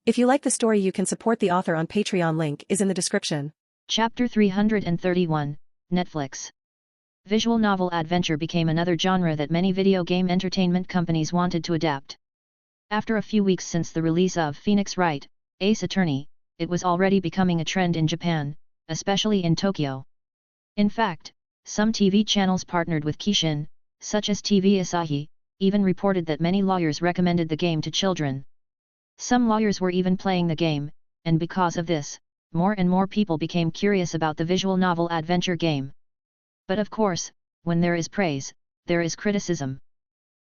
If you like the story, you can support the author on Patreon. Link is in the description. Chapter 331, Netflix. Visual novel adventure became another genre that many video game entertainment companies wanted to adapt. After a few weeks since the release of Phoenix Wright, Ace Attorney, it was already becoming a trend in Japan, especially in Tokyo. In fact, some TV channels partnered with Kishin, such as TV Asahi, even reported that many lawyers recommended the game to children. Some lawyers were even playing the game, and because of this, more and more people became curious about the visual novel adventure game. But of course, when there is praise, there is criticism.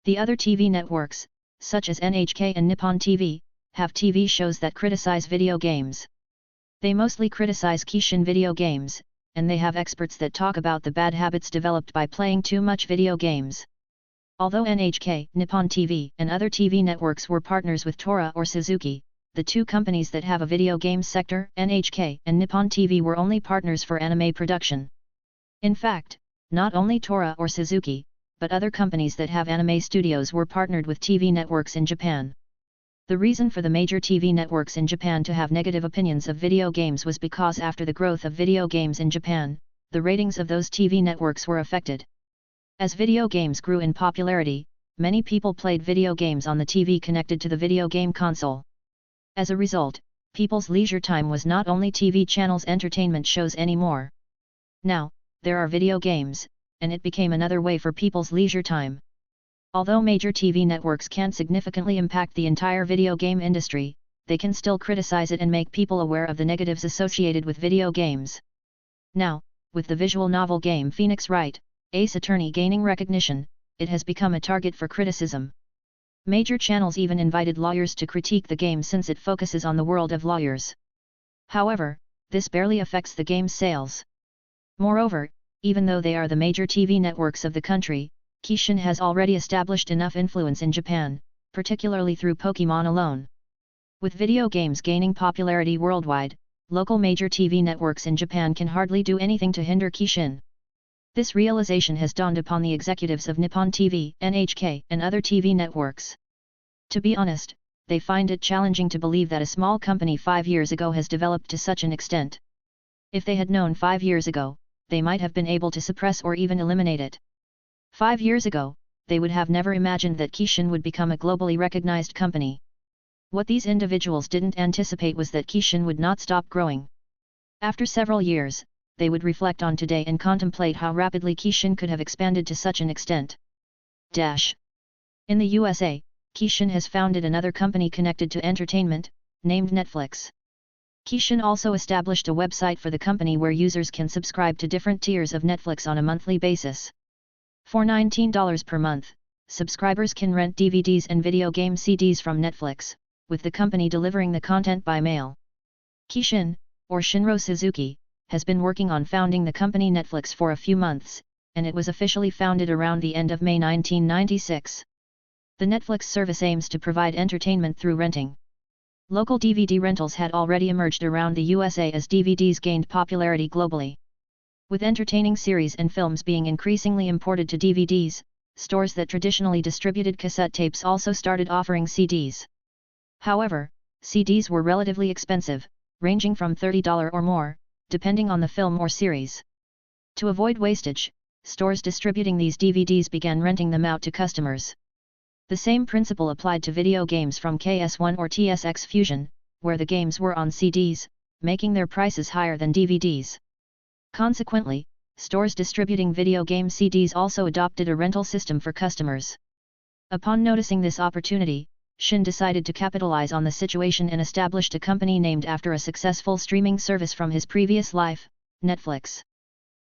The other TV networks, such as NHK and Nippon TV, have TV shows that criticize video games. They mostly criticize Kishin video games, and they have experts that talk about the bad habits developed by playing too much video games. Although NHK, Nippon TV, and other TV networks were partners with Tora or Suzuki, the two companies that have a video game sector, NHK and Nippon TV, were only partners for anime production. In fact, not only Tora or Suzuki, but other companies that have anime studios were partnered with TV networks in Japan. The reason for the major TV networks in Japan to have negative opinions of video games was because after the growth of video games in Japan, the ratings of those TV networks were affected. As video games grew in popularity, many people played video games on the TV connected to the video game console. As a result, people's leisure time was not only TV channels' entertainment shows anymore. Now, there are video games, and it became another way for people's leisure time. Although major TV networks can't significantly impact the entire video game industry, they can still criticize it and make people aware of the negatives associated with video games. Now, with the visual novel game Phoenix Wright, Ace Attorney gaining recognition, it has become a target for criticism. Major channels even invited lawyers to critique the game since it focuses on the world of lawyers. However, this barely affects the game's sales. Moreover, even though they are the major TV networks of the country, Kishin has already established enough influence in Japan, particularly through Pokémon alone. With video games gaining popularity worldwide, local major TV networks in Japan can hardly do anything to hinder Kishin. This realization has dawned upon the executives of Nippon TV, NHK, and other TV networks. To be honest, they find it challenging to believe that a small company 5 years ago has developed to such an extent. If they had known 5 years ago, they might have been able to suppress or even eliminate it. 5 years ago, they would have never imagined that Kishin would become a globally recognized company. What these individuals didn't anticipate was that Kishin would not stop growing. After several years, they would reflect on today and contemplate how rapidly Kishin could have expanded to such an extent. In the USA, Kishin has founded another company connected to entertainment, named Netflix. Kishin also established a website for the company where users can subscribe to different tiers of Netflix on a monthly basis. For $19 per month, subscribers can rent DVDs and video game CDs from Netflix, with the company delivering the content by mail. Kishin, or Shinro Suzuki, has been working on founding the company Netflix for a few months, and it was officially founded around the end of May 1996. The Netflix service aims to provide entertainment through renting. Local DVD rentals had already emerged around the USA as DVDs gained popularity globally. With entertaining series and films being increasingly imported to DVDs, stores that traditionally distributed cassette tapes also started offering CDs. However, CDs were relatively expensive, ranging from $30 or more, depending on the film or series. To avoid wastage, stores distributing these DVDs began renting them out to customers. The same principle applied to video games from KS1 or TSX Fusion, where the games were on CDs, making their prices higher than DVDs. Consequently, stores distributing video game CDs also adopted a rental system for customers. Upon noticing this opportunity, Shin decided to capitalize on the situation and established a company named after a successful streaming service from his previous life, Netflix.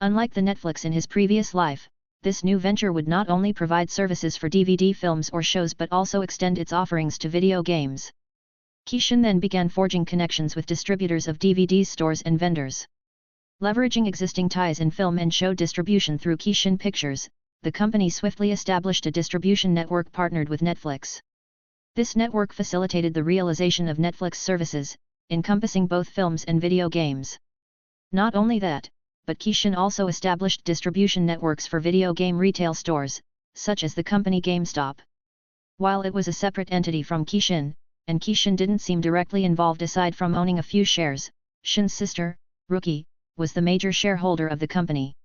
Unlike the Netflix in his previous life, this new venture would not only provide services for DVD films or shows but also extend its offerings to video games. Kishin then began forging connections with distributors of DVD stores and vendors. Leveraging existing ties in film and show distribution through Kishin Pictures, the company swiftly established a distribution network partnered with Netflix. This network facilitated the realization of Netflix services, encompassing both films and video games. Not only that, but Kishin also established distribution networks for video game retail stores, such as the company GameStop. While it was a separate entity from Kishin, and Kishin didn't seem directly involved aside from owning a few shares, Shin's sister, Rookie, was the major shareholder of the company.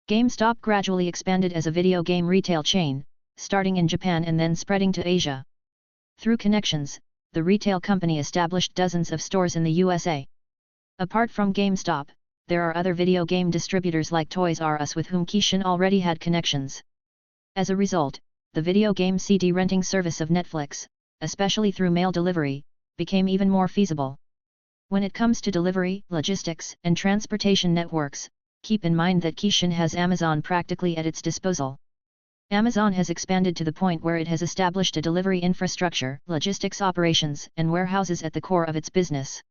GameStop gradually expanded as a video game retail chain, starting in Japan and then spreading to Asia. Through connections, the retail company established dozens of stores in the USA. Apart from GameStop, there are other video game distributors like Toys R Us with whom Kishin already had connections. As a result, the video game CD renting service of Netflix, especially through mail delivery, became even more feasible. When it comes to delivery, logistics, and transportation networks, keep in mind that Kishin has Amazon practically at its disposal. Amazon has expanded to the point where it has established a delivery infrastructure, logistics operations, and warehouses at the core of its business.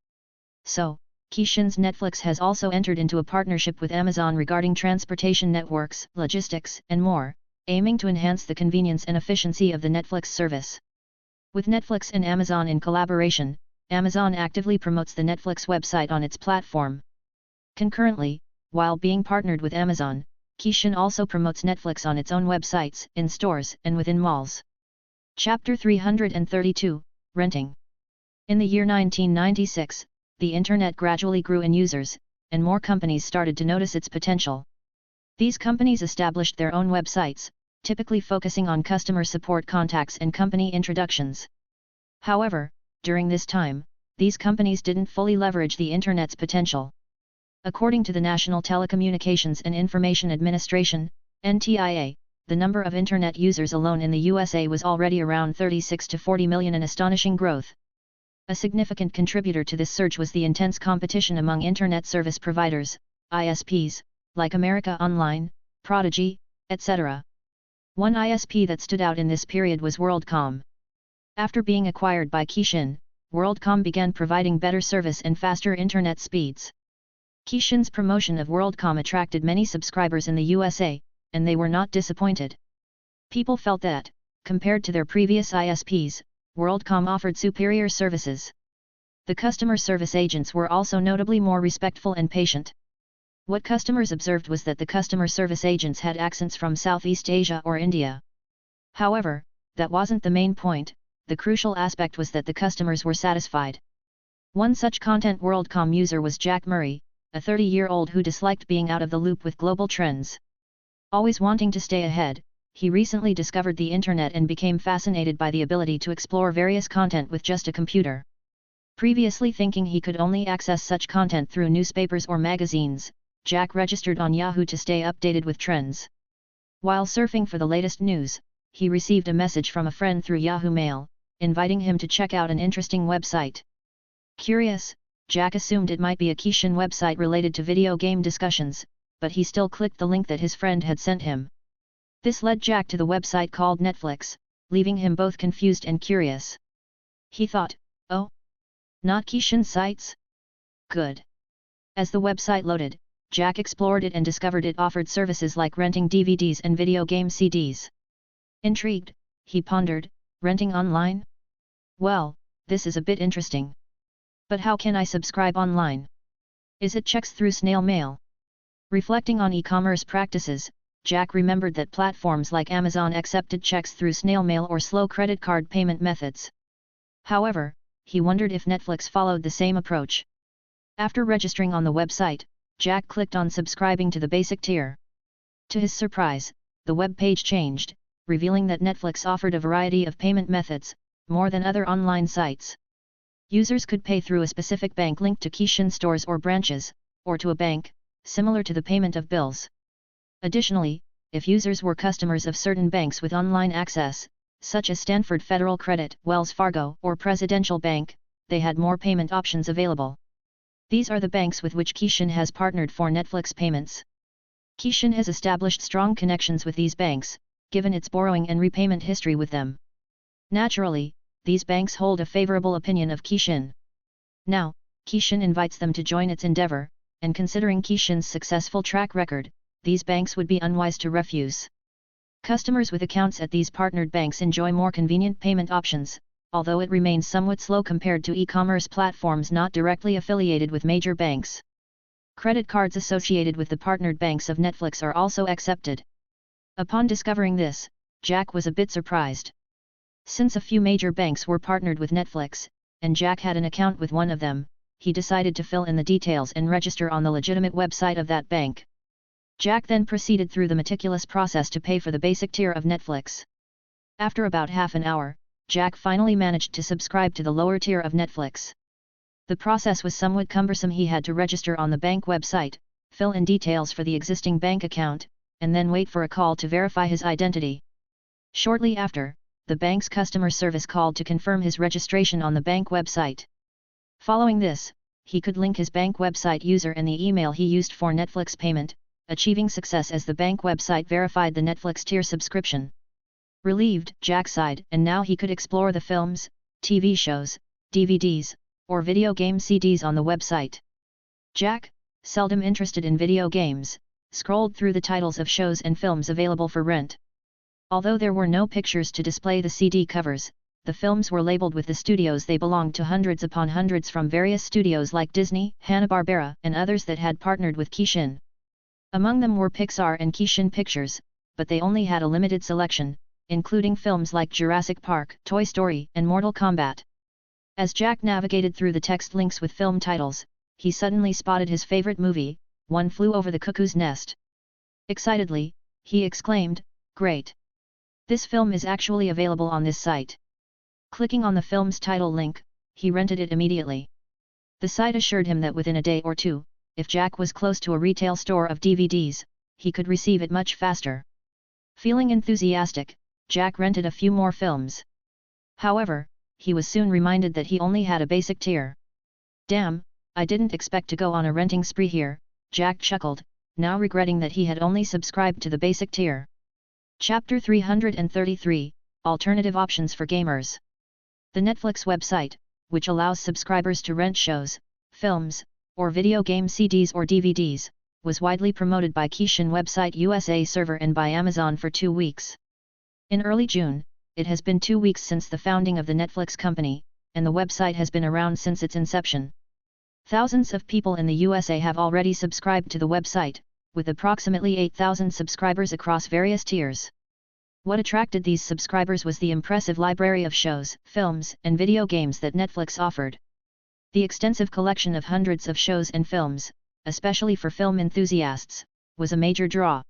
So, Kishin's Netflix has also entered into a partnership with Amazon regarding transportation networks, logistics, and more, aiming to enhance the convenience and efficiency of the Netflix service. With Netflix and Amazon in collaboration, Amazon actively promotes the Netflix website on its platform. Concurrently, while being partnered with Amazon, Kishin also promotes Netflix on its own websites, in stores, and within malls. Chapter 332, Renting. In the year 1996, the Internet gradually grew in users, and more companies started to notice its potential. These companies established their own websites, typically focusing on customer support contacts and company introductions. However, during this time, these companies didn't fully leverage the Internet's potential. According to the National Telecommunications and Information Administration, NTIA, the number of Internet users alone in the USA was already around 36 to 40 million, an astonishing growth. A significant contributor to this surge was the intense competition among Internet service providers, ISPs, like America Online, Prodigy, etc. One ISP that stood out in this period was WorldCom. After being acquired by Kishin, WorldCom began providing better service and faster Internet speeds. Kishin's promotion of WorldCom attracted many subscribers in the USA, and they were not disappointed. People felt that, compared to their previous ISPs, WorldCom offered superior services. The customer service agents were also notably more respectful and patient. What customers observed was that the customer service agents had accents from Southeast Asia or India. However, that wasn't the main point. The crucial aspect was that the customers were satisfied. One such content WorldCom user was Jack Murray, a 30-year-old who disliked being out of the loop with global trends. Always wanting to stay ahead, he recently discovered the Internet and became fascinated by the ability to explore various content with just a computer. Previously thinking he could only access such content through newspapers or magazines, Jack registered on Yahoo to stay updated with trends. While surfing for the latest news, he received a message from a friend through Yahoo Mail, inviting him to check out an interesting website. Curious, Jack assumed it might be a Kishin website related to video game discussions, but he still clicked the link that his friend had sent him. This led Jack to the website called Netflix, leaving him both confused and curious. He thought, oh, not Kishin sites? Good. As the website loaded, Jack explored it and discovered it offered services like renting DVDs and video game CDs. Intrigued, he pondered, renting online? Well, this is a bit interesting. But how can I subscribe online? Is it checks through snail mail? Reflecting on e-commerce practices, Jack remembered that platforms like Amazon accepted checks through snail mail or slow credit card payment methods. However, he wondered if Netflix followed the same approach. After registering on the website, Jack clicked on subscribing to the basic tier. To his surprise, the web page changed, revealing that Netflix offered a variety of payment methods, more than other online sites. Users could pay through a specific bank linked to Kishin stores or branches, or to a bank, similar to the payment of bills. Additionally, if users were customers of certain banks with online access, such as Stanford Federal Credit, Wells Fargo, or Presidential Bank, they had more payment options available. These are the banks with which Kishin has partnered for Netflix payments. Kishin has established strong connections with these banks, given its borrowing and repayment history with them. Naturally, these banks hold a favorable opinion of Kishin. Now, Kishin invites them to join its endeavor, and considering Kishin's successful track record, these banks would be unwise to refuse. Customers with accounts at these partnered banks enjoy more convenient payment options, although it remains somewhat slow compared to e-commerce platforms not directly affiliated with major banks. Credit cards associated with the partnered banks of Netflix are also accepted. Upon discovering this, Jack was a bit surprised. Since a few major banks were partnered with Netflix, and Jack had an account with one of them, he decided to fill in the details and register on the legitimate website of that bank. Jack then proceeded through the meticulous process to pay for the basic tier of Netflix. After about half an hour, Jack finally managed to subscribe to the lower tier of Netflix. The process was somewhat cumbersome. He had to register on the bank website, fill in details for the existing bank account, and then wait for a call to verify his identity. Shortly after, the bank's customer service called to confirm his registration on the bank website. Following this, he could link his bank website user and the email he used for Netflix payment, achieving success as the bank website verified the Netflix tier subscription. Relieved, Jack sighed, and now he could explore the films, TV shows, DVDs, or video game CDs on the website. Jack, seldom interested in video games, scrolled through the titles of shows and films available for rent. Although there were no pictures to display the CD covers, the films were labeled with the studios they belonged to, hundreds upon hundreds from various studios like Disney, Hanna-Barbera, and others that had partnered with Kishin. Among them were Pixar and Kishin Pictures, but they only had a limited selection, including films like Jurassic Park, Toy Story, and Mortal Kombat. As Jack navigated through the text links with film titles, he suddenly spotted his favorite movie, One Flew Over the Cuckoo's Nest. Excitedly, he exclaimed, "Great! This film is actually available on this site." Clicking on the film's title link, he rented it immediately. The site assured him that within a day or two, if Jack was close to a retail store of DVDs, he could receive it much faster. Feeling enthusiastic, Jack rented a few more films. However, he was soon reminded that he only had a basic tier. "Damn, I didn't expect to go on a renting spree here," Jack chuckled, now regretting that he had only subscribed to the basic tier. Chapter 333, Alternative Options for Gamers. The Netflix website, which allows subscribers to rent shows, films, or video game CDs or DVDs, was widely promoted by Kishin Website USA server and by Amazon for 2 weeks. In early June, it has been 2 weeks since the founding of the Netflix company, and the website has been around since its inception. Thousands of people in the USA have already subscribed to the website, with approximately 8,000 subscribers across various tiers. What attracted these subscribers was the impressive library of shows, films, and video games that Netflix offered. The extensive collection of hundreds of shows and films, especially for film enthusiasts, was a major draw.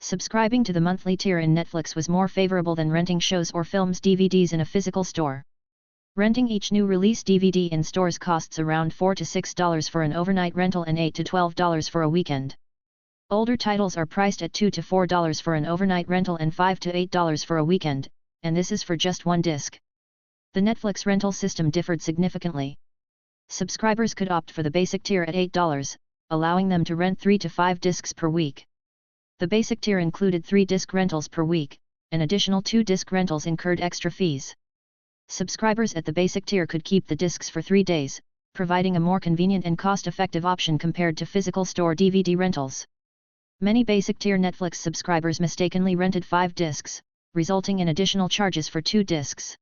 Subscribing to the monthly tier in Netflix was more favorable than renting shows or films DVDs in a physical store. Renting each new release DVD in stores costs around $4 to $6 for an overnight rental and $8 to $12 for a weekend. Older titles are priced at $2 to $4 for an overnight rental and $5 to $8 for a weekend, and this is for just one disc. The Netflix rental system differed significantly. Subscribers could opt for the basic tier at $8, allowing them to rent 3 to 5 discs per week. The basic tier included 3 disc rentals per week, and additional 2 disc rentals incurred extra fees. Subscribers at the basic tier could keep the discs for 3 days, providing a more convenient and cost-effective option compared to physical store DVD rentals. Many basic tier Netflix subscribers mistakenly rented 5 discs, resulting in additional charges for 2 discs.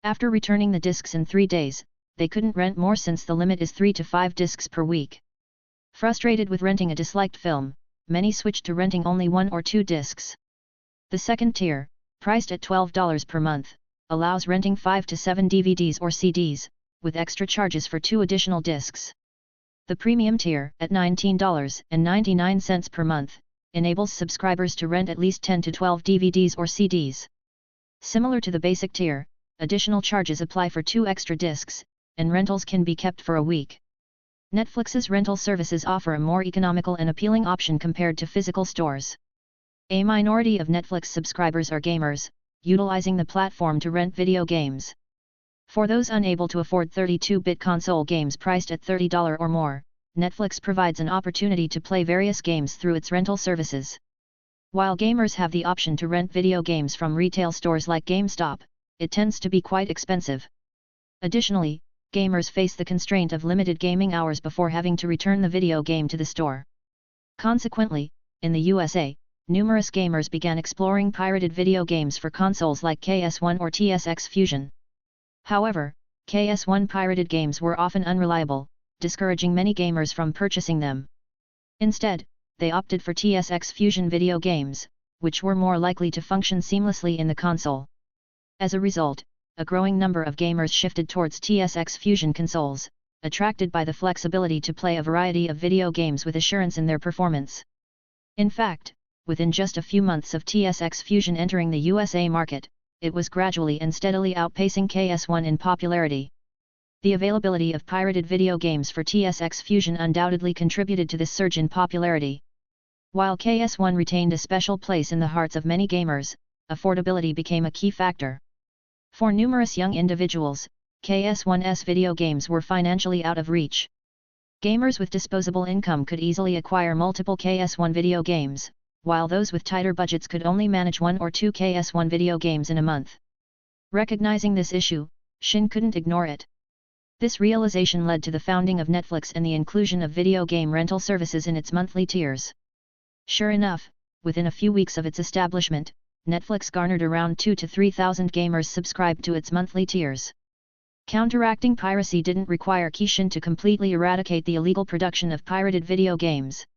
After returning the discs in 3 days, they couldn't rent more since the limit is 3 to 5 discs per week. Frustrated with renting a disliked film, many switched to renting only 1 or 2 discs. The second tier, priced at $12 per month, allows renting 5 to 7 DVDs or CDs, with extra charges for 2 additional discs. The premium tier, at $19.99 per month, enables subscribers to rent at least 10 to 12 DVDs or CDs. Similar to the basic tier, additional charges apply for 2 extra discs, and rentals can be kept for a week. Netflix's rental services offer a more economical and appealing option compared to physical stores. A minority of Netflix subscribers are gamers, utilizing the platform to rent video games. For those unable to afford 32-bit console games priced at $30 or more, Netflix provides an opportunity to play various games through its rental services. While gamers have the option to rent video games from retail stores like GameStop, it tends to be quite expensive. Additionally, gamers face the constraint of limited gaming hours before having to return the video game to the store. Consequently, in the USA, numerous gamers began exploring pirated video games for consoles like KS1 or TSX Fusion. However, KS1 pirated games were often unreliable, discouraging many gamers from purchasing them. Instead, they opted for TSX Fusion video games, which were more likely to function seamlessly in the console. As a result, a growing number of gamers shifted towards TSX Fusion consoles, attracted by the flexibility to play a variety of video games with assurance in their performance. In fact, within just a few months of TSX Fusion entering the USA market, it was gradually and steadily outpacing KS1 in popularity. The availability of pirated video games for TSX Fusion undoubtedly contributed to this surge in popularity. While KS1 retained a special place in the hearts of many gamers, affordability became a key factor. For numerous young individuals, KS1's video games were financially out of reach. Gamers with disposable income could easily acquire multiple KS1 video games, while those with tighter budgets could only manage 1 or 2 KS1 video games in a month. Recognizing this issue, Shin couldn't ignore it. This realization led to the founding of Netflix and the inclusion of video game rental services in its monthly tiers. Sure enough, within a few weeks of its establishment, Netflix garnered around 2,000 to 3,000 gamers subscribed to its monthly tiers. Counteracting piracy didn't require Kishin to completely eradicate the illegal production of pirated video games.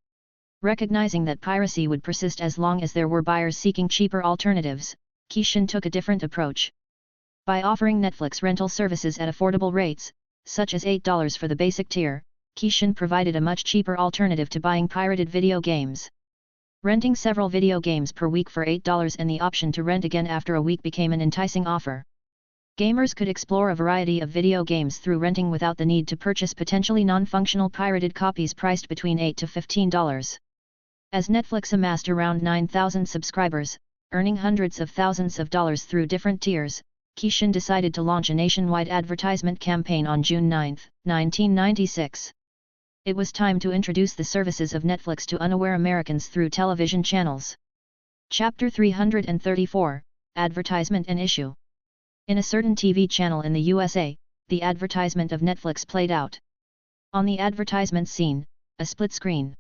Recognizing that piracy would persist as long as there were buyers seeking cheaper alternatives, Kishin took a different approach. By offering Netflix rental services at affordable rates, such as $8 for the basic tier, Kishin provided a much cheaper alternative to buying pirated video games. Renting several video games per week for $8 and the option to rent again after a week became an enticing offer. Gamers could explore a variety of video games through renting without the need to purchase potentially non-functional pirated copies priced between $8 to $15. As Netflix amassed around 9,000 subscribers, earning hundreds of thousands of dollars through different tiers, Kishin decided to launch a nationwide advertisement campaign on June 9, 1996. It was time to introduce the services of Netflix to unaware Americans through television channels. Chapter 334, Advertisement and Issue. In a certain TV channel in the USA, the advertisement of Netflix played out. On the advertisement scene, a split screen.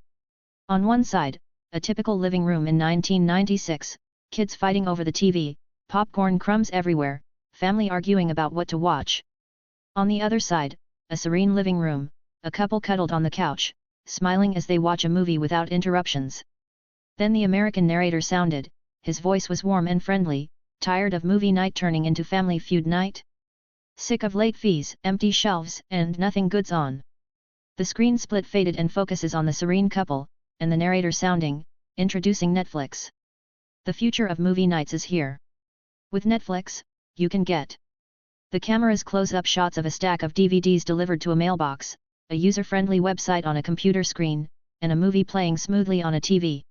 On one side, a typical living room in 1996, kids fighting over the TV, popcorn crumbs everywhere, family arguing about what to watch. On the other side, a serene living room, a couple cuddled on the couch, smiling as they watch a movie without interruptions. Then the American narrator sounded, his voice was warm and friendly. Tired of movie night turning into family feud night? Sick of late fees, empty shelves, and nothing goods on? The screen split faded and focuses on the serene couple, and the narrator sounding, introducing Netflix. The future of movie nights is here. With Netflix, you can get the camera's close-up shots of a stack of DVDs delivered to a mailbox, a user-friendly website on a computer screen, and a movie playing smoothly on a TV.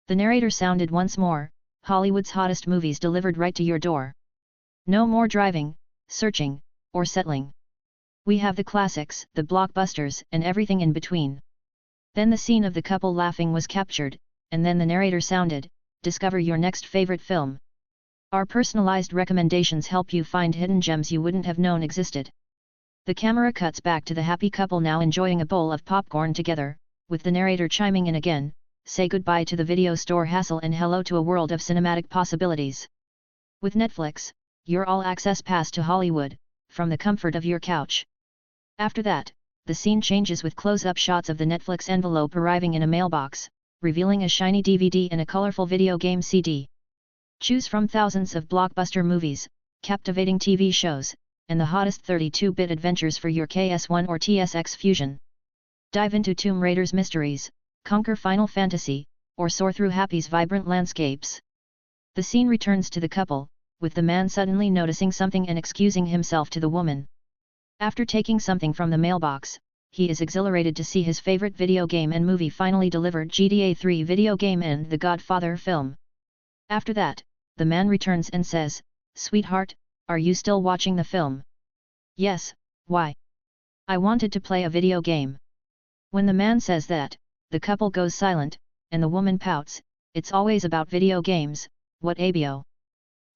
The narrator sounded once more, Hollywood's hottest movies delivered right to your door. No more driving, searching, or settling. We have the classics, the blockbusters, and everything in between. Then the scene of the couple laughing was captured, and then the narrator sounded, discover your next favorite film. Our personalized recommendations help you find hidden gems you wouldn't have known existed. The camera cuts back to the happy couple now enjoying a bowl of popcorn together, with the narrator chiming in again, say goodbye to the video store hassle and hello to a world of cinematic possibilities. With Netflix, your all-access pass to Hollywood, from the comfort of your couch. After that, the scene changes with close-up shots of the Netflix envelope arriving in a mailbox, revealing a shiny DVD and a colorful video game CD. Choose from thousands of blockbuster movies, captivating TV shows, and the hottest 32-bit adventures for your KS1 or TSX Fusion. Dive into Tomb Raider's mysteries, conquer Final Fantasy, or soar through Happy's vibrant landscapes. The scene returns to the couple, with the man suddenly noticing something and excusing himself to the woman. After taking something from the mailbox, he is exhilarated to see his favorite video game and movie finally delivered, GTA 3 video game and The Godfather film. After that, the man returns and says, "Sweetheart, are you still watching the film?" "Yes, why?" "I wanted to play a video game." When the man says that, the couple goes silent, and the woman pouts, "It's always about video games, what abo?"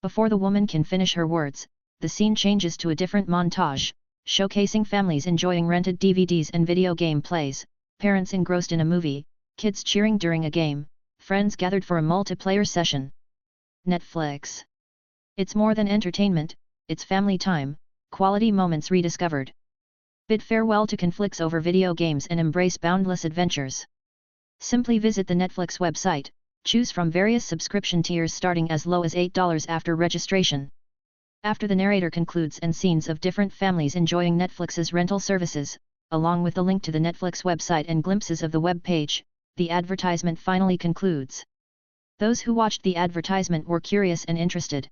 Before the woman can finish her words, the scene changes to a different montage, showcasing families enjoying rented DVDs and video game plays, parents engrossed in a movie, kids cheering during a game, friends gathered for a multiplayer session. Netflix. It's more than entertainment, it's family time, quality moments rediscovered. Bid farewell to conflicts over video games and embrace boundless adventures. Simply visit the Netflix website, choose from various subscription tiers starting as low as $8 after registration. After the narrator concludes and scenes of different families enjoying Netflix's rental services, along with the link to the Netflix website and glimpses of the web page, the advertisement finally concludes. Those who watched the advertisement were curious and interested.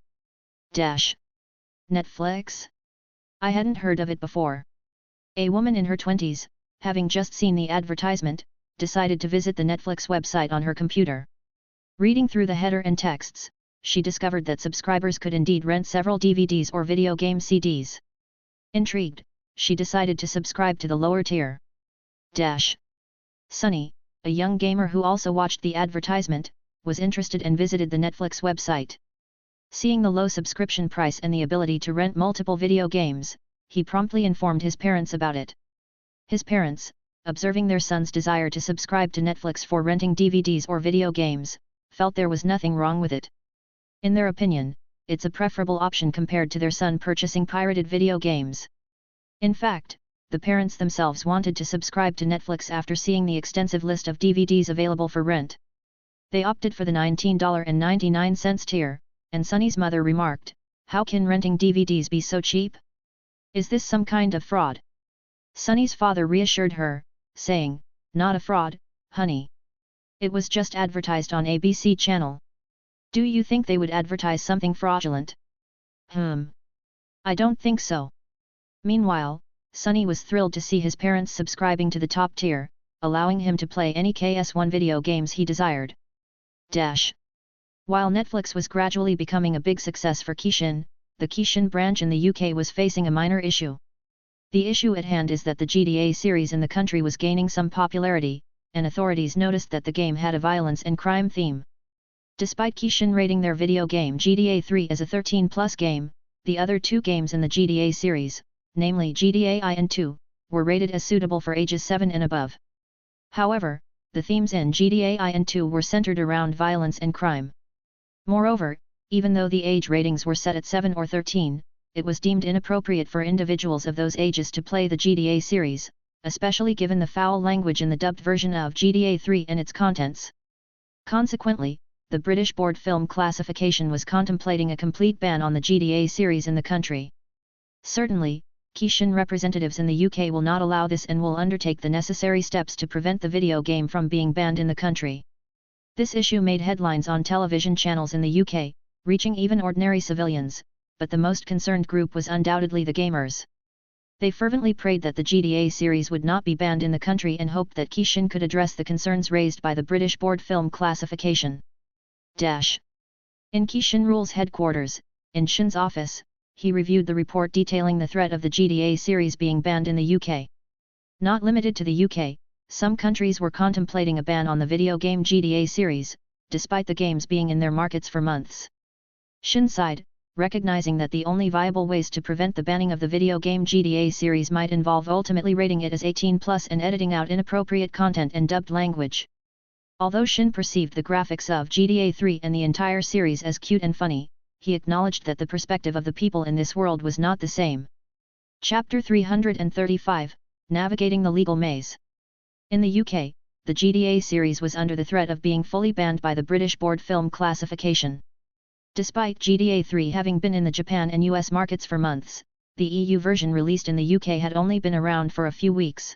Netflix? I hadn't heard of it before. A woman in her 20s, having just seen the advertisement, decided to visit the Netflix website on her computer. Reading through the header and texts, she discovered that subscribers could indeed rent several DVDs or video game CDs. Intrigued, she decided to subscribe to the lower tier. Sunny, a young gamer who also watched the advertisement, was interested and visited the Netflix website. Seeing the low subscription price and the ability to rent multiple video games, he promptly informed his parents about it. His parents, observing their son's desire to subscribe to Netflix for renting DVDs or video games, felt there was nothing wrong with it. In their opinion, it's a preferable option compared to their son purchasing pirated video games. In fact, the parents themselves wanted to subscribe to Netflix after seeing the extensive list of DVDs available for rent. They opted for the $19.99 tier, and Sunny's mother remarked, "How can renting DVDs be so cheap? Is this some kind of fraud?" Sunny's father reassured her, saying, "Not a fraud, honey. It was just advertised on ABC channel. Do you think they would advertise something fraudulent?" I don't think so." Meanwhile, Sunny was thrilled to see his parents subscribing to the top tier, allowing him to play any KS1 video games he desired. While Netflix was gradually becoming a big success for Kishin, the Kishin branch in the UK was facing a minor issue. The issue at hand is that the GTA series in the country was gaining some popularity, and authorities noticed that the game had a violence and crime theme. Despite Kishin rating their video game GTA 3 as a 13+ game, the other two games in the GTA series, namely GTA I and II, were rated as suitable for ages 7 and above. However, the themes in GTA I and II were centered around violence and crime. Moreover, even though the age ratings were set at 7 or 13, it was deemed inappropriate for individuals of those ages to play the GTA series, especially given the foul language in the dubbed version of GTA 3 and its contents. Consequently, the British Board Film Classification was contemplating a complete ban on the GTA series in the country. Certainly, Kishin representatives in the UK will not allow this and will undertake the necessary steps to prevent the video game from being banned in the country. This issue made headlines on television channels in the UK, reaching even ordinary civilians, but the most concerned group was undoubtedly the gamers. They fervently prayed that the GTA series would not be banned in the country and hoped that Kishin could address the concerns raised by the British Board Film Classification. In Kishin Rule's headquarters, in Shin's office, he reviewed the report detailing the threat of the GTA series being banned in the UK. Not limited to the UK, some countries were contemplating a ban on the video game GTA series, despite the games being in their markets for months. Shin sighed, recognizing that the only viable ways to prevent the banning of the video game GTA series might involve ultimately rating it as 18+ and editing out inappropriate content and dubbed language. Although Shin perceived the graphics of GTA 3 and the entire series as cute and funny, he acknowledged that the perspective of the people in this world was not the same. Chapter 335, Navigating the Legal Maze. In the UK, the GTA series was under the threat of being fully banned by the British Board Film Classification. Despite GTA 3 having been in the Japan and US markets for months, the EU version released in the UK had only been around for a few weeks.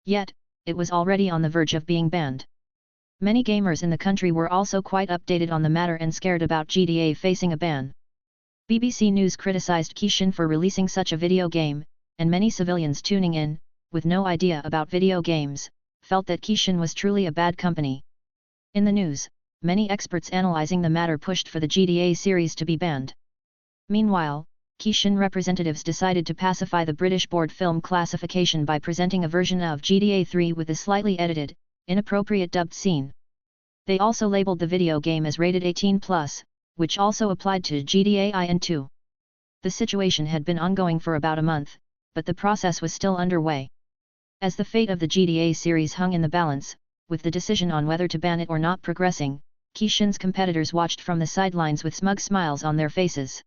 Yet, it was already on the verge of being banned. Many gamers in the country were also quite updated on the matter and scared about GTA facing a ban. BBC News criticised Kishin for releasing such a video game, and many civilians tuning in, with no idea about video games, felt that Kishin was truly a bad company. In the news, many experts analysing the matter pushed for the GTA series to be banned. Meanwhile, Kishin representatives decided to pacify the British Board Film Classification by presenting a version of GTA 3 with a slightly edited, inappropriate dubbed scene. They also labelled the video game as rated 18+, which also applied to GTA I and II. The situation had been ongoing for about a month, but the process was still underway. As the fate of the GTA series hung in the balance, with the decision on whether to ban it or not progressing, Kishin's competitors watched from the sidelines with smug smiles on their faces.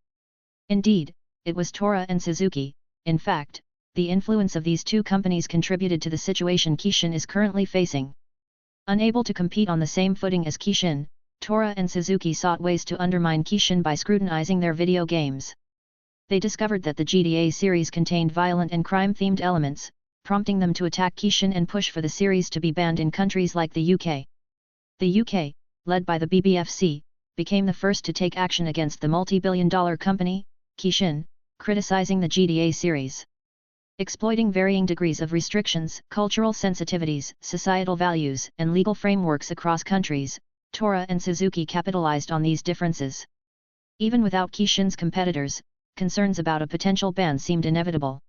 Indeed, it was Tora and Suzuki. In fact, the influence of these two companies contributed to the situation Kishin is currently facing. Unable to compete on the same footing as Kishin, Tora and Suzuki sought ways to undermine Kishin by scrutinizing their video games. They discovered that the GTA series contained violent and crime-themed elements, prompting them to attack Kishin and push for the series to be banned in countries like the UK. The UK, led by the BBFC, became the first to take action against the multi-billion-dollar company, Kishin, criticizing the GTA series. Exploiting varying degrees of restrictions, cultural sensitivities, societal values, and legal frameworks across countries, Tora and Suzuki capitalized on these differences. Even without Kishin's competitors, concerns about a potential ban seemed inevitable.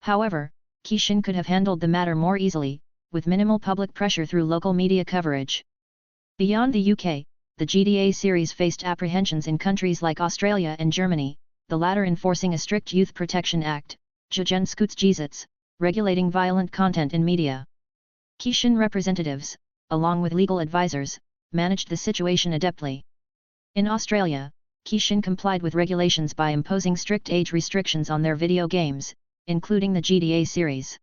However, Kishin could have handled the matter more easily, with minimal public pressure through local media coverage. Beyond the UK, the GTA series faced apprehensions in countries like Australia and Germany, the latter enforcing a strict Youth Protection Act, Jugendschutzgesetz, regulating violent content in media. Kishin representatives, along with legal advisors, managed the situation adeptly. In Australia, Kishin complied with regulations by imposing strict age restrictions on their video games, including the GTA series.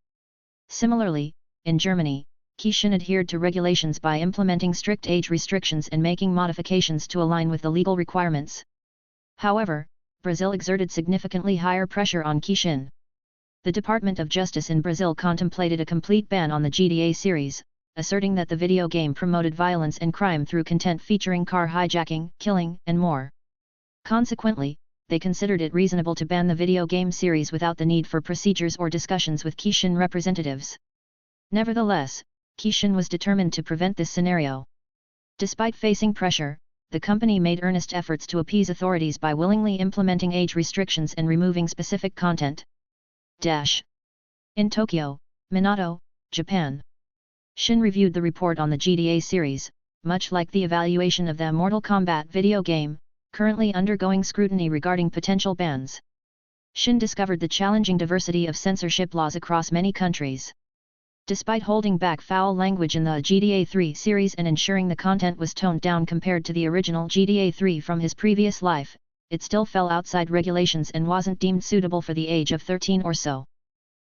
Similarly, in Germany, Kishin adhered to regulations by implementing strict age restrictions and making modifications to align with the legal requirements. However, Brazil exerted significantly higher pressure on Kishin. The Department of Justice in Brazil contemplated a complete ban on the GTA series, asserting that the video game promoted violence and crime through content featuring car hijacking, killing, and more. Consequently, they considered it reasonable to ban the video game series without the need for procedures or discussions with Kishin representatives. Nevertheless, Kishin was determined to prevent this scenario. Despite facing pressure, the company made earnest efforts to appease authorities by willingly implementing age restrictions and removing specific content. In Tokyo, Minato, Japan. Shin reviewed the report on the GTA series, much like the evaluation of the Mortal Kombat video game, currently undergoing scrutiny regarding potential bans. Shin discovered the challenging diversity of censorship laws across many countries. Despite holding back foul language in the GTA 3 series and ensuring the content was toned down compared to the original GTA 3 from his previous life, it still fell outside regulations and wasn't deemed suitable for the age of 13 or so.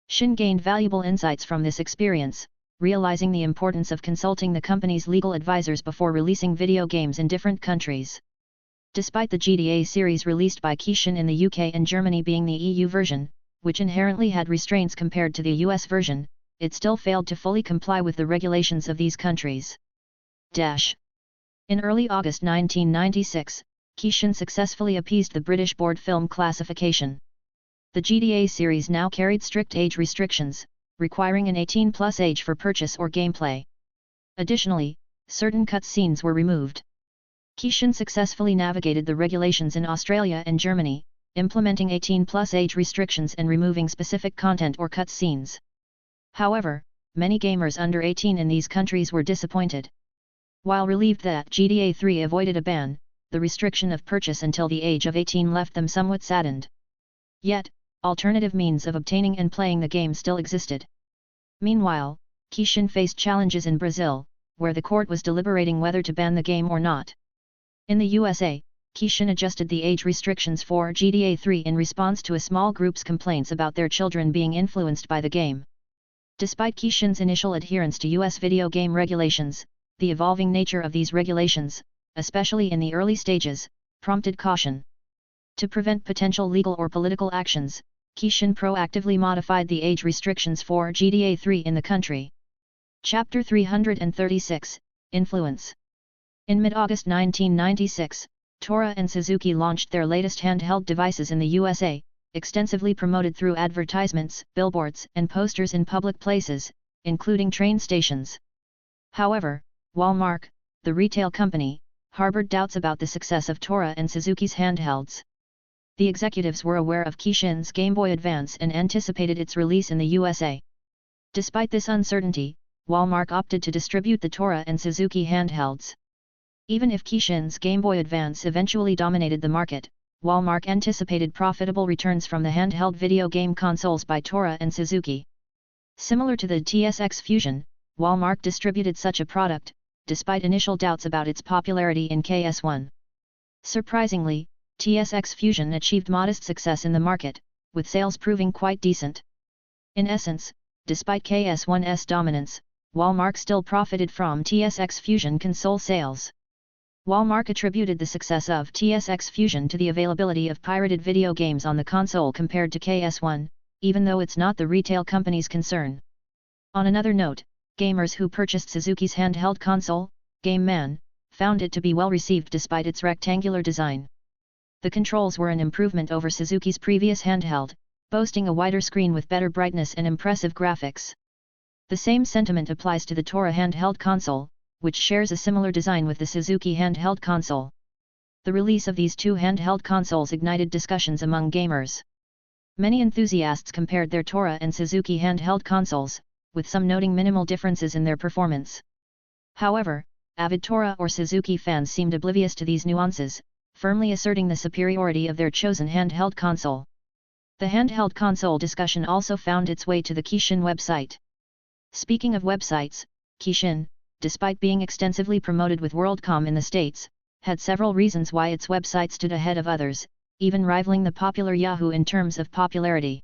Shin gained valuable insights from this experience, realizing the importance of consulting the company's legal advisors before releasing video games in different countries. Despite the GTA series released by Kishin in the UK and Germany being the EU version, which inherently had restraints compared to the US version, it still failed to fully comply with the regulations of these countries. In early August 1996, Kishin successfully appeased the British Board Film Classification. The GTA series now carried strict age restrictions, requiring an 18+ age for purchase or gameplay. Additionally, certain cut scenes were removed. Kishin successfully navigated the regulations in Australia and Germany, implementing 18+ age restrictions and removing specific content or cut scenes. However, many gamers under 18 in these countries were disappointed. While relieved that GTA 3 avoided a ban, the restriction of purchase until the age of 18 left them somewhat saddened. Yet, alternative means of obtaining and playing the game still existed. Meanwhile, Kishin faced challenges in Brazil, where the court was deliberating whether to ban the game or not. In the USA, Kishin adjusted the age restrictions for GTA 3 in response to a small group's complaints about their children being influenced by the game. Despite Kishin's initial adherence to US video game regulations, the evolving nature of these regulations, especially in the early stages, prompted caution. To prevent potential legal or political actions, Kishin proactively modified the age restrictions for GTA 3 in the country. Chapter 336, Influence. In mid-August 1996, Tora and Suzuki launched their latest handheld devices in the USA, extensively promoted through advertisements, billboards, and posters in public places, including train stations. However, Walmart, the retail company, harbored doubts about the success of Tora and Suzuki's handhelds. The executives were aware of Kishin's Game Boy Advance and anticipated its release in the USA. Despite this uncertainty, Walmart opted to distribute the Tora and Suzuki handhelds. Even if Kishin's Game Boy Advance eventually dominated the market, Walmart anticipated profitable returns from the handheld video game consoles by Tora and Suzuki. Similar to the TSX Fusion, Walmart distributed such a product, despite initial doubts about its popularity in KS1. Surprisingly, TSX Fusion achieved modest success in the market, with sales proving quite decent. In essence, despite KS1's dominance, Walmart still profited from TSX Fusion console sales. Walmart attributed the success of TSX Fusion to the availability of pirated video games on the console compared to KS1, even though it's not the retail company's concern. On another note, gamers who purchased Suzuki's handheld console, Game Man, found it to be well received despite its rectangular design. The controls were an improvement over Suzuki's previous handheld, boasting a wider screen with better brightness and impressive graphics. The same sentiment applies to the Tora handheld console, which shares a similar design with the Suzuki handheld console. The release of these two handheld consoles ignited discussions among gamers. Many enthusiasts compared their Tora and Suzuki handheld consoles, with some noting minimal differences in their performance. However, avid Tora or Suzuki fans seemed oblivious to these nuances, firmly asserting the superiority of their chosen handheld console. The handheld console discussion also found its way to the Kishin website. Speaking of websites, Kishin, despite being extensively promoted with WorldCom in the States, had several reasons why its website stood ahead of others, even rivaling the popular Yahoo in terms of popularity.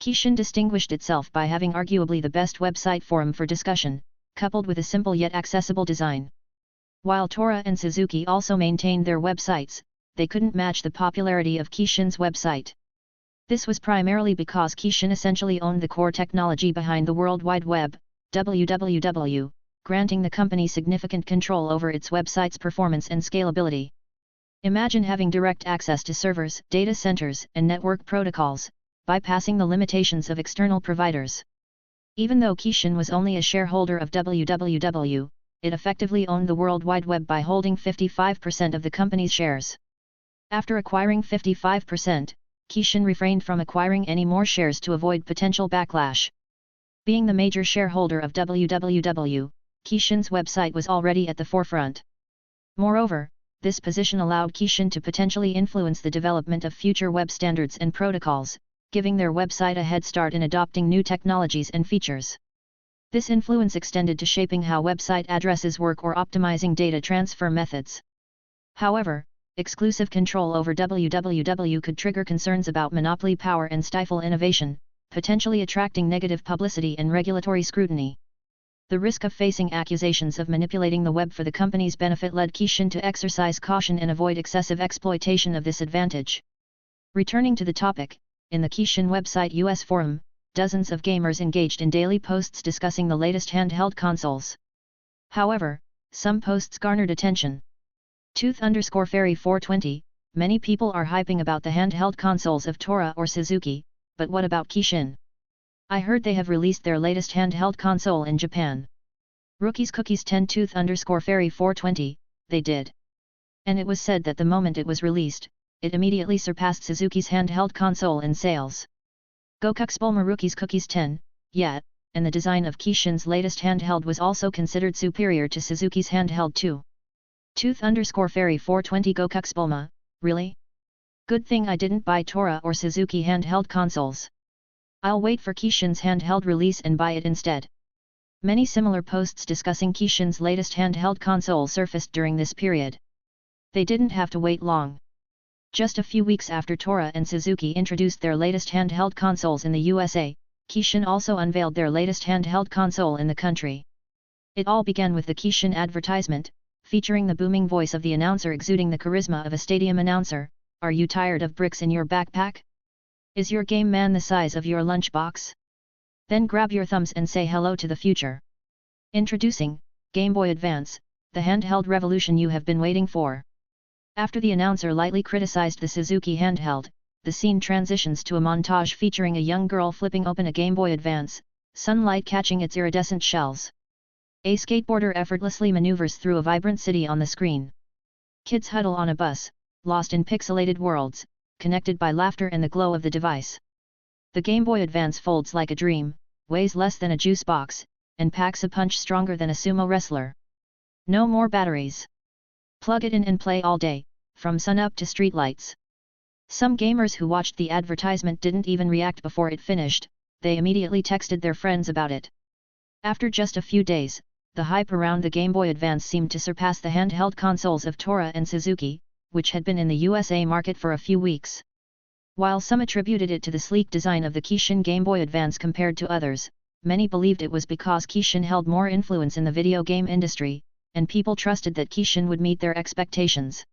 Kishin distinguished itself by having arguably the best website forum for discussion, coupled with a simple yet accessible design. While Tora and Suzuki also maintained their websites, they couldn't match the popularity of Kishin's website. This was primarily because Kishin essentially owned the core technology behind the World Wide Web, WWW, granting the company significant control over its website's performance and scalability. Imagine having direct access to servers, data centers, and network protocols, bypassing the limitations of external providers. Even though Kishin was only a shareholder of WWW, it effectively owned the World Wide Web by holding 55% of the company's shares. After acquiring 55%, Kishin refrained from acquiring any more shares to avoid potential backlash. Being the major shareholder of WWW, Kishin's website was already at the forefront. Moreover, this position allowed Kishin to potentially influence the development of future web standards and protocols, giving their website a head start in adopting new technologies and features. This influence extended to shaping how website addresses work or optimizing data transfer methods. However, exclusive control over WWW could trigger concerns about monopoly power and stifle innovation, potentially attracting negative publicity and regulatory scrutiny. The risk of facing accusations of manipulating the web for the company's benefit led Kishin to exercise caution and avoid excessive exploitation of this advantage. Returning to the topic, in the Kishin website US forum, dozens of gamers engaged in daily posts discussing the latest handheld consoles. However, some posts garnered attention. Tooth_Fairy 420, many people are hyping about the handheld consoles of Tora or Suzuki, but what about Kishin? I heard they have released their latest handheld console in Japan. Rookies Cookies 10 Tooth_Fairy 420, they did. And it was said that the moment it was released, it immediately surpassed Suzuki's handheld console in sales. Gokuxbulma Rookies Cookies 10, yeah, and the design of Kishin's latest handheld was also considered superior to Suzuki's handheld too. Tooth_Fairy 420 Gokuxbulma, really? Good thing I didn't buy Tora or Suzuki handheld consoles. I'll wait for Kishin's handheld release and buy it instead. Many similar posts discussing Kishin's latest handheld console surfaced during this period. They didn't have to wait long. Just a few weeks after Tora and Suzuki introduced their latest handheld consoles in the USA, Kishin also unveiled their latest handheld console in the country. It all began with the Kishin advertisement, featuring the booming voice of the announcer exuding the charisma of a stadium announcer. Are you tired of bricks in your backpack? Is your game man the size of your lunchbox? Then grab your thumbs and say hello to the future. Introducing Game Boy Advance, the handheld revolution you have been waiting for. After the announcer lightly criticized the Suzuki handheld, the scene transitions to a montage featuring a young girl flipping open a Game Boy Advance, sunlight catching its iridescent shells. A skateboarder effortlessly maneuvers through a vibrant city on the screen. Kids huddle on a bus, lost in pixelated worlds, connected by laughter and the glow of the device. The Game Boy Advance folds like a dream, weighs less than a juice box, and packs a punch stronger than a sumo wrestler. No more batteries. Plug it in and play all day, from sunup to streetlights. Some gamers who watched the advertisement didn't even react before it finished, they immediately texted their friends about it. After just a few days, the hype around the Game Boy Advance seemed to surpass the handheld consoles of Tora and Suzuki, which had been in the USA market for a few weeks. While some attributed it to the sleek design of the Kishin Game Boy Advance compared to others, many believed it was because Kishin held more influence in the video game industry, and people trusted that Kishin would meet their expectations.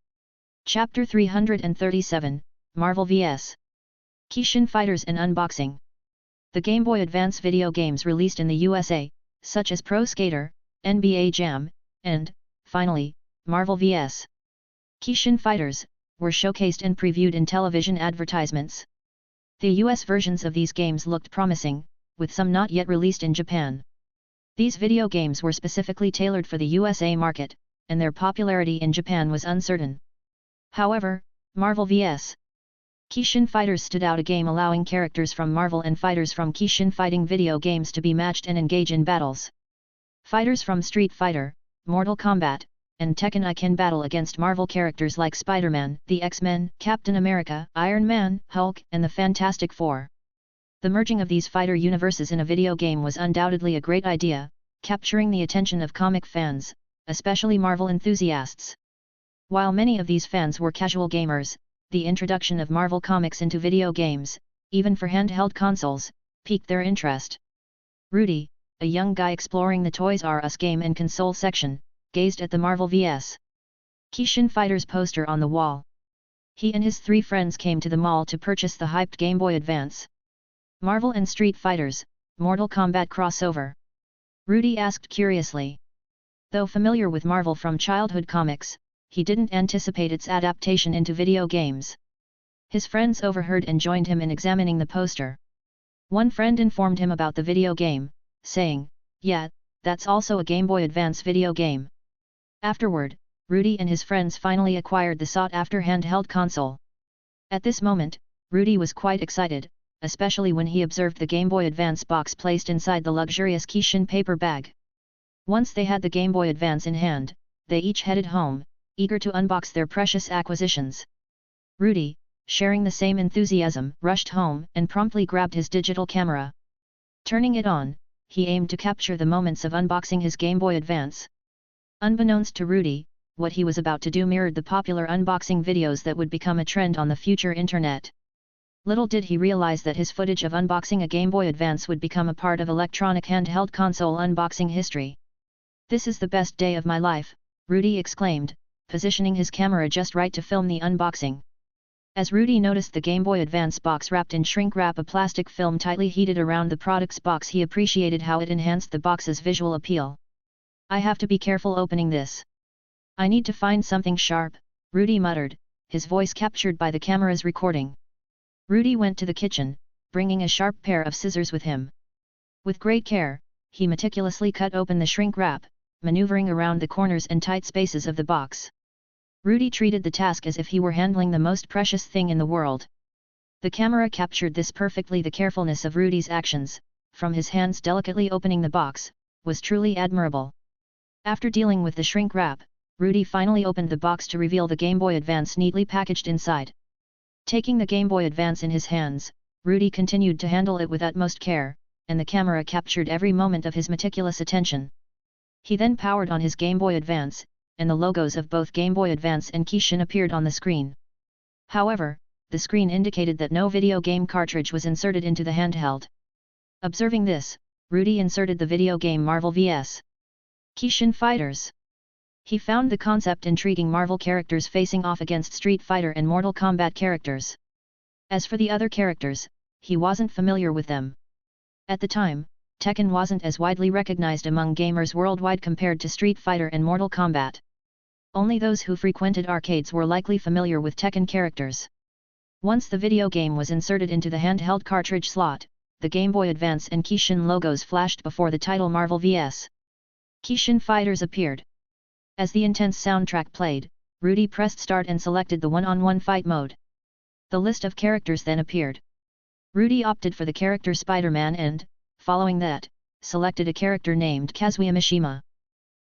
Chapter 337, Marvel vs. Kishin Fighters and Unboxing. The Game Boy Advance video games released in the USA, such as Pro Skater, NBA Jam, and, finally, Marvel vs. Kishin Fighters, were showcased and previewed in television advertisements. The US versions of these games looked promising, with some not yet released in Japan. These video games were specifically tailored for the USA market, and their popularity in Japan was uncertain. However, Marvel vs. Kishin Fighters stood out, a game allowing characters from Marvel and fighters from Kishin fighting video games to be matched and engage in battles. Fighters from Street Fighter, Mortal Kombat, and Tekken can battle against Marvel characters like Spider-Man, the X-Men, Captain America, Iron Man, Hulk, and the Fantastic Four. The merging of these fighter universes in a video game was undoubtedly a great idea, capturing the attention of comic fans, especially Marvel enthusiasts. While many of these fans were casual gamers, the introduction of Marvel comics into video games, even for handheld consoles, piqued their interest. Rudy, a young guy exploring the Toys R Us game and console section, gazed at the Marvel vs. Kishin Fighters poster on the wall. He and his 3 friends came to the mall to purchase the hyped Game Boy Advance. Marvel and Street Fighters, Mortal Kombat crossover? Rudy asked curiously. Though familiar with Marvel from childhood comics, he didn't anticipate its adaptation into video games. His friends overheard and joined him in examining the poster. One friend informed him about the video game, saying, "Yeah, that's also a Game Boy Advance video game." Afterward, Rudy and his friends finally acquired the sought-after handheld console. At this moment, Rudy was quite excited, especially when he observed the Game Boy Advance box placed inside the luxurious Kishin paper bag. Once they had the Game Boy Advance in hand, they each headed home, eager to unbox their precious acquisitions. Rudy, sharing the same enthusiasm, rushed home and promptly grabbed his digital camera. Turning it on, he aimed to capture the moments of unboxing his Game Boy Advance. Unbeknownst to Rudy, what he was about to do mirrored the popular unboxing videos that would become a trend on the future internet. Little did he realize that his footage of unboxing a Game Boy Advance would become a part of electronic handheld console unboxing history. "This is the best day of my life," Rudy exclaimed, positioning his camera just right to film the unboxing. As Rudy noticed the Game Boy Advance box wrapped in shrink wrap, a plastic film tightly heated around the product's box, he appreciated how it enhanced the box's visual appeal. "I have to be careful opening this. I need to find something sharp," Rudy muttered, his voice captured by the camera's recording. Rudy went to the kitchen, bringing a sharp pair of scissors with him. With great care, he meticulously cut open the shrink wrap, maneuvering around the corners and tight spaces of the box. Rudy treated the task as if he were handling the most precious thing in the world. The camera captured this perfectly. The carefulness of Rudy's actions, from his hands delicately opening the box, was truly admirable. After dealing with the shrink wrap, Rudy finally opened the box to reveal the Game Boy Advance neatly packaged inside. Taking the Game Boy Advance in his hands, Rudy continued to handle it with utmost care, and the camera captured every moment of his meticulous attention. He then powered on his Game Boy Advance, and the logos of both Game Boy Advance and Kishin appeared on the screen. However, the screen indicated that no video game cartridge was inserted into the handheld. Observing this, Rudy inserted the video game Marvel vs. Kishin Fighters. He found the concept intriguing, Marvel characters facing off against Street Fighter and Mortal Kombat characters. As for the other characters, he wasn't familiar with them. At the time, Tekken wasn't as widely recognized among gamers worldwide compared to Street Fighter and Mortal Kombat. Only those who frequented arcades were likely familiar with Tekken characters. Once the video game was inserted into the handheld cartridge slot, the Game Boy Advance and Kishin logos flashed before the title Marvel vs. Kishin Fighters appeared. As the intense soundtrack played, Rudy pressed start and selected the one-on-one fight mode. The list of characters then appeared. Rudy opted for the character Spider-Man and, following that, selected a character named Kazuya Mishima.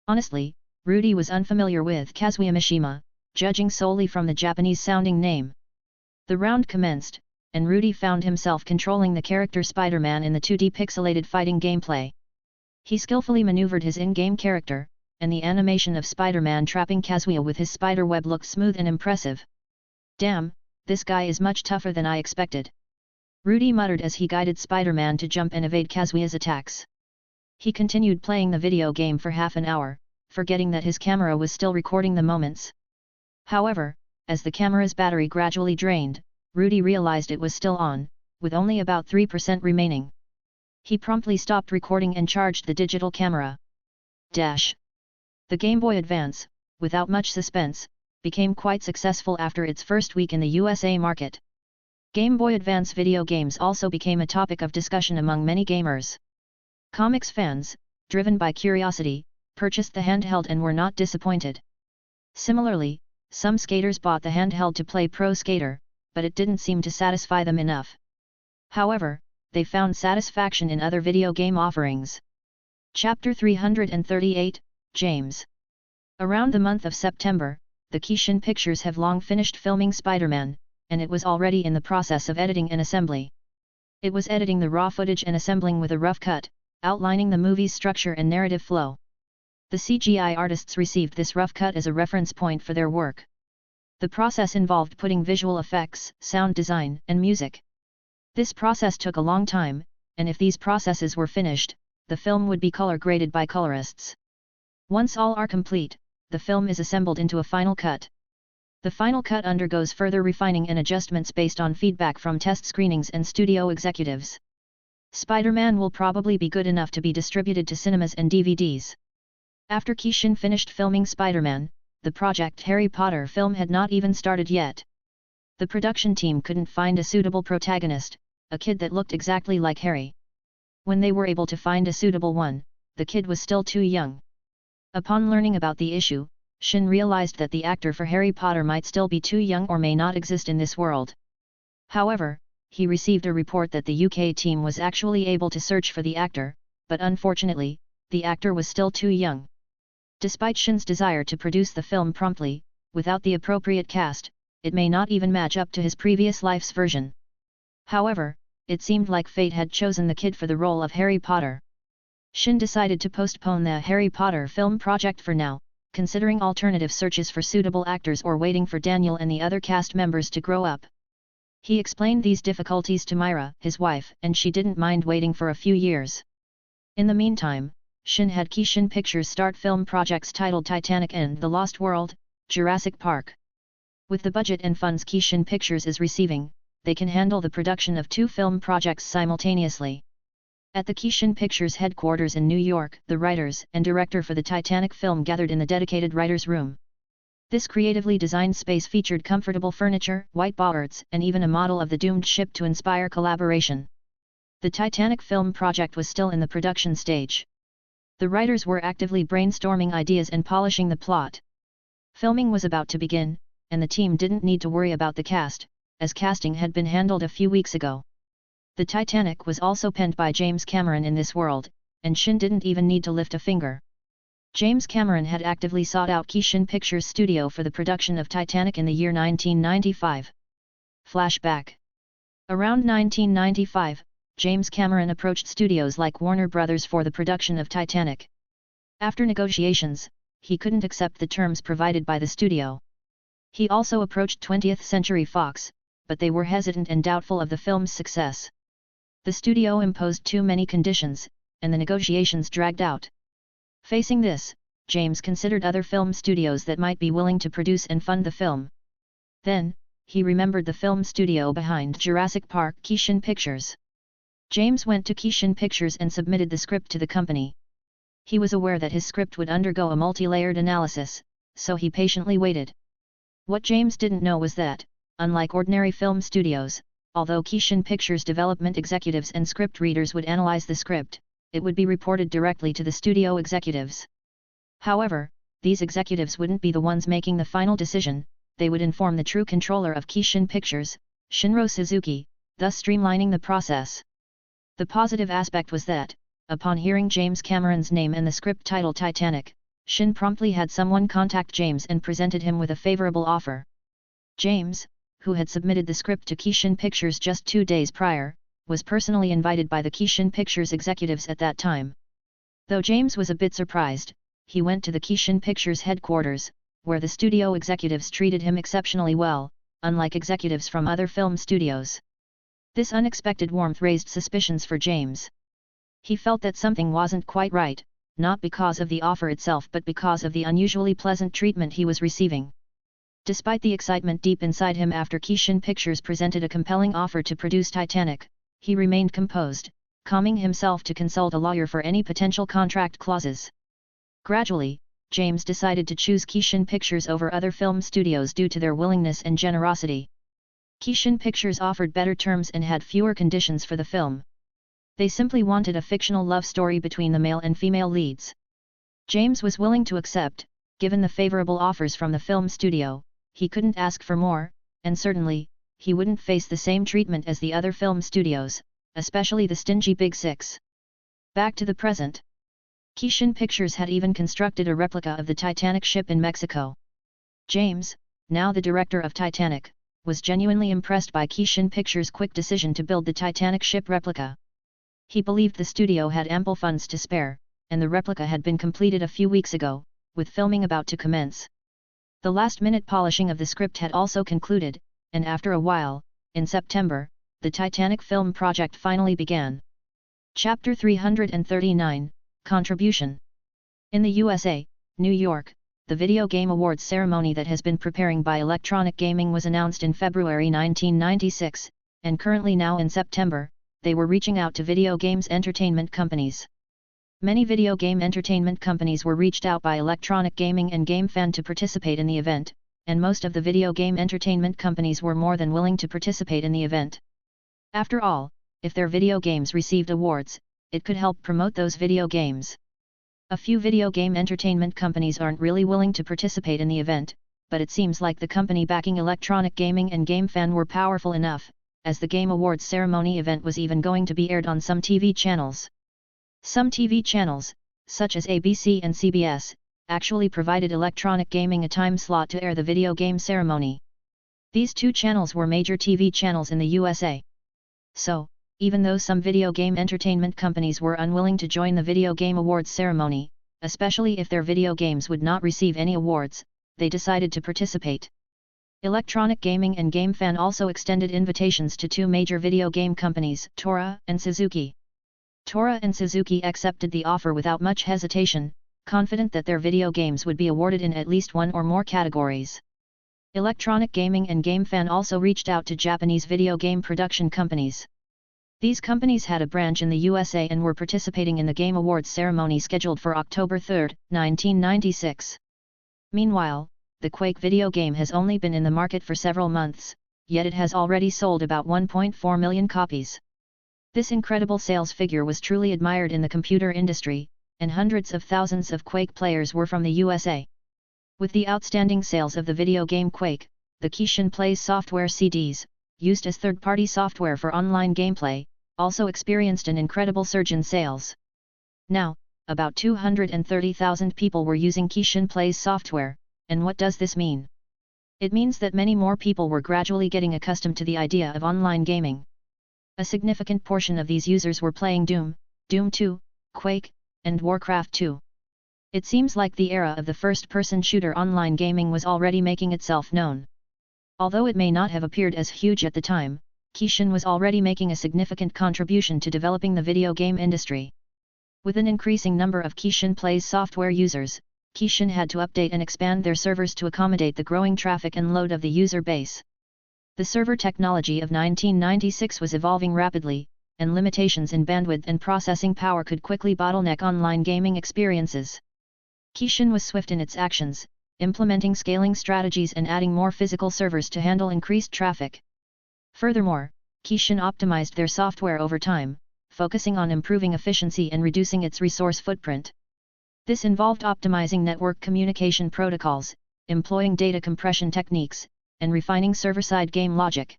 Honestly, Rudy was unfamiliar with Kazuya Mishima, judging solely from the Japanese-sounding name. The round commenced, and Rudy found himself controlling the character Spider-Man in the 2D pixelated fighting gameplay. He skillfully maneuvered his in-game character, and the animation of Spider-Man trapping Kazuya with his spider web looked smooth and impressive. "Damn, this guy is much tougher than I expected," Rudy muttered as he guided Spider-Man to jump and evade Kazuya's attacks. He continued playing the video game for half an hour, forgetting that his camera was still recording the moments. However, as the camera's battery gradually drained, Rudy realized it was still on, with only about 3% remaining. He promptly stopped recording and charged the digital camera. The Game Boy Advance, without much suspense, became quite successful after its first week in the USA market. Game Boy Advance video games also became a topic of discussion among many gamers. Comics fans, driven by curiosity, purchased the handheld and were not disappointed. Similarly, some skaters bought the handheld to play Pro Skater, but it didn't seem to satisfy them enough. However, they found satisfaction in other video game offerings. Chapter 338, James. Around the month of September, the Kishin Pictures have long finished filming Spider-Man, and it was already in the process of editing and assembly. It was editing the raw footage and assembling with a rough cut, outlining the movie's structure and narrative flow. The CGI artists received this rough cut as a reference point for their work. The process involved putting visual effects, sound design, and music. This process took a long time, and if these processes were finished, the film would be color graded by colorists. Once all are complete, the film is assembled into a final cut. The final cut undergoes further refining and adjustments based on feedback from test screenings and studio executives. Spider-Man will probably be good enough to be distributed to cinemas and DVDs. After Kishin finished filming Spider-Man, the project Harry Potter film had not even started yet. The production team couldn't find a suitable protagonist, a kid that looked exactly like Harry. When they were able to find a suitable one, the kid was still too young. Upon learning about the issue, Shin realized that the actor for Harry Potter might still be too young or may not exist in this world. However, he received a report that the UK team was actually able to search for the actor, but unfortunately, the actor was still too young. Despite Shin's desire to produce the film promptly, without the appropriate cast, it may not even match up to his previous life's version. However, it seemed like fate had chosen the kid for the role of Harry Potter. Shin decided to postpone the Harry Potter film project for now, considering alternative searches for suitable actors or waiting for Daniel and the other cast members to grow up. He explained these difficulties to Myra, his wife, and she didn't mind waiting for a few years. In the meantime, Shin had Kishin Pictures start film projects titled Titanic and The Lost World, Jurassic Park. With the budget and funds Kishin Pictures is receiving, they can handle the production of 2 film projects simultaneously. At the Kishin Pictures headquarters in New York, the writers and director for the Titanic film gathered in the dedicated writer's room. This creatively designed space featured comfortable furniture, whiteboards, and even a model of the doomed ship to inspire collaboration. The Titanic film project was still in the production stage. The writers were actively brainstorming ideas and polishing the plot. Filming was about to begin, and the team didn't need to worry about the cast, as casting had been handled a few weeks ago. The Titanic was also penned by James Cameron in this world, and Shin didn't even need to lift a finger. James Cameron had actively sought out Kishin Pictures Studio for the production of Titanic in the year 1995. Flashback. Around 1995, James Cameron approached studios like Warner Brothers for the production of Titanic. After negotiations, he couldn't accept the terms provided by the studio. He also approached 20th Century Fox, but they were hesitant and doubtful of the film's success. The studio imposed too many conditions, and the negotiations dragged out. Facing this, James considered other film studios that might be willing to produce and fund the film. Then, he remembered the film studio behind Jurassic Park, Kishin Pictures. James went to Kishin Pictures and submitted the script to the company. He was aware that his script would undergo a multi-layered analysis, so he patiently waited. What James didn't know was that, unlike ordinary film studios, although Kishin Pictures development executives and script readers would analyze the script, it would be reported directly to the studio executives. However, these executives wouldn't be the ones making the final decision, they would inform the true controller of Kishin Pictures, Shinro Suzuki, thus streamlining the process. The positive aspect was that, upon hearing James Cameron's name and the script title Titanic, Shin promptly had someone contact James and presented him with a favorable offer. James, who had submitted the script to Kishin Pictures just 2 days prior, was personally invited by the Kishin Pictures executives at that time. Though James was a bit surprised, he went to the Kishin Pictures headquarters, where the studio executives treated him exceptionally well, unlike executives from other film studios. This unexpected warmth raised suspicions for James. He felt that something wasn't quite right, not because of the offer itself but because of the unusually pleasant treatment he was receiving. Despite the excitement deep inside him after Kishin Pictures presented a compelling offer to produce Titanic, he remained composed, calming himself to consult a lawyer for any potential contract clauses. Gradually, James decided to choose Kishin Pictures over other film studios due to their willingness and generosity. Kishin Pictures offered better terms and had fewer conditions for the film. They simply wanted a fictional love story between the male and female leads. James was willing to accept, given the favorable offers from the film studio. He couldn't ask for more, and certainly, he wouldn't face the same treatment as the other film studios, especially the stingy Big Six. Back to the present. Kishin Pictures had even constructed a replica of the Titanic ship in Mexico. James, now the director of Titanic, was genuinely impressed by Kishin Pictures' quick decision to build the Titanic ship replica. He believed the studio had ample funds to spare, and the replica had been completed a few weeks ago, with filming about to commence. The last-minute polishing of the script had also concluded, and after a while, in September, the Titanic film project finally began. Chapter 339, Contribution. In the USA, New York, the Video Game Awards ceremony that has been preparing by Electronic Gaming was announced in February 1996, and currently now in September, they were reaching out to video games entertainment companies. Many video game entertainment companies were reached out by Electronic Gaming and GameFan to participate in the event, and most of the video game entertainment companies were more than willing to participate in the event. After all, if their video games received awards, it could help promote those video games. A few video game entertainment companies aren't really willing to participate in the event, but it seems like the company backing Electronic Gaming and GameFan were powerful enough, as the Game Awards ceremony event was even going to be aired on some TV channels. Some TV channels, such as ABC and CBS, actually provided Electronic Gaming a time slot to air the video game ceremony. These two channels were major TV channels in the USA. So, even though some video game entertainment companies were unwilling to join the Video Game Awards ceremony, especially if their video games would not receive any awards, they decided to participate. Electronic Gaming and GameFan also extended invitations to two major video game companies, Tora and Suzuki. Tora and Suzuki accepted the offer without much hesitation, confident that their video games would be awarded in at least one or more categories. Electronic Gaming and GameFan also reached out to Japanese video game production companies. These companies had a branch in the USA and were participating in the Game Awards ceremony scheduled for October 3, 1996. Meanwhile, the Quake video game has only been in the market for several months, yet it has already sold about 1.4 million copies. This incredible sales figure was truly admired in the computer industry, and hundreds of thousands of Quake players were from the USA. With the outstanding sales of the video game Quake, the Kishin Plays software CDs, used as third-party software for online gameplay, also experienced an incredible surge in sales. Now, about 230,000 people were using Kishin Plays software, and what does this mean? It means that many more people were gradually getting accustomed to the idea of online gaming. A significant portion of these users were playing Doom, Doom 2, Quake, and Warcraft 2. It seems like the era of the first-person shooter online gaming was already making itself known. Although it may not have appeared as huge at the time, Kishin was already making a significant contribution to developing the video game industry. With an increasing number of Kishin Plays software users, Kishin had to update and expand their servers to accommodate the growing traffic and load of the user base. The server technology of 1996 was evolving rapidly, and limitations in bandwidth and processing power could quickly bottleneck online gaming experiences. Kishin was swift in its actions, implementing scaling strategies and adding more physical servers to handle increased traffic. Furthermore, Kishin optimized their software over time, focusing on improving efficiency and reducing its resource footprint. This involved optimizing network communication protocols, employing data compression techniques, and refining server-side game logic.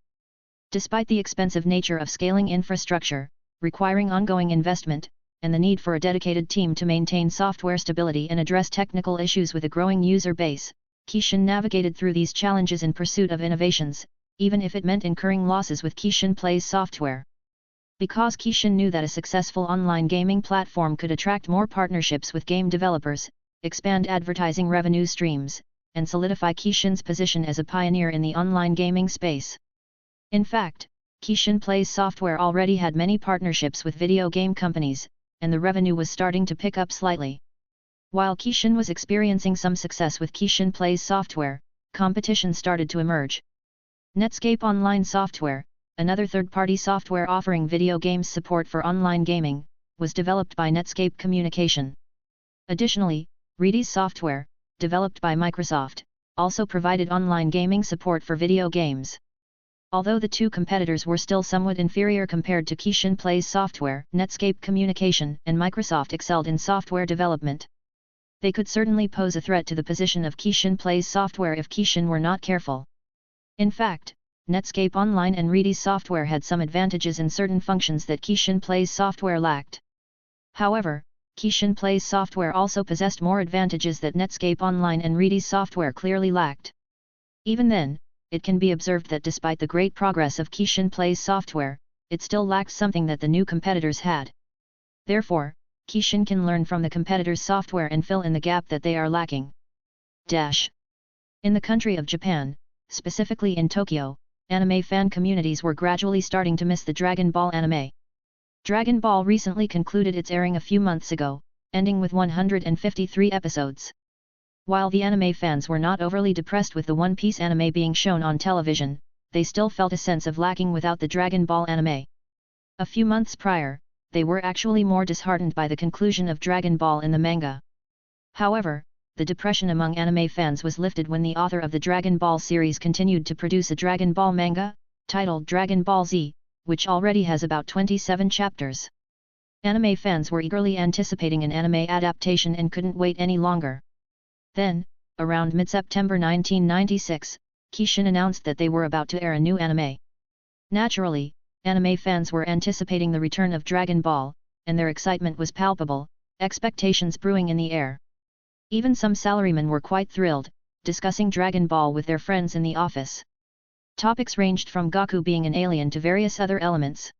Despite the expensive nature of scaling infrastructure, requiring ongoing investment, and the need for a dedicated team to maintain software stability and address technical issues with a growing user base, Kishin navigated through these challenges in pursuit of innovations, even if it meant incurring losses with Kishin Plays software. Because Kishin knew that a successful online gaming platform could attract more partnerships with game developers, expand advertising revenue streams, and solidify Kishin's position as a pioneer in the online gaming space. In fact, Kishin Plays software already had many partnerships with video game companies, and the revenue was starting to pick up slightly. While Kishin was experiencing some success with Kishin Plays software, competition started to emerge. Netscape Online Software, another third-party software offering video games support for online gaming, was developed by Netscape Communication. Additionally, Redis Software, developed by Microsoft, also provided online gaming support for video games. Although the two competitors were still somewhat inferior compared to Kishin Plays software, Netscape Communication and Microsoft excelled in software development. They could certainly pose a threat to the position of Kishin Plays software if Kishin were not careful. In fact, Netscape Online and Redis software had some advantages in certain functions that Kishin Plays software lacked. However, Kishin Plays software also possessed more advantages that Netscape Online and Redis software clearly lacked. Even then, it can be observed that despite the great progress of Kishin Plays software, it still lacked something that the new competitors had. Therefore, Kishin can learn from the competitors' software and fill in the gap that they are lacking. In the country of Japan, specifically in Tokyo, anime fan communities were gradually starting to miss the Dragon Ball anime. Dragon Ball recently concluded its airing a few months ago, ending with 153 episodes. While the anime fans were not overly depressed with the One Piece anime being shown on television, they still felt a sense of lacking without the Dragon Ball anime. A few months prior, they were actually more disheartened by the conclusion of Dragon Ball in the manga. However, the depression among anime fans was lifted when the author of the Dragon Ball series continued to produce a Dragon Ball manga, titled Dragon Ball Z, which already has about 27 chapters. Anime fans were eagerly anticipating an anime adaptation and couldn't wait any longer. Then, around mid-September 1996, Kishin announced that they were about to air a new anime. Naturally, anime fans were anticipating the return of Dragon Ball, and their excitement was palpable, expectations brewing in the air. Even some salarymen were quite thrilled, discussing Dragon Ball with their friends in the office. Topics ranged from Goku being an alien to various other elements.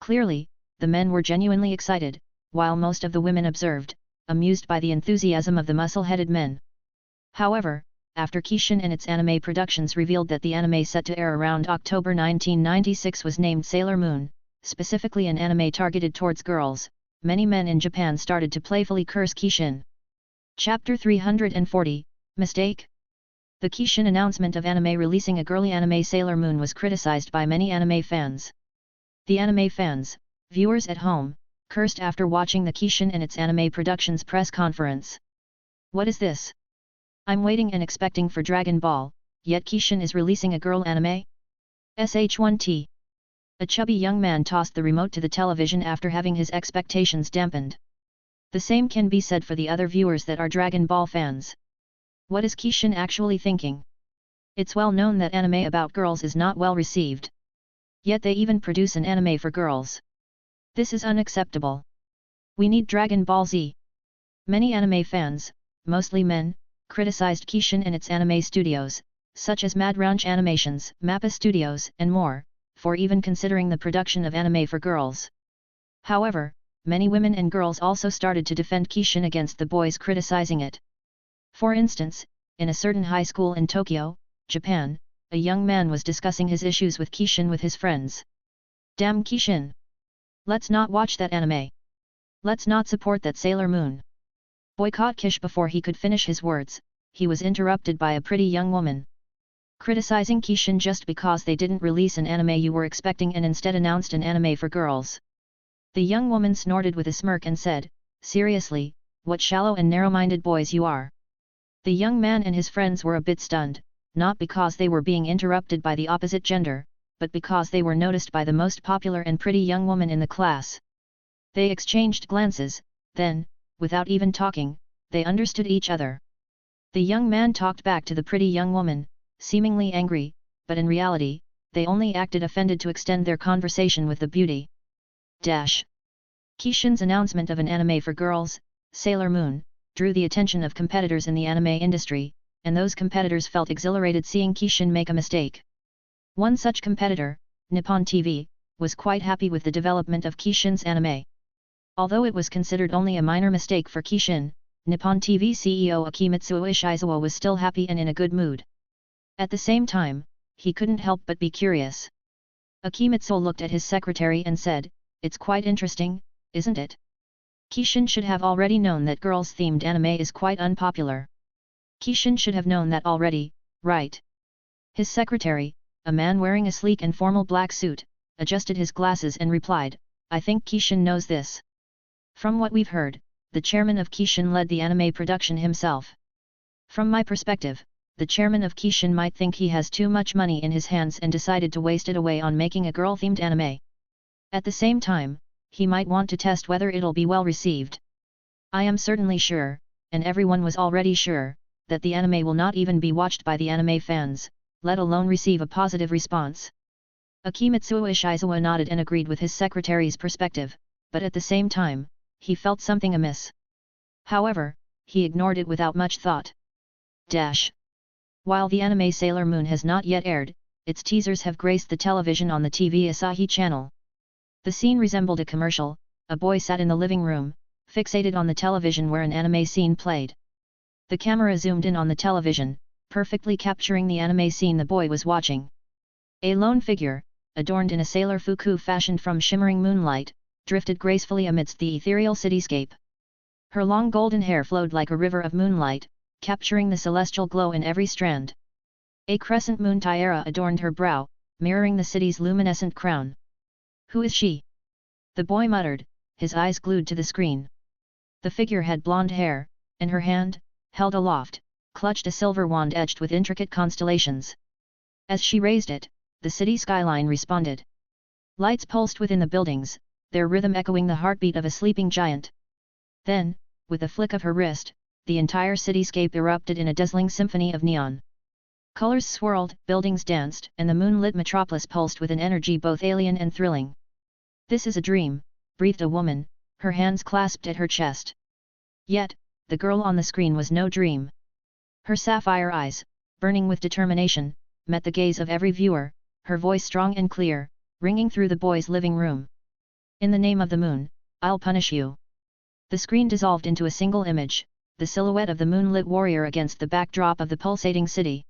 Clearly, the men were genuinely excited, while most of the women observed, amused by the enthusiasm of the muscle-headed men. However, after Kishin and its anime productions revealed that the anime set to air around October 1996 was named Sailor Moon, specifically an anime targeted towards girls, many men in Japan started to playfully curse Kishin. Chapter 340, Mistake? The Kishin announcement of anime releasing a girly anime Sailor Moon was criticized by many anime fans. The anime fans, viewers at home, cursed after watching the Kishin and its anime productions press conference. What is this? I'm waiting and expecting for Dragon Ball, yet Kishin is releasing a girl anime? Sh1T. A chubby young man tossed the remote to the television after having his expectations dampened. The same can be said for the other viewers that are Dragon Ball fans. What is Kishin actually thinking? It's well known that anime about girls is not well received. Yet they even produce an anime for girls. This is unacceptable. We need Dragon Ball Z. Many anime fans, mostly men, criticized Kishin and its anime studios, such as Mad Ranch Animations, Mappa Studios, and more, for even considering the production of anime for girls. However, many women and girls also started to defend Kishin against the boys criticizing it. For instance, in a certain high school in Tokyo, Japan, a young man was discussing his issues with Kishin with his friends. Damn Kishin! Let's not watch that anime. Let's not support that Sailor Moon. Boycott Kish. Before he could finish his words, he was interrupted by a pretty young woman. Criticizing Kishin just because they didn't release an anime you were expecting and instead announced an anime for girls. The young woman snorted with a smirk and said, "Seriously, what shallow and narrow-minded boys you are." The young man and his friends were a bit stunned, not because they were being interrupted by the opposite gender, but because they were noticed by the most popular and pretty young woman in the class. They exchanged glances, then, without even talking, they understood each other. The young man talked back to the pretty young woman, seemingly angry, but in reality, they only acted offended to extend their conversation with the beauty. Kishin's announcement of an anime for girls, Sailor Moon, drew the attention of competitors in the anime industry, and those competitors felt exhilarated seeing Kishin make a mistake. One such competitor, Nippon TV, was quite happy with the development of Kishin's anime. Although it was considered only a minor mistake for Kishin, Nippon TV CEO Akimitsuo Ishizawa was still happy and in a good mood. At the same time, he couldn't help but be curious. Akimitsuo looked at his secretary and said, "It's quite interesting, isn't it? Kishin should have already known that girls-themed anime is quite unpopular. Kishin should have known that already, right? His secretary, a man wearing a sleek and formal black suit, adjusted his glasses and replied, I think Kishin knows this. From what we've heard, the chairman of Kishin led the anime production himself. From my perspective, the chairman of Kishin might think he has too much money in his hands and decided to waste it away on making a girl-themed anime. At the same time, he might want to test whether it'll be well received. I am certainly sure, and everyone was already sure, that the anime will not even be watched by the anime fans, let alone receive a positive response. Akimitsuo Ishizawa nodded and agreed with his secretary's perspective, but at the same time, he felt something amiss. However, he ignored it without much thought. While the anime Sailor Moon has not yet aired, its teasers have graced the television on the TV Asahi channel. The scene resembled a commercial. A boy sat in the living room, fixated on the television where an anime scene played. The camera zoomed in on the television, perfectly capturing the anime scene the boy was watching. A lone figure, adorned in a sailor fuku fashioned from shimmering moonlight, drifted gracefully amidst the ethereal cityscape. Her long golden hair flowed like a river of moonlight, capturing the celestial glow in every strand. A crescent moon tiara adorned her brow, mirroring the city's luminescent crown. Who is she? The boy muttered, his eyes glued to the screen. The figure had blonde hair, and her hand, held aloft, clutched a silver wand edged with intricate constellations. As she raised it, the city skyline responded. Lights pulsed within the buildings, their rhythm echoing the heartbeat of a sleeping giant. Then, with a flick of her wrist, the entire cityscape erupted in a dazzling symphony of neon. Colors swirled, buildings danced, and the moonlit metropolis pulsed with an energy both alien and thrilling. This is a dream, breathed a woman, her hands clasped at her chest. Yet, the girl on the screen was no dream. Her sapphire eyes, burning with determination, met the gaze of every viewer, her voice strong and clear, ringing through the boy's living room. In the name of the moon, I'll punish you. The screen dissolved into a single image, the silhouette of the moonlit warrior against the backdrop of the pulsating city.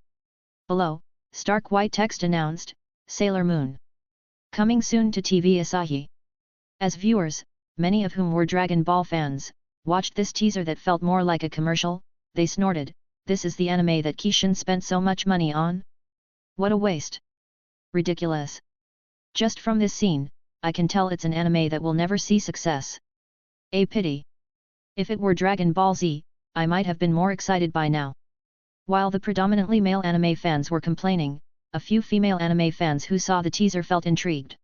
Below, stark white text announced, Sailor Moon. Coming soon to TV Asahi. As viewers, many of whom were Dragon Ball fans, watched this teaser that felt more like a commercial, they snorted, this is the anime that Kishin spent so much money on? What a waste! Ridiculous! Just from this scene, I can tell it's an anime that will never see success. A pity. If it were Dragon Ball Z, I might have been more excited by now. While the predominantly male anime fans were complaining, a few female anime fans who saw the teaser felt intrigued.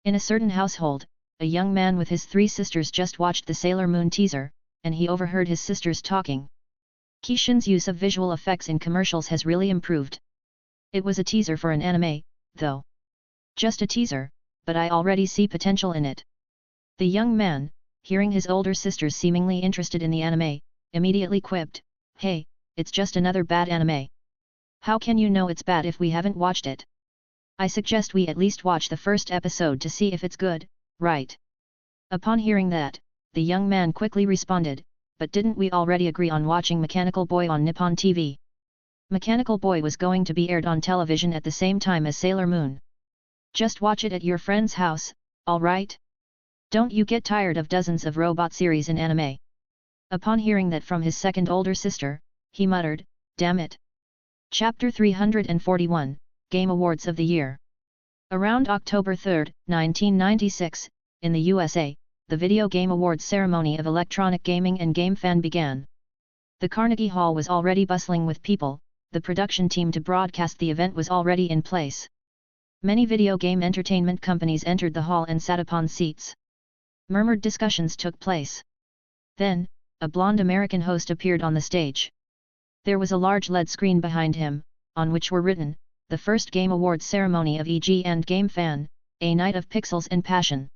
In a certain household, a young man with his 3 sisters just watched the Sailor Moon teaser, and he overheard his sisters talking. Kishin's use of visual effects in commercials has really improved. It was a teaser for an anime, though. Just a teaser, but I already see potential in it. The young man, hearing his older sisters seemingly interested in the anime, immediately quipped, hey, it's just another bad anime. How can you know it's bad if we haven't watched it? I suggest we at least watch the first episode to see if it's good, right? Upon hearing that, the young man quickly responded, but didn't we already agree on watching Mechanical Boy on Nippon TV? Mechanical Boy was going to be aired on television at the same time as Sailor Moon. Just watch it at your friend's house, alright? Don't you get tired of dozens of robot series in anime? Upon hearing that from his second older sister, he muttered, damn it. Chapter 341, Game Awards of the Year. Around October 3, 1996, in the USA, the Video Game Awards ceremony of electronic gaming and game fan began. The Carnegie Hall was already bustling with people, the production team to broadcast the event was already in place. Many video game entertainment companies entered the hall and sat upon seats. Murmured discussions took place. Then, a blonde American host appeared on the stage. There was a large LED screen behind him, on which were written, the first Game Awards ceremony of EG and Game Fan, a night of pixels and passion.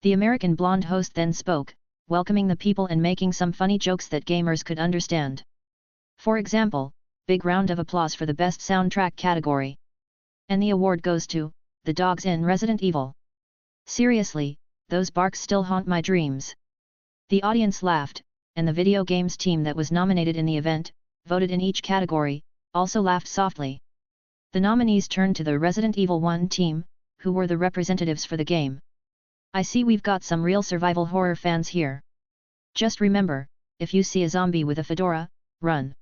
The American blonde host then spoke, welcoming the people and making some funny jokes that gamers could understand. For example, big round of applause for the best soundtrack category. And the award goes to, the dogs in Resident Evil. Seriously, those barks still haunt my dreams. The audience laughed, and the video games team that was nominated in the event, voted in each category, also laughed softly. The nominees turned to the Resident Evil 1 team, who were the representatives for the game. I see we've got some real survival horror fans here. Just remember, if you see a zombie with a fedora, run.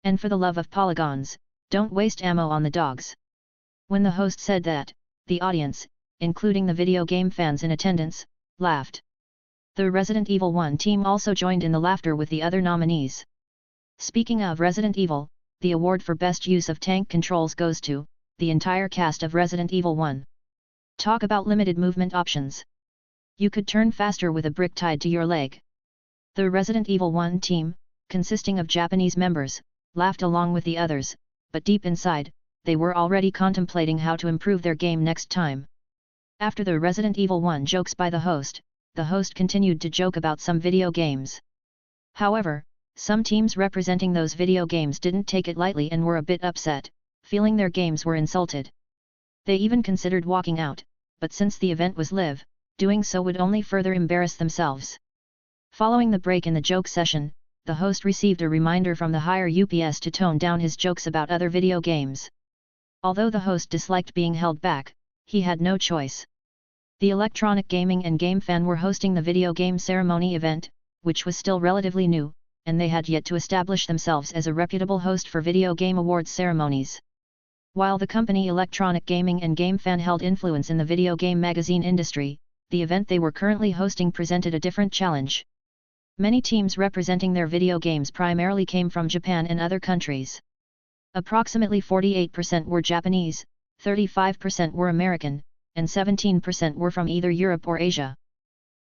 And for the love of polygons, don't waste ammo on the dogs. When the host said that, the audience, including the video game fans in attendance, laughed. The Resident Evil 1 team also joined in the laughter with the other nominees. Speaking of Resident Evil, the award for best use of tank controls goes to the entire cast of Resident Evil 1. Talk about limited movement options. You could turn faster with a brick tied to your leg. The Resident Evil 1 team, consisting of Japanese members, laughed along with the others, but deep inside, they were already contemplating how to improve their game next time. After the Resident Evil 1 jokes by the host continued to joke about some video games. However, some teams representing those video games didn't take it lightly and were a bit upset, feeling their games were insulted. They even considered walking out, but since the event was live, doing so would only further embarrass themselves. Following the break in the joke session, the host received a reminder from the higher UPS to tone down his jokes about other video games. Although the host disliked being held back, he had no choice. The Electronic Gaming and Game Fan were hosting the video game ceremony event, which was still relatively new, and they had yet to establish themselves as a reputable host for video game awards ceremonies. While the company Electronic Gaming and Game Fan held influence in the video game magazine industry, the event they were currently hosting presented a different challenge. Many teams representing their video games primarily came from Japan and other countries. Approximately 48% were Japanese, 35% were American, and 17% were from either Europe or Asia.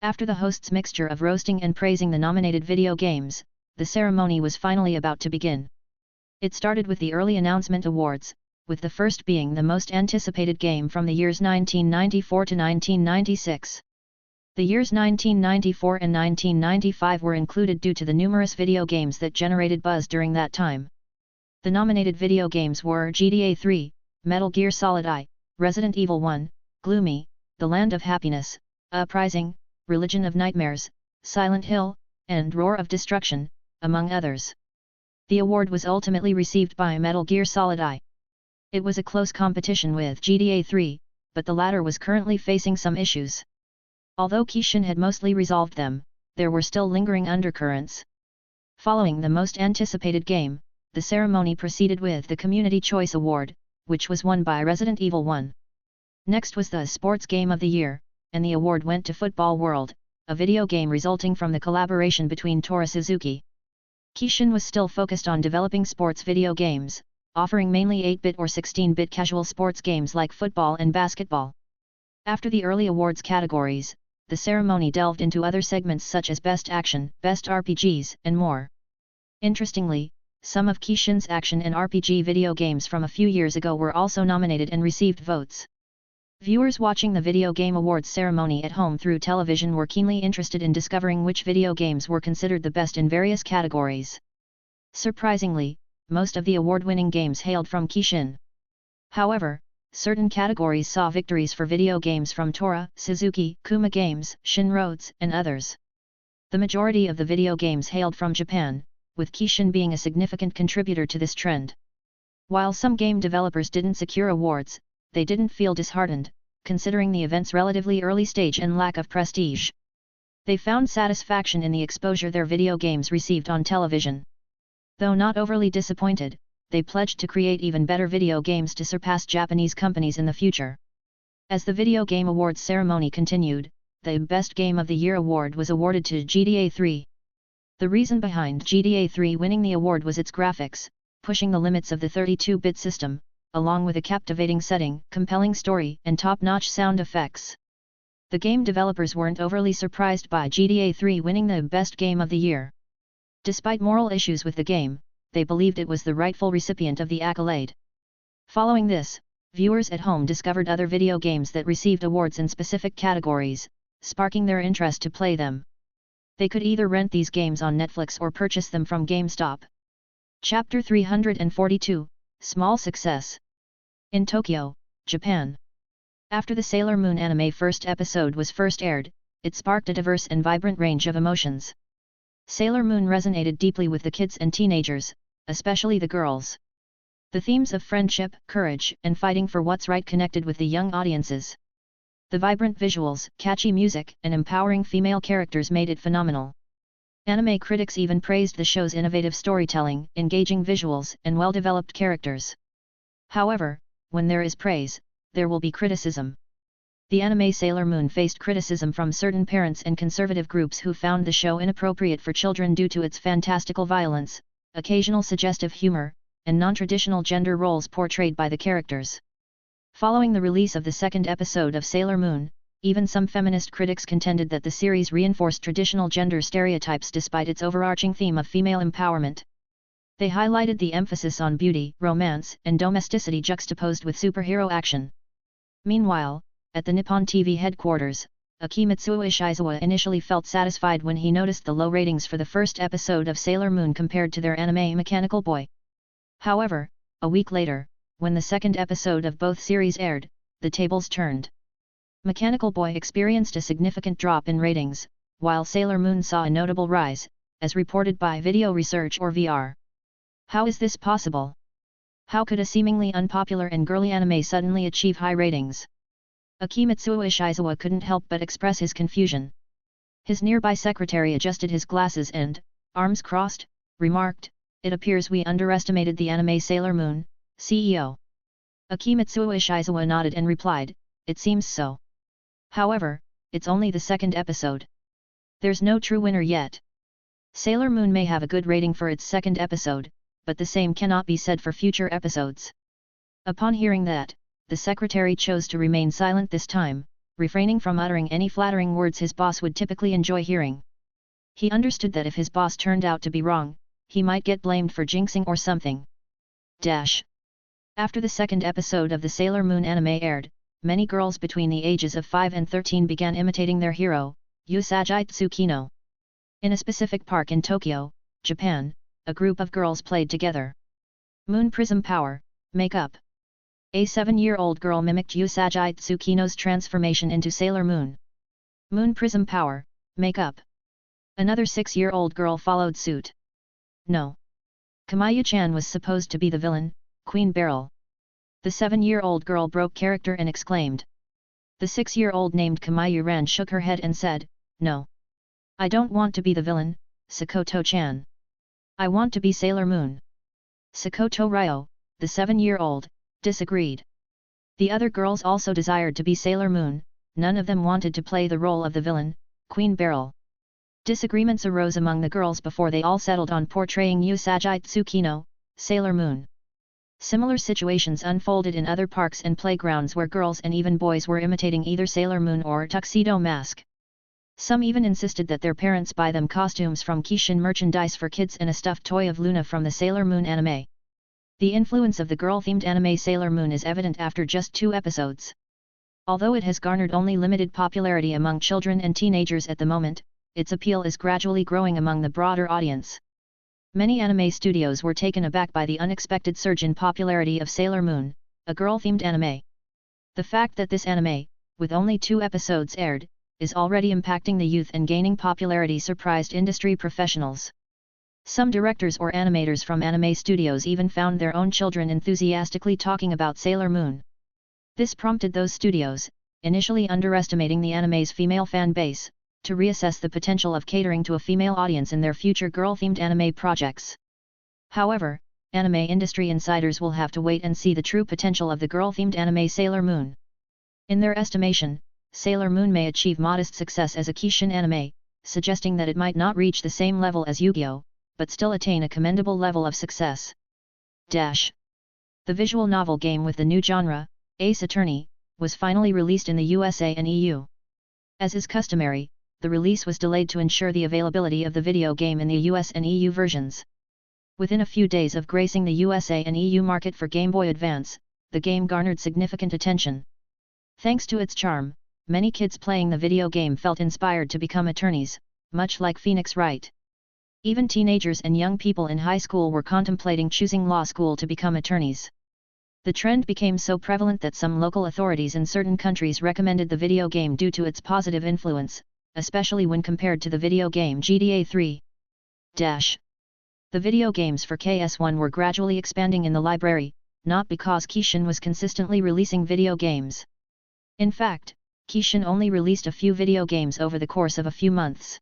After the host's mixture of roasting and praising the nominated video games, the ceremony was finally about to begin. It started with the early announcement awards, with the first being the most anticipated game from the years 1994 to 1996. The years 1994 and 1995 were included due to the numerous video games that generated buzz during that time. The nominated video games were GTA 3, Metal Gear Solid I, Resident Evil 1, Gloomy, The Land of Happiness, Uprising, Religion of Nightmares, Silent Hill, and Roar of Destruction, among others. The award was ultimately received by Metal Gear Solid I. It was a close competition with GTA 3, but the latter was currently facing some issues. Although Kishin had mostly resolved them, there were still lingering undercurrents. Following the most anticipated game, the ceremony proceeded with the Community Choice Award, which was won by Resident Evil 1. Next was the Sports Game of the Year, and the award went to Football World, a video game resulting from the collaboration between Toru Suzuki. Kishin was still focused on developing sports video games, offering mainly 8-bit or 16-bit casual sports games like football and basketball. After the early awards categories, the ceremony delved into other segments such as Best Action, Best RPGs, and more. Interestingly, some of Kishin's action and RPG video games from a few years ago were also nominated and received votes. Viewers watching the Video Game Awards ceremony at home through television were keenly interested in discovering which video games were considered the best in various categories. Surprisingly, most of the award-winning games hailed from Kishin. However, certain categories saw victories for video games from Toru Suzuki, Kuma Games, Shin Rhodes, and others. The majority of the video games hailed from Japan, with Kishin being a significant contributor to this trend. While some game developers didn't secure awards, they didn't feel disheartened, considering the event's relatively early stage and lack of prestige. They found satisfaction in the exposure their video games received on television. Though not overly disappointed, they pledged to create even better video games to surpass Japanese companies in the future. As the Video Game Awards ceremony continued, the Best Game of the Year award was awarded to GTA 3. The reason behind GTA 3 winning the award was its graphics, pushing the limits of the 32-bit system, along with a captivating setting, compelling story, and top-notch sound effects. The game developers weren't overly surprised by GTA 3 winning the Best Game of the Year. Despite moral issues with the game, they believed it was the rightful recipient of the accolade. Following this, viewers at home discovered other video games that received awards in specific categories, sparking their interest to play them. They could either rent these games on Netflix or purchase them from GameStop. Chapter 342, Small Success. In Tokyo, Japan. After the Sailor Moon anime first episode was first aired, it sparked a diverse and vibrant range of emotions. Sailor Moon resonated deeply with the kids and teenagers, especially the girls. The themes of friendship, courage, and fighting for what's right connected with the young audiences. The vibrant visuals, catchy music, and empowering female characters made it phenomenal. Anime critics even praised the show's innovative storytelling, engaging visuals, and well-developed characters. However, when there is praise, there will be criticism. The anime Sailor Moon faced criticism from certain parents and conservative groups who found the show inappropriate for children due to its fantastical violence, occasional suggestive humor, and non-traditional gender roles portrayed by the characters. Following the release of the second episode of Sailor Moon, even some feminist critics contended that the series reinforced traditional gender stereotypes despite its overarching theme of female empowerment. They highlighted the emphasis on beauty, romance, and domesticity juxtaposed with superhero action. Meanwhile, at the Nippon TV headquarters, Akimitsuo Ishizawa initially felt satisfied when he noticed the low ratings for the first episode of Sailor Moon compared to their anime Mechanical Boy. However, a week later, when the second episode of both series aired, the tables turned. Mechanical Boy experienced a significant drop in ratings, while Sailor Moon saw a notable rise, as reported by Video Research or VR. How is this possible? How could a seemingly unpopular and girly anime suddenly achieve high ratings? Akimitsuo Ishizawa couldn't help but express his confusion. His nearby secretary adjusted his glasses and, arms crossed, remarked, "It appears we underestimated the anime Sailor Moon, CEO." Akimitsuo Ishizawa nodded and replied, "It seems so. However, it's only the second episode. There's no true winner yet. Sailor Moon may have a good rating for its second episode, but the same cannot be said for future episodes." Upon hearing that, the secretary chose to remain silent this time, refraining from uttering any flattering words his boss would typically enjoy hearing. He understood that if his boss turned out to be wrong, he might get blamed for jinxing or something. After the second episode of the Sailor Moon anime aired, many girls between the ages of 5 and 13 began imitating their hero, Usagi Tsukino. In a specific park in Tokyo, Japan, a group of girls played together. Moon Prism Power, Make Up. A 7-year-old girl mimicked Usagi Tsukino's transformation into Sailor Moon. Moon Prism Power, Make Up. Another 6-year-old girl followed suit. No. Kamayu-chan was supposed to be the villain, Queen Beryl. The 7-year-old girl broke character and exclaimed. The 6-year-old named Kamayu-ran shook her head and said, "No. I don't want to be the villain, Sakoto-chan. I want to be Sailor Moon." Sakoto Ryo, the 7-year-old, disagreed. The other girls also desired to be Sailor Moon, none of them wanted to play the role of the villain, Queen Beryl. Disagreements arose among the girls before they all settled on portraying Usagi Tsukino, Sailor Moon. Similar situations unfolded in other parks and playgrounds where girls and even boys were imitating either Sailor Moon or Tuxedo Mask. Some even insisted that their parents buy them costumes from Kishin merchandise for kids and a stuffed toy of Luna from the Sailor Moon anime. The influence of the girl-themed anime Sailor Moon is evident after just 2 episodes. Although it has garnered only limited popularity among children and teenagers at the moment, its appeal is gradually growing among the broader audience. Many anime studios were taken aback by the unexpected surge in popularity of Sailor Moon, a girl-themed anime. The fact that this anime, with only 2 episodes aired, is already impacting the youth and gaining popularity surprised industry professionals. Some directors or animators from anime studios even found their own children enthusiastically talking about Sailor Moon. This prompted those studios, initially underestimating the anime's female fan base, to reassess the potential of catering to a female audience in their future girl-themed anime projects. However, anime industry insiders will have to wait and see the true potential of the girl-themed anime Sailor Moon. In their estimation, Sailor Moon may achieve modest success as a Kishin anime, suggesting that it might not reach the same level as Yu-Gi-Oh!, but still attain a commendable level of success. The visual novel game with the new genre, Ace Attorney, was finally released in the USA and EU. As is customary, the release was delayed to ensure the availability of the video game in the US and EU versions. Within a few days of gracing the USA and EU market for Game Boy Advance, the game garnered significant attention. Thanks to its charm, many kids playing the video game felt inspired to become attorneys, much like Phoenix Wright. Even teenagers and young people in high school were contemplating choosing law school to become attorneys. The trend became so prevalent that some local authorities in certain countries recommended the video game due to its positive influence, especially when compared to the video game GTA 3. The video games for KS1 were gradually expanding in the library, not because Kishin was consistently releasing video games. In fact, Kishin only released a few video games over the course of a few months.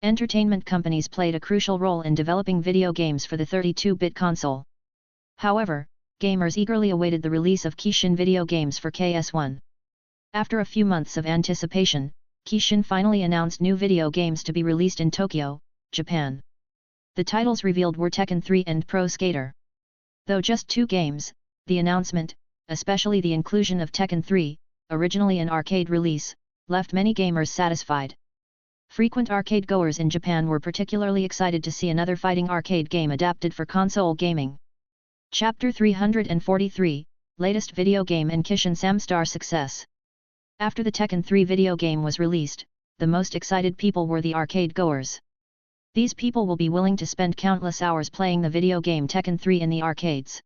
Entertainment companies played a crucial role in developing video games for the 32-bit console. However, gamers eagerly awaited the release of Kishin video games for KS1. After a few months of anticipation, Kishin finally announced new video games to be released in Tokyo, Japan. The titles revealed were Tekken 3 and Pro Skater. Though just 2 games, the announcement, especially the inclusion of Tekken 3, originally an arcade release, left many gamers satisfied. Frequent arcade goers in Japan were particularly excited to see another fighting arcade game adapted for console gaming. Chapter 343, Latest Video Game and Kishin Samstar Success. After the Tekken 3 video game was released, the most excited people were the arcade goers. These people will be willing to spend countless hours playing the video game Tekken 3 in the arcades.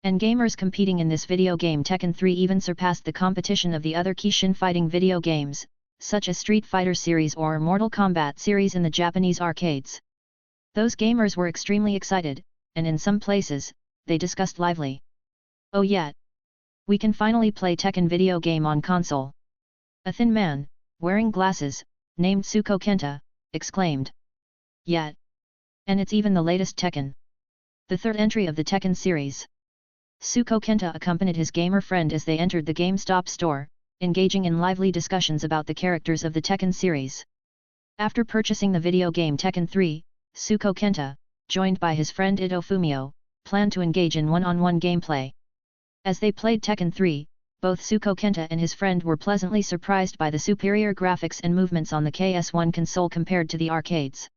And gamers competing in this video game Tekken 3 even surpassed the competition of the other Kishin fighting video games, such as Street Fighter series or Mortal Kombat series in the Japanese arcades. Those gamers were extremely excited, and in some places, they discussed lively. "Oh yeah! We can finally play Tekken video game on console." A thin man, wearing glasses, named Suko Kenta, exclaimed. "Yeah! And it's even the latest Tekken. The third entry of the Tekken series." Suko Kenta accompanied his gamer friend as they entered the GameStop store, engaging in lively discussions about the characters of the Tekken series. After purchasing the video game Tekken 3, Suko Kenta, joined by his friend Ito Fumio, planned to engage in one-on-one gameplay. As they played Tekken 3, both Suko Kenta and his friend were pleasantly surprised by the superior graphics and movements on the KS1 console compared to the arcades.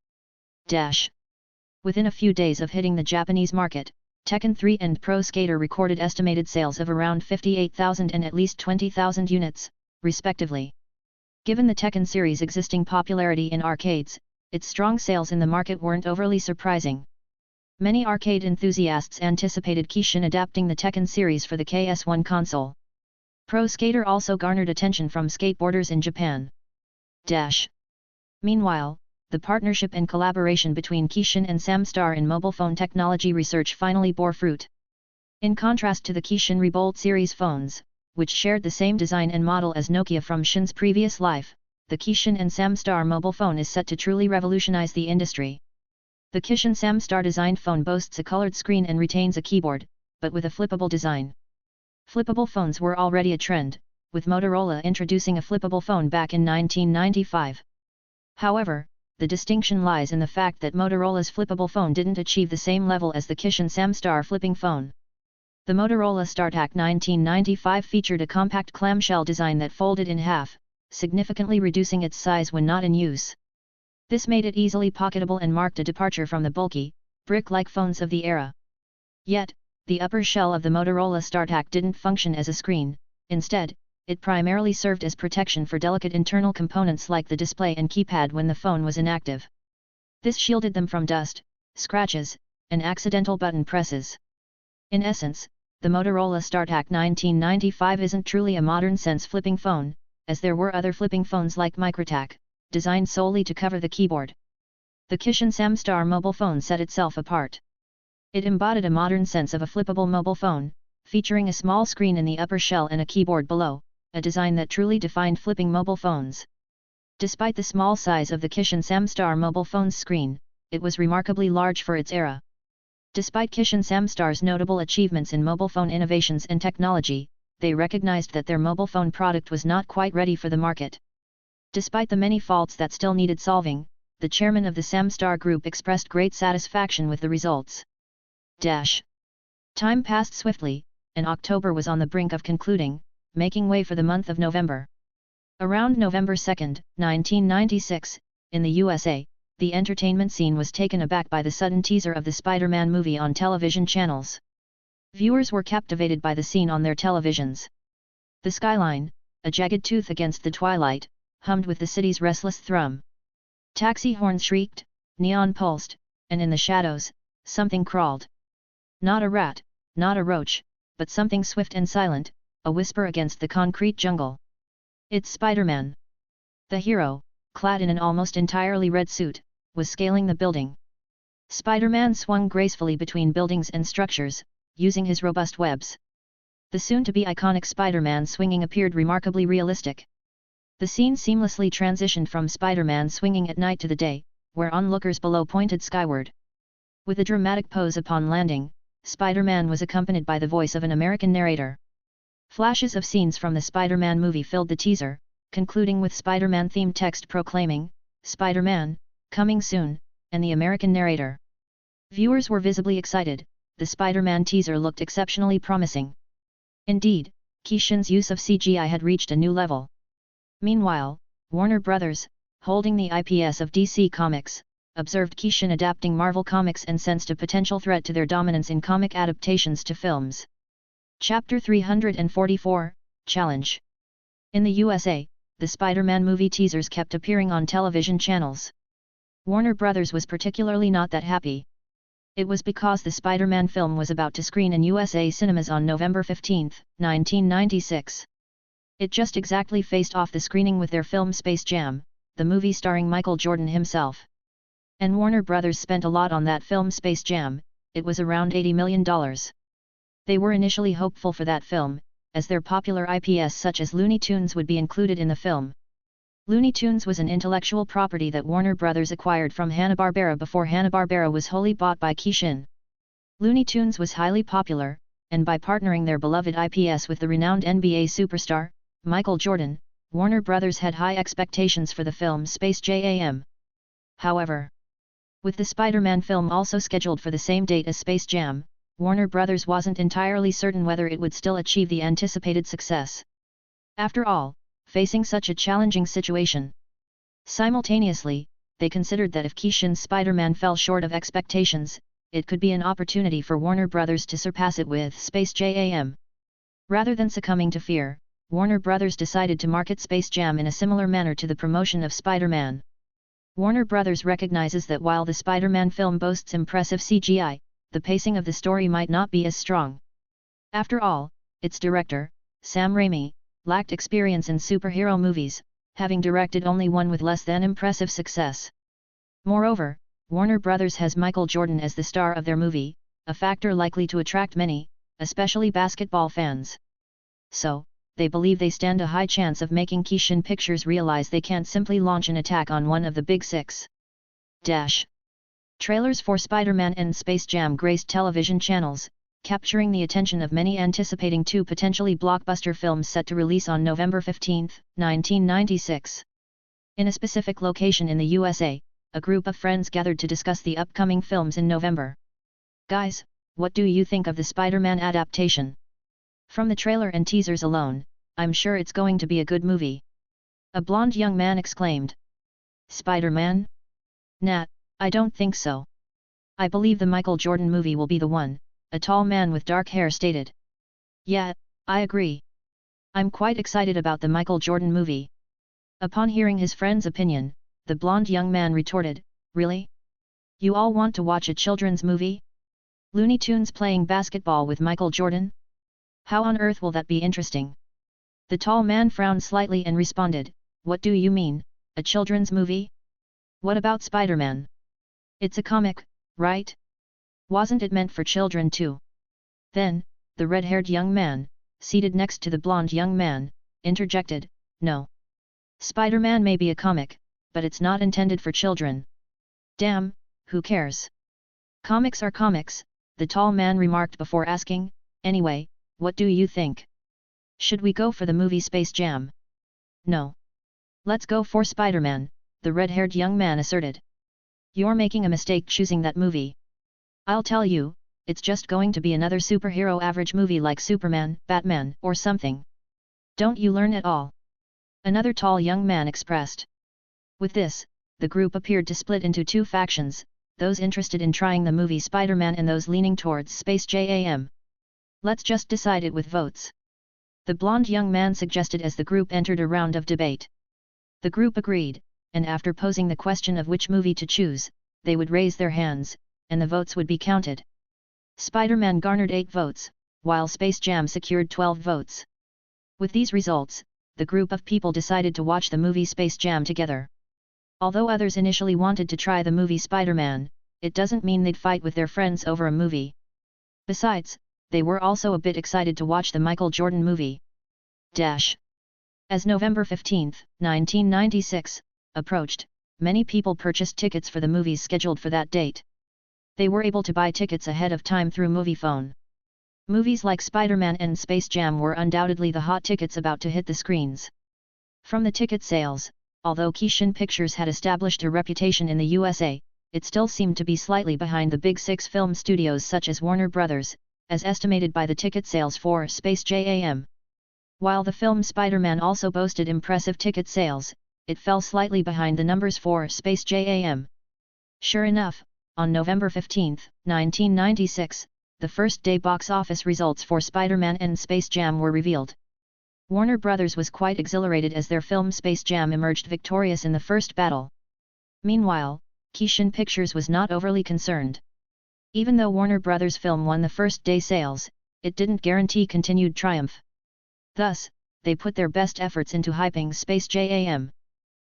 Within a few days of hitting the Japanese market, Tekken 3 and Pro Skater recorded estimated sales of around 58,000 and at least 20,000 units, respectively. Given the Tekken series' existing popularity in arcades, its strong sales in the market weren't overly surprising. Many arcade enthusiasts anticipated Kishin adapting the Tekken series for the KS1 console. Pro Skater also garnered attention from skateboarders in Japan. Meanwhile, the partnership and collaboration between Kishin and Samstar in mobile phone technology research finally bore fruit. In contrast to the Kishin Revolt series phones, which shared the same design and model as Nokia from Shin's previous life, the Kishin and Samstar mobile phone is set to truly revolutionize the industry. The Kishin Samstar designed phone boasts a colored screen and retains a keyboard, but with a flippable design. Flippable phones were already a trend, with Motorola introducing a flippable phone back in 1995. However, the distinction lies in the fact that Motorola's flippable phone didn't achieve the same level as the Kishin Samstar flipping phone. The Motorola StarTAC 1995 featured a compact clamshell design that folded in half, significantly reducing its size when not in use. This made it easily pocketable and marked a departure from the bulky, brick-like phones of the era. Yet, the upper shell of the Motorola StarTAC didn't function as a screen. Instead, it primarily served as protection for delicate internal components like the display and keypad when the phone was inactive. This shielded them from dust, scratches, and accidental button presses. In essence, the Motorola StarTAC 1995 isn't truly a modern-sense flipping phone, as there were other flipping phones like MicroTAC, designed solely to cover the keyboard. The Kishin Samstar mobile phone set itself apart. It embodied a modern sense of a flippable mobile phone, featuring a small screen in the upper shell and a keyboard below, a design that truly defined flipping mobile phones. Despite the small size of the Kishin Samstar mobile phone's screen, it was remarkably large for its era. Despite Kishin Samstar's notable achievements in mobile phone innovations and technology, they recognized that their mobile phone product was not quite ready for the market. Despite the many faults that still needed solving, the chairman of the Samstar Group expressed great satisfaction with the results. Time passed swiftly, and October was on the brink of concluding, making way for the month of November. Around November 2, 1996, in the USA, the entertainment scene was taken aback by the sudden teaser of the Spider-Man movie on television channels. Viewers were captivated by the scene on their televisions. The skyline, a jagged tooth against the twilight, hummed with the city's restless thrum. Taxi horns shrieked, neon pulsed, and in the shadows, something crawled. Not a rat, not a roach, but something swift and silent, a whisper against the concrete jungle. It's Spider-Man. The hero, clad in an almost entirely red suit, was scaling the building. Spider-Man swung gracefully between buildings and structures, using his robust webs. The soon-to-be iconic Spider-Man swinging appeared remarkably realistic. The scene seamlessly transitioned from Spider-Man swinging at night to the day, where onlookers below pointed skyward. With a dramatic pose upon landing, Spider-Man was accompanied by the voice of an American narrator. Flashes of scenes from the Spider-Man movie filled the teaser, concluding with Spider-Man-themed text proclaiming, "Spider-Man, coming soon," and the American narrator. Viewers were visibly excited. The Spider-Man teaser looked exceptionally promising. Indeed, Kishin's use of CGI had reached a new level. Meanwhile, Warner Bros., holding the IPs of DC Comics, observed Kishin adapting Marvel Comics and sensed a potential threat to their dominance in comic adaptations to films. Chapter 344, Challenge. In the USA, the Spider-Man movie teasers kept appearing on television channels. Warner Bros. Was particularly not that happy. It was because the Spider-Man film was about to screen in USA cinemas on November 15, 1996. It just exactly faced off the screening with their film Space Jam, the movie starring Michael Jordan himself. And Warner Bros. Spent a lot on that film Space Jam. It was around $80 million. They were initially hopeful for that film, as their popular IPs such as Looney Tunes would be included in the film. Looney Tunes was an intellectual property that Warner Bros. Acquired from Hanna-Barbera before Hanna-Barbera was wholly bought by Kishin. Looney Tunes was highly popular, and by partnering their beloved IPs with the renowned NBA superstar, Michael Jordan, Warner Bros. Had high expectations for the film Space Jam. However, with the Spider-Man film also scheduled for the same date as Space Jam, Warner Bros. Wasn't entirely certain whether it would still achieve the anticipated success. After all, facing such a challenging situation. Simultaneously, they considered that if Kishin's Spider-Man fell short of expectations, it could be an opportunity for Warner Bros. To surpass it with Space Jam. Rather than succumbing to fear, Warner Bros. Decided to market Space Jam in a similar manner to the promotion of Spider-Man. Warner Bros. Recognizes that while the Spider-Man film boasts impressive CGI, the pacing of the story might not be as strong. After all, its director, Sam Raimi, lacked experience in superhero movies, having directed only one with less than impressive success. Moreover, Warner Bros. Has Michael Jordan as the star of their movie, a factor likely to attract many, especially basketball fans. So, they believe they stand a high chance of making Kishin Pictures realize they can't simply launch an attack on one of the big six. Trailers for Spider-Man and Space Jam graced television channels, capturing the attention of many anticipating two potentially blockbuster films set to release on November 15, 1996. In a specific location in the USA, a group of friends gathered to discuss the upcoming films in November. "Guys, what do you think of the Spider-Man adaptation? From the trailer and teasers alone, I'm sure it's going to be a good movie," a blonde young man exclaimed. "Spider-Man? Nah, I don't think so. I believe the Michael Jordan movie will be the one," a tall man with dark hair stated. "Yeah, I agree. I'm quite excited about the Michael Jordan movie." Upon hearing his friend's opinion, the blonde young man retorted, "Really? You all want to watch a children's movie? Looney Tunes playing basketball with Michael Jordan? How on earth will that be interesting?" The tall man frowned slightly and responded, "What do you mean, a children's movie? What about Spider-Man? It's a comic, right? Wasn't it meant for children too?" Then, the red-haired young man, seated next to the blonde young man, interjected, "No. Spider-Man may be a comic, but it's not intended for children." "Damn, who cares? Comics are comics," the tall man remarked before asking, "Anyway, what do you think? Should we go for the movie Space Jam?" "No. Let's go for Spider-Man," the red-haired young man asserted. "You're making a mistake choosing that movie. I'll tell you, it's just going to be another superhero average movie like Superman, Batman, or something. Don't you learn at all?" Another tall young man expressed. With this, the group appeared to split into two factions, those interested in trying the movie Spider-Man and those leaning towards Space Jam. "Let's just decide it with votes," the blonde young man suggested as the group entered a round of debate. The group agreed, and after posing the question of which movie to choose, they would raise their hands, and the votes would be counted. Spider-Man garnered 8 votes, while Space Jam secured 12 votes. With these results, the group of people decided to watch the movie Space Jam together. Although others initially wanted to try the movie Spider-Man, it doesn't mean they'd fight with their friends over a movie. Besides, they were also a bit excited to watch the Michael Jordan movie. As November 15, 1996, approached, many people purchased tickets for the movies scheduled for that date. They were able to buy tickets ahead of time through MoviePhone. Movies like Spider-Man and Space Jam were undoubtedly the hot tickets about to hit the screens. From the ticket sales, although Kishin Pictures had established a reputation in the USA, it still seemed to be slightly behind the big six film studios such as Warner Brothers, as estimated by the ticket sales for Space Jam. While the film Spider-Man also boasted impressive ticket sales, it fell slightly behind the numbers for Space Jam. Sure enough, on November 15, 1996, the first-day box office results for Spider-Man and Space Jam were revealed. Warner Brothers was quite exhilarated as their film Space Jam emerged victorious in the first battle. Meanwhile, Kishin Pictures was not overly concerned. Even though Warner Brothers' film won the first-day sales, it didn't guarantee continued triumph. Thus, they put their best efforts into hyping Space Jam.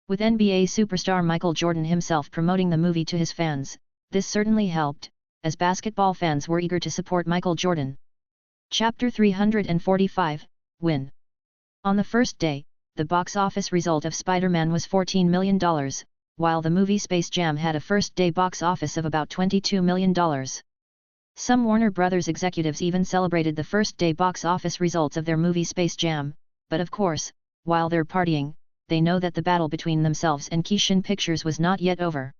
With NBA superstar Michael Jordan himself promoting the movie to his fans, this certainly helped, as basketball fans were eager to support Michael Jordan. Chapter 345, Win. On the first day, the box office result of Spider-Man was $14 million, while the movie Space Jam had a first-day box office of about $22 million. Some Warner Brothers executives even celebrated the first-day box office results of their movie Space Jam, but of course, while they're partying, they know that the battle between themselves and Kishin Pictures was not yet over.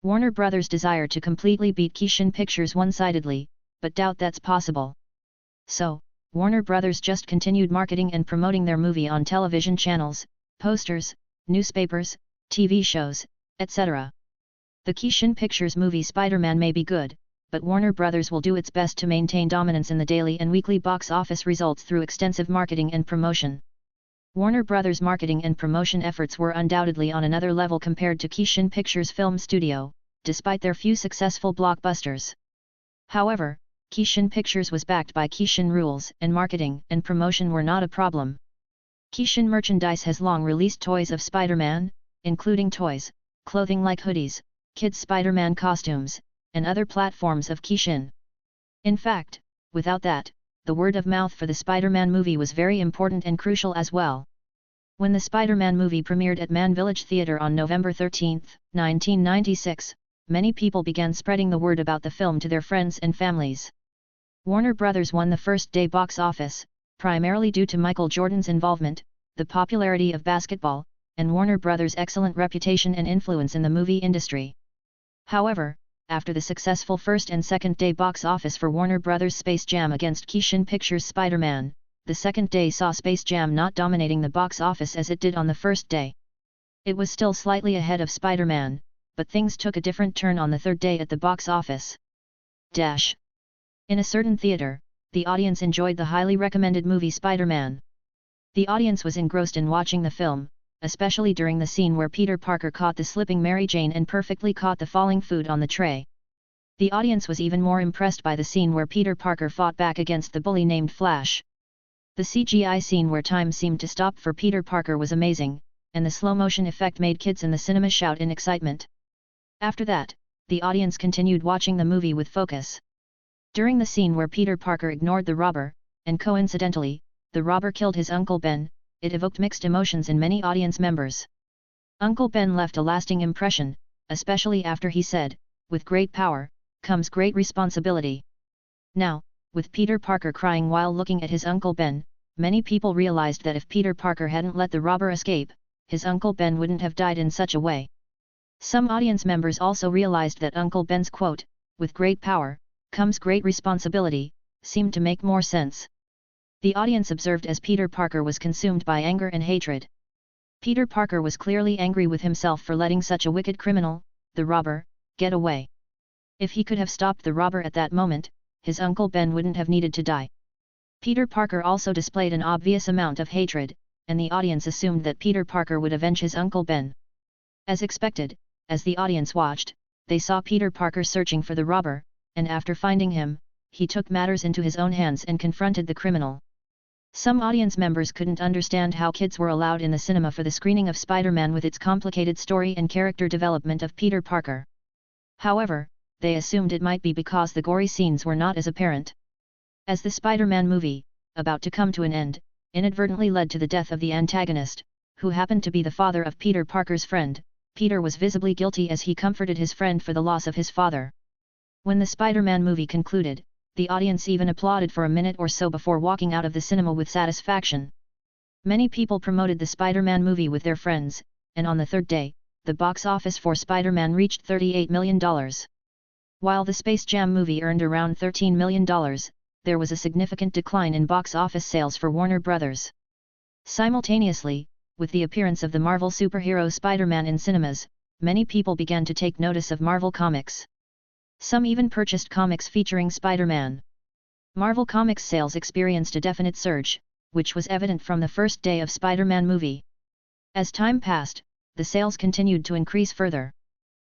Warner Brothers desire to completely beat Kishin Pictures one-sidedly, but doubt that's possible. So, Warner Brothers just continued marketing and promoting their movie on television channels, posters, newspapers, TV shows, etc. The Kishin Pictures movie Spider-Man may be good, but Warner Brothers will do its best to maintain dominance in the daily and weekly box office results through extensive marketing and promotion. Warner Brothers' marketing and promotion efforts were undoubtedly on another level compared to Kishin Pictures Film Studio, despite their few successful blockbusters. However, Kishin Pictures was backed by Kishin rules and marketing and promotion were not a problem. Kishin Merchandise has long released toys of Spider-Man, including toys, clothing like hoodies, kids' Spider-Man costumes, and other platforms of Kishin. In fact, without that, the word of mouth for the Spider-Man movie was very important and crucial as well. When the Spider-Man movie premiered at Man Village Theatre on November 13, 1996, many people began spreading the word about the film to their friends and families. Warner Brothers won the first-day box office, primarily due to Michael Jordan's involvement, the popularity of basketball, and Warner Brothers' excellent reputation and influence in the movie industry. However, after the successful first and second-day box office for Warner Brothers' Space Jam against Kishin Pictures' Spider-Man, the second day saw Space Jam not dominating the box office as it did on the first day. It was still slightly ahead of Spider-Man, but things took a different turn on the third day at the box office. In a certain theater, the audience enjoyed the highly recommended movie Spider-Man. The audience was engrossed in watching the film, especially during the scene where Peter Parker caught the slipping Mary Jane and perfectly caught the falling food on the tray. The audience was even more impressed by the scene where Peter Parker fought back against the bully named Flash. The CGI scene where time seemed to stop for Peter Parker was amazing, and the slow-motion effect made kids in the cinema shout in excitement. After that, the audience continued watching the movie with focus. During the scene where Peter Parker ignored the robber, and coincidentally, the robber killed his Uncle Ben, it evoked mixed emotions in many audience members. Uncle Ben left a lasting impression, especially after he said, "With great power, comes great responsibility." Now, with Peter Parker crying while looking at his Uncle Ben, many people realized that if Peter Parker hadn't let the robber escape, his Uncle Ben wouldn't have died in such a way. Some audience members also realized that Uncle Ben's quote, "With great power, comes great responsibility," seemed to make more sense. The audience observed as Peter Parker was consumed by anger and hatred. Peter Parker was clearly angry with himself for letting such a wicked criminal, the robber, get away. If he could have stopped the robber at that moment, his Uncle Ben wouldn't have needed to die. Peter Parker also displayed an obvious amount of hatred, and the audience assumed that Peter Parker would avenge his Uncle Ben. As expected, as the audience watched, they saw Peter Parker searching for the robber, and after finding him, he took matters into his own hands and confronted the criminal. Some audience members couldn't understand how kids were allowed in the cinema for the screening of Spider-Man with its complicated story and character development of Peter Parker. However, they assumed it might be because the gory scenes were not as apparent. As the Spider-Man movie, about to come to an end, inadvertently led to the death of the antagonist, who happened to be the father of Peter Parker's friend, Peter was visibly guilty as he comforted his friend for the loss of his father. When the Spider-Man movie concluded, the audience even applauded for a minute or so before walking out of the cinema with satisfaction. Many people promoted the Spider-Man movie with their friends, and on the third day, the box office for Spider-Man reached $38 million. While the Space Jam movie earned around $13 million, there was a significant decline in box office sales for Warner Bros. Simultaneously, with the appearance of the Marvel superhero Spider-Man in cinemas, many people began to take notice of Marvel Comics. Some even purchased comics featuring Spider-Man. Marvel Comics sales experienced a definite surge, which was evident from the first day of Spider-Man movie. As time passed, the sales continued to increase further.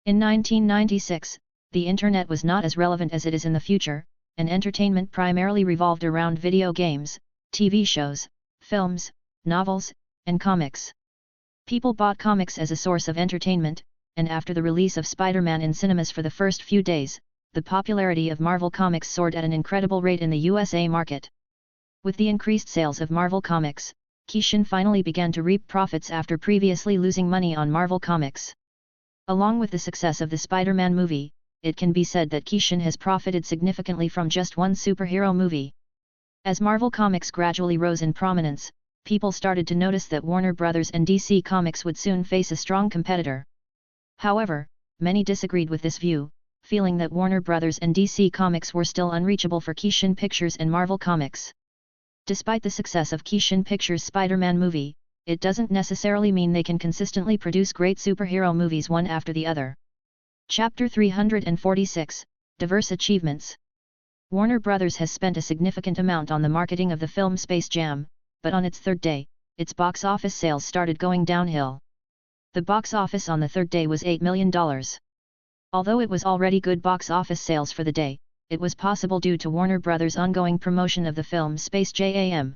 In 1996, the internet was not as relevant as it is in the future, and entertainment primarily revolved around video games, TV shows, films, novels, and comics. People bought comics as a source of entertainment, and after the release of Spider-Man in cinemas for the first few days, the popularity of Marvel Comics soared at an incredible rate in the USA market. With the increased sales of Marvel Comics, Kishin finally began to reap profits after previously losing money on Marvel Comics. Along with the success of the Spider-Man movie, it can be said that Kishin has profited significantly from just one superhero movie. As Marvel Comics gradually rose in prominence, people started to notice that Warner Bros. And DC Comics would soon face a strong competitor. However, many disagreed with this view, feeling that Warner Bros. And DC Comics were still unreachable for Kishin Pictures and Marvel Comics. Despite the success of Kishin Pictures' Spider-Man movie, it doesn't necessarily mean they can consistently produce great superhero movies one after the other. Chapter 346, Diverse Achievements. Warner Bros. Has spent a significant amount on the marketing of the film Space Jam, but on its third day, its box office sales started going downhill. The box office on the third day was $8 million. Although it was already good box office sales for the day, it was possible due to Warner Bros.' ongoing promotion of the film Space Jam.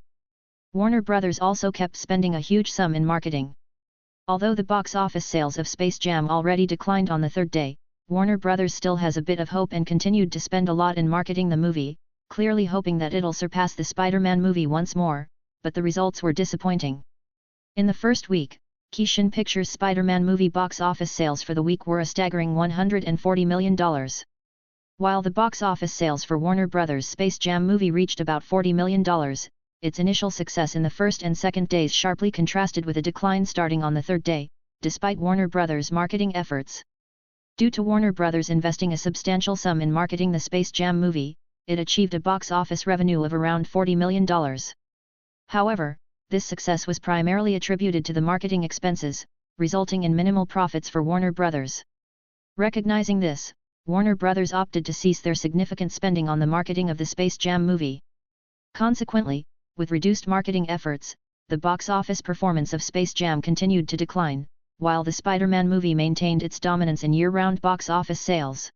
Warner Bros. Also kept spending a huge sum in marketing. Although the box office sales of Space Jam already declined on the third day, Warner Bros. Still has a bit of hope and continued to spend a lot in marketing the movie, clearly hoping that it'll surpass the Spider-Man movie once more, but the results were disappointing. In the first week, Kishin Pictures' Spider-Man movie box office sales for the week were a staggering $140 million. While the box office sales for Warner Bros. Space Jam movie reached about $40 million, its initial success in the first and second days sharply contrasted with a decline starting on the third day, despite Warner Bros. Marketing efforts. Due to Warner Bros. Investing a substantial sum in marketing the Space Jam movie, it achieved a box office revenue of around $40 million. However, this success was primarily attributed to the marketing expenses, resulting in minimal profits for Warner Bros. Recognizing this, Warner Bros. Opted to cease their significant spending on the marketing of the Space Jam movie. Consequently, with reduced marketing efforts, the box office performance of Space Jam continued to decline, while the Spider-Man movie maintained its dominance in year-round box office sales.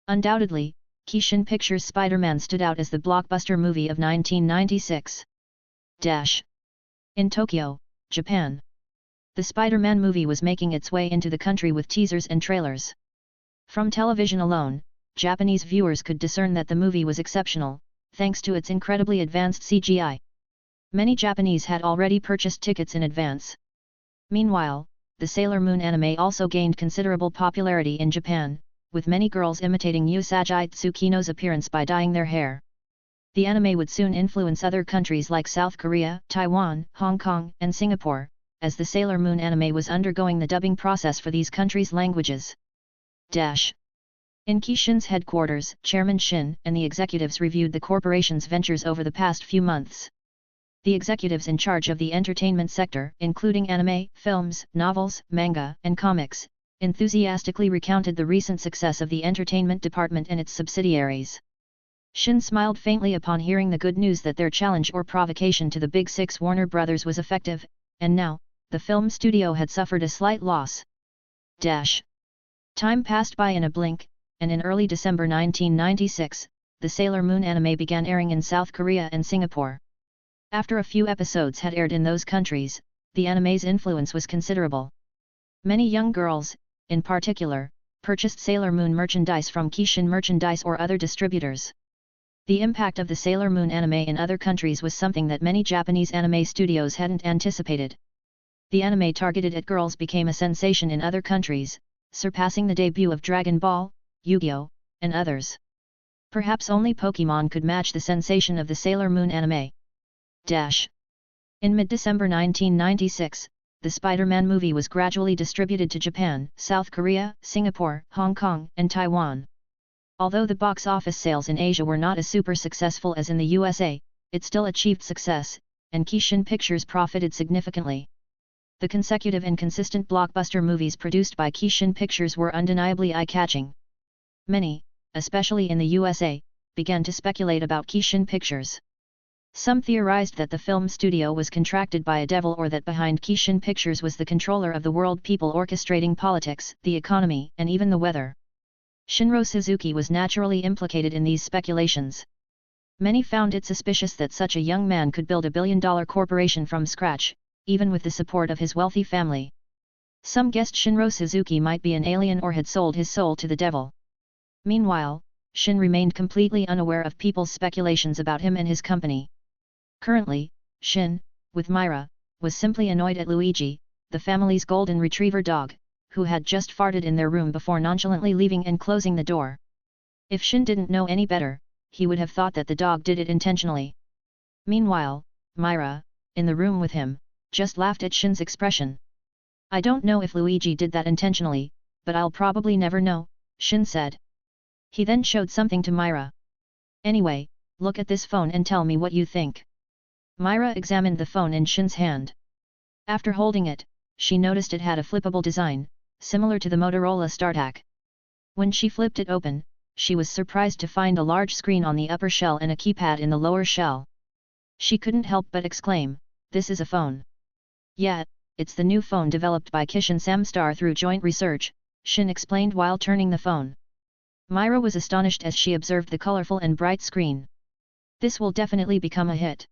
Undoubtedly, Kishin Pictures' Spider-Man stood out as the blockbuster movie of 1996. In Tokyo, Japan. The Spider-Man movie was making its way into the country with teasers and trailers. From television alone, Japanese viewers could discern that the movie was exceptional, thanks to its incredibly advanced CGI. Many Japanese had already purchased tickets in advance. Meanwhile, the Sailor Moon anime also gained considerable popularity in Japan, with many girls imitating Usagi Tsukino's appearance by dyeing their hair. The anime would soon influence other countries like South Korea, Taiwan, Hong Kong, and Singapore, as the Sailor Moon anime was undergoing the dubbing process for these countries' languages. In Kishin's headquarters, Chairman Shin and the executives reviewed the corporation's ventures over the past few months. The executives in charge of the entertainment sector, including anime, films, novels, manga, and comics, enthusiastically recounted the recent success of the entertainment department and its subsidiaries. Shin smiled faintly upon hearing the good news that their challenge or provocation to the Big Six Warner Bros. Was effective, and now, the film studio had suffered a slight loss. Time passed by in a blink, and in early December 1996, the Sailor Moon anime began airing in South Korea and Singapore. After a few episodes had aired in those countries, the anime's influence was considerable. Many young girls, in particular, purchased Sailor Moon merchandise from Kishin Merchandise or other distributors. The impact of the Sailor Moon anime in other countries was something that many Japanese anime studios hadn't anticipated. the anime targeted at girls became a sensation in other countries, surpassing the debut of Dragon Ball, Yu-Gi-Oh!, and others. Perhaps only Pokémon could match the sensation of the Sailor Moon anime. In mid-December 1996, the Spider-Man movie was gradually distributed to Japan, South Korea, Singapore, Hong Kong, and Taiwan. Although the box office sales in Asia were not as super successful as in the USA, it still achieved success, and Kishin Pictures profited significantly. The consecutive and consistent blockbuster movies produced by Kishin Pictures were undeniably eye-catching. Many, especially in the USA, began to speculate about Kishin Pictures. Some theorized that the film studio was contracted by a devil or that behind Kishin Pictures was the controller of the world, people orchestrating politics, the economy, and even the weather. Shinro Suzuki was naturally implicated in these speculations. Many found it suspicious that such a young man could build a billion-dollar corporation from scratch, even with the support of his wealthy family. Some guessed Shinro Suzuki might be an alien or had sold his soul to the devil. Meanwhile, Shin remained completely unaware of people's speculations about him and his company. Currently, Shin, with Myra, was simply annoyed at Luigi, the family's golden retriever dog, who had just farted in their room before nonchalantly leaving and closing the door. If Shin didn't know any better, he would have thought that the dog did it intentionally. Meanwhile, Myra, in the room with him, just laughed at Shin's expression. "I don't know if Luigi did that intentionally, but I'll probably never know," Shin said. He then showed something to Myra. "Anyway, look at this phone and tell me what you think." Myra examined the phone in Shin's hand. After holding it, she noticed it had a flippable design, similar to the Motorola StarTAC. When she flipped it open, she was surprised to find a large screen on the upper shell and a keypad in the lower shell. She couldn't help but exclaim, "This is a phone." "Yeah, it's the new phone developed by Kish and Samstar through joint research," Shin explained while turning the phone. Myra was astonished as she observed the colorful and bright screen. "This will definitely become a hit."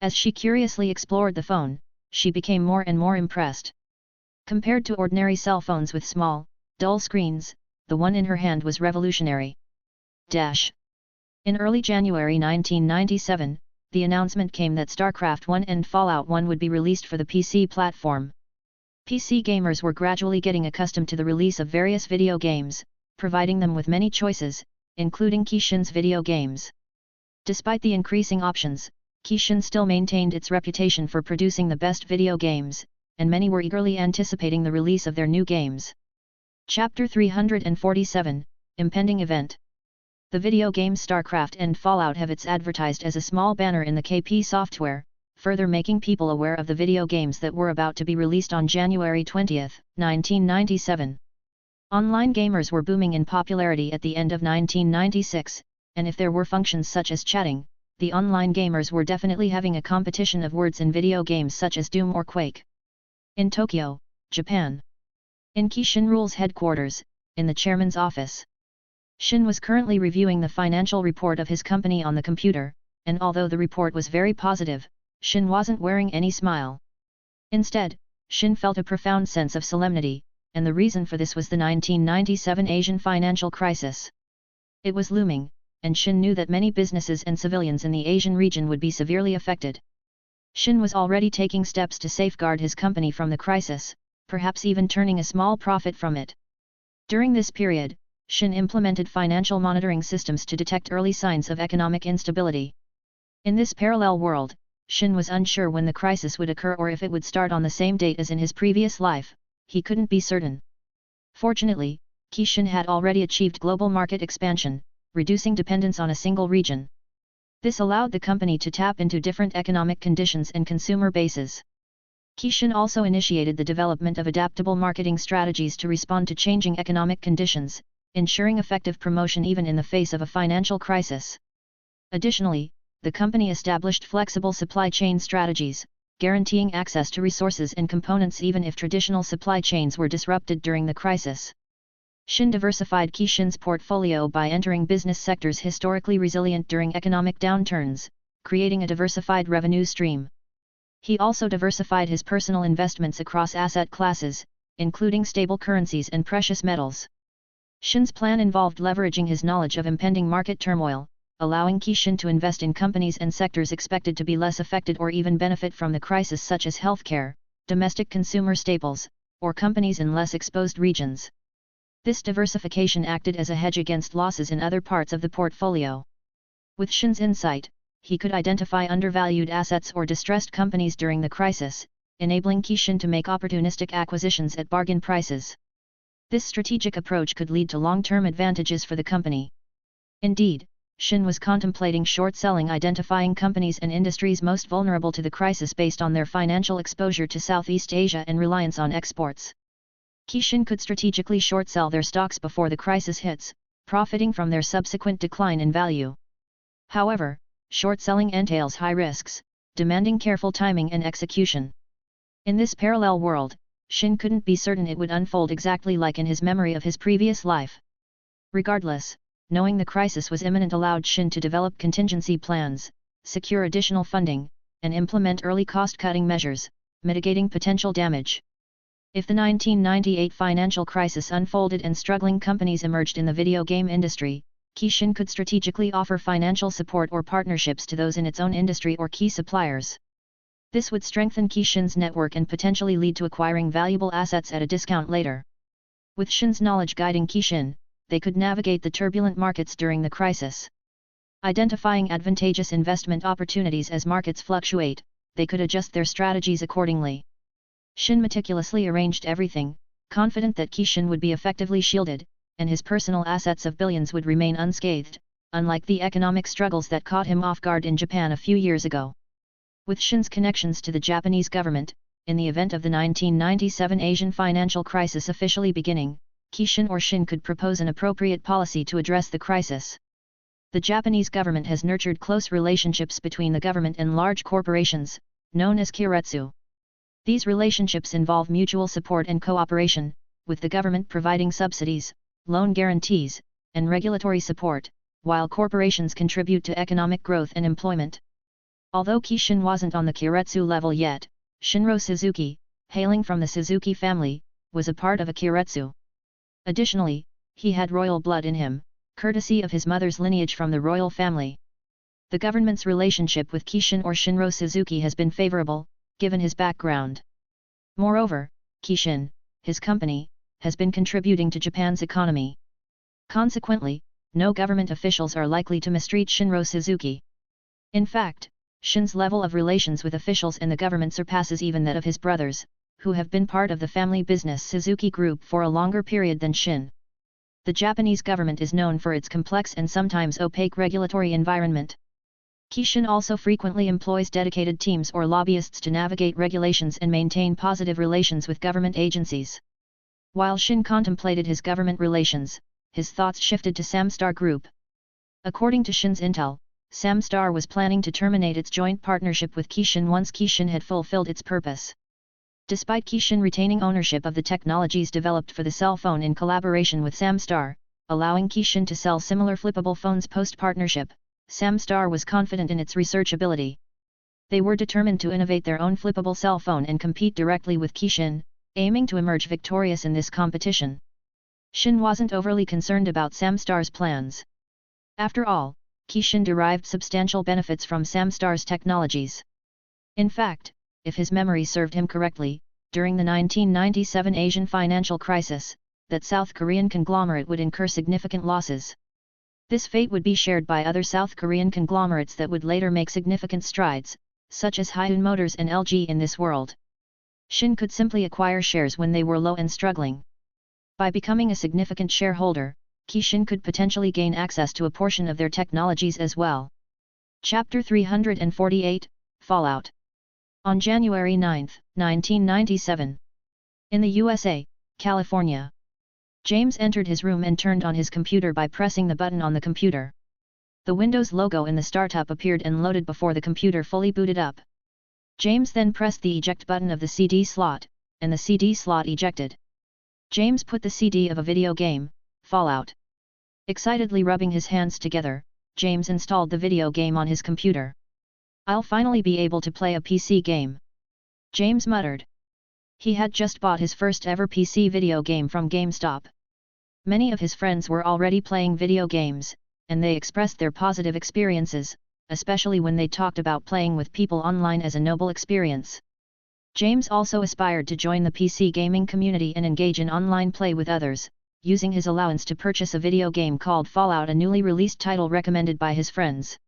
As she curiously explored the phone, she became more and more impressed. Compared to ordinary cell phones with small, dull screens, the one in her hand was revolutionary. In early January 1997, the announcement came that Starcraft 1 and Fallout 1 would be released for the PC platform. PC gamers were gradually getting accustomed to the release of various video games, providing them with many choices, including Kishin's video games. Despite the increasing options, Kishin still maintained its reputation for producing the best video games, and many were eagerly anticipating the release of their new games. Chapter 347, Impending Event. The video games Starcraft and Fallout have its advertised as a small banner in the KP software, further making people aware of the video games that were about to be released on January 20, 1997. Online gamers were booming in popularity at the end of 1996, and if there were functions such as chatting, the online gamers were definitely having a competition of words in video games such as Doom or Quake. In Tokyo, Japan. In Kishin Rule's headquarters, in the chairman's office. Shin was currently reviewing the financial report of his company on the computer, and although the report was very positive, Shin wasn't wearing any smile. Instead, Shin felt a profound sense of solemnity, and the reason for this was the 1997 Asian financial crisis. It was looming, and Shin knew that many businesses and civilians in the Asian region would be severely affected. Shin was already taking steps to safeguard his company from the crisis, perhaps even turning a small profit from it. During this period, Shin implemented financial monitoring systems to detect early signs of economic instability. In this parallel world, Shin was unsure when the crisis would occur or if it would start on the same date as in his previous life. He couldn't be certain. Fortunately, Kishin had already achieved global market expansion, reducing dependence on a single region. This allowed the company to tap into different economic conditions and consumer bases. Kishin also initiated the development of adaptable marketing strategies to respond to changing economic conditions, ensuring effective promotion even in the face of a financial crisis. Additionally, the company established flexible supply chain strategies, guaranteeing access to resources and components even if traditional supply chains were disrupted during the crisis. Shin diversified Kishin's portfolio by entering business sectors historically resilient during economic downturns, creating a diversified revenue stream. He also diversified his personal investments across asset classes, including stable currencies and precious metals. Shin's plan involved leveraging his knowledge of impending market turmoil, allowing Kishin to invest in companies and sectors expected to be less affected or even benefit from the crisis such as healthcare, domestic consumer staples, or companies in less exposed regions. This diversification acted as a hedge against losses in other parts of the portfolio. With Shin's insight, he could identify undervalued assets or distressed companies during the crisis, enabling Shin to make opportunistic acquisitions at bargain prices. This strategic approach could lead to long-term advantages for the company. Indeed, Shin was contemplating short selling, identifying companies and industries most vulnerable to the crisis based on their financial exposure to Southeast Asia and reliance on exports. Shin could strategically short sell their stocks before the crisis hits, profiting from their subsequent decline in value. However, short selling entails high risks, demanding careful timing and execution. In this parallel world, Shin couldn't be certain it would unfold exactly like in his memory of his previous life. Regardless, knowing the crisis was imminent allowed Shin to develop contingency plans, secure additional funding, and implement early cost-cutting measures, mitigating potential damage. If the 1998 financial crisis unfolded and struggling companies emerged in the video game industry, Shin could strategically offer financial support or partnerships to those in its own industry or key suppliers. This would strengthen Shin's network and potentially lead to acquiring valuable assets at a discount later. With Shin's knowledge guiding Shin, they could navigate the turbulent markets during the crisis. Identifying advantageous investment opportunities as markets fluctuate, they could adjust their strategies accordingly. Shin meticulously arranged everything, confident that Shin would be effectively shielded, and his personal assets of billions would remain unscathed, unlike the economic struggles that caught him off guard in Japan a few years ago. With Shin's connections to the Japanese government, in the event of the 1997 Asian financial crisis officially beginning, Shin could propose an appropriate policy to address the crisis. The Japanese government has nurtured close relationships between the government and large corporations, known as keiretsu. These relationships involve mutual support and cooperation, with the government providing subsidies, loan guarantees, and regulatory support, while corporations contribute to economic growth and employment. Although Shin wasn't on the keiretsu level yet, Shinro Suzuki, hailing from the Suzuki family, was a part of a keiretsu. Additionally, he had royal blood in him, courtesy of his mother's lineage from the royal family. The government's relationship with Shin or Shinro Suzuki has been favorable, given his background. Moreover, Shin, his company, has been contributing to Japan's economy. Consequently, no government officials are likely to mistreat Shinro Suzuki. In fact, Shin's level of relations with officials in the government surpasses even that of his brothers, who have been part of the family business Suzuki Group for a longer period than Shin. The Japanese government is known for its complex and sometimes opaque regulatory environment. Shin also frequently employs dedicated teams or lobbyists to navigate regulations and maintain positive relations with government agencies. While Shin contemplated his government relations, his thoughts shifted to Samstar Group. According to Shin's intel, Samstar was planning to terminate its joint partnership with Shin once Shin had fulfilled its purpose. Despite Shin retaining ownership of the technologies developed for the cell phone in collaboration with Samstar, allowing Shin to sell similar flippable phones post-partnership, Samstar was confident in its researchability. They were determined to innovate their own flippable cell phone and compete directly with Shin, aiming to emerge victorious in this competition. Shin wasn't overly concerned about Samstar's plans. After all, Shin derived substantial benefits from Samstar's technologies. In fact, if his memory served him correctly, during the 1997 Asian financial crisis, that South Korean conglomerate would incur significant losses. This fate would be shared by other South Korean conglomerates that would later make significant strides, such as Hyundai Motors and LG in this world. Shin could simply acquire shares when they were low and struggling. By becoming a significant shareholder, Shin could potentially gain access to a portion of their technologies as well. Chapter 348, Fallout. On January 9, 1997. In the USA, California. James entered his room and turned on his computer by pressing the button on the computer. The Windows logo in the startup appeared and loaded before the computer fully booted up. James then pressed the eject button of the CD slot, and the CD slot ejected. James put the CD of a video game, Fallout. Excitedly rubbing his hands together, James installed the video game on his computer. "I'll finally be able to play a PC game," James muttered. He had just bought his first ever PC video game from GameStop. Many of his friends were already playing video games, and they expressed their positive experiences, especially when they talked about playing with people online as a noble experience. James also aspired to join the PC gaming community and engage in online play with others, using his allowance to purchase a video game called Fallout, a newly released title recommended by his friends.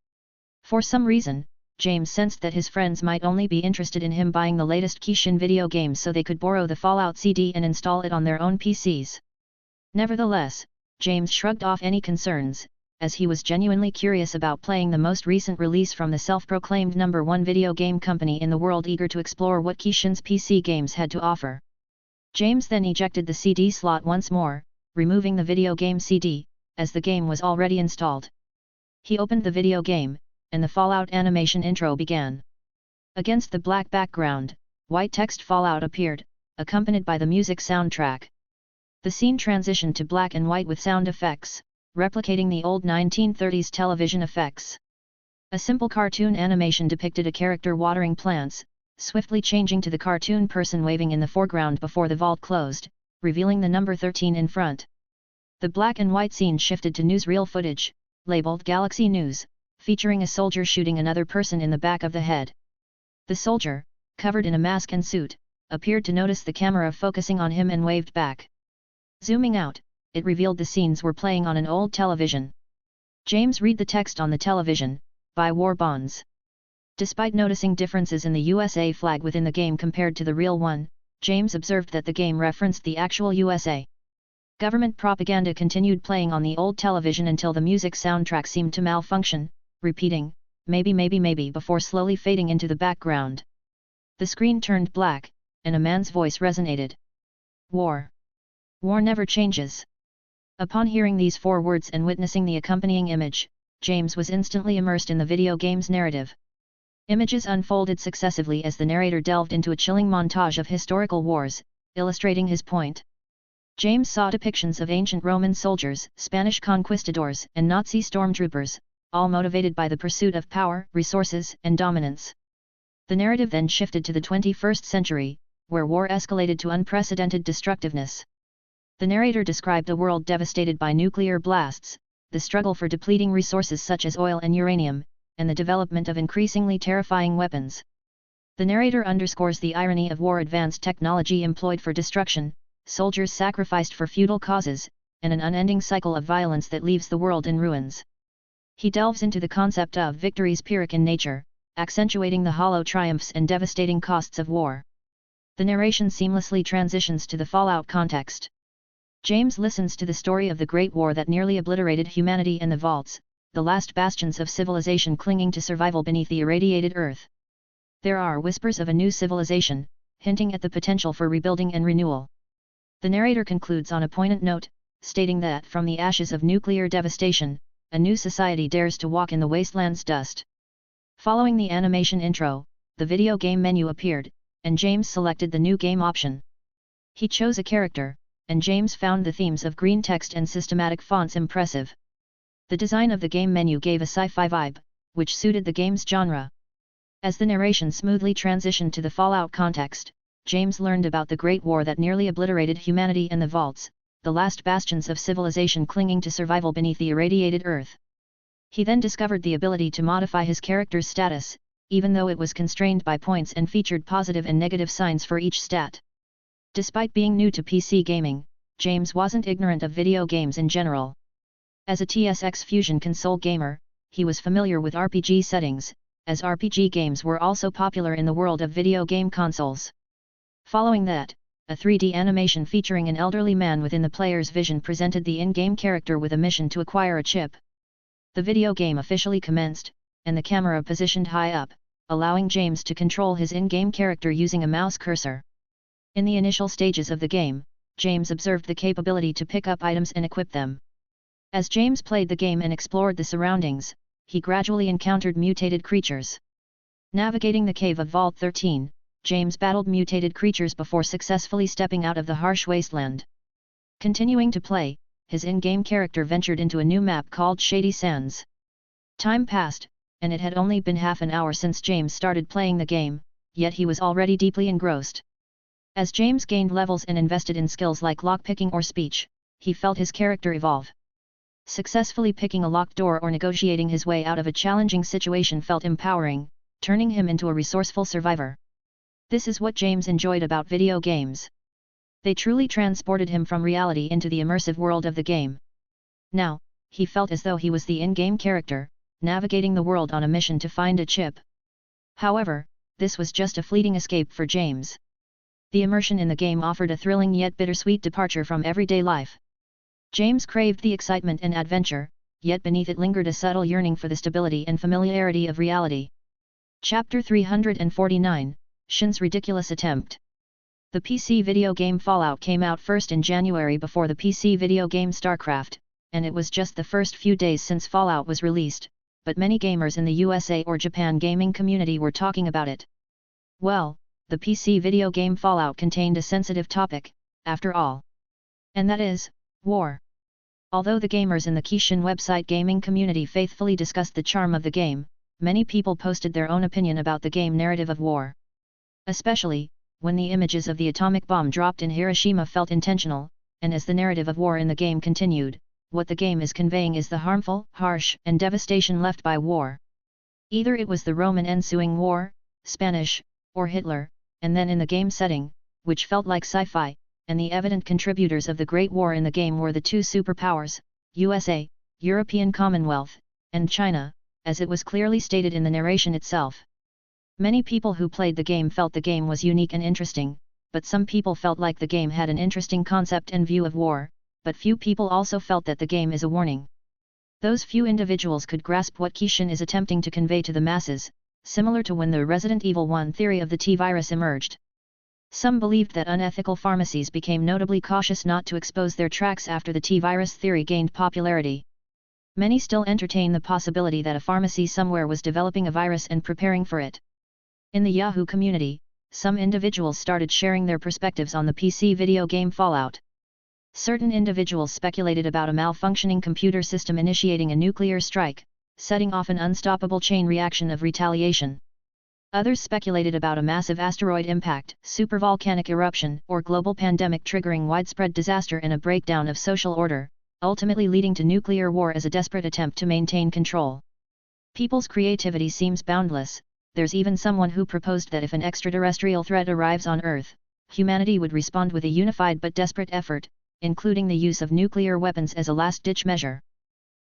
For some reason, James sensed that his friends might only be interested in him buying the latest Kishin video games so they could borrow the Fallout CD and install it on their own PCs. Nevertheless, James shrugged off any concerns, as he was genuinely curious about playing the most recent release from the self-proclaimed #1 video game company in the world, eager to explore what Kishin's PC games had to offer. James then ejected the CD slot once more, removing the video game CD, as the game was already installed. He opened the video game, and the Fallout animation intro began. Against the black background, white text Fallout appeared, accompanied by the music soundtrack. The scene transitioned to black and white with sound effects, replicating the old 1930s television effects. A simple cartoon animation depicted a character watering plants, swiftly changing to the cartoon person waving in the foreground before the vault closed, revealing the number 13 in front. The black and white scene shifted to newsreel footage, labeled Galaxy News, featuring a soldier shooting another person in the back of the head. The soldier, covered in a mask and suit, appeared to notice the camera focusing on him and waved back. Zooming out, it revealed the scenes were playing on an old television. James read the text on the television, "Buy war bonds." Despite noticing differences in the USA flag within the game compared to the real one, James observed that the game referenced the actual USA. Government propaganda continued playing on the old television until the music soundtrack seemed to malfunction, repeating, "Maybe maybe maybe," before slowly fading into the background. The screen turned black, and a man's voice resonated. "War. War never changes." Upon hearing these 4 words and witnessing the accompanying image, James was instantly immersed in the video game's narrative. Images unfolded successively as the narrator delved into a chilling montage of historical wars, illustrating his point. James saw depictions of ancient Roman soldiers, Spanish conquistadors, and Nazi stormtroopers, all motivated by the pursuit of power, resources, and dominance. The narrative then shifted to the 21st century, where war escalated to unprecedented destructiveness. The narrator described a world devastated by nuclear blasts, the struggle for depleting resources such as oil and uranium, and the development of increasingly terrifying weapons. The narrator underscores the irony of war: advanced technology employed for destruction, soldiers sacrificed for feudal causes, and an unending cycle of violence that leaves the world in ruins. He delves into the concept of victory's Pyrrhic in nature, accentuating the hollow triumphs and devastating costs of war. The narration seamlessly transitions to the Fallout context. James listens to the story of the Great War that nearly obliterated humanity and the vaults, the last bastions of civilization clinging to survival beneath the irradiated Earth. There are whispers of a new civilization, hinting at the potential for rebuilding and renewal. The narrator concludes on a poignant note, stating that from the ashes of nuclear devastation, a new society dares to walk in the wasteland's dust. Following the animation intro, the video game menu appeared, and James selected the new game option. He chose a character, and James found the themes of green text and systematic fonts impressive. The design of the game menu gave a sci-fi vibe, which suited the game's genre. As the narration smoothly transitioned to the Fallout context, James learned about the Great War that nearly obliterated humanity and the vaults, the last bastions of civilization clinging to survival beneath the irradiated Earth. He then discovered the ability to modify his character's status, even though it was constrained by points and featured positive and negative signs for each stat. Despite being new to PC gaming, James wasn't ignorant of video games in general. As a TSX Fusion console gamer, he was familiar with RPG settings, as RPG games were also popular in the world of video game consoles. Following that, a 3D animation featuring an elderly man within the player's vision presented the in-game character with a mission to acquire a chip. The video game officially commenced, and the camera positioned high up, allowing James to control his in-game character using a mouse cursor. In the initial stages of the game, James observed the capability to pick up items and equip them. As James played the game and explored the surroundings, he gradually encountered mutated creatures. Navigating the cave of Vault 13, James battled mutated creatures before successfully stepping out of the harsh wasteland. Continuing to play, his in-game character ventured into a new map called Shady Sands. Time passed, and it had only been half an hour since James started playing the game, yet he was already deeply engrossed. As James gained levels and invested in skills like lockpicking or speech, he felt his character evolve. Successfully picking a locked door or negotiating his way out of a challenging situation felt empowering, turning him into a resourceful survivor. This is what James enjoyed about video games. They truly transported him from reality into the immersive world of the game. Now, he felt as though he was the in-game character, navigating the world on a mission to find a chip. However, this was just a fleeting escape for James. The immersion in the game offered a thrilling yet bittersweet departure from everyday life. James craved the excitement and adventure, yet beneath it lingered a subtle yearning for the stability and familiarity of reality. Chapter 349, Shin's Ridiculous Attempt. The PC video game Fallout came out first in January before the PC video game Starcraft, and it was just the first few days since Fallout was released, but many gamers in the USA or Japan gaming community were talking about it. Well, the PC video game Fallout contained a sensitive topic, after all. And that is, war. Although the gamers in the Kishin website gaming community faithfully discussed the charm of the game, many people posted their own opinion about the game narrative of war. Especially, when the images of the atomic bomb dropped in Hiroshima felt intentional, and as the narrative of war in the game continued, what the game is conveying is the harmful, harsh, and devastation left by war. Either it was the Roman ensuing war, Spanish, or Hitler, and then in the game setting, which felt like sci-fi, and the evident contributors of the Great War in the game were the two superpowers, USA, European Commonwealth, and China, as it was clearly stated in the narration itself. Many people who played the game felt the game was unique and interesting, but some people felt like the game had an interesting concept and view of war, but few people also felt that the game is a warning. Those few individuals could grasp what Kishin is attempting to convey to the masses, similar to when the Resident Evil 1 theory of the T-virus emerged. Some believed that unethical pharmacies became notably cautious not to expose their tracks after the T-virus theory gained popularity. Many still entertain the possibility that a pharmacy somewhere was developing a virus and preparing for it. In the Yahoo community, some individuals started sharing their perspectives on the PC video game Fallout. Certain individuals speculated about a malfunctioning computer system initiating a nuclear strike, setting off an unstoppable chain reaction of retaliation. Others speculated about a massive asteroid impact, supervolcanic eruption, or global pandemic triggering widespread disaster and a breakdown of social order, ultimately leading to nuclear war as a desperate attempt to maintain control. People's creativity seems boundless. There's even someone who proposed that if an extraterrestrial threat arrives on Earth, humanity would respond with a unified but desperate effort, including the use of nuclear weapons as a last-ditch measure.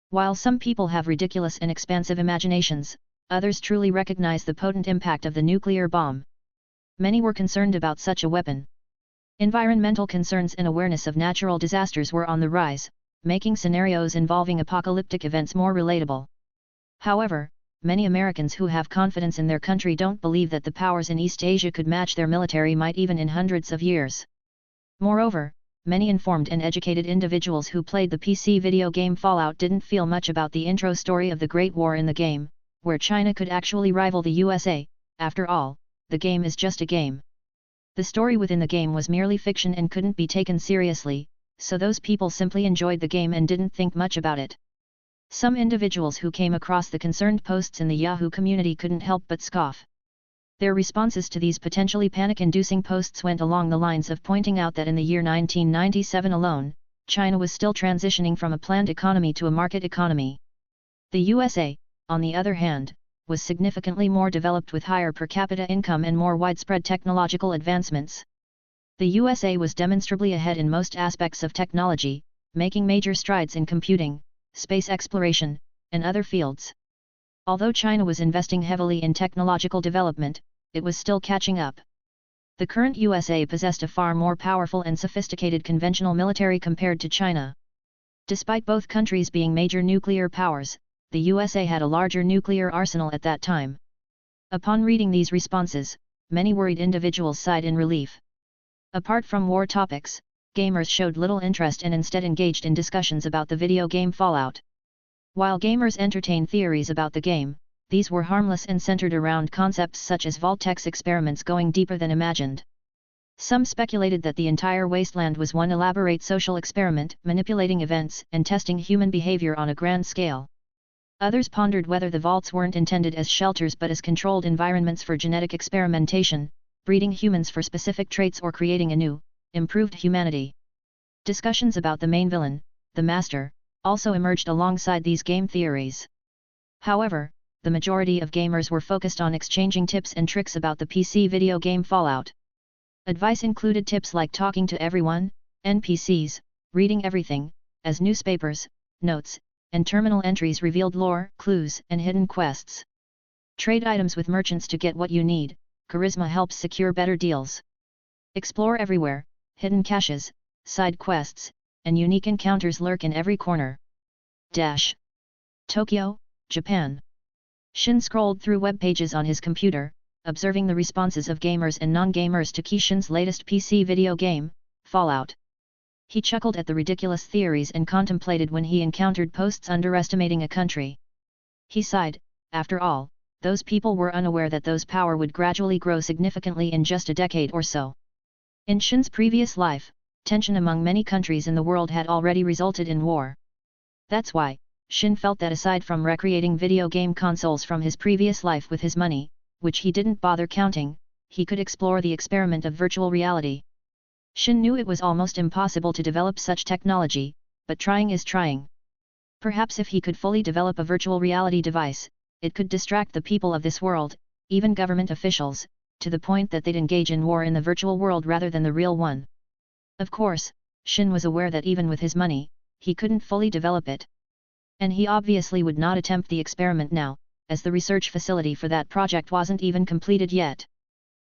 While some people have ridiculous and expansive imaginations, others truly recognize the potent impact of the nuclear bomb. Many were concerned about such a weapon. Environmental concerns and awareness of natural disasters were on the rise, making scenarios involving apocalyptic events more relatable. However, many Americans who have confidence in their country don't believe that the powers in East Asia could match their military might even in hundreds of years. Moreover, many informed and educated individuals who played the PC video game Fallout didn't feel much about the intro story of the Great War in the game, where China could actually rival the USA. After all, the game is just a game. The story within the game was merely fiction and couldn't be taken seriously, so those people simply enjoyed the game and didn't think much about it. Some individuals who came across the concerned posts in the Yahoo community couldn't help but scoff. Their responses to these potentially panic-inducing posts went along the lines of pointing out that in the year 1997 alone, China was still transitioning from a planned economy to a market economy. The USA, on the other hand, was significantly more developed with higher per capita income and more widespread technological advancements. The USA was demonstrably ahead in most aspects of technology, making major strides in computing, space exploration, and other fields. Although China was investing heavily in technological development, it was still catching up. The current USA possessed a far more powerful and sophisticated conventional military compared to China. Despite both countries being major nuclear powers, the USA had a larger nuclear arsenal at that time. Upon reading these responses, many worried individuals sighed in relief. Apart from war topics, gamers showed little interest and instead engaged in discussions about the video game Fallout. While gamers entertained theories about the game, these were harmless and centered around concepts such as Vault-Tec's experiments going deeper than imagined. Some speculated that the entire wasteland was one elaborate social experiment, manipulating events and testing human behavior on a grand scale. Others pondered whether the vaults weren't intended as shelters but as controlled environments for genetic experimentation, breeding humans for specific traits or creating a new, improved humanity. Discussions about the main villain, the Master, also emerged alongside these game theories. However, the majority of gamers were focused on exchanging tips and tricks about the PC video game Fallout. Advice included tips like talking to everyone, NPCs, reading everything, as newspapers, notes, and terminal entries revealed lore, clues, and hidden quests. Trade items with merchants to get what you need, charisma helps secure better deals. Explore everywhere, hidden caches, side quests, and unique encounters lurk in every corner. Tokyo, Japan. Shin scrolled through web pages on his computer, observing the responses of gamers and non-gamers to Kishin's latest PC video game, Fallout. He chuckled at the ridiculous theories and contemplated when he encountered posts underestimating a country. He sighed, after all, those people were unaware that those power would gradually grow significantly in just a decade or so. In Shin's previous life, tension among many countries in the world had already resulted in war. That's why, Shin felt that aside from recreating video game consoles from his previous life with his money, which he didn't bother counting, he could explore the experiment of virtual reality. Shin knew it was almost impossible to develop such technology, but trying is trying. Perhaps if he could fully develop a virtual reality device, it could distract the people of this world, even government officials, to the point that they'd engage in war in the virtual world rather than the real one. Of course, Shin was aware that even with his money, he couldn't fully develop it. And he obviously would not attempt the experiment now, as the research facility for that project wasn't even completed yet.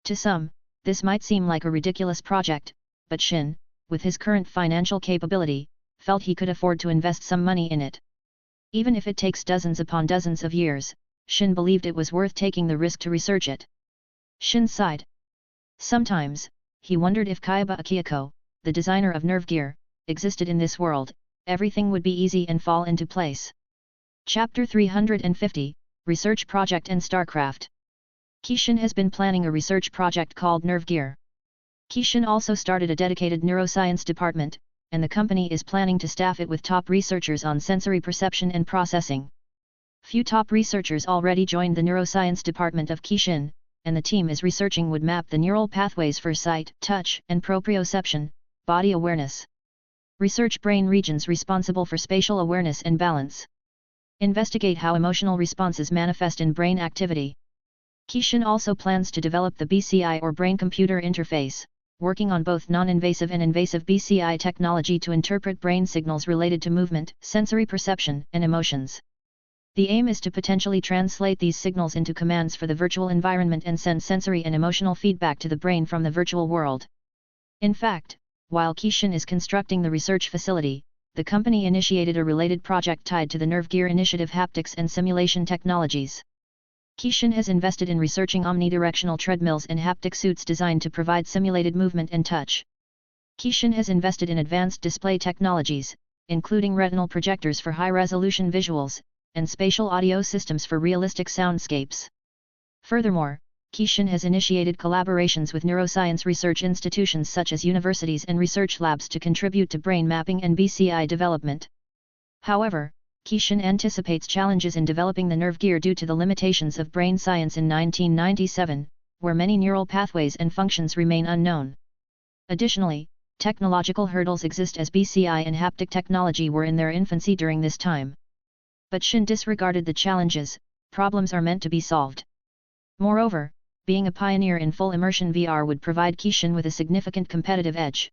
To some, this might seem like a ridiculous project, but Shin, with his current financial capability, felt he could afford to invest some money in it. Even if it takes dozens upon dozens of years, Shin believed it was worth taking the risk to research it. Shin sighed. Sometimes, he wondered if Kaiba Akihiko, the designer of Nerve Gear, existed in this world, everything would be easy and fall into place. Chapter 350, Research Project and Starcraft. Kishin has been planning a research project called Nerve Gear. Kishin also started a dedicated neuroscience department, and the company is planning to staff it with top researchers on sensory perception and processing. Few top researchers already joined the neuroscience department of Kishin, and the team is researching would map the neural pathways for sight, touch, and proprioception, body awareness. Research brain regions responsible for spatial awareness and balance. Investigate how emotional responses manifest in brain activity. Kishin also plans to develop the BCI or brain-computer interface, working on both non-invasive and invasive BCI technology to interpret brain signals related to movement, sensory perception, and emotions. The aim is to potentially translate these signals into commands for the virtual environment and send sensory and emotional feedback to the brain from the virtual world. In fact, while Kishin is constructing the research facility, the company initiated a related project tied to the Nerve Gear initiative haptics and simulation technologies. Kishin has invested in researching omnidirectional treadmills and haptic suits designed to provide simulated movement and touch. Kishin has invested in advanced display technologies, including retinal projectors for high-resolution visuals, and spatial audio systems for realistic soundscapes. Furthermore, Kishin has initiated collaborations with neuroscience research institutions such as universities and research labs to contribute to brain mapping and BCI development. However, Kishin anticipates challenges in developing the Nerve Gear due to the limitations of brain science in 1997, where many neural pathways and functions remain unknown. Additionally, technological hurdles exist as BCI and haptic technology were in their infancy during this time. But Shin disregarded the challenges, problems are meant to be solved. Moreover, being a pioneer in full immersion VR would provide Kishin with a significant competitive edge.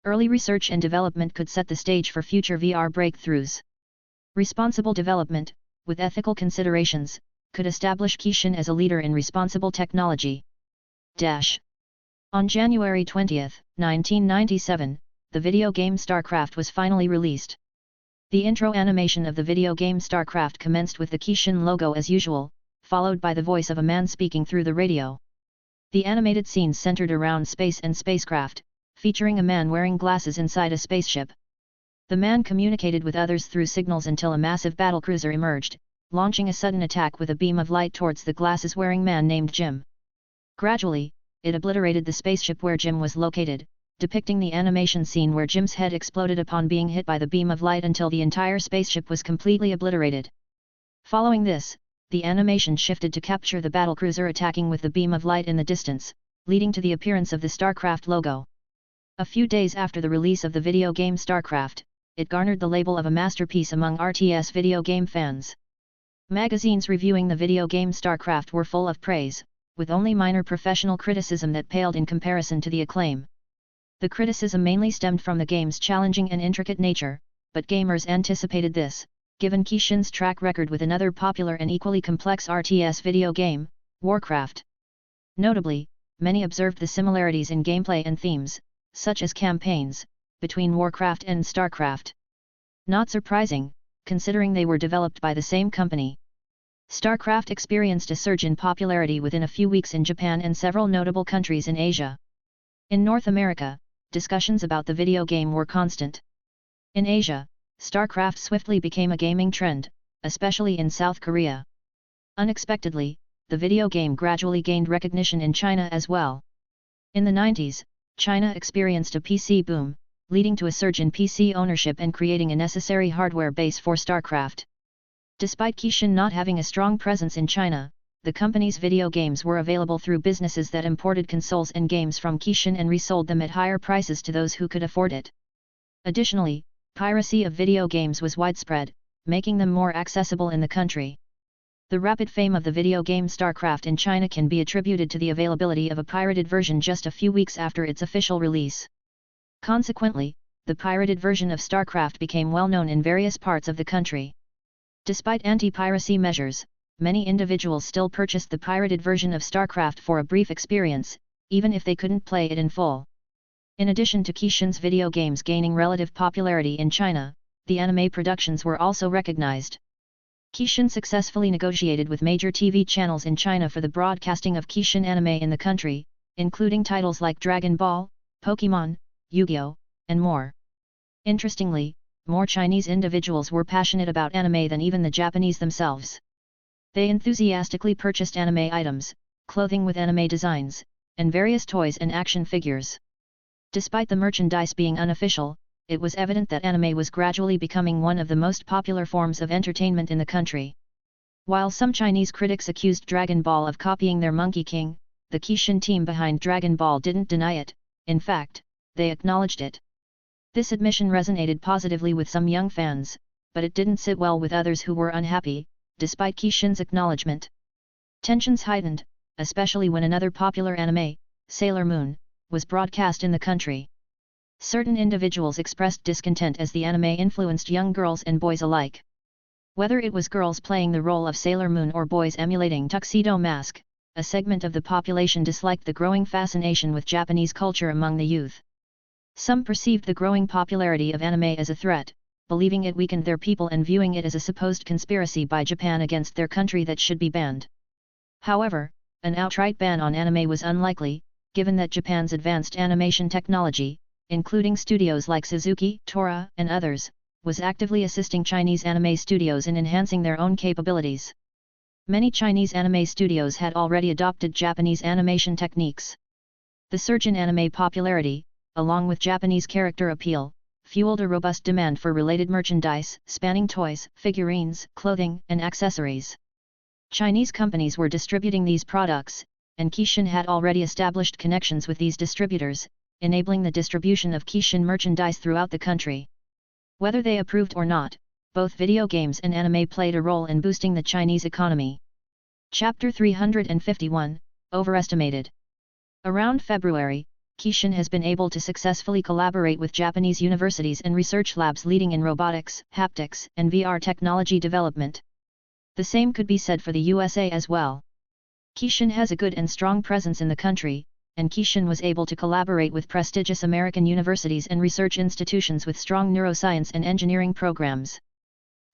Early research and development could set the stage for future VR breakthroughs. Responsible development, with ethical considerations, could establish Kishin as a leader in responsible technology. On January 20, 1997, the video game Starcraft was finally released. The intro animation of the video game Starcraft commenced with the Kishin logo as usual, followed by the voice of a man speaking through the radio. The animated scenes centered around space and spacecraft, featuring a man wearing glasses inside a spaceship. The man communicated with others through signals until a massive battlecruiser emerged, launching a sudden attack with a beam of light towards the glasses-wearing man named Jim. Gradually, it obliterated the spaceship where Jim was located, depicting the animation scene where Jim's head exploded upon being hit by the beam of light until the entire spaceship was completely obliterated. Following this, the animation shifted to capture the battlecruiser attacking with the beam of light in the distance, leading to the appearance of the Starcraft logo. A few days after the release of the video game Starcraft, it garnered the label of a masterpiece among RTS video game fans. Magazines reviewing the video game Starcraft were full of praise, with only minor professional criticism that paled in comparison to the acclaim. The criticism mainly stemmed from the game's challenging and intricate nature, but gamers anticipated this, given Kishin's track record with another popular and equally complex RTS video game, Warcraft. Notably, many observed the similarities in gameplay and themes, such as campaigns, between Warcraft and Starcraft. Not surprising, considering they were developed by the same company. Starcraft experienced a surge in popularity within a few weeks in Japan and several notable countries in Asia. In North America, discussions about the video game were constant. In Asia, Starcraft swiftly became a gaming trend, especially in South Korea. Unexpectedly, the video game gradually gained recognition in China as well. In the 90s, China experienced a PC boom, leading to a surge in PC ownership and creating a necessary hardware base for Starcraft. Despite Kishin not having a strong presence in China, the company's video games were available through businesses that imported consoles and games from Kishin and resold them at higher prices to those who could afford it. Additionally, piracy of video games was widespread, making them more accessible in the country. The rapid fame of the video game Starcraft in China can be attributed to the availability of a pirated version just a few weeks after its official release. Consequently, the pirated version of Starcraft became well known in various parts of the country. Despite anti-piracy measures, many individuals still purchased the pirated version of Starcraft for a brief experience, even if they couldn't play it in full. In addition to Kishin's video games gaining relative popularity in China, the anime productions were also recognized. Kishin successfully negotiated with major TV channels in China for the broadcasting of Kishin anime in the country, including titles like Dragon Ball, Pokemon, Yu-Gi-Oh!, and more. Interestingly, more Chinese individuals were passionate about anime than even the Japanese themselves. They enthusiastically purchased anime items, clothing with anime designs, and various toys and action figures. Despite the merchandise being unofficial, it was evident that anime was gradually becoming one of the most popular forms of entertainment in the country. While some Chinese critics accused Dragon Ball of copying their Monkey King, the Kishin team behind Dragon Ball didn't deny it. In fact, they acknowledged it. This admission resonated positively with some young fans, but it didn't sit well with others who were unhappy, despite Kishin's acknowledgement. Tensions heightened, especially when another popular anime, Sailor Moon, was broadcast in the country. Certain individuals expressed discontent as the anime influenced young girls and boys alike. Whether it was girls playing the role of Sailor Moon or boys emulating Tuxedo Mask, a segment of the population disliked the growing fascination with Japanese culture among the youth. Some perceived the growing popularity of anime as a threat, believing it weakened their people and viewing it as a supposed conspiracy by Japan against their country that should be banned. However, an outright ban on anime was unlikely, given that Japan's advanced animation technology, including studios like Suzuki, Tora, and others, was actively assisting Chinese anime studios in enhancing their own capabilities. Many Chinese anime studios had already adopted Japanese animation techniques. The surge in anime popularity, along with Japanese character appeal, fueled a robust demand for related merchandise, spanning toys, figurines, clothing, and accessories. Chinese companies were distributing these products, and Kishin had already established connections with these distributors, enabling the distribution of Kishin merchandise throughout the country. Whether they approved or not, both video games and anime played a role in boosting the Chinese economy. Chapter 351, Overestimated. Around February, Kishin has been able to successfully collaborate with Japanese universities and research labs leading in robotics, haptics, and VR technology development. The same could be said for the USA as well. Kishin has a good and strong presence in the country, and Kishin was able to collaborate with prestigious American universities and research institutions with strong neuroscience and engineering programs.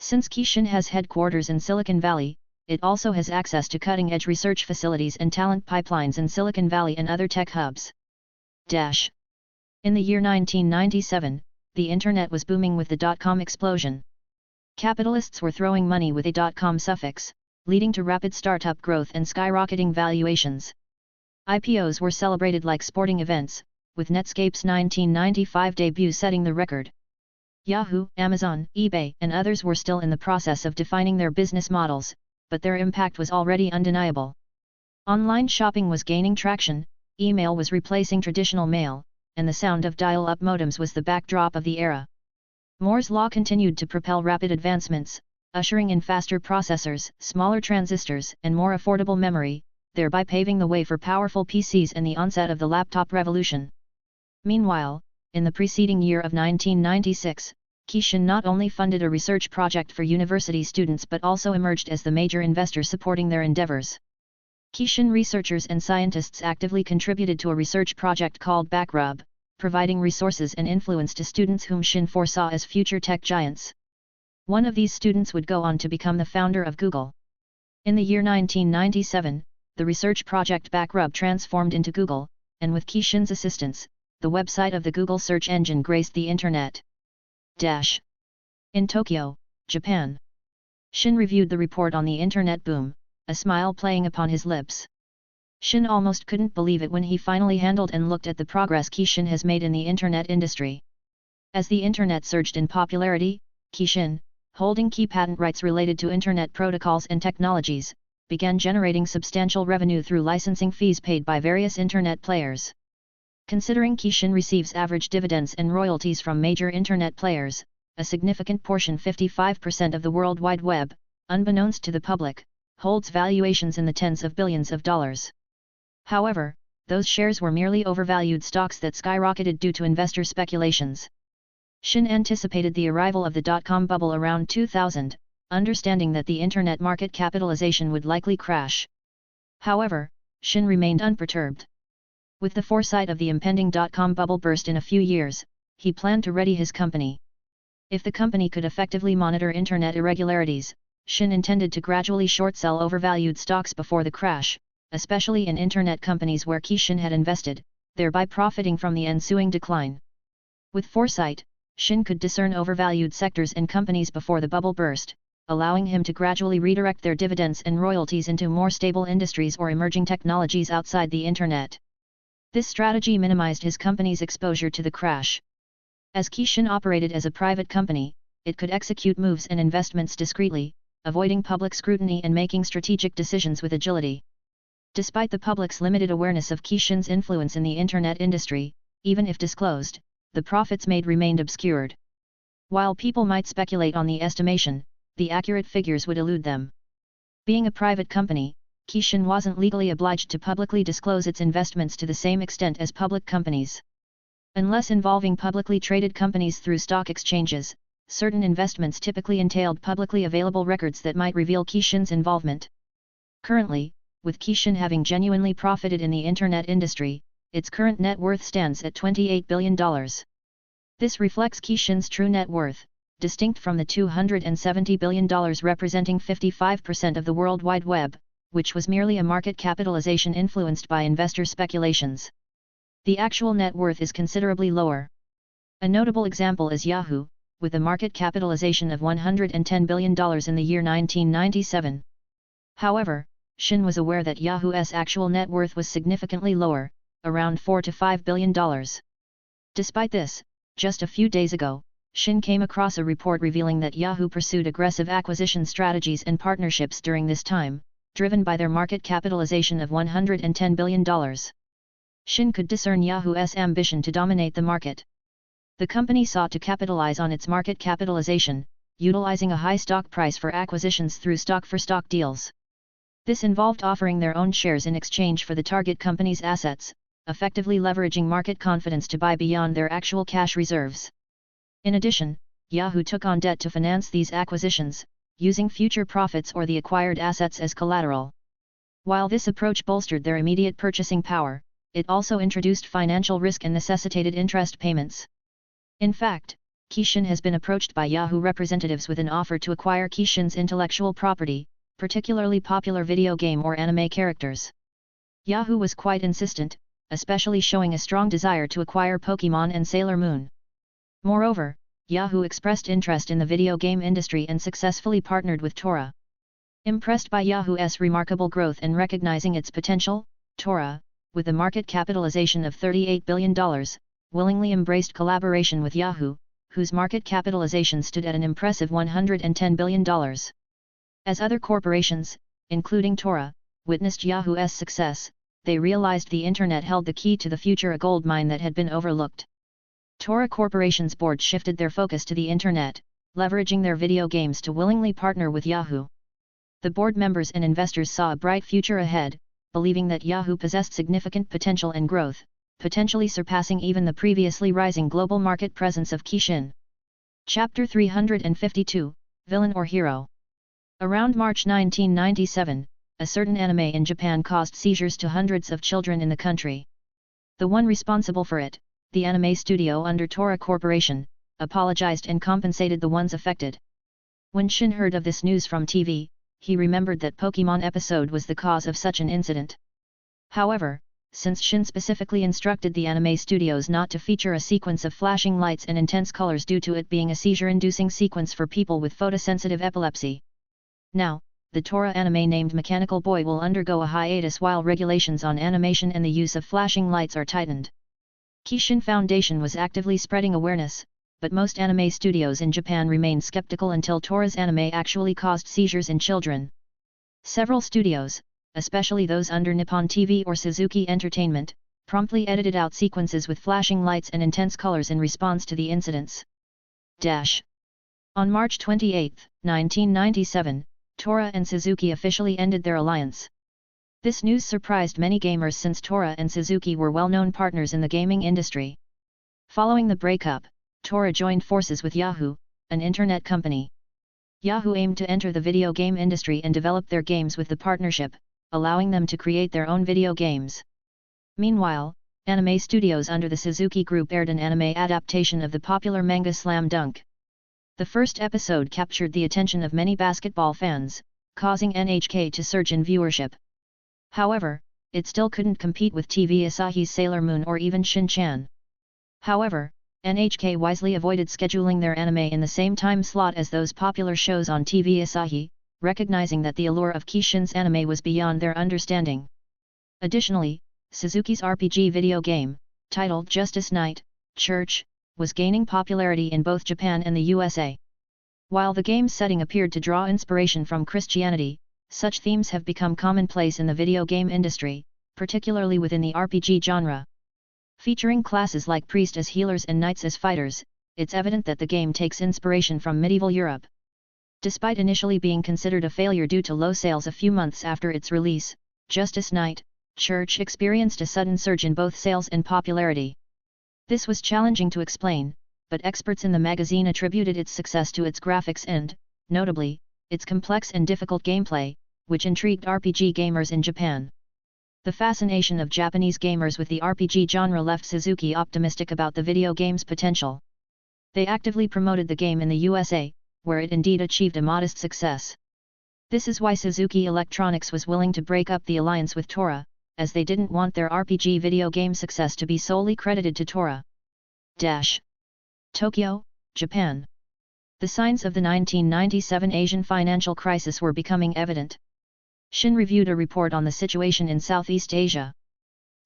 Since Kishin has headquarters in Silicon Valley, it also has access to cutting-edge research facilities and talent pipelines in Silicon Valley and other tech hubs. In the year 1997, the internet was booming with the dot-com explosion. Capitalists were throwing money with a .com suffix, leading to rapid startup growth and skyrocketing valuations. IPOs were celebrated like sporting events, with Netscape's 1995 debut setting the record. Yahoo, Amazon, eBay, and others were still in the process of defining their business models, but their impact was already undeniable. Online shopping was gaining traction, email was replacing traditional mail, and the sound of dial-up modems was the backdrop of the era. Moore's law continued to propel rapid advancements, ushering in faster processors, smaller transistors, and more affordable memory, thereby paving the way for powerful PCs and the onset of the laptop revolution. Meanwhile, in the preceding year of 1996, Kishin not only funded a research project for university students but also emerged as the major investor supporting their endeavors. Kishin researchers and scientists actively contributed to a research project called Backrub, providing resources and influence to students whom Shin foresaw as future tech giants. One of these students would go on to become the founder of Google. In the year 1997, the research project Backrub transformed into Google, and with Kishin's assistance, the website of the Google search engine graced the internet. In Tokyo, Japan. Shin reviewed the report on the internet boom, a smile playing upon his lips. Shin almost couldn't believe it when he finally handled and looked at the progress Kishin has made in the internet industry. As the internet surged in popularity, Kishin, holding key patent rights related to internet protocols and technologies, began generating substantial revenue through licensing fees paid by various internet players. Considering Kishin receives average dividends and royalties from major internet players, a significant portion 55% of the World Wide Web, unbeknownst to the public, holds valuations in the tens of billions of dollars. However, those shares were merely overvalued stocks that skyrocketed due to investor speculations. Shin anticipated the arrival of the dot-com bubble around 2000, understanding that the internet market capitalization would likely crash. However, Shin remained unperturbed. With the foresight of the impending dot-com bubble burst in a few years, he planned to ready his company. If the company could effectively monitor internet irregularities, Shin intended to gradually short-sell overvalued stocks before the crash, especially in internet companies where Kishin had invested, thereby profiting from the ensuing decline. With foresight, Shin could discern overvalued sectors and companies before the bubble burst, allowing him to gradually redirect their dividends and royalties into more stable industries or emerging technologies outside the internet. This strategy minimized his company's exposure to the crash. As Kishin operated as a private company, it could execute moves and investments discreetly, avoiding public scrutiny and making strategic decisions with agility. Despite the public's limited awareness of Kishin's influence in the internet industry, even if disclosed, the profits made remained obscured. While people might speculate on the estimation, the accurate figures would elude them. Being a private company, Kishin wasn't legally obliged to publicly disclose its investments to the same extent as public companies. Unless involving publicly traded companies through stock exchanges, certain investments typically entailed publicly available records that might reveal Kishin's involvement. Currently, with Kishin having genuinely profited in the internet industry, its current net worth stands at $28 billion. This reflects Kishin's true net worth, distinct from the $270 billion representing 55% of the World Wide Web, which was merely a market capitalization influenced by investor speculations. The actual net worth is considerably lower. A notable example is Yahoo, with a market capitalization of $110 billion in the year 1997. However, Shin was aware that Yahoo's actual net worth was significantly lower, around $4 to $5 billion. Despite this, just a few days ago, Shin came across a report revealing that Yahoo pursued aggressive acquisition strategies and partnerships during this time, driven by their market capitalization of $110 billion. Shin could discern Yahoo's ambition to dominate the market. The company sought to capitalize on its market capitalization, utilizing a high stock price for acquisitions through stock-for-stock deals. This involved offering their own shares in exchange for the target company's assets, effectively leveraging market confidence to buy beyond their actual cash reserves. In addition, Yahoo took on debt to finance these acquisitions, using future profits or the acquired assets as collateral. While this approach bolstered their immediate purchasing power, it also introduced financial risk and necessitated interest payments. In fact, Kishin has been approached by Yahoo representatives with an offer to acquire Kishin's intellectual property, particularly popular video game or anime characters. Yahoo was quite insistent, especially showing a strong desire to acquire Pokémon and Sailor Moon. Moreover, Yahoo expressed interest in the video game industry and successfully partnered with Tora. Impressed by Yahoo's remarkable growth and recognizing its potential, Tora, with a market capitalization of $38 billion, willingly embraced collaboration with Yahoo, whose market capitalization stood at an impressive $110 billion. As other corporations, including Tora, witnessed Yahoo's success, they realized the internet held the key to the future, a gold mine that had been overlooked. Tora Corporation's board shifted their focus to the internet, leveraging their video games to willingly partner with Yahoo. The board members and investors saw a bright future ahead, believing that Yahoo possessed significant potential and growth, potentially surpassing even the previously rising global market presence of Kishin. Chapter 352, Villain or Hero. Around March 1997, a certain anime in Japan caused seizures to hundreds of children in the country. The one responsible for it, the anime studio under Tora Corporation, apologized and compensated the ones affected. When Shin heard of this news from TV, he remembered that Pokemon episode was the cause of such an incident. However, since Shin specifically instructed the anime studios not to feature a sequence of flashing lights and intense colors due to it being a seizure-inducing sequence for people with photosensitive epilepsy. Now, the Tora anime named Mechanical Boy will undergo a hiatus while regulations on animation and the use of flashing lights are tightened. Kishin Foundation was actively spreading awareness, but most anime studios in Japan remained skeptical until Tora's anime actually caused seizures in children. Several studios, especially those under Nippon TV or Suzuki Entertainment, promptly edited out sequences with flashing lights and intense colors in response to the incidents. On March 28, 1997, Tora and Suzuki officially ended their alliance. This news surprised many gamers since Tora and Suzuki were well-known partners in the gaming industry. Following the breakup, Tora joined forces with Yahoo, an internet company. Yahoo aimed to enter the video game industry and develop their games with the partnership, allowing them to create their own video games. Meanwhile, anime studios under the Suzuki Group aired an anime adaptation of the popular manga Slam Dunk. The first episode captured the attention of many basketball fans, causing NHK to surge in viewership. However, it still couldn't compete with TV Asahi's Sailor Moon or even Shin-chan. However, NHK wisely avoided scheduling their anime in the same time slot as those popular shows on TV Asahi, recognizing that the allure of Kishin's anime was beyond their understanding. Additionally, Suzuki's RPG video game, titled Justice Knight, Church, was gaining popularity in both Japan and the USA. While the game's setting appeared to draw inspiration from Christianity, such themes have become commonplace in the video game industry, particularly within the RPG genre. Featuring classes like priests as healers and knights as fighters, it's evident that the game takes inspiration from medieval Europe. Despite initially being considered a failure due to low sales a few months after its release, Justice Knight, Church experienced a sudden surge in both sales and popularity. This was challenging to explain, but experts in the magazine attributed its success to its graphics and, notably, its complex and difficult gameplay, which intrigued RPG gamers in Japan. The fascination of Japanese gamers with the RPG genre left Suzuki optimistic about the video game's potential. They actively promoted the game in the USA, where it indeed achieved a modest success. This is why Suzuki Electronics was willing to break up the alliance with Tora, as they didn't want their RPG video game success to be solely credited to Tora. Tokyo, Japan. The signs of the 1997 Asian financial crisis were becoming evident. Shin reviewed a report on the situation in Southeast Asia.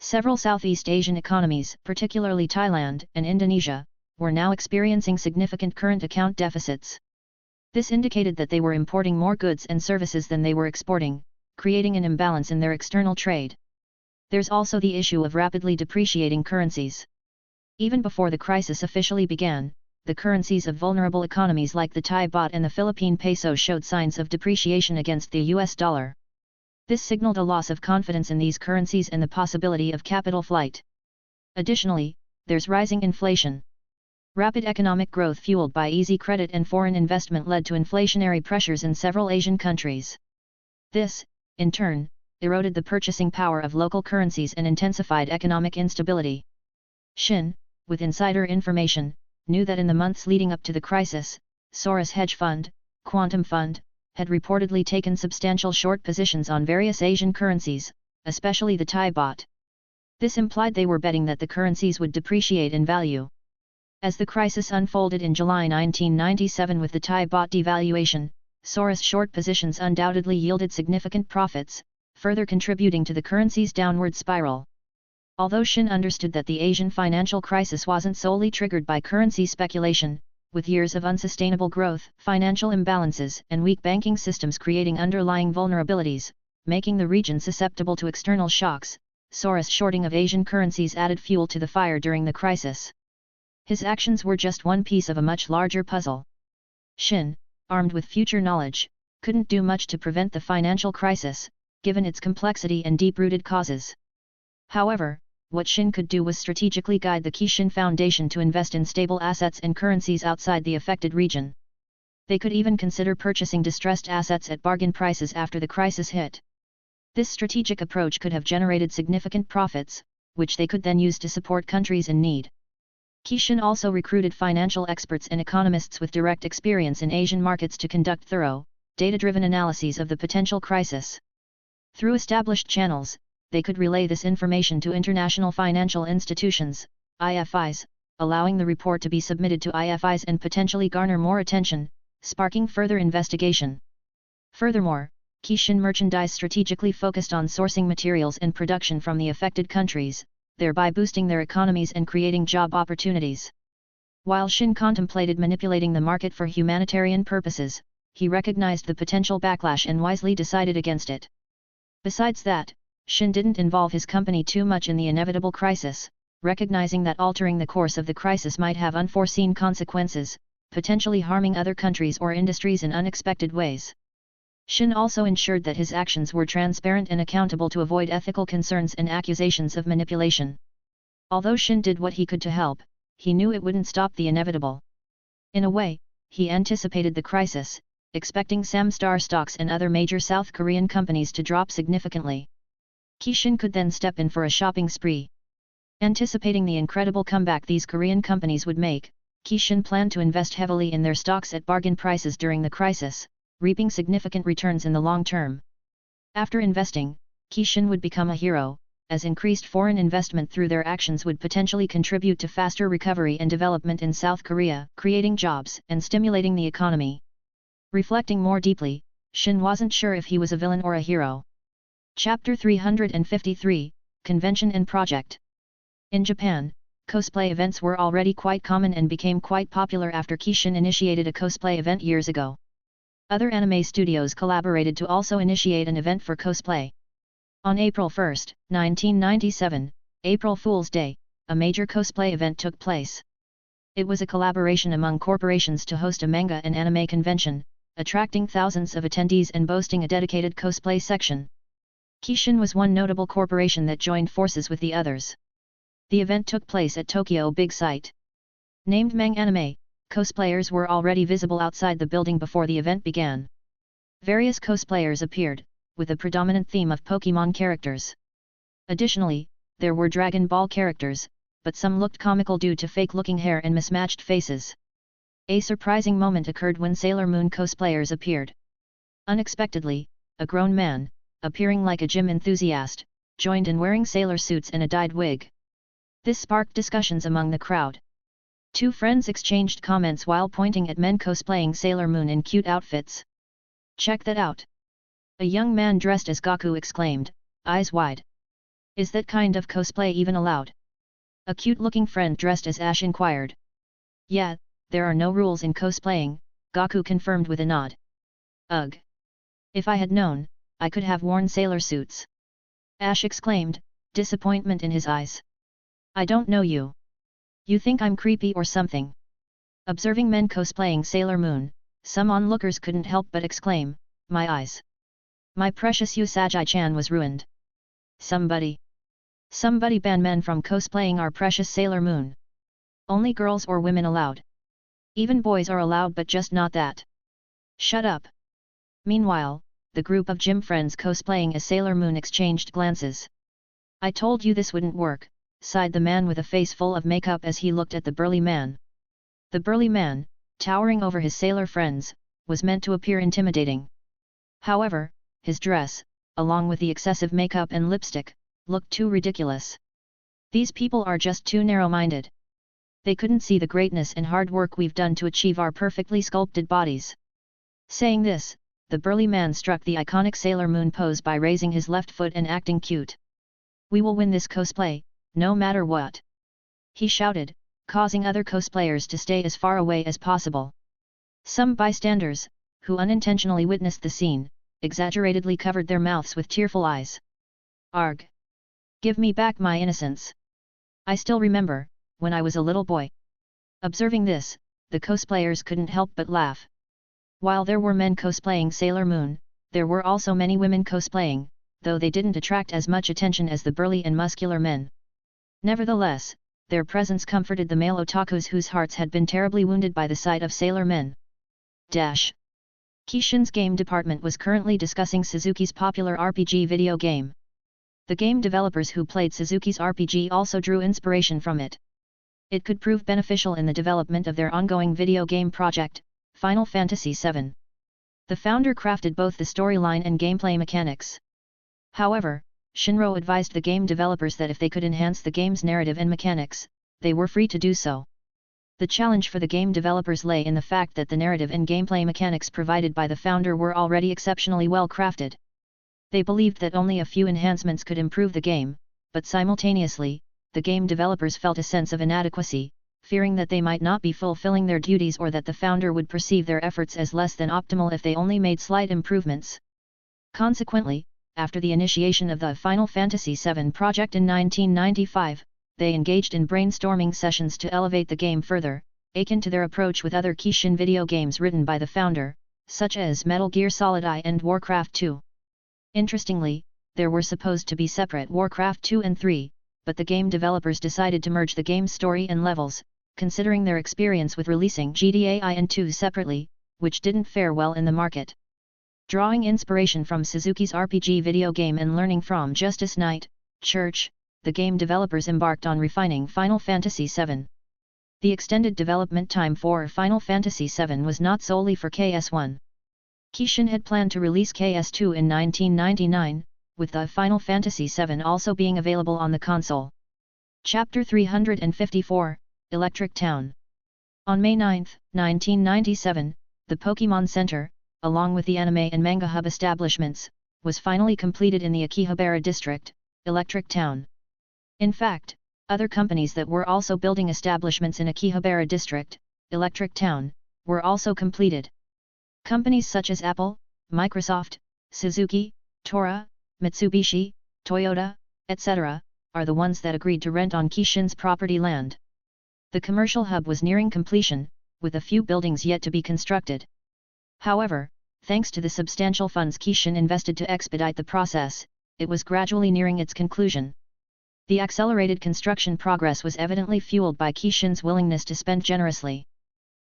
Several Southeast Asian economies, particularly Thailand and Indonesia, were now experiencing significant current account deficits. This indicated that they were importing more goods and services than they were exporting, creating an imbalance in their external trade. There's also the issue of rapidly depreciating currencies. Even before the crisis officially began, the currencies of vulnerable economies like the Thai baht and the Philippine peso showed signs of depreciation against the US dollar. This signaled a loss of confidence in these currencies and the possibility of capital flight. Additionally, there's rising inflation. Rapid economic growth fueled by easy credit and foreign investment led to inflationary pressures in several Asian countries. This, in turn, eroded the purchasing power of local currencies and intensified economic instability. Shin, with insider information, knew that in the months leading up to the crisis, Soros hedge fund, Quantum Fund, had reportedly taken substantial short positions on various Asian currencies, especially the Thai baht. This implied they were betting that the currencies would depreciate in value. As the crisis unfolded in July 1997 with the Thai baht devaluation, Soros short positions undoubtedly yielded significant profits, further contributing to the currency's downward spiral. Although Shin understood that the Asian financial crisis wasn't solely triggered by currency speculation, with years of unsustainable growth, financial imbalances and weak banking systems creating underlying vulnerabilities, making the region susceptible to external shocks, Soros' shorting of Asian currencies added fuel to the fire during the crisis. His actions were just one piece of a much larger puzzle. Shin, armed with future knowledge, couldn't do much to prevent the financial crisis, given its complexity and deep-rooted causes. However, what Shin could do was strategically guide the Kishin Foundation to invest in stable assets and currencies outside the affected region. They could even consider purchasing distressed assets at bargain prices after the crisis hit. This strategic approach could have generated significant profits, which they could then use to support countries in need. Kishin also recruited financial experts and economists with direct experience in Asian markets to conduct thorough, data-driven analyses of the potential crisis. Through established channels, they could relay this information to international financial institutions, IFIs, allowing the report to be submitted to IFIs and potentially garner more attention, sparking further investigation. Furthermore, Kishin Merchandise strategically focused on sourcing materials and production from the affected countries, thereby boosting their economies and creating job opportunities. While Shin contemplated manipulating the market for humanitarian purposes, he recognized the potential backlash and wisely decided against it. Besides that, Shin didn't involve his company too much in the inevitable crisis, recognizing that altering the course of the crisis might have unforeseen consequences, potentially harming other countries or industries in unexpected ways. Shin also ensured that his actions were transparent and accountable to avoid ethical concerns and accusations of manipulation. Although Shin did what he could to help, he knew it wouldn't stop the inevitable. In a way, he anticipated the crisis, expecting Samstar stocks and other major South Korean companies to drop significantly. Kishin could then step in for a shopping spree. Anticipating the incredible comeback these Korean companies would make, Kishin planned to invest heavily in their stocks at bargain prices during the crisis, reaping significant returns in the long term. After investing, Kishin would become a hero, as increased foreign investment through their actions would potentially contribute to faster recovery and development in South Korea, creating jobs and stimulating the economy. Reflecting more deeply, Shin wasn't sure if he was a villain or a hero. Chapter 353, Convention and Project. In Japan, cosplay events were already quite common and became quite popular after Kishin initiated a cosplay event years ago. Other anime studios collaborated to also initiate an event for cosplay. On April 1, 1997, April Fool's Day, a major cosplay event took place. It was a collaboration among corporations to host a manga and anime convention, attracting thousands of attendees and boasting a dedicated cosplay section. Kishin was one notable corporation that joined forces with the others. The event took place at Tokyo Big Sight. Named Mang Anime, cosplayers were already visible outside the building before the event began. Various cosplayers appeared, with a predominant theme of Pokemon characters. Additionally, there were Dragon Ball characters, but some looked comical due to fake-looking hair and mismatched faces. A surprising moment occurred when Sailor Moon cosplayers appeared. Unexpectedly, a grown man, appearing like a gym enthusiast, joined in wearing sailor suits and a dyed wig. This sparked discussions among the crowd. Two friends exchanged comments while pointing at men cosplaying Sailor Moon in cute outfits. "Check that out!" A young man dressed as Goku exclaimed, eyes wide. "Is that kind of cosplay even allowed?" A cute-looking friend dressed as Ash inquired. "Yeah, there are no rules in cosplaying," Goku confirmed with a nod. "Ugh! If I had known, I could have worn sailor suits." Ash exclaimed, disappointment in his eyes. "I don't know you. You think I'm creepy or something?" Observing men cosplaying Sailor Moon, some onlookers couldn't help but exclaim, "My eyes! My precious Usagi-chan was ruined. Somebody ban men from cosplaying our precious Sailor Moon. Only girls or women allowed. Even boys are allowed but just not that. Shut up." Meanwhile, the group of gym friends cosplaying as Sailor Moon exchanged glances. "I told you this wouldn't work," sighed the man with a face full of makeup as he looked at the burly man. The burly man, towering over his sailor friends, was meant to appear intimidating. However, his dress, along with the excessive makeup and lipstick, looked too ridiculous. "These people are just too narrow-minded. They couldn't see the greatness and hard work we've done to achieve our perfectly sculpted bodies." Saying this, the burly man struck the iconic Sailor Moon pose by raising his left foot and acting cute. "We will win this cosplay, no matter what!" he shouted, causing other cosplayers to stay as far away as possible. Some bystanders, who unintentionally witnessed the scene, exaggeratedly covered their mouths with tearful eyes. "Arg! Give me back my innocence! I still remember, when I was a little boy." Observing this, the cosplayers couldn't help but laugh, While there were men cosplaying Sailor Moon, there were also many women cosplaying, though they didn't attract as much attention as the burly and muscular men. Nevertheless, their presence comforted the male otakus whose hearts had been terribly wounded by the sight of sailor men. Kishin's game department was currently discussing Suzuki's popular RPG video game. The game developers who played Suzuki's RPG also drew inspiration from it. It could prove beneficial in the development of their ongoing video game project, Final Fantasy VII. The founder crafted both the storyline and gameplay mechanics. However, Shinro advised the game developers that if they could enhance the game's narrative and mechanics, they were free to do so. The challenge for the game developers lay in the fact that the narrative and gameplay mechanics provided by the founder were already exceptionally well crafted. They believed that only a few enhancements could improve the game, but simultaneously, the game developers felt a sense of inadequacy, fearing that they might not be fulfilling their duties or that the founder would perceive their efforts as less than optimal if they only made slight improvements. Consequently, after the initiation of the Final Fantasy VII project in 1995, they engaged in brainstorming sessions to elevate the game further, akin to their approach with other Kishin video games written by the founder, such as Metal Gear Solid I and Warcraft 2. Interestingly, there were supposed to be separate Warcraft 2 and 3, but the game developers decided to merge the game's story and levels, considering their experience with releasing GTA I and 2 separately, which didn't fare well in the market. Drawing inspiration from Suzuki's RPG video game and learning from Justice Knight, Church, the game developers embarked on refining Final Fantasy VII. The extended development time for Final Fantasy VII was not solely for KS1. Kishin had planned to release KS2 in 1999, with the Final Fantasy VII also being available on the console. Chapter 354, Electric Town. On May 9, 1997, the Pokémon Center, along with the anime and manga hub establishments, was finally completed in the Akihabara district, Electric Town. In fact, other companies that were also building establishments in Akihabara district, Electric Town, were also completed. Companies such as Apple, Microsoft, Suzuki, Tora, Mitsubishi, Toyota, etc., are the ones that agreed to rent on Kishin's property land. The commercial hub was nearing completion, with a few buildings yet to be constructed. However, thanks to the substantial funds Kishin invested to expedite the process, it was gradually nearing its conclusion. The accelerated construction progress was evidently fueled by Kishin's willingness to spend generously.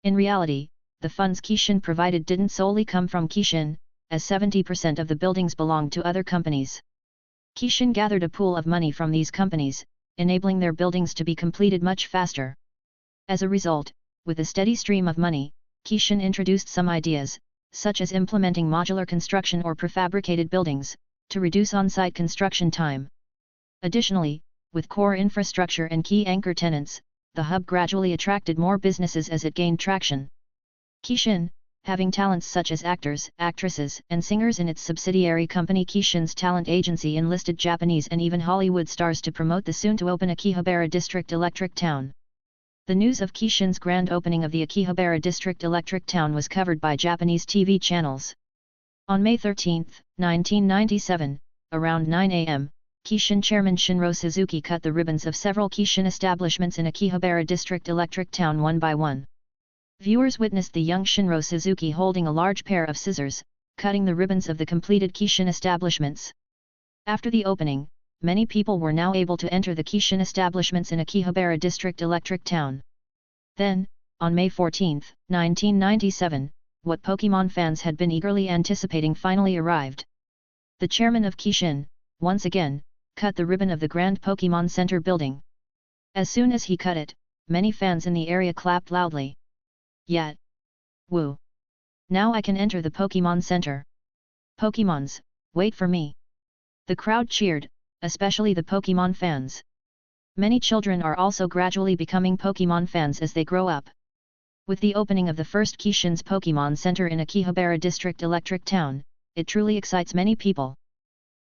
In reality, the funds Kishin provided didn't solely come from Kishin, as 70% of the buildings belonged to other companies. Kishin gathered a pool of money from these companies, enabling their buildings to be completed much faster. As a result, with a steady stream of money, Kishin introduced some ideas, such as implementing modular construction or prefabricated buildings, to reduce on-site construction time. Additionally, with core infrastructure and key anchor tenants, the hub gradually attracted more businesses as it gained traction. Kishin, having talents such as actors, actresses, and singers in its subsidiary company Kishin's talent agency enlisted Japanese and even Hollywood stars to promote the soon-to-open Akihabara District Electric Town. The news of Kishin's grand opening of the Akihabara District Electric Town was covered by Japanese TV channels. On May 13, 1997, around 9 a.m., Kishin chairman Shinro Suzuki cut the ribbons of several Kishin establishments in Akihabara District Electric Town one by one. Viewers witnessed the young Shinro Suzuki holding a large pair of scissors, cutting the ribbons of the completed Kishin establishments. After the opening, many people were now able to enter the Kishin establishments in Akihabara District Electric Town. Then, on May 14, 1997, what Pokémon fans had been eagerly anticipating finally arrived. The chairman of Kishin, once again, cut the ribbon of the Grand Pokémon Center building. As soon as he cut it, many fans in the area clapped loudly. Yet! Woo! Now I can enter the Pokémon Center. Pokémons, wait for me! The crowd cheered, especially the Pokémon fans. Many children are also gradually becoming Pokémon fans as they grow up. With the opening of the first Kishin's Pokémon Center in Akihabara District Electric Town, it truly excites many people.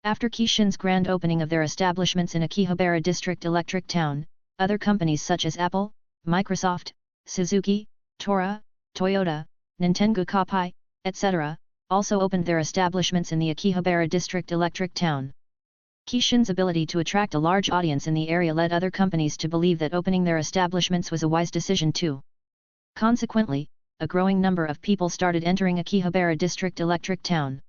After Kishin's grand opening of their establishments in Akihabara District Electric Town, other companies such as Apple, Microsoft, Suzuki, Tora, Toyota, Nintendo Kopai, etc., also opened their establishments in the Akihabara District Electric Town. Kishin's ability to attract a large audience in the area led other companies to believe that opening their establishments was a wise decision too. Consequently, a growing number of people started entering Akihabara District Electric Town.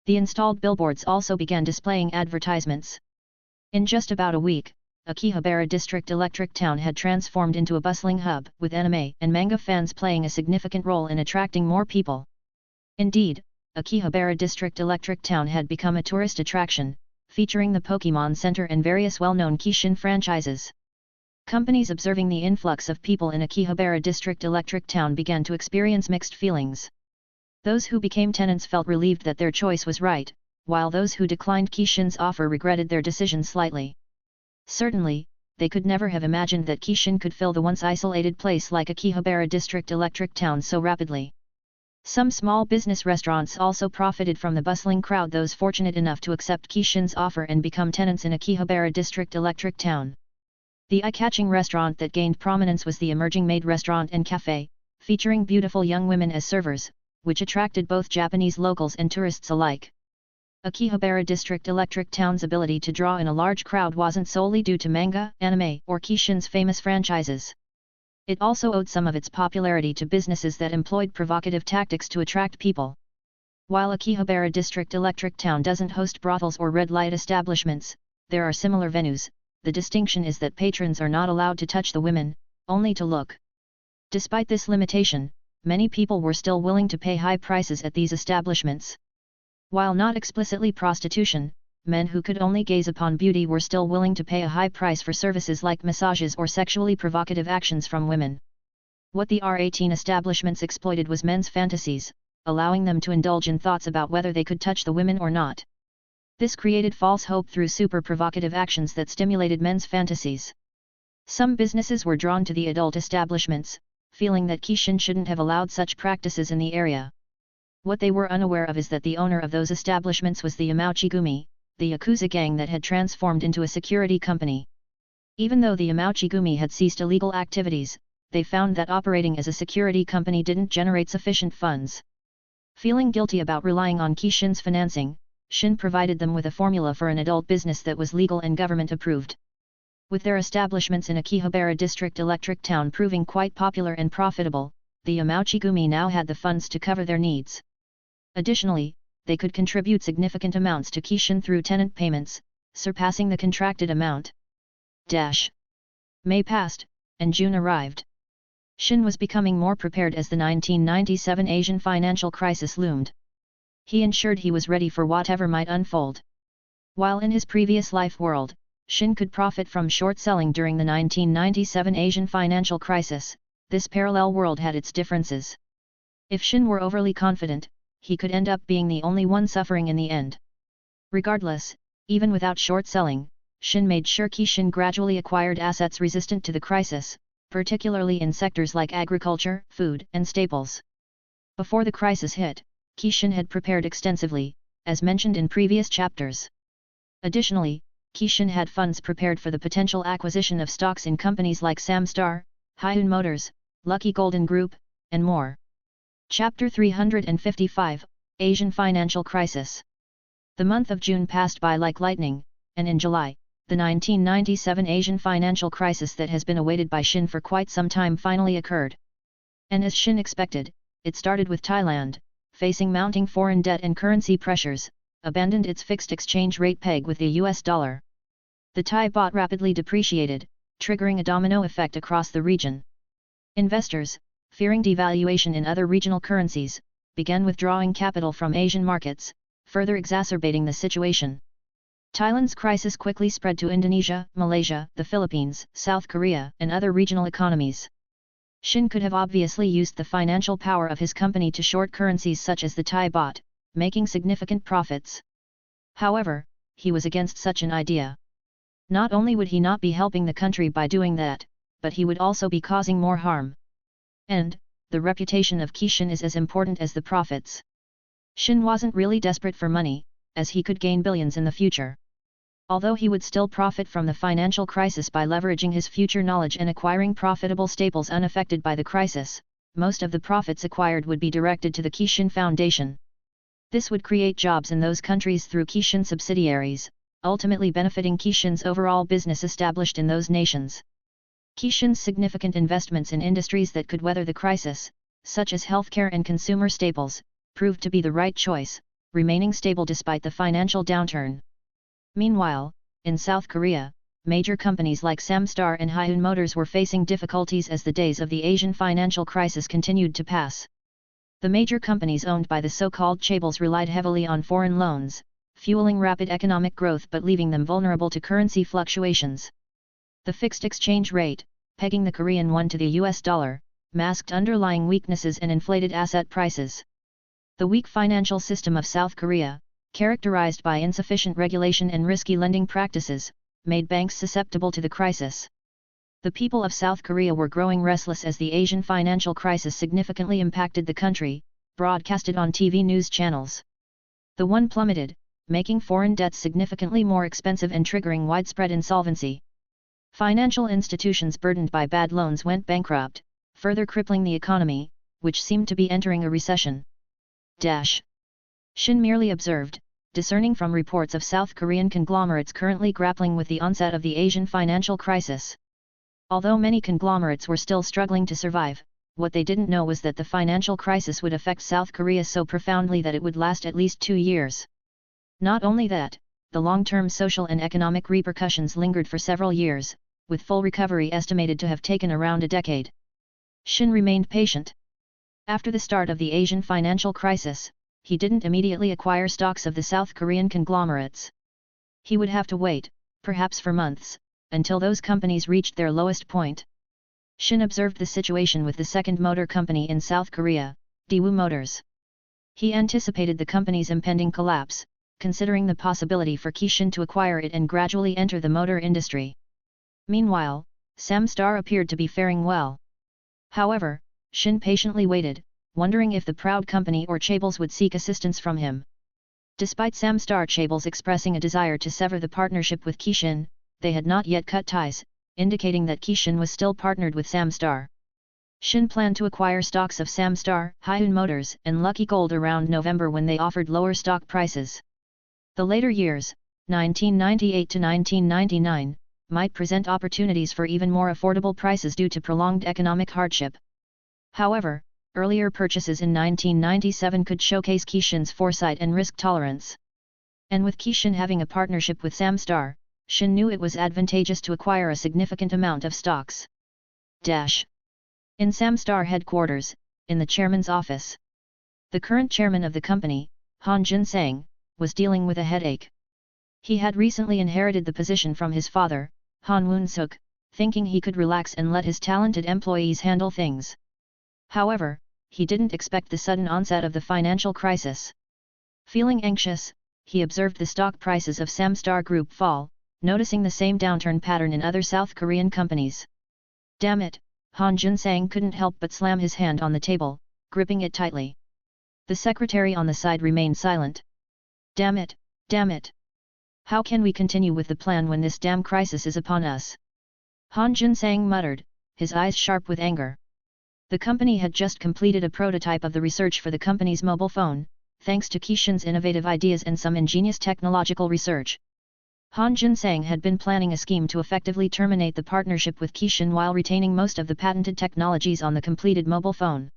The installed billboards also began displaying advertisements. In just about a week, Akihabara District Electric Town had transformed into a bustling hub, with anime and manga fans playing a significant role in attracting more people. Indeed, Akihabara District Electric Town had become a tourist attraction, featuring the Pokémon Center and various well-known Kishin franchises. Companies observing the influx of people in Akihabara District Electric Town began to experience mixed feelings. Those who became tenants felt relieved that their choice was right, while those who declined Kishin's offer regretted their decision slightly. Certainly, they could never have imagined that Kishin could fill the once isolated place like Akihabara District Electric Town so rapidly. Some small business restaurants also profited from the bustling crowd, those fortunate enough to accept Kishin's offer and become tenants in Akihabara District Electric Town. The eye-catching restaurant that gained prominence was the emerging maid restaurant and cafe, featuring beautiful young women as servers, which attracted both Japanese locals and tourists alike. Akihabara District Electric Town's ability to draw in a large crowd wasn't solely due to manga, anime, or Kishin's famous franchises. It also owed some of its popularity to businesses that employed provocative tactics to attract people. While Akihabara District Electric Town doesn't host brothels or red light establishments, there are similar venues. The distinction is that patrons are not allowed to touch the women, only to look. Despite this limitation, many people were still willing to pay high prices at these establishments. While not explicitly prostitution, men who could only gaze upon beauty were still willing to pay a high price for services like massages or sexually provocative actions from women. What the R18 establishments exploited was men's fantasies, allowing them to indulge in thoughts about whether they could touch the women or not. This created false hope through super provocative actions that stimulated men's fantasies. Some businesses were drawn to the adult establishments, feeling that Kishin shouldn't have allowed such practices in the area. What they were unaware of is that the owner of those establishments was the Yamauchi-gumi, the Yakuza gang that had transformed into a security company. Even though the Yamauchi-gumi had ceased illegal activities, they found that operating as a security company didn't generate sufficient funds. Feeling guilty about relying on Kishin's financing, Shin provided them with a formula for an adult business that was legal and government approved. With their establishments in Akihabara District Electric Town proving quite popular and profitable, the Yamauchi-gumi now had the funds to cover their needs. Additionally, they could contribute significant amounts to Kishin through tenant payments, surpassing the contracted amount. May passed, and June arrived. Shin was becoming more prepared as the 1997 Asian financial crisis loomed. He ensured he was ready for whatever might unfold. While in his previous life world, Shin could profit from short selling during the 1997 Asian financial crisis, this parallel world had its differences. If Shin were overly confident, he could end up being the only one suffering in the end. Regardless, even without short selling, Shin made sure Kishin gradually acquired assets resistant to the crisis, particularly in sectors like agriculture, food, and staples. Before the crisis hit, Kishin had prepared extensively, as mentioned in previous chapters. Additionally, Kishin had funds prepared for the potential acquisition of stocks in companies like Samstar, Hyun Motors, Lucky Golden Group, and more. Chapter 355, Asian Financial Crisis. The month of June passed by like lightning, and in July, the 1997 Asian financial crisis that has been awaited by Shin for quite some time finally occurred. And as Shin expected, it started with Thailand, facing mounting foreign debt and currency pressures, abandoned its fixed exchange rate peg with the US dollar. The Thai baht rapidly depreciated, triggering a domino effect across the region. Investors, fearing devaluation in other regional currencies, began withdrawing capital from Asian markets, further exacerbating the situation. Thailand's crisis quickly spread to Indonesia, Malaysia, the Philippines, South Korea, and other regional economies. Shin could have obviously used the financial power of his company to short currencies such as the Thai baht, making significant profits. However, he was against such an idea. Not only would he not be helping the country by doing that, but he would also be causing more harm. And, the reputation of Kishin is as important as the profits. Shin wasn't really desperate for money, as he could gain billions in the future. Although he would still profit from the financial crisis by leveraging his future knowledge and acquiring profitable staples unaffected by the crisis, most of the profits acquired would be directed to the Kishin Foundation. This would create jobs in those countries through Kishin subsidiaries, ultimately benefiting Kishin's overall business established in those nations. Kishin's significant investments in industries that could weather the crisis, such as healthcare and consumer staples, proved to be the right choice, remaining stable despite the financial downturn. Meanwhile, in South Korea, major companies like Samstar and Hyundai Motors were facing difficulties as the days of the Asian financial crisis continued to pass. The major companies owned by the so-called chaebols relied heavily on foreign loans, fueling rapid economic growth but leaving them vulnerable to currency fluctuations. The fixed exchange rate, pegging the Korean won to the US dollar, masked underlying weaknesses and inflated asset prices. The weak financial system of South Korea, characterized by insufficient regulation and risky lending practices, made banks susceptible to the crisis. The people of South Korea were growing restless as the Asian financial crisis significantly impacted the country, broadcasted on TV news channels. The won plummeted, making foreign debts significantly more expensive and triggering widespread insolvency. Financial institutions burdened by bad loans went bankrupt, further crippling the economy, which seemed to be entering a recession. Shin merely observed, discerning from reports of South Korean conglomerates currently grappling with the onset of the Asian financial crisis. Although many conglomerates were still struggling to survive, what they didn't know was that the financial crisis would affect South Korea so profoundly that it would last at least 2 years. Not only that, the long-term social and economic repercussions lingered for several years, with full recovery estimated to have taken around a decade. Shin remained patient. After the start of the Asian financial crisis, he didn't immediately acquire stocks of the South Korean conglomerates. He would have to wait, perhaps for months, until those companies reached their lowest point. Shin observed the situation with the second motor company in South Korea, Daewoo Motors. He anticipated the company's impending collapse, considering the possibility for Kishin to acquire it and gradually enter the motor industry. Meanwhile, Samstar appeared to be faring well. However, Shin patiently waited, wondering if the proud company or chaebols would seek assistance from him. Despite Samstar chaebols expressing a desire to sever the partnership with Kishin, they had not yet cut ties, indicating that Kishin was still partnered with Samstar. Shin planned to acquire stocks of Samstar, Hyundai Motors, and Lucky Gold around November when they offered lower stock prices. The later years, 1998 to 1999, might present opportunities for even more affordable prices due to prolonged economic hardship. However, earlier purchases in 1997 could showcase Kishin's foresight and risk tolerance. And with Kishin having a partnership with Samstar, Shin knew it was advantageous to acquire a significant amount of stocks. In Samstar headquarters, in the chairman's office. The current chairman of the company, Han Jin-sang, was dealing with a headache. He had recently inherited the position from his father, Han Woon-suk, thinking he could relax and let his talented employees handle things. However, he didn't expect the sudden onset of the financial crisis. Feeling anxious, he observed the stock prices of Samstar Group fall, noticing the same downturn pattern in other South Korean companies. Damn it, Han Jin-sang couldn't help but slam his hand on the table, gripping it tightly. The secretary on the side remained silent. Damn it, damn it. How can we continue with the plan when this damn crisis is upon us? Han Jin-sang muttered, his eyes sharp with anger. The company had just completed a prototype of the research for the company's mobile phone, thanks to Kishin's innovative ideas and some ingenious technological research. Han Jin-sang had been planning a scheme to effectively terminate the partnership with Kishin while retaining most of the patented technologies on the completed mobile phone.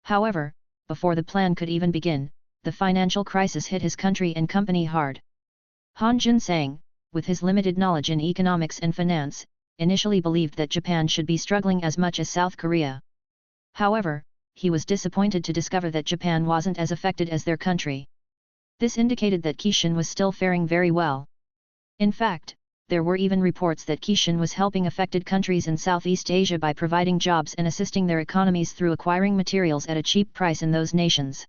However, before the plan could even begin, the financial crisis hit his country and company hard. Han Jin-sang, with his limited knowledge in economics and finance, initially believed that Japan should be struggling as much as South Korea. However, he was disappointed to discover that Japan wasn't as affected as their country. This indicated that Kishin was still faring very well. In fact, there were even reports that Kishin was helping affected countries in Southeast Asia by providing jobs and assisting their economies through acquiring materials at a cheap price in those nations.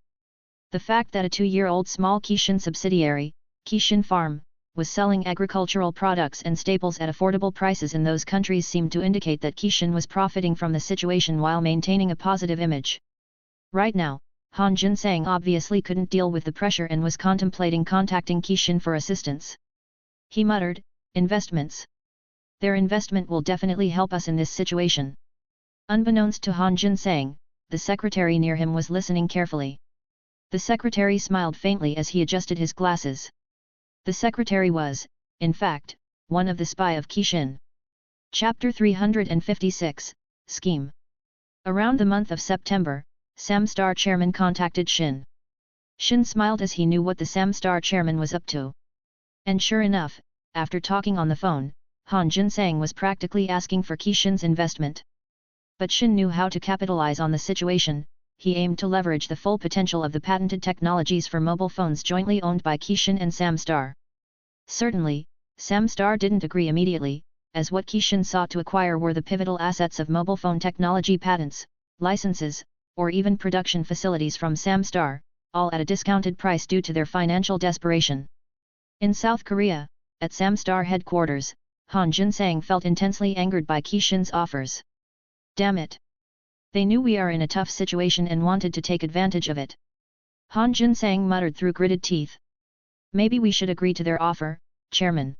The fact that a 2-year-old small Kishin subsidiary, Kishin Farm, was selling agricultural products and staples at affordable prices in those countries seemed to indicate that Kishin was profiting from the situation while maintaining a positive image. Right now, Han Jin-sang obviously couldn't deal with the pressure and was contemplating contacting Kishin for assistance. He muttered, investments. Their investment will definitely help us in this situation. Unbeknownst to Han Jin-sang, the secretary near him was listening carefully. The secretary smiled faintly as he adjusted his glasses. The secretary was, in fact, one of the spy of Kishin. Chapter 356, Scheme. Around the month of September, Samstar chairman contacted Shin. Shin smiled as he knew what the Samstar chairman was up to. And sure enough, after talking on the phone, Han Jinsang was practically asking for Kishin's investment. But Shin knew how to capitalize on the situation. He aimed to leverage the full potential of the patented technologies for mobile phones jointly owned by Kishin and Samstar. Certainly, Samstar didn't agree immediately, as what Kishin sought to acquire were the pivotal assets of mobile phone technology patents, licenses, or even production facilities from Samstar, all at a discounted price due to their financial desperation. In South Korea, at Samstar headquarters, Han Jinsang felt intensely angered by Kishin's offers. Damn it! They knew we are in a tough situation and wanted to take advantage of it. Han Jinsang muttered through gritted teeth. Maybe we should agree to their offer, Chairman.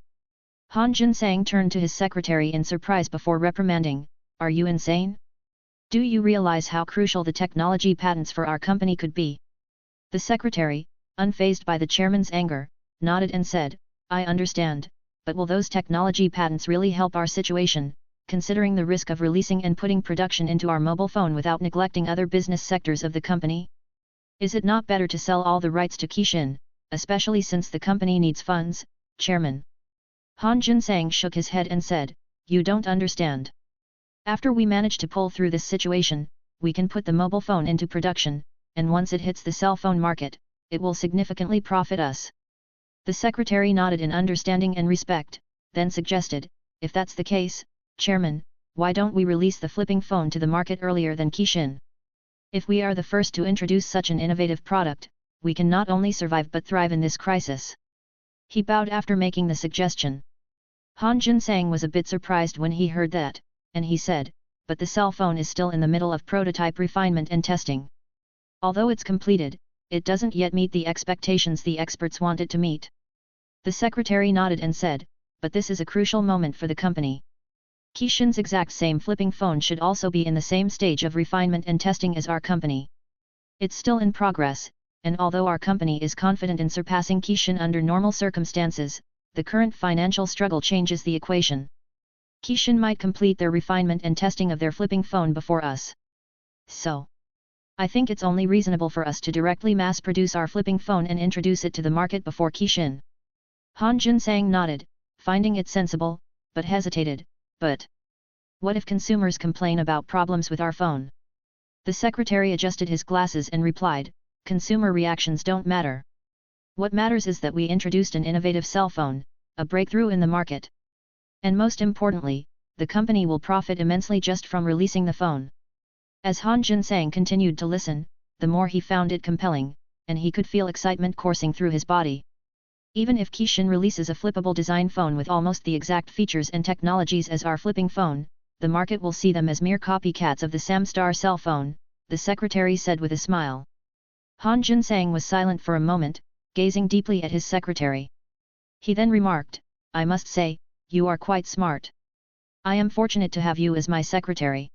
Han Jinsang turned to his secretary in surprise before reprimanding, are you insane? Do you realize how crucial the technology patents for our company could be? The secretary, unfazed by the chairman's anger, nodded and said, I understand, but will those technology patents really help our situation, considering the risk of releasing and putting production into our mobile phone without neglecting other business sectors of the company? Is it not better to sell all the rights to Kishin, especially since the company needs funds, Chairman? Han Jinsang shook his head and said, you don't understand. After we manage to pull through this situation, we can put the mobile phone into production, and once it hits the cell phone market, it will significantly profit us. The secretary nodded in understanding and respect, then suggested, if that's the case, Chairman, why don't we release the flipping phone to the market earlier than Kishin? If we are the first to introduce such an innovative product, we can not only survive but thrive in this crisis. He bowed after making the suggestion. Han Jinsang was a bit surprised when he heard that, and he said, but the cell phone is still in the middle of prototype refinement and testing. Although it's completed, it doesn't yet meet the expectations the experts want it to meet. The secretary nodded and said, but this is a crucial moment for the company. Kishin's exact same flipping phone should also be in the same stage of refinement and testing as our company. It's still in progress, and although our company is confident in surpassing Kishin under normal circumstances, the current financial struggle changes the equation. Kishin might complete their refinement and testing of their flipping phone before us. So, I think it's only reasonable for us to directly mass-produce our flipping phone and introduce it to the market before Kishin. Han Jinsang nodded, finding it sensible, but hesitated. But what if consumers complain about problems with our phone? The secretary adjusted his glasses and replied, consumer reactions don't matter. What matters is that we introduced an innovative cell phone, a breakthrough in the market. And most importantly, the company will profit immensely just from releasing the phone. As Han Jinsang continued to listen, the more he found it compelling, and he could feel excitement coursing through his body. Even if Kishin releases a flippable design phone with almost the exact features and technologies as our flipping phone, the market will see them as mere copycats of the Samstar cell phone, the secretary said with a smile. Han Jinsang was silent for a moment, gazing deeply at his secretary. He then remarked, I must say, you are quite smart. I am fortunate to have you as my secretary.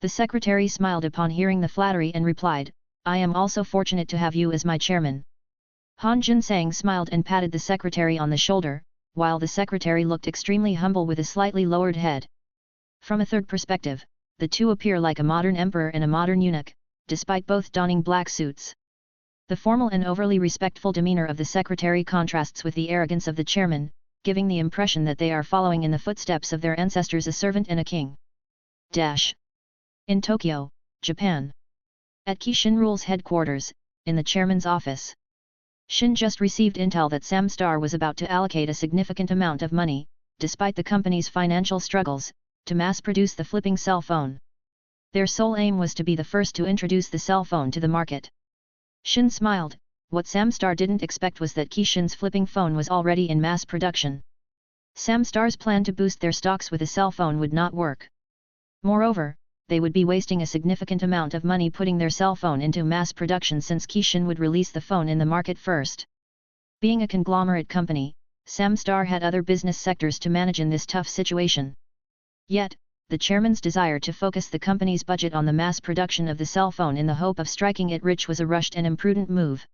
The secretary smiled upon hearing the flattery and replied, I am also fortunate to have you as my chairman. Han Jinsang smiled and patted the secretary on the shoulder, while the secretary looked extremely humble with a slightly lowered head. From a third perspective, the two appear like a modern emperor and a modern eunuch, despite both donning black suits. The formal and overly respectful demeanor of the secretary contrasts with the arrogance of the chairman, giving the impression that they are following in the footsteps of their ancestors, a servant and a king. In Tokyo, Japan. At Kishin Rule's headquarters, in the chairman's office. Shin just received intel that Samstar was about to allocate a significant amount of money, despite the company's financial struggles, to mass-produce the flipping cell phone. Their sole aim was to be the first to introduce the cell phone to the market. Shin smiled. What Samstar didn't expect was that Kishin's flipping phone was already in mass production. Samstar's plan to boost their stocks with a cell phone would not work. Moreover, they would be wasting a significant amount of money putting their cell phone into mass production since Kishin would release the phone in the market first. Being a conglomerate company, Samstar had other business sectors to manage in this tough situation. Yet, the chairman's desire to focus the company's budget on the mass production of the cell phone in the hope of striking it rich was a rushed and imprudent move.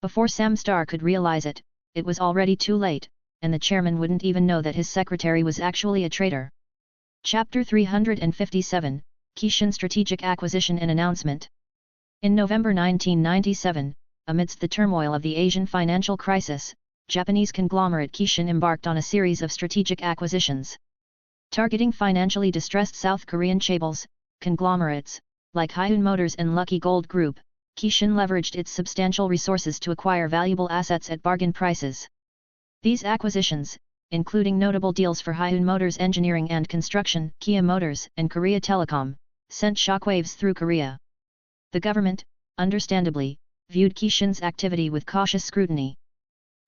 Before Samstar could realize it, it was already too late, and the chairman wouldn't even know that his secretary was actually a traitor. Chapter 357, Kishin Strategic Acquisition and Announcement. In November 1997, amidst the turmoil of the Asian financial crisis, Japanese conglomerate Kishin embarked on a series of strategic acquisitions. Targeting financially distressed South Korean chaebols, conglomerates, like Hyun Motors and Lucky Gold Group, Kishin leveraged its substantial resources to acquire valuable assets at bargain prices. These acquisitions, including notable deals for Hyun Motors Engineering and Construction, Kia Motors, and Korea Telecom, sent shockwaves through Korea. The government, understandably, viewed Kishin's activity with cautious scrutiny.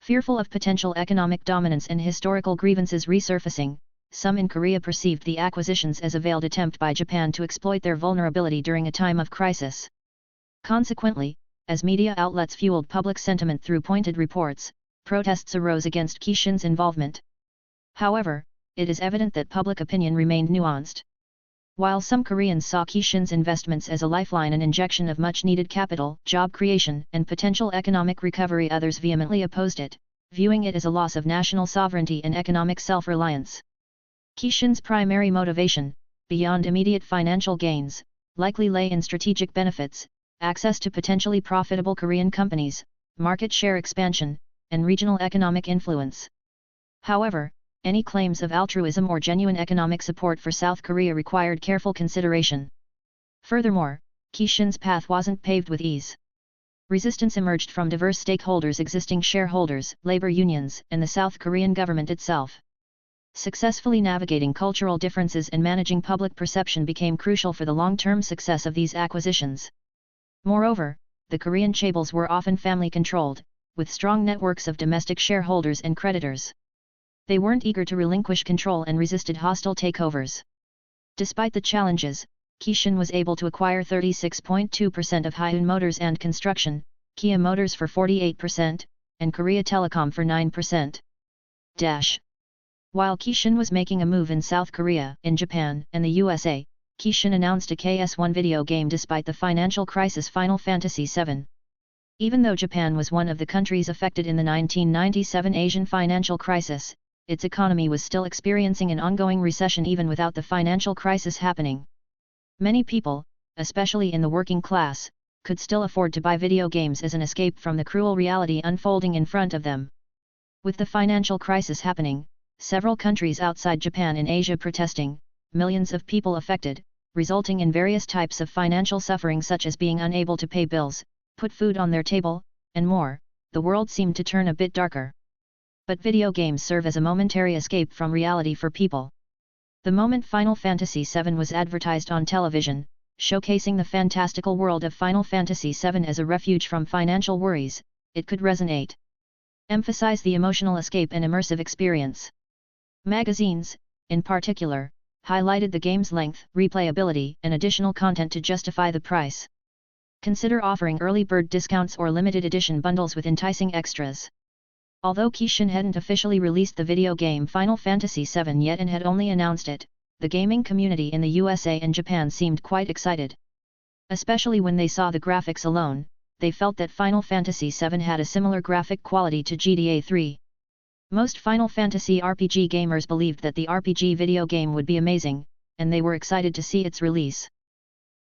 Fearful of potential economic dominance and historical grievances resurfacing, some in Korea perceived the acquisitions as a veiled attempt by Japan to exploit their vulnerability during a time of crisis. Consequently, as media outlets fueled public sentiment through pointed reports, protests arose against Kishin's involvement. However, it is evident that public opinion remained nuanced. While some Koreans saw Kishin's investments as a lifeline and injection of much-needed capital, job creation, and potential economic recovery, others vehemently opposed it, viewing it as a loss of national sovereignty and economic self-reliance. Kishin's primary motivation, beyond immediate financial gains, likely lay in strategic benefits, access to potentially profitable Korean companies, market share expansion, and regional economic influence. However, any claims of altruism or genuine economic support for South Korea required careful consideration. Furthermore, Kishin's path wasn't paved with ease. Resistance emerged from diverse stakeholders: existing shareholders, labor unions, and the South Korean government itself. Successfully navigating cultural differences and managing public perception became crucial for the long-term success of these acquisitions. Moreover, the Korean chaebols were often family-controlled, with strong networks of domestic shareholders and creditors. They weren't eager to relinquish control and resisted hostile takeovers. Despite the challenges, Kishin was able to acquire 36.2% of Hyun Motors and Construction, Kia Motors for 48%, and Korea Telecom for 9%. While Kishin was making a move in South Korea, in Japan, and the USA, Kishin announced a KS1 video game despite the financial crisis: Final Fantasy VII. Even though Japan was one of the countries affected in the 1997 Asian financial crisis, its economy was still experiencing an ongoing recession even without the financial crisis happening. Many people, especially in the working class, could still afford to buy video games as an escape from the cruel reality unfolding in front of them. With the financial crisis happening, several countries outside Japan in Asia protesting, millions of people affected, resulting in various types of financial suffering such as being unable to pay bills, put food on their table, and more, the world seemed to turn a bit darker. But video games serve as a momentary escape from reality for people. The moment Final Fantasy VII was advertised on television, showcasing the fantastical world of Final Fantasy VII as a refuge from financial worries, it could resonate. Emphasize the emotional escape and immersive experience. Magazines, in particular, highlighted the game's length, replayability, and additional content to justify the price. Consider offering early bird discounts or limited edition bundles with enticing extras. Although Kishin hadn't officially released the video game Final Fantasy VII yet and had only announced it, the gaming community in the USA and Japan seemed quite excited. Especially when they saw the graphics alone, they felt that Final Fantasy VII had a similar graphic quality to GTA 3. Most Final Fantasy RPG gamers believed that the RPG video game would be amazing, and they were excited to see its release.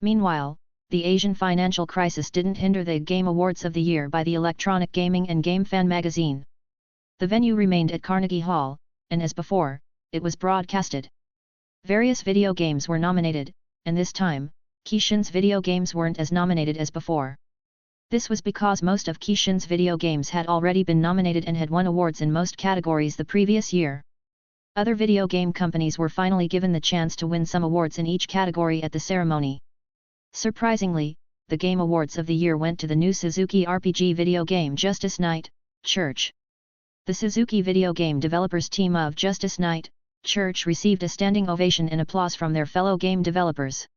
Meanwhile, the Asian financial crisis didn't hinder the Game Awards of the Year by the Electronic Gaming and Game Fan magazine. The venue remained at Carnegie Hall, and as before, it was broadcasted. Various video games were nominated, and this time, Kishin's video games weren't as nominated as before. This was because most of Kishin's video games had already been nominated and had won awards in most categories the previous year. Other video game companies were finally given the chance to win some awards in each category at the ceremony. Surprisingly, the Game Awards of the Year went to the new Suzuki RPG video game Justice Knight, Church. The Suzuki video game developers team of Justice Knight, Church received a standing ovation and applause from their fellow game developers.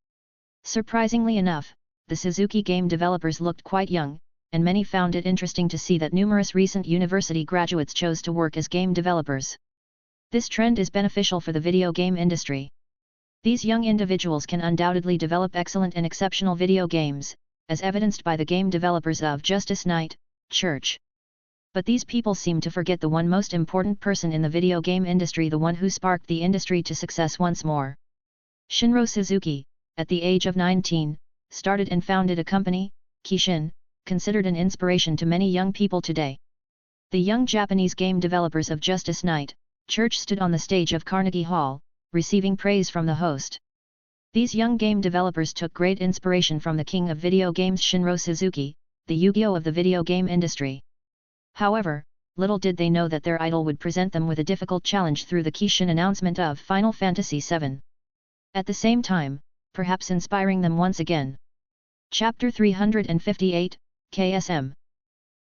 Surprisingly enough, the Suzuki game developers looked quite young, and many found it interesting to see that numerous recent university graduates chose to work as game developers. This trend is beneficial for the video game industry. These young individuals can undoubtedly develop excellent and exceptional video games, as evidenced by the game developers of Justice Knight, Church. But these people seem to forget the one most important person in the video game industry, the one who sparked the industry to success once more. Shinro Suzuki, at the age of 19, started and founded a company, Kishin, considered an inspiration to many young people today. The young Japanese game developers of Justice Night, Church stood on the stage of Carnegie Hall, receiving praise from the host. These young game developers took great inspiration from the king of video games Shinro Suzuki, the Yu-Gi-Oh of the video game industry. However, little did they know that their idol would present them with a difficult challenge through the Kishin announcement of Final Fantasy VII. At the same time, perhaps inspiring them once again. Chapter 358, KSM.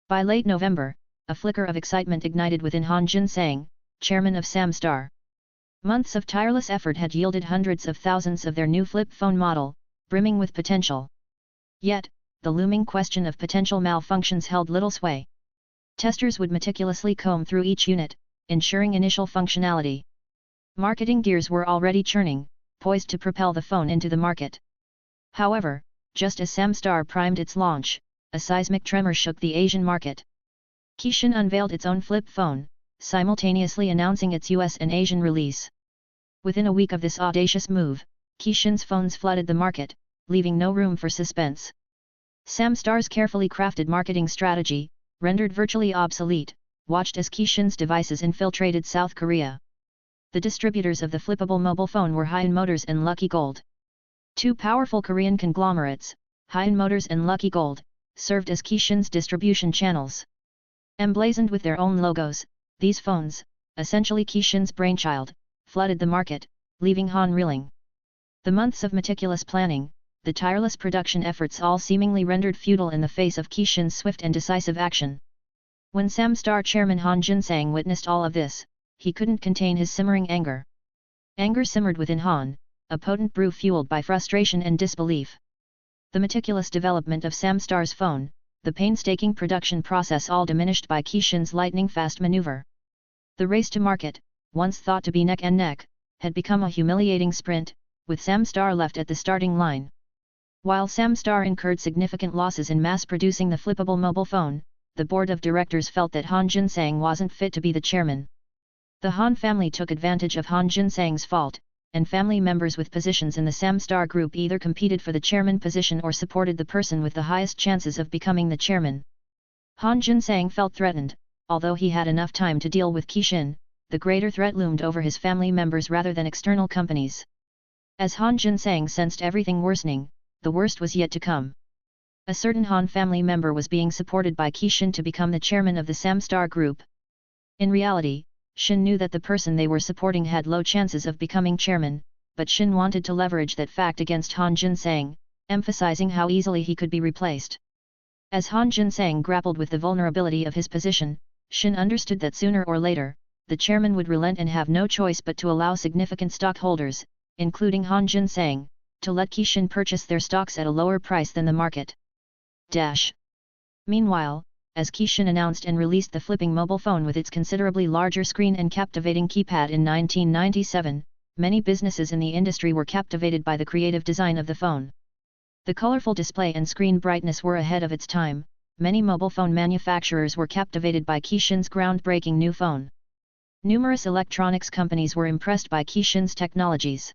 By late November, a flicker of excitement ignited within Han Jun-sang, chairman of Samstar. Months of tireless effort had yielded hundreds of thousands of their new flip phone model, brimming with potential. Yet, the looming question of potential malfunctions held little sway. Testers would meticulously comb through each unit, ensuring initial functionality. Marketing gears were already churning, poised to propel the phone into the market. However, just as Samstar primed its launch, a seismic tremor shook the Asian market. Kishin unveiled its own flip phone, simultaneously announcing its US and Asian release. Within a week of this audacious move, Kishin's phones flooded the market, leaving no room for suspense. Samstar's carefully crafted marketing strategy, rendered virtually obsolete, watched as Kishin's devices infiltrated South Korea. The distributors of the flippable mobile phone were Hyun Motors and Lucky Gold. Two powerful Korean conglomerates, Hyun Motors and Lucky Gold, served as Kishin's distribution channels. Emblazoned with their own logos, these phones, essentially Kishin's brainchild, flooded the market, leaving Han reeling. The months of meticulous planning, the tireless production efforts all seemingly rendered futile in the face of Kishin's swift and decisive action. When Samstar chairman Han Jun-sang witnessed all of this, he couldn't contain his simmering anger. Anger simmered within Han, a potent brew fueled by frustration and disbelief. The meticulous development of Samstar's phone, the painstaking production process all diminished by Kishin's lightning-fast maneuver. The race to market, once thought to be neck and neck, had become a humiliating sprint, with Samstar left at the starting line. While Samstar incurred significant losses in mass-producing the flippable mobile phone, the board of directors felt that Han Jun-sang wasn't fit to be the chairman. The Han family took advantage of Han Jun-sang's fault, and family members with positions in the Samstar group either competed for the chairman position or supported the person with the highest chances of becoming the chairman. Han Jun-sang felt threatened, although he had enough time to deal with Kishin. The greater threat loomed over his family members rather than external companies. As Han Jun-sang sensed everything worsening, the worst was yet to come. A certain Han family member was being supported by Kishin to become the chairman of the Samstar group. In reality, Shin knew that the person they were supporting had low chances of becoming chairman, but Shin wanted to leverage that fact against Han Jun-sang, emphasizing how easily he could be replaced. As Han Jun-sang grappled with the vulnerability of his position, Shin understood that sooner or later, the chairman would relent and have no choice but to allow significant stockholders, including Han Jun-sang, to let Kishin purchase their stocks at a lower price than the market. Meanwhile, as Kishin announced and released the flipping mobile phone with its considerably larger screen and captivating keypad in 1997, many businesses in the industry were captivated by the creative design of the phone. The colorful display and screen brightness were ahead of its time. Many mobile phone manufacturers were captivated by Kishin's groundbreaking new phone. Numerous electronics companies were impressed by Kishin's technologies.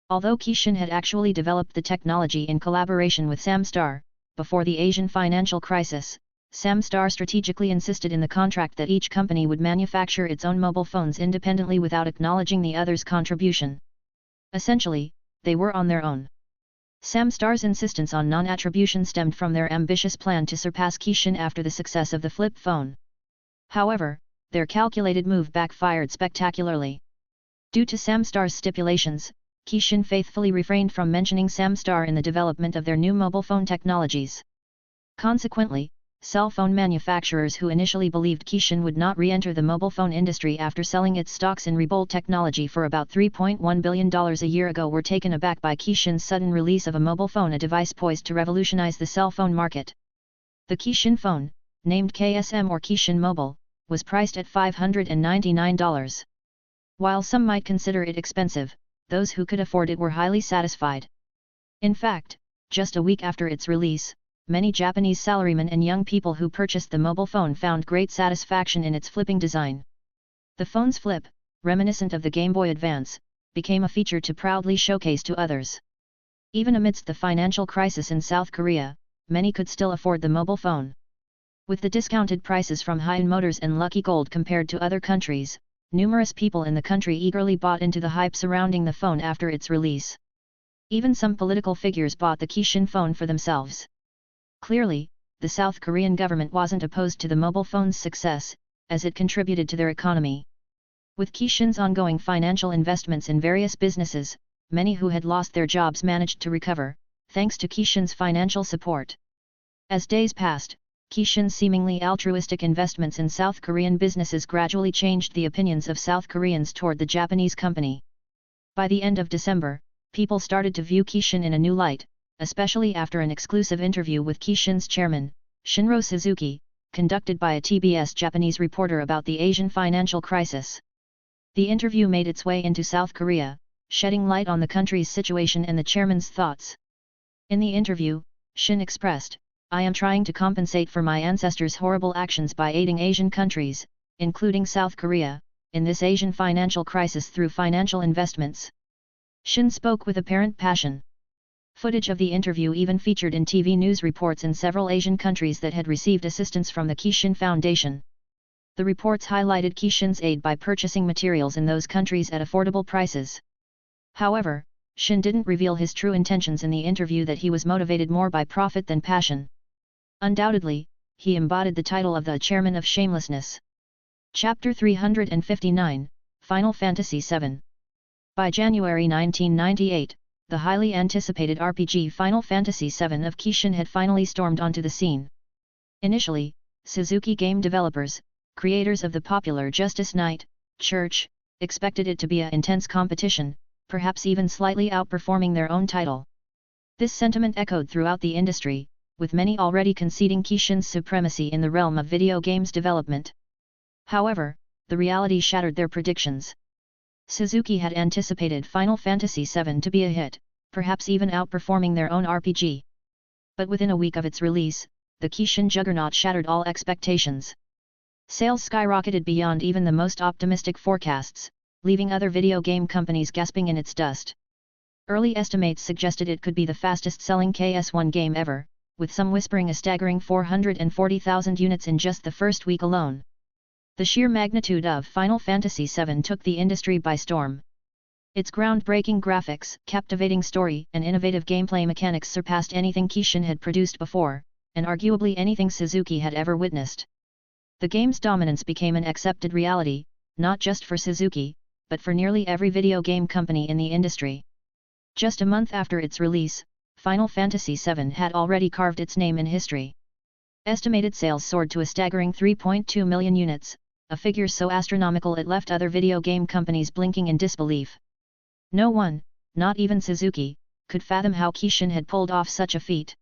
Although Kishin had actually developed the technology in collaboration with Samstar, before the Asian financial crisis, Samstar strategically insisted in the contract that each company would manufacture its own mobile phones independently without acknowledging the other's contribution. Essentially, they were on their own. Samstar's insistence on non-attribution stemmed from their ambitious plan to surpass Kishin after the success of the flip phone. However, their calculated move backfired spectacularly. Due to Samstar's stipulations, Kishin faithfully refrained from mentioning Samstar in the development of their new mobile phone technologies. Consequently, cell phone manufacturers who initially believed Kishin would not re-enter the mobile phone industry after selling its stocks in Revolt technology for about $3.1 billion a year ago were taken aback by Kishin's sudden release of a mobile phone, a device poised to revolutionize the cell phone market. The Kishin phone, named KSM or Kishin Mobile, was priced at $599. While some might consider it expensive, those who could afford it were highly satisfied. In fact, just a week after its release, many Japanese salarymen and young people who purchased the mobile phone found great satisfaction in its flipping design. The phone's flip, reminiscent of the Game Boy Advance, became a feature to proudly showcase to others. Even amidst the financial crisis in South Korea, many could still afford the mobile phone. With the discounted prices from High-End Motors and Lucky Gold compared to other countries, numerous people in the country eagerly bought into the hype surrounding the phone after its release. Even some political figures bought the Kishin phone for themselves. Clearly, the South Korean government wasn't opposed to the mobile phone's success, as it contributed to their economy. With Kishin's ongoing financial investments in various businesses, many who had lost their jobs managed to recover, thanks to Kishin's financial support. As days passed, Kishin's seemingly altruistic investments in South Korean businesses gradually changed the opinions of South Koreans toward the Japanese company. By the end of December, people started to view Kishin in a new light, especially after an exclusive interview with Kishin's chairman, Shinro Suzuki, conducted by a TBS Japanese reporter about the Asian financial crisis. The interview made its way into South Korea, shedding light on the country's situation and the chairman's thoughts. In the interview, Shin expressed, "I am trying to compensate for my ancestors' horrible actions by aiding Asian countries, including South Korea, in this Asian financial crisis through financial investments." Shin spoke with apparent passion. Footage of the interview even featured in TV news reports in several Asian countries that had received assistance from the Kishin Foundation. The reports highlighted Kishin's aid by purchasing materials in those countries at affordable prices. However, Shin didn't reveal his true intentions in the interview, that he was motivated more by profit than passion. Undoubtedly, he embodied the title of the chairman of shamelessness. Chapter 359, Final Fantasy VII. By January 1998, the highly anticipated RPG Final Fantasy VII of Kishin had finally stormed onto the scene. Initially, Suzuki game developers, creators of the popular Justice Knight, Church, expected it to be an intense competition, perhaps even slightly outperforming their own title. This sentiment echoed throughout the industry, with many already conceding Kishin's supremacy in the realm of video games development. However, the reality shattered their predictions. Suzuki had anticipated Final Fantasy VII to be a hit, perhaps even outperforming their own RPG. But within a week of its release, the Kishin juggernaut shattered all expectations. Sales skyrocketed beyond even the most optimistic forecasts, leaving other video game companies gasping in its dust. Early estimates suggested it could be the fastest-selling KS1 game ever, with some whispering a staggering 440,000 units in just the first week alone. The sheer magnitude of Final Fantasy VII took the industry by storm. Its groundbreaking graphics, captivating story, and innovative gameplay mechanics surpassed anything Kishin had produced before, and arguably anything Suzuki had ever witnessed. The game's dominance became an accepted reality, not just for Suzuki, but for nearly every video game company in the industry. Just a month after its release, Final Fantasy VII had already carved its name in history. Estimated sales soared to a staggering 3.2 million units, a figure so astronomical it left other video game companies blinking in disbelief. No one, not even Suzuki, could fathom how Kishin had pulled off such a feat.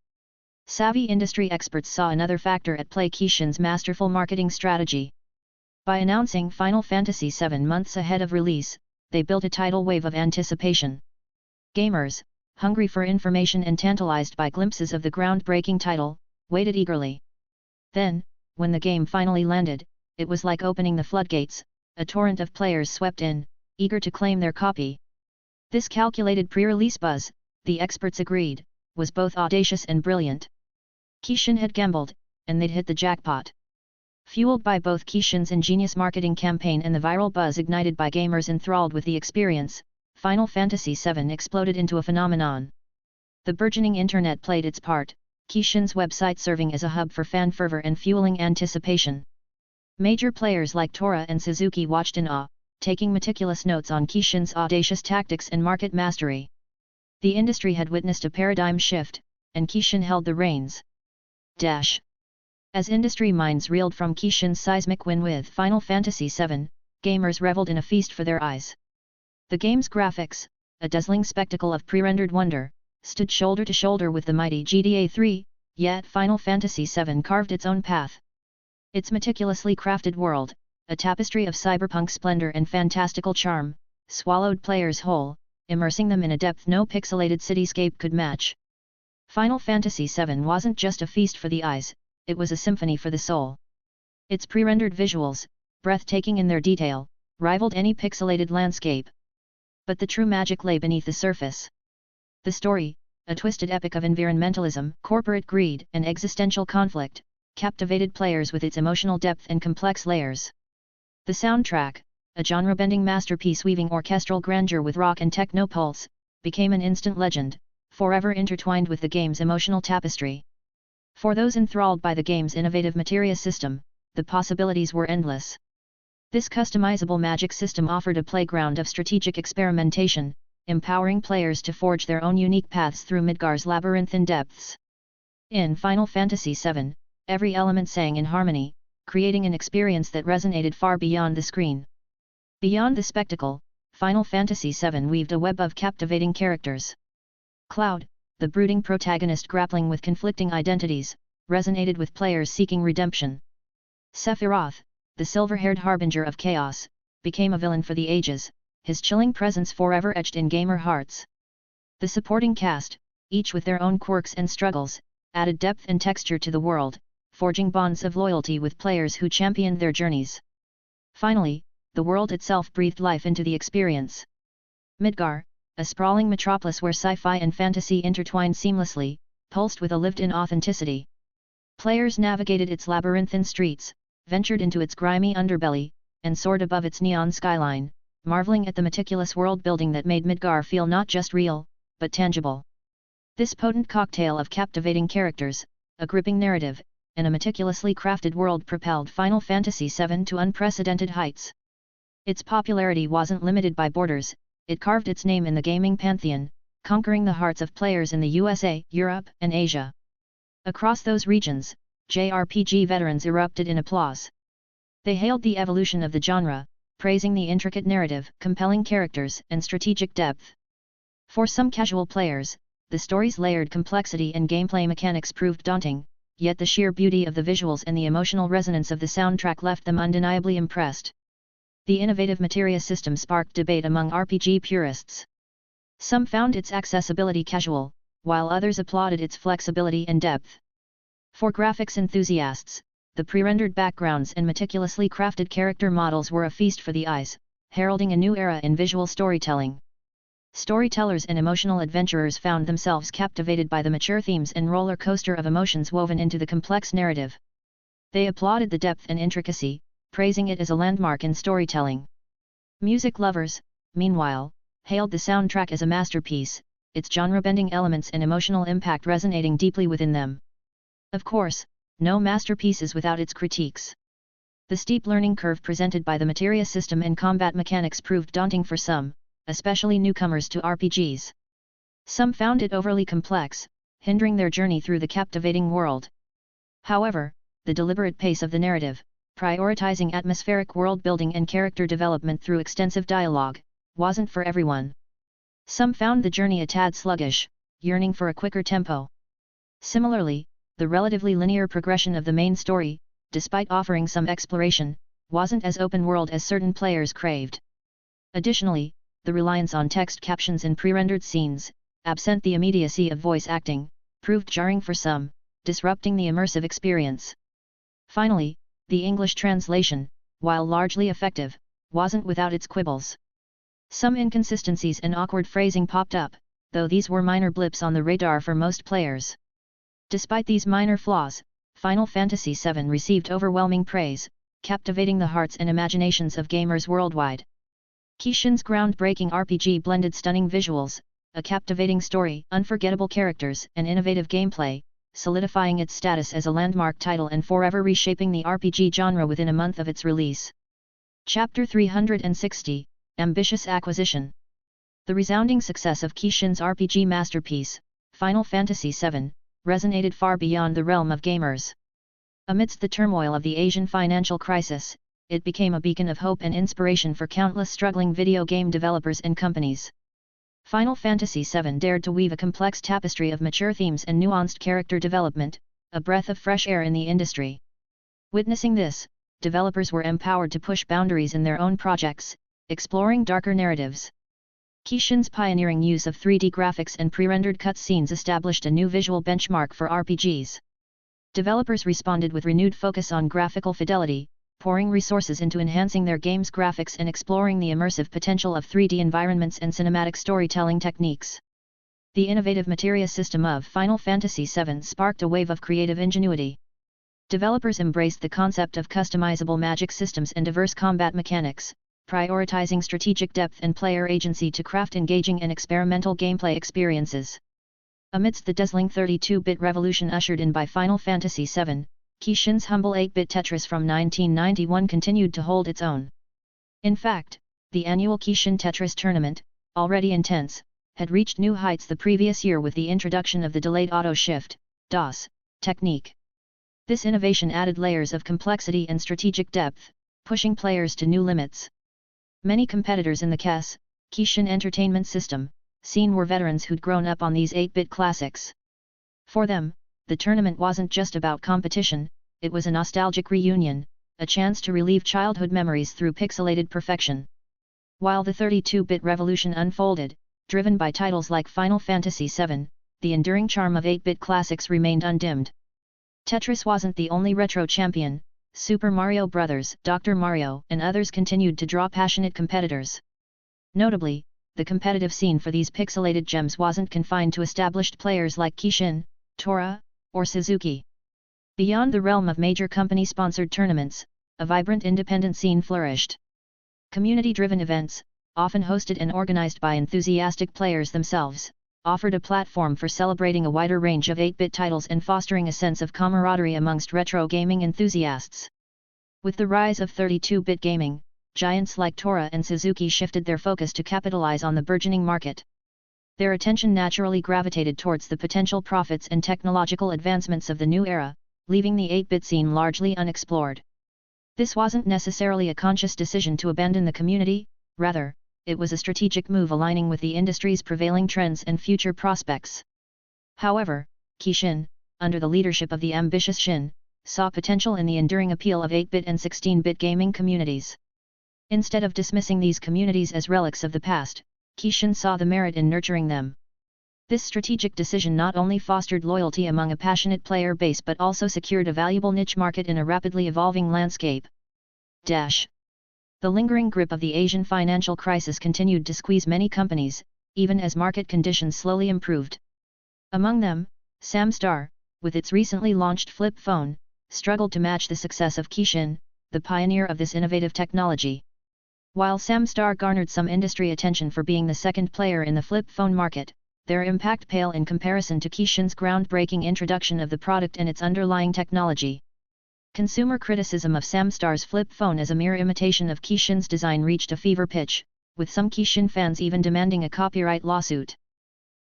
Savvy industry experts saw another factor at play: Kishin's masterful marketing strategy. By announcing Final Fantasy VII months ahead of release, they built a tidal wave of anticipation. Gamers, hungry for information and tantalized by glimpses of the groundbreaking title, waited eagerly. Then, when the game finally landed, it was like opening the floodgates. A torrent of players swept in, eager to claim their copy. This calculated pre-release buzz, the experts agreed, was both audacious and brilliant. Kishin had gambled, and they'd hit the jackpot. Fueled by both Kishin's ingenious marketing campaign and the viral buzz ignited by gamers enthralled with the experience, Final Fantasy VII exploded into a phenomenon. The burgeoning internet played its part, Kishin's website serving as a hub for fan fervor and fueling anticipation. Major players like Tora and Suzuki watched in awe, taking meticulous notes on Kishin's audacious tactics and market mastery. The industry had witnessed a paradigm shift, and Kishin held the reins. As industry minds reeled from Kishin's seismic win with Final Fantasy VII, gamers reveled in a feast for their eyes. The game's graphics, a dazzling spectacle of pre-rendered wonder, stood shoulder to shoulder with the mighty GTA III, yet Final Fantasy VII carved its own path. Its meticulously crafted world, a tapestry of cyberpunk splendor and fantastical charm, swallowed players whole, immersing them in a depth no pixelated cityscape could match. Final Fantasy VII wasn't just a feast for the eyes, it was a symphony for the soul. Its pre-rendered visuals, breathtaking in their detail, rivaled any pixelated landscape. But the true magic lay beneath the surface. The story, a twisted epic of environmentalism, corporate greed, and existential conflict, captivated players with its emotional depth and complex layers. The soundtrack, a genre-bending masterpiece weaving orchestral grandeur with rock and techno pulse, became an instant legend, forever intertwined with the game's emotional tapestry. For those enthralled by the game's innovative materia system, the possibilities were endless. This customizable magic system offered a playground of strategic experimentation, empowering players to forge their own unique paths through Midgar's labyrinthine depths. In Final Fantasy VII, every element sang in harmony, creating an experience that resonated far beyond the screen. Beyond the spectacle, Final Fantasy VII weaved a web of captivating characters. Cloud, the brooding protagonist grappling with conflicting identities, resonated with players seeking redemption. Sephiroth, the silver-haired harbinger of chaos, became a villain for the ages, his chilling presence forever etched in gamer hearts. The supporting cast, each with their own quirks and struggles, added depth and texture to the world, forging bonds of loyalty with players who championed their journeys. Finally, the world itself breathed life into the experience. Midgar, a sprawling metropolis where sci-fi and fantasy intertwined seamlessly, pulsed with a lived-in authenticity. Players navigated its labyrinthine streets, ventured into its grimy underbelly, and soared above its neon skyline, marveling at the meticulous world-building that made Midgar feel not just real, but tangible. This potent cocktail of captivating characters, a gripping narrative, and a meticulously crafted world propelled Final Fantasy VII to unprecedented heights. Its popularity wasn't limited by borders, it carved its name in the gaming pantheon, conquering the hearts of players in the USA, Europe, and Asia. Across those regions, JRPG veterans erupted in applause. They hailed the evolution of the genre, praising the intricate narrative, compelling characters, and strategic depth. For some casual players, the story's layered complexity and gameplay mechanics proved daunting, yet the sheer beauty of the visuals and the emotional resonance of the soundtrack left them undeniably impressed. The innovative materia system sparked debate among RPG purists. Some found its accessibility casual, while others applauded its flexibility and depth. For graphics enthusiasts, the pre-rendered backgrounds and meticulously crafted character models were a feast for the eyes, heralding a new era in visual storytelling. Storytellers and emotional adventurers found themselves captivated by the mature themes and roller coaster of emotions woven into the complex narrative. They applauded the depth and intricacy, praising it as a landmark in storytelling. Music lovers, meanwhile, hailed the soundtrack as a masterpiece, its genre-bending elements and emotional impact resonating deeply within them. Of course, no masterpiece is without its critiques. The steep learning curve presented by the materia system and combat mechanics proved daunting for some, especially newcomers to RPGs. Some found it overly complex, hindering their journey through the captivating world. However, the deliberate pace of the narrative, prioritizing atmospheric world-building and character development through extensive dialogue, wasn't for everyone. Some found the journey a tad sluggish, yearning for a quicker tempo. Similarly, the relatively linear progression of the main story, despite offering some exploration, wasn't as open-world as certain players craved. Additionally, the reliance on text captions in pre-rendered scenes, absent the immediacy of voice acting, proved jarring for some, disrupting the immersive experience. Finally, the English translation, while largely effective, wasn't without its quibbles. Some inconsistencies and awkward phrasing popped up, though these were minor blips on the radar for most players. Despite these minor flaws, Final Fantasy VII received overwhelming praise, captivating the hearts and imaginations of gamers worldwide. Kishin's groundbreaking RPG blended stunning visuals, a captivating story, unforgettable characters, and innovative gameplay, solidifying its status as a landmark title and forever reshaping the RPG genre within a month of its release. Chapter 360, Ambitious Acquisition. The resounding success of Kishin's RPG masterpiece, Final Fantasy VII, resonated far beyond the realm of gamers. Amidst the turmoil of the Asian financial crisis, it became a beacon of hope and inspiration for countless struggling video game developers and companies. Final Fantasy VII dared to weave a complex tapestry of mature themes and nuanced character development, a breath of fresh air in the industry. Witnessing this, developers were empowered to push boundaries in their own projects, exploring darker narratives. Kishin's pioneering use of 3D graphics and pre-rendered cutscenes established a new visual benchmark for RPGs. Developers responded with renewed focus on graphical fidelity, pouring resources into enhancing their game's graphics and exploring the immersive potential of 3D environments and cinematic storytelling techniques. The innovative materia system of Final Fantasy VII sparked a wave of creative ingenuity. Developers embraced the concept of customizable magic systems and diverse combat mechanics, prioritizing strategic depth and player agency to craft engaging and experimental gameplay experiences. Amidst the dazzling 32-bit revolution ushered in by Final Fantasy VII, Kishin's humble 8-bit Tetris from 1991 continued to hold its own. In fact, the annual Kishin Tetris tournament, already intense, had reached new heights the previous year with the introduction of the delayed auto shift (DOS) technique. This innovation added layers of complexity and strategic depth, pushing players to new limits. Many competitors in the Kishin entertainment system scene were veterans who'd grown up on these 8-bit classics. For them, the tournament wasn't just about competition, it was a nostalgic reunion, a chance to relive childhood memories through pixelated perfection. While the 32-bit revolution unfolded, driven by titles like Final Fantasy VII, the enduring charm of 8-bit classics remained undimmed. Tetris wasn't the only retro champion. Super Mario Bros., Dr. Mario, and others continued to draw passionate competitors. Notably, the competitive scene for these pixelated gems wasn't confined to established players like Kishin, Tora, or Suzuki. Beyond the realm of major company-sponsored tournaments, a vibrant independent scene flourished. Community-driven events, often hosted and organized by enthusiastic players themselves, offered a platform for celebrating a wider range of 8-bit titles and fostering a sense of camaraderie amongst retro gaming enthusiasts. With the rise of 32-bit gaming, giants like Tora and Suzuki shifted their focus to capitalize on the burgeoning market. Their attention naturally gravitated towards the potential profits and technological advancements of the new era, leaving the 8-bit scene largely unexplored. This wasn't necessarily a conscious decision to abandon the community, rather, it was a strategic move aligning with the industry's prevailing trends and future prospects. However, Kishin, under the leadership of the ambitious Shin, saw potential in the enduring appeal of 8-bit and 16-bit gaming communities. Instead of dismissing these communities as relics of the past, Kishin saw the merit in nurturing them. This strategic decision not only fostered loyalty among a passionate player base but also secured a valuable niche market in a rapidly evolving landscape. The lingering grip of the Asian financial crisis continued to squeeze many companies, even as market conditions slowly improved. Among them, Samstar, with its recently launched flip phone, struggled to match the success of Kishin, the pioneer of this innovative technology. While Samstar garnered some industry attention for being the second player in the flip phone market, their impact paled in comparison to Kishin's groundbreaking introduction of the product and its underlying technology. Consumer criticism of Samstar's flip phone as a mere imitation of Kishin's design reached a fever pitch, with some Kishin fans even demanding a copyright lawsuit.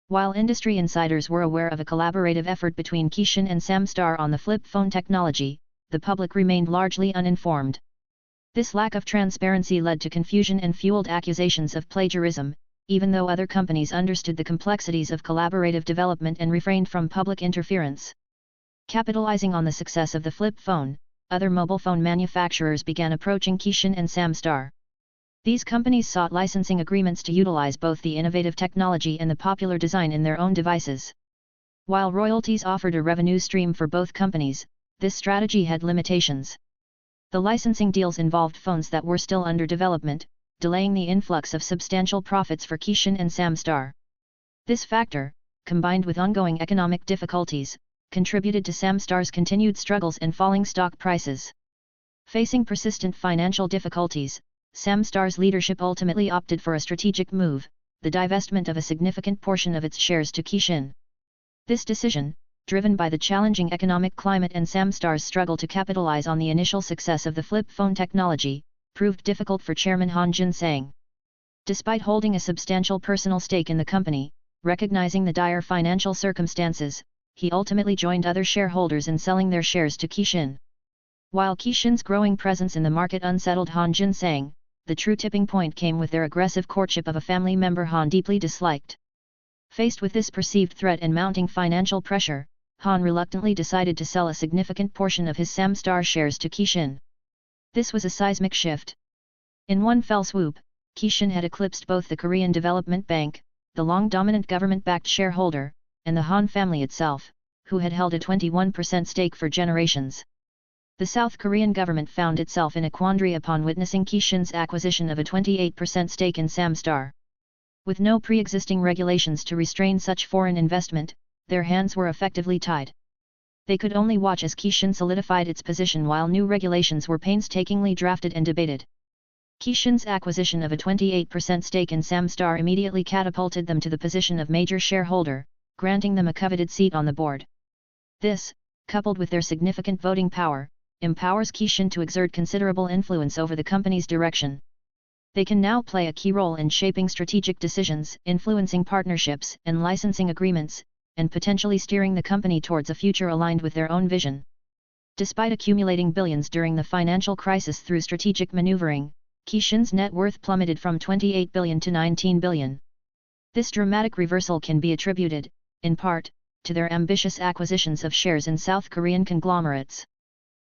While industry insiders were aware of a collaborative effort between Kishin and Samstar on the flip phone technology, the public remained largely uninformed. This lack of transparency led to confusion and fueled accusations of plagiarism, even though other companies understood the complexities of collaborative development and refrained from public interference. Capitalizing on the success of the flip phone, other mobile phone manufacturers began approaching Kishin and Samstar. These companies sought licensing agreements to utilize both the innovative technology and the popular design in their own devices. While royalties offered a revenue stream for both companies, this strategy had limitations. The licensing deals involved phones that were still under development, delaying the influx of substantial profits for Kishin and Samstar. This factor, combined with ongoing economic difficulties, contributed to Samstar's continued struggles and falling stock prices. Facing persistent financial difficulties, Samstar's leadership ultimately opted for a strategic move, the divestment of a significant portion of its shares to Kishin. This decision, driven by the challenging economic climate and Samstar's struggle to capitalize on the initial success of the flip phone technology, proved difficult for Chairman Han Jun-sang. Despite holding a substantial personal stake in the company, recognizing the dire financial circumstances, he ultimately joined other shareholders in selling their shares to Kishin. While Kishin's growing presence in the market unsettled Han Jun-sang, the true tipping point came with their aggressive courtship of a family member Han deeply disliked. Faced with this perceived threat and mounting financial pressure, Han reluctantly decided to sell a significant portion of his Samstar shares to Kishin. This was a seismic shift. In one fell swoop, Kishin had eclipsed both the Korean Development Bank, the long-dominant government-backed shareholder, and the Han family itself, who had held a 21% stake for generations. The South Korean government found itself in a quandary upon witnessing Kishin's acquisition of a 28% stake in Samstar. With no pre-existing regulations to restrain such foreign investment, their hands were effectively tied. They could only watch as Kishin solidified its position while new regulations were painstakingly drafted and debated. Kishin's acquisition of a 28% stake in Samstar immediately catapulted them to the position of major shareholder, granting them a coveted seat on the board. This, coupled with their significant voting power, empowers Kishin to exert considerable influence over the company's direction. They can now play a key role in shaping strategic decisions, influencing partnerships and licensing agreements, and potentially steering the company towards a future aligned with their own vision. Despite accumulating billions during the financial crisis through strategic maneuvering, Kishin's net worth plummeted from 28 billion to 19 billion. This dramatic reversal can be attributed, in part, to their ambitious acquisitions of shares in South Korean conglomerates.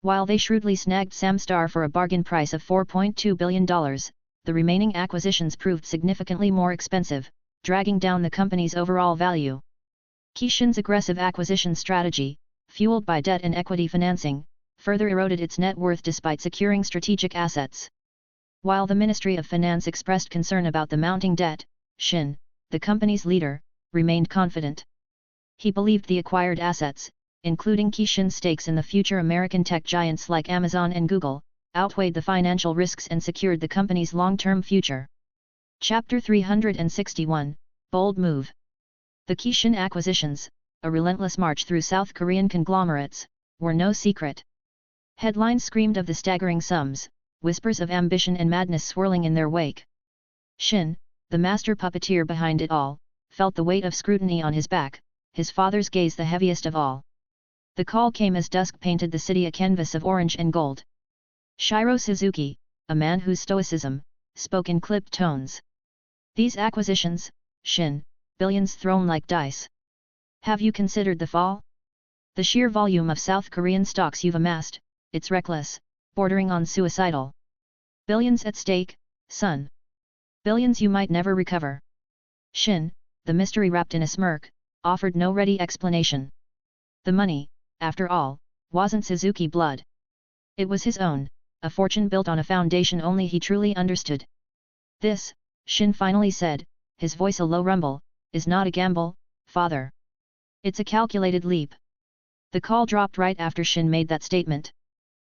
While they shrewdly snagged Samstar for a bargain price of $4.2 billion, the remaining acquisitions proved significantly more expensive, dragging down the company's overall value. Kishin's aggressive acquisition strategy, fueled by debt and equity financing, further eroded its net worth despite securing strategic assets. While the Ministry of Finance expressed concern about the mounting debt, Shin, the company's leader, remained confident. He believed the acquired assets, including Kishin's stakes in the future American tech giants like Amazon and Google, outweighed the financial risks and secured the company's long-term future. Chapter 361, Bold Move. The Kishin acquisitions, a relentless march through South Korean conglomerates, were no secret. Headlines screamed of the staggering sums, whispers of ambition and madness swirling in their wake. Shin, the master puppeteer behind it all, felt the weight of scrutiny on his back, his father's gaze the heaviest of all. The call came as dusk painted the city a canvas of orange and gold. Shiro Suzuki, a man whose stoicism, spoke in clipped tones. These acquisitions, Shin, billions thrown like dice. Have you considered the fall? The sheer volume of South Korean stocks you've amassed, it's reckless, bordering on suicidal. Billions at stake, son. Billions you might never recover. Shin, the mystery wrapped in a smirk, offered no ready explanation. The money, after all, wasn't Suzuki blood. It was his own, a fortune built on a foundation only he truly understood. This, Shin finally said, his voice a low rumble, is not a gamble, father. It's a calculated leap. The call dropped right after Shin made that statement.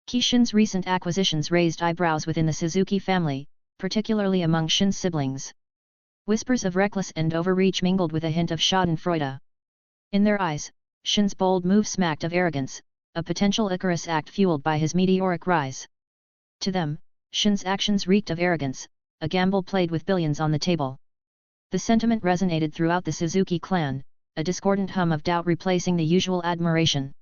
Kishin's recent acquisitions raised eyebrows within the Suzuki family, particularly among Shin's siblings. Whispers of reckless and overreach mingled with a hint of schadenfreude. In their eyes, Shin's bold move smacked of arrogance, a potential Icarus act fueled by his meteoric rise. To them, Shin's actions reeked of arrogance, a gamble played with billions on the table. The sentiment resonated throughout the Suzuki clan, a discordant hum of doubt replacing the usual admiration.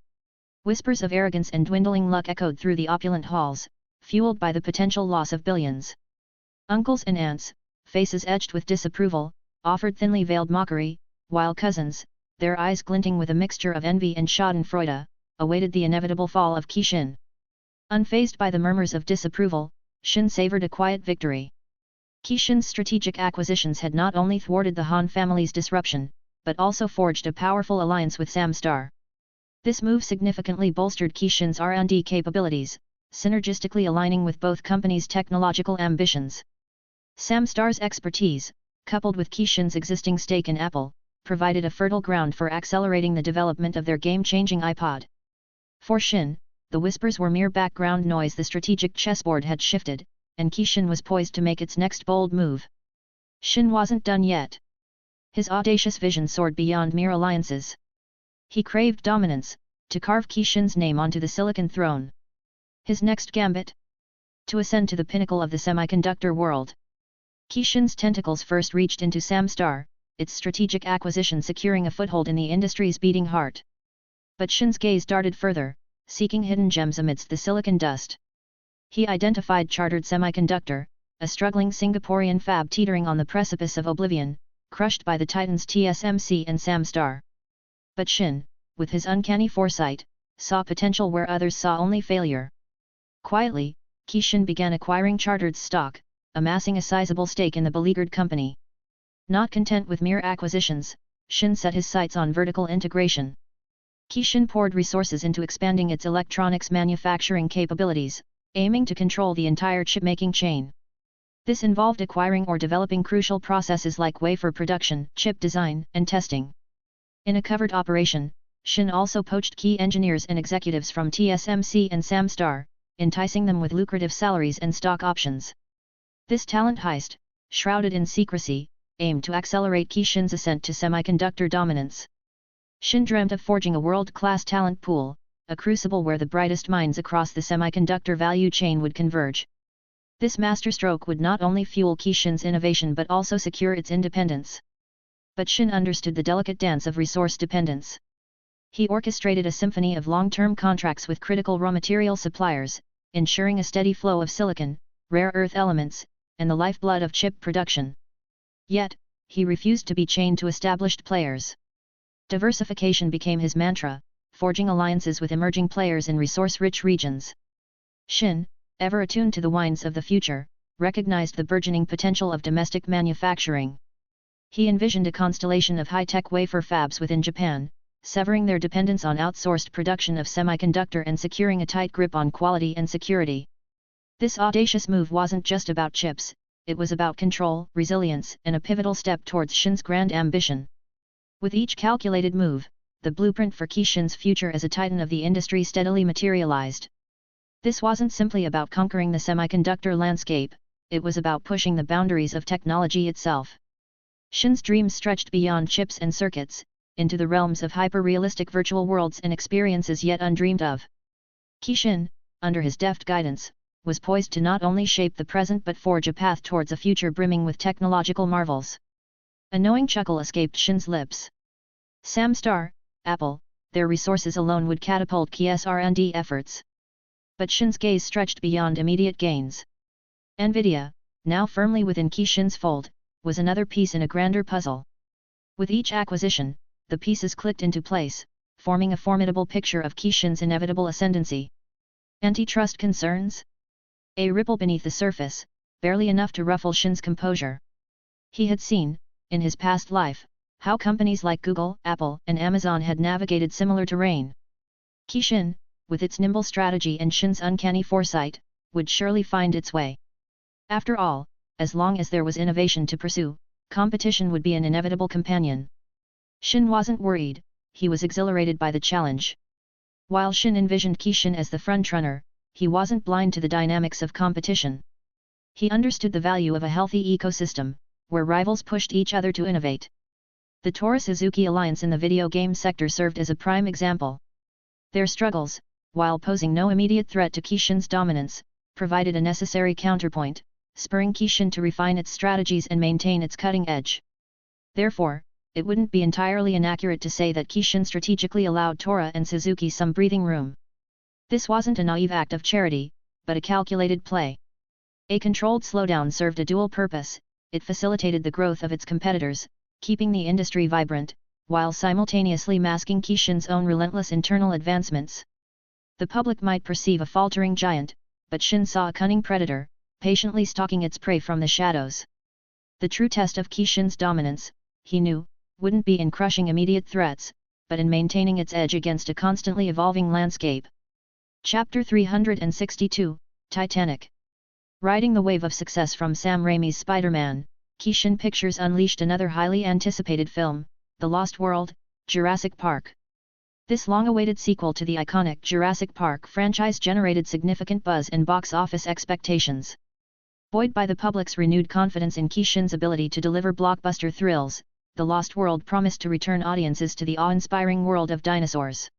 Whispers of arrogance and dwindling luck echoed through the opulent halls, fueled by the potential loss of billions. Uncles and aunts, faces edged with disapproval, offered thinly veiled mockery, while cousins, their eyes glinting with a mixture of envy and schadenfreude, awaited the inevitable fall of Kishin. Unfazed by the murmurs of disapproval, Shin savored a quiet victory. Kishin's strategic acquisitions had not only thwarted the Han family's disruption, but also forged a powerful alliance with Samstar. This move significantly bolstered Kishin's R&D capabilities, synergistically aligning with both companies' technological ambitions. Samstar's expertise, coupled with Kishin's existing stake in Apple, provided a fertile ground for accelerating the development of their game-changing iPod. For Shin, the whispers were mere background noise. The strategic chessboard had shifted, and Kishin was poised to make its next bold move. Shin wasn't done yet. His audacious vision soared beyond mere alliances. He craved dominance, to carve Kishin's name onto the Silicon throne. His next gambit? To ascend to the pinnacle of the semiconductor world. Kishin's tentacles first reached into Samstar, its strategic acquisition securing a foothold in the industry's beating heart. But Shin's gaze darted further, seeking hidden gems amidst the silicon dust. He identified Chartered Semiconductor, a struggling Singaporean fab teetering on the precipice of oblivion, crushed by the titans TSMC and Samstar. But Shin, with his uncanny foresight, saw potential where others saw only failure. Quietly, Kishin began acquiring Chartered's stock, amassing a sizable stake in the beleaguered company. Not content with mere acquisitions, Shin set his sights on vertical integration. Kishin poured resources into expanding its electronics manufacturing capabilities, aiming to control the entire chip-making chain. This involved acquiring or developing crucial processes like wafer production, chip design, and testing. In a covert operation, Shin also poached key engineers and executives from TSMC and Samstar, enticing them with lucrative salaries and stock options. This talent heist, shrouded in secrecy, aimed to accelerate Kishin's ascent to semiconductor dominance. Shin dreamt of forging a world-class talent pool, a crucible where the brightest minds across the semiconductor value chain would converge. This masterstroke would not only fuel Kishin's innovation but also secure its independence. But Shin understood the delicate dance of resource dependence. He orchestrated a symphony of long-term contracts with critical raw material suppliers, ensuring a steady flow of silicon, rare earth elements, and the lifeblood of chip production. Yet, he refused to be chained to established players. Diversification became his mantra, forging alliances with emerging players in resource-rich regions. Shin, ever attuned to the winds of the future, recognized the burgeoning potential of domestic manufacturing. He envisioned a constellation of high-tech wafer fabs within Japan, severing their dependence on outsourced production of semiconductor and securing a tight grip on quality and security. This audacious move wasn't just about chips, it was about control, resilience, and a pivotal step towards Shin's grand ambition. With each calculated move, the blueprint for Kishin's future as a titan of the industry steadily materialized. This wasn't simply about conquering the semiconductor landscape, it was about pushing the boundaries of technology itself. Shin's dreams stretched beyond chips and circuits, into the realms of hyper-realistic virtual worlds and experiences yet undreamed of. Kishin, under his deft guidance, was poised to not only shape the present but forge a path towards a future brimming with technological marvels. A knowing chuckle escaped Shin's lips. Samstar, Apple, their resources alone would catapult Ki's R&D efforts. But Shin's gaze stretched beyond immediate gains. Nvidia, now firmly within Kishin's fold, was another piece in a grander puzzle. With each acquisition, the pieces clicked into place, forming a formidable picture of Kishin's inevitable ascendancy. Antitrust concerns? A ripple beneath the surface, barely enough to ruffle Shin's composure. He had seen, in his past life, how companies like Google, Apple, and Amazon had navigated similar terrain. Kishin, with its nimble strategy and Shin's uncanny foresight, would surely find its way. After all, as long as there was innovation to pursue, competition would be an inevitable companion. Shin wasn't worried, he was exhilarated by the challenge. While Shin envisioned Kishin as the frontrunner, he wasn't blind to the dynamics of competition. He understood the value of a healthy ecosystem, where rivals pushed each other to innovate. The Torii-Suzuki alliance in the video game sector served as a prime example. Their struggles, while posing no immediate threat to Kishin's dominance, provided a necessary counterpoint, spurring Kishin to refine its strategies and maintain its cutting edge. Therefore, it wouldn't be entirely inaccurate to say that Kishin strategically allowed Torii and Suzuki some breathing room. This wasn't a naive act of charity, but a calculated play. A controlled slowdown served a dual purpose: it facilitated the growth of its competitors, keeping the industry vibrant, while simultaneously masking Kishin's own relentless internal advancements. The public might perceive a faltering giant, but Shin saw a cunning predator, patiently stalking its prey from the shadows. The true test of Kishin's dominance, he knew, wouldn't be in crushing immediate threats, but in maintaining its edge against a constantly evolving landscape. Chapter 362, Titanic. Riding the wave of success from Sam Raimi's Spider-Man, Kishin Pictures unleashed another highly anticipated film, The Lost World, Jurassic Park. This long-awaited sequel to the iconic Jurassic Park franchise generated significant buzz and box office expectations. Buoyed by the public's renewed confidence in Kishin's ability to deliver blockbuster thrills, The Lost World promised to return audiences to the awe-inspiring world of dinosaurs.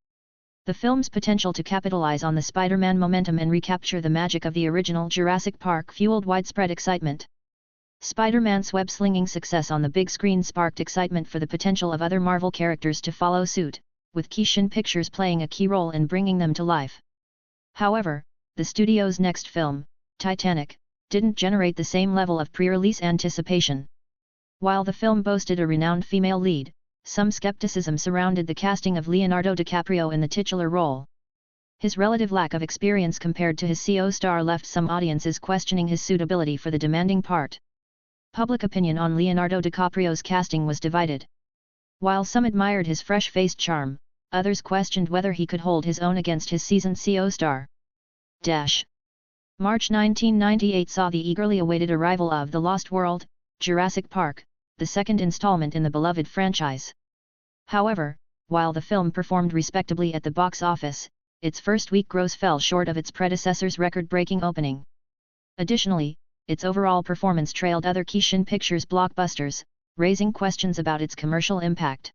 The film's potential to capitalize on the Spider-Man momentum and recapture the magic of the original Jurassic Park fueled widespread excitement. Spider-Man's web-slinging success on the big screen sparked excitement for the potential of other Marvel characters to follow suit, with Kishin Pictures playing a key role in bringing them to life. However, the studio's next film, Titanic, didn't generate the same level of pre-release anticipation. While the film boasted a renowned female lead, some skepticism surrounded the casting of Leonardo DiCaprio in the titular role. His relative lack of experience compared to his co-star left some audiences questioning his suitability for the demanding part. Public opinion on Leonardo DiCaprio's casting was divided. While some admired his fresh-faced charm, others questioned whether he could hold his own against his seasoned co-star. March 1998 saw the eagerly awaited arrival of The Lost World, Jurassic Park, the second installment in the beloved franchise. However, while the film performed respectably at the box office, its first week gross fell short of its predecessor's record-breaking opening. Additionally, its overall performance trailed other Kishin Pictures blockbusters, raising questions about its commercial impact.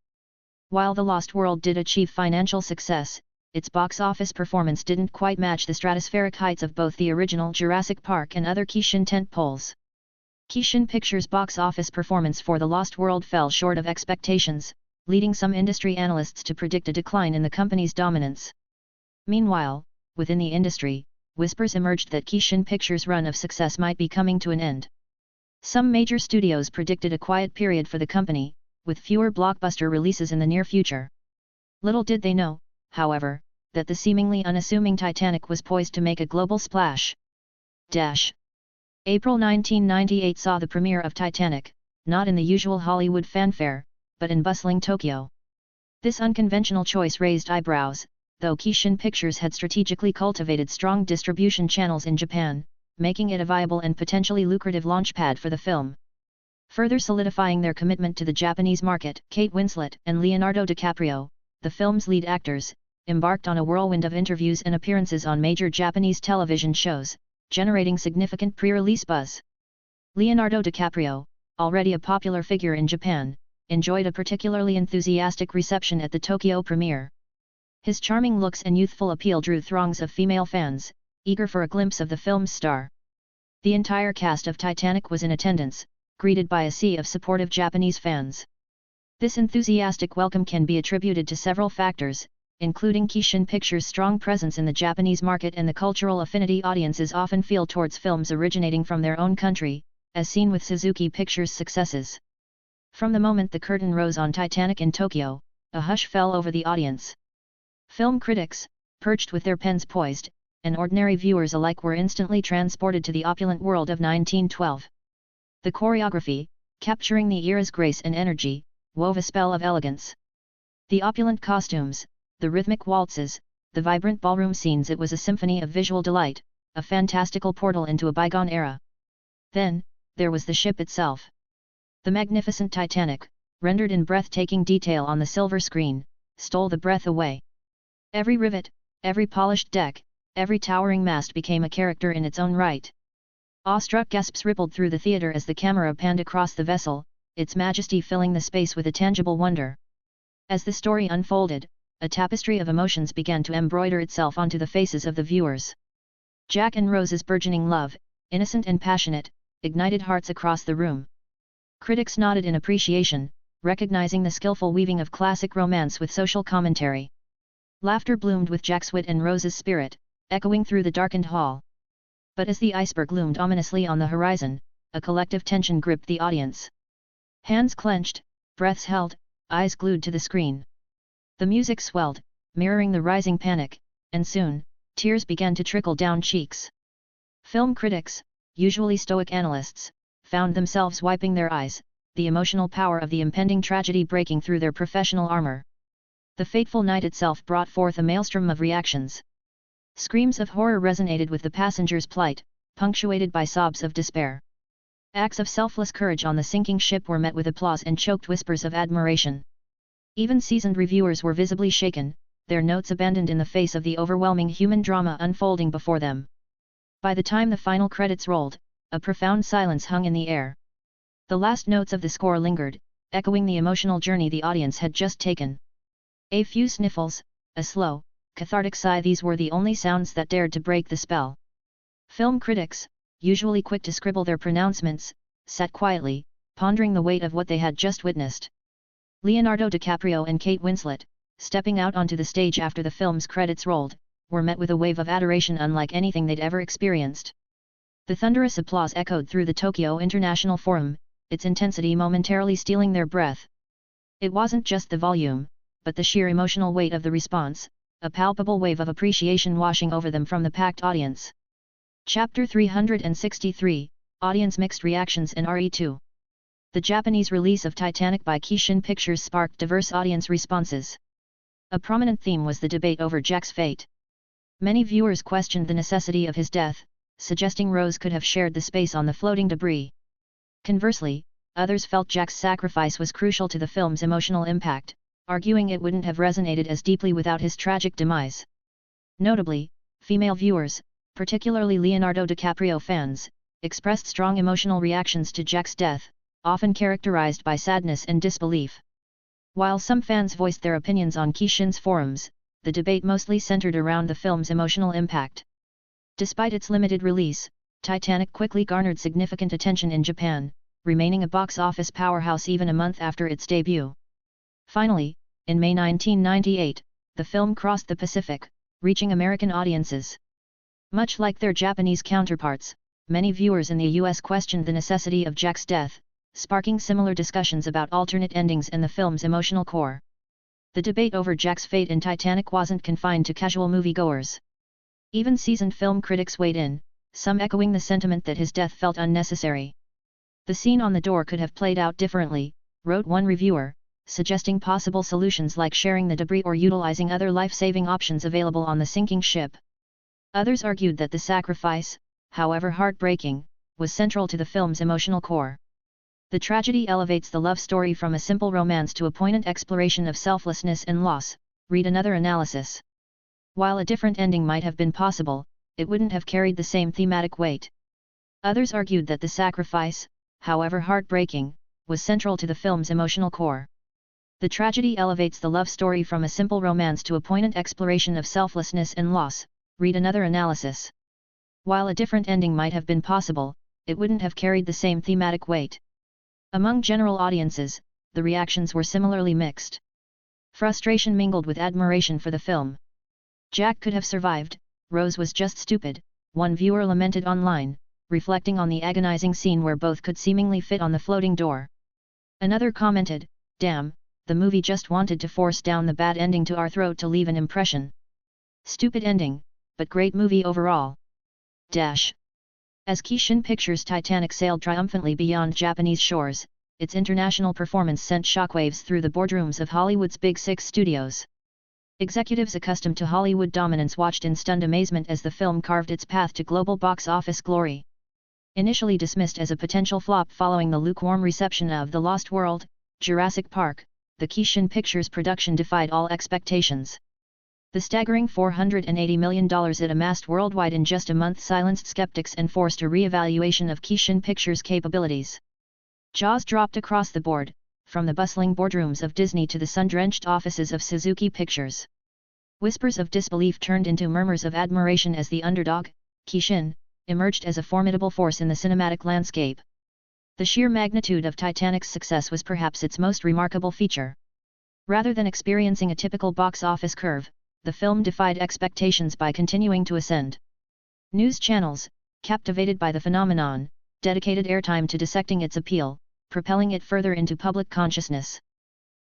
While The Lost World did achieve financial success, its box office performance didn't quite match the stratospheric heights of both the original Jurassic Park and other Kishin tentpoles. Kishin Pictures' box office performance for The Lost World fell short of expectations, leading some industry analysts to predict a decline in the company's dominance. Meanwhile, within the industry, whispers emerged that Kishin Pictures' run of success might be coming to an end. Some major studios predicted a quiet period for the company, with fewer blockbuster releases in the near future. Little did they know, however, that the seemingly unassuming Titanic was poised to make a global splash. April 1998 saw the premiere of Titanic, not in the usual Hollywood fanfare, but in bustling Tokyo. This unconventional choice raised eyebrows, though Kishin Pictures had strategically cultivated strong distribution channels in Japan, making it a viable and potentially lucrative launchpad for the film. Further solidifying their commitment to the Japanese market, Kate Winslet and Leonardo DiCaprio, the film's lead actors, embarked on a whirlwind of interviews and appearances on major Japanese television shows, generating significant pre-release buzz. Leonardo DiCaprio, already a popular figure in Japan, enjoyed a particularly enthusiastic reception at the Tokyo premiere. His charming looks and youthful appeal drew throngs of female fans, eager for a glimpse of the film's star. The entire cast of Titanic was in attendance, greeted by a sea of supportive Japanese fans. This enthusiastic welcome can be attributed to several factors, including Kishin Pictures' strong presence in the Japanese market and the cultural affinity audiences often feel towards films originating from their own country, as seen with Suzuki Pictures' successes. From the moment the curtain rose on Titanic in Tokyo, a hush fell over the audience. Film critics, perched with their pens poised, and ordinary viewers alike were instantly transported to the opulent world of 1912. The choreography, capturing the era's grace and energy, wove a spell of elegance. The opulent costumes, the rhythmic waltzes, the vibrant ballroom scenes, it was a symphony of visual delight, a fantastical portal into a bygone era. Then, there was the ship itself. The magnificent Titanic, rendered in breathtaking detail on the silver screen, stole the breath away. Every rivet, every polished deck, every towering mast became a character in its own right. Awestruck gasps rippled through the theater as the camera panned across the vessel, its majesty filling the space with a tangible wonder. As the story unfolded, a tapestry of emotions began to embroider itself onto the faces of the viewers. Jack and Rose's burgeoning love, innocent and passionate, ignited hearts across the room. Critics nodded in appreciation, recognizing the skillful weaving of classic romance with social commentary. Laughter bloomed with Jack's wit and Rose's spirit, echoing through the darkened hall. But as the iceberg loomed ominously on the horizon, a collective tension gripped the audience. Hands clenched, breaths held, eyes glued to the screen. The music swelled, mirroring the rising panic, and soon, tears began to trickle down cheeks. Film critics, usually stoic analysts, found themselves wiping their eyes, the emotional power of the impending tragedy breaking through their professional armor. The fateful night itself brought forth a maelstrom of reactions. Screams of horror resonated with the passengers' plight, punctuated by sobs of despair. Acts of selfless courage on the sinking ship were met with applause and choked whispers of admiration. Even seasoned reviewers were visibly shaken, their notes abandoned in the face of the overwhelming human drama unfolding before them. By the time the final credits rolled, a profound silence hung in the air. The last notes of the score lingered, echoing the emotional journey the audience had just taken. A few sniffles, a slow, cathartic sigh, these were the only sounds that dared to break the spell. Film critics, usually quick to scribble their pronouncements, sat quietly, pondering the weight of what they had just witnessed. Leonardo DiCaprio and Kate Winslet, stepping out onto the stage after the film's credits rolled, were met with a wave of adoration unlike anything they'd ever experienced. The thunderous applause echoed through the Tokyo International Forum, its intensity momentarily stealing their breath. It wasn't just the volume, but the sheer emotional weight of the response, a palpable wave of appreciation washing over them from the packed audience. Chapter 363, Audience Mixed Reactions and RE2. The Japanese release of Titanic by Kishin Pictures sparked diverse audience responses. A prominent theme was the debate over Jack's fate. Many viewers questioned the necessity of his death, suggesting Rose could have shared the space on the floating debris. Conversely, others felt Jack's sacrifice was crucial to the film's emotional impact, arguing it wouldn't have resonated as deeply without his tragic demise. Notably, female viewers, particularly Leonardo DiCaprio fans, expressed strong emotional reactions to Jack's death, often characterized by sadness and disbelief. While some fans voiced their opinions on Kishin's forums, the debate mostly centered around the film's emotional impact. Despite its limited release, Titanic quickly garnered significant attention in Japan, remaining a box office powerhouse even a month after its debut. Finally, in May 1998, the film crossed the Pacific, reaching American audiences. Much like their Japanese counterparts, many viewers in the US questioned the necessity of Jack's death, sparking similar discussions about alternate endings and the film's emotional core. The debate over Jack's fate in Titanic wasn't confined to casual moviegoers. Even seasoned film critics weighed in, some echoing the sentiment that his death felt unnecessary. The scene on the door could have played out differently, wrote one reviewer, suggesting possible solutions like sharing the debris or utilizing other life-saving options available on the sinking ship. Others argued that the sacrifice, however heartbreaking, was central to the film's emotional core. The tragedy elevates the love story from a simple romance to a poignant exploration of selflessness and loss, read another analysis. While a different ending might have been possible, it wouldn't have carried the same thematic weight. Others argued that the sacrifice, however heartbreaking, was central to the film's emotional core. The tragedy elevates the love story from a simple romance to a poignant exploration of selflessness and loss, read another analysis. While a different ending might have been possible, it wouldn't have carried the same thematic weight. Among general audiences, the reactions were similarly mixed. Frustration mingled with admiration for the film. Jack could have survived, Rose was just stupid, one viewer lamented online, reflecting on the agonizing scene where both could seemingly fit on the floating door. Another commented, "Damn, the movie just wanted to force down the bad ending to our throat to leave an impression. Stupid ending, but great movie overall." As Kishin Pictures' Titanic sailed triumphantly beyond Japanese shores, its international performance sent shockwaves through the boardrooms of Hollywood's Big Six studios. Executives accustomed to Hollywood dominance watched in stunned amazement as the film carved its path to global box office glory. Initially dismissed as a potential flop following the lukewarm reception of The Lost World, Jurassic Park, the Kishin Pictures production defied all expectations. The staggering $480 million it amassed worldwide in just a month silenced skeptics and forced a re-evaluation of Kishin Pictures' capabilities. Jaws dropped across the board, from the bustling boardrooms of Disney to the sun-drenched offices of Suzuki Pictures. Whispers of disbelief turned into murmurs of admiration as the underdog, Kishin, emerged as a formidable force in the cinematic landscape. The sheer magnitude of Titanic's success was perhaps its most remarkable feature. Rather than experiencing a typical box office curve, the film defied expectations by continuing to ascend. News channels, captivated by the phenomenon, dedicated airtime to dissecting its appeal, propelling it further into public consciousness.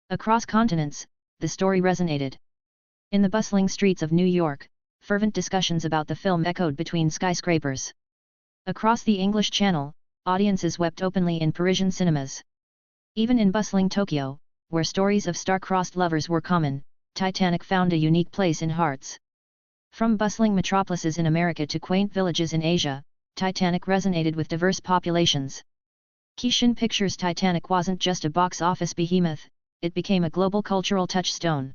Across continents, the story resonated. In the bustling streets of New York, fervent discussions about the film echoed between skyscrapers. Across the English Channel, audiences wept openly in Parisian cinemas. Even in bustling Tokyo, where stories of star-crossed lovers were common, Titanic found a unique place in hearts. From bustling metropolises in America to quaint villages in Asia, Titanic resonated with diverse populations. Kishin Pictures' Titanic wasn't just a box office behemoth, it became a global cultural touchstone.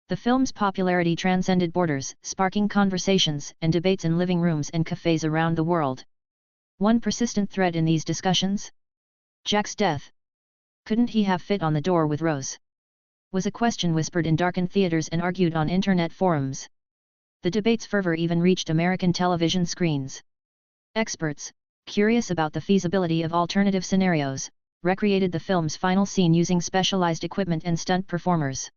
The film's popularity transcended borders, sparking conversations and debates in living rooms and cafes around the world. One persistent thread in these discussions? Jack's death. Couldn't he have fit on the door with Rose? Was a question whispered in darkened theaters and argued on internet forums. The debate's fervor even reached American television screens. Experts, curious about the feasibility of alternative scenarios, recreated the film's final scene using specialized equipment and stunt performers.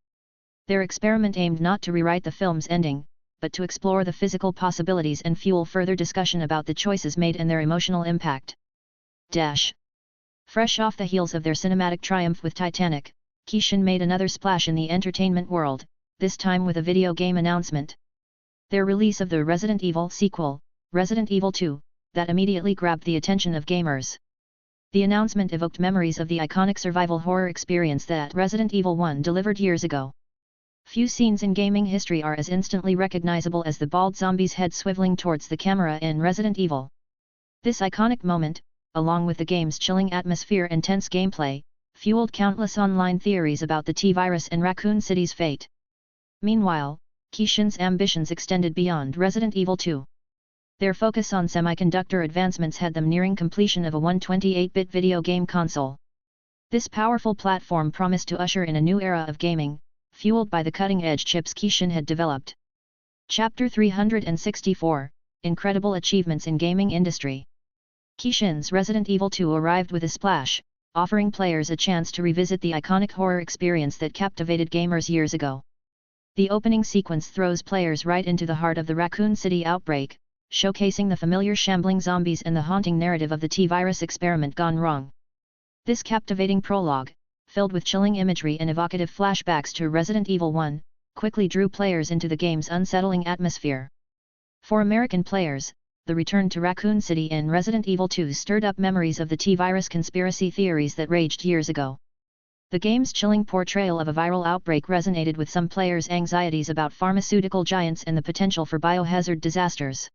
Their experiment aimed not to rewrite the film's ending, but to explore the physical possibilities and fuel further discussion about the choices made and their emotional impact. Fresh off the heels of their cinematic triumph with Titanic, Kishin made another splash in the entertainment world, this time with a video game announcement. Their release of the Resident Evil sequel, Resident Evil 2, that immediately grabbed the attention of gamers. The announcement evoked memories of the iconic survival horror experience that Resident Evil 1 delivered years ago. Few scenes in gaming history are as instantly recognizable as the bald zombie's head swiveling towards the camera in Resident Evil. This iconic moment, along with the game's chilling atmosphere and tense gameplay, fueled countless online theories about the T-Virus and Raccoon City's fate. Meanwhile, Kishin's ambitions extended beyond Resident Evil 2. Their focus on semiconductor advancements had them nearing completion of a 128-bit video game console. This powerful platform promised to usher in a new era of gaming, fueled by the cutting-edge chips Kishin had developed. Chapter 364, Incredible Achievements in Gaming Industry. Kishin's Resident Evil 2 arrived with a splash, offering players a chance to revisit the iconic horror experience that captivated gamers years ago. The opening sequence throws players right into the heart of the Raccoon City outbreak, showcasing the familiar shambling zombies and the haunting narrative of the T-Virus experiment gone wrong. This captivating prologue, filled with chilling imagery and evocative flashbacks to Resident Evil 1, quickly drew players into the game's unsettling atmosphere. For American players, the return to Raccoon City in Resident Evil 2 stirred up memories of the T-Virus conspiracy theories that raged years ago. The game's chilling portrayal of a viral outbreak resonated with some players' anxieties about pharmaceutical giants and the potential for biohazard disasters.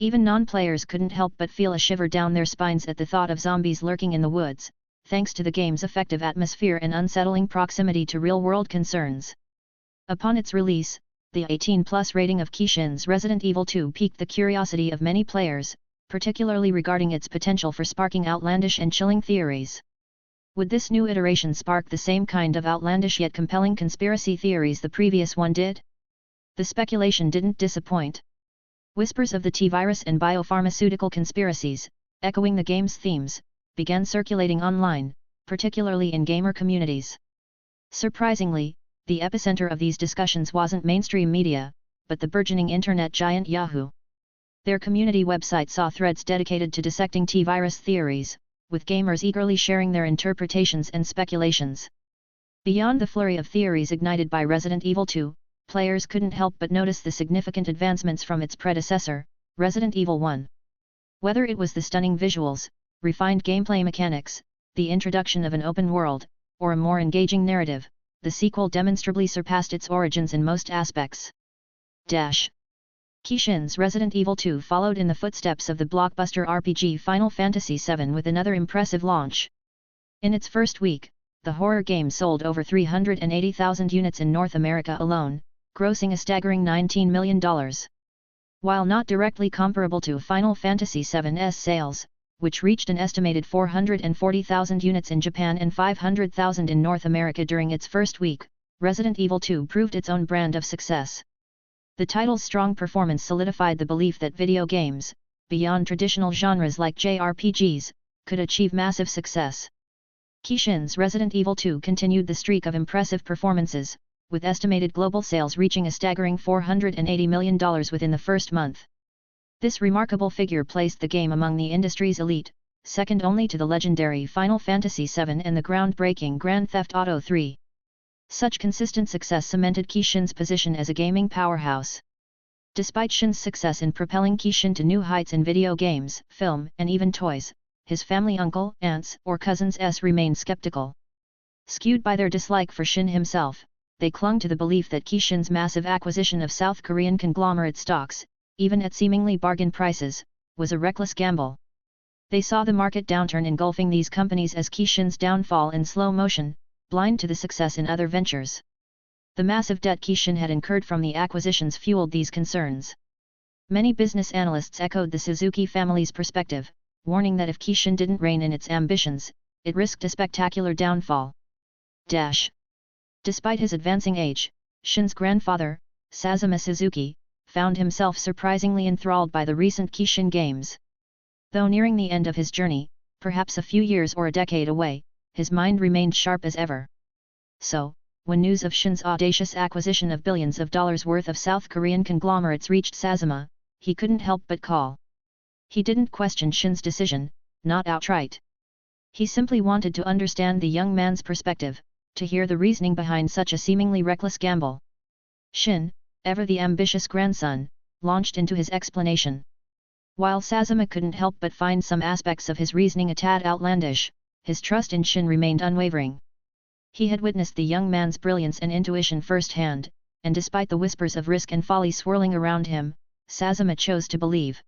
Even non-players couldn't help but feel a shiver down their spines at the thought of zombies lurking in the woods, thanks to the game's effective atmosphere and unsettling proximity to real-world concerns. Upon its release, the 18+ rating of Kishin's Resident Evil 2 piqued the curiosity of many players, particularly regarding its potential for sparking outlandish and chilling theories. Would this new iteration spark the same kind of outlandish yet compelling conspiracy theories the previous one did? The speculation didn't disappoint. Whispers of the T-Virus and biopharmaceutical conspiracies, echoing the game's themes, began circulating online, particularly in gamer communities. Surprisingly, the epicenter of these discussions wasn't mainstream media, but the burgeoning internet giant Yahoo. Their community website saw threads dedicated to dissecting T-Virus theories, with gamers eagerly sharing their interpretations and speculations. Beyond the flurry of theories ignited by Resident Evil 2, players couldn't help but notice the significant advancements from its predecessor, Resident Evil 1. Whether it was the stunning visuals, refined gameplay mechanics, the introduction of an open world, or a more engaging narrative, the sequel demonstrably surpassed its origins in most aspects. Kishin's Resident Evil 2 followed in the footsteps of the blockbuster RPG Final Fantasy VII with another impressive launch. In its first week, the horror game sold over 380,000 units in North America alone, grossing a staggering $19 million. While not directly comparable to Final Fantasy VII's sales, which reached an estimated 440,000 units in Japan and 500,000 in North America during its first week, Resident Evil 2 proved its own brand of success. The title's strong performance solidified the belief that video games, beyond traditional genres like JRPGs, could achieve massive success. Kishin's Resident Evil 2 continued the streak of impressive performances, with estimated global sales reaching a staggering $480 million within the first month. This remarkable figure placed the game among the industry's elite, second only to the legendary Final Fantasy VII and the groundbreaking Grand Theft Auto 3. Such consistent success cemented Kishin's position as a gaming powerhouse. Despite Shin's success in propelling Kishin to new heights in video games, film, and even toys, his family uncle, aunts, or cousins remained skeptical. Skewed by their dislike for Shin himself, they clung to the belief that Kishin's massive acquisition of South Korean conglomerate stocks, even at seemingly bargain prices, was a reckless gamble. They saw the market downturn engulfing these companies as Kishin's downfall in slow motion, blind to the success in other ventures. The massive debt Kishin had incurred from the acquisitions fueled these concerns. Many business analysts echoed the Suzuki family's perspective, warning that if Kishin didn't rein in its ambitions, it risked a spectacular downfall. Despite his advancing age, Shin's grandfather, Sazuma Suzuki, found himself surprisingly enthralled by the recent Kishin games. Though nearing the end of his journey, perhaps a few years or a decade away, his mind remained sharp as ever. So, when news of Shin's audacious acquisition of billions of dollars worth of South Korean conglomerates reached Sazuma, he couldn't help but call. He didn't question Shin's decision, not outright. He simply wanted to understand the young man's perspective, to hear the reasoning behind such a seemingly reckless gamble. Shin, ever the ambitious grandson, launched into his explanation. While Sazuma couldn't help but find some aspects of his reasoning a tad outlandish, his trust in Shin remained unwavering. He had witnessed the young man's brilliance and intuition firsthand, and despite the whispers of risk and folly swirling around him, Sazuma chose to believe.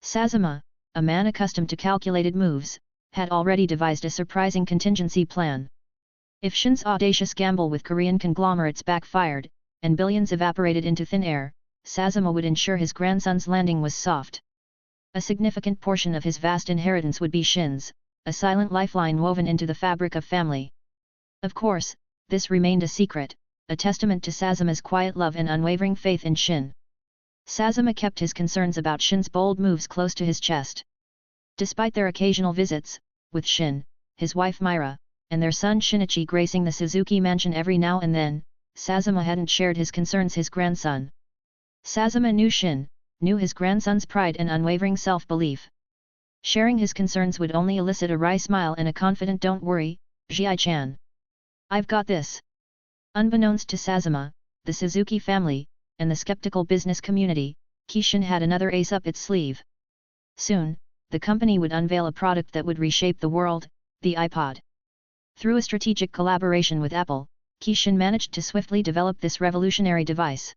Sazuma, a man accustomed to calculated moves, had already devised a surprising contingency plan. If Shin's audacious gamble with Korean conglomerates backfired, and billions evaporated into thin air, Sazuma would ensure his grandson's landing was soft. A significant portion of his vast inheritance would be Shin's, a silent lifeline woven into the fabric of family. Of course, this remained a secret, a testament to Sazuma's quiet love and unwavering faith in Shin. Sazuma kept his concerns about Shin's bold moves close to his chest. Despite their occasional visits, with Shin, his wife Myra, and their son Shinichi gracing the Suzuki mansion every now and then, Sazuma hadn't shared his concerns his grandson. Sazuma knew Shin, knew his grandson's pride and unwavering self-belief. Sharing his concerns would only elicit a wry smile and a confident "Don't worry, Ji-chan. I've got this." Unbeknownst to Sazuma, the Suzuki family, and the skeptical business community, Kishin had another ace up its sleeve. Soon, the company would unveil a product that would reshape the world, the iPod. Through a strategic collaboration with Apple, Kishin managed to swiftly develop this revolutionary device.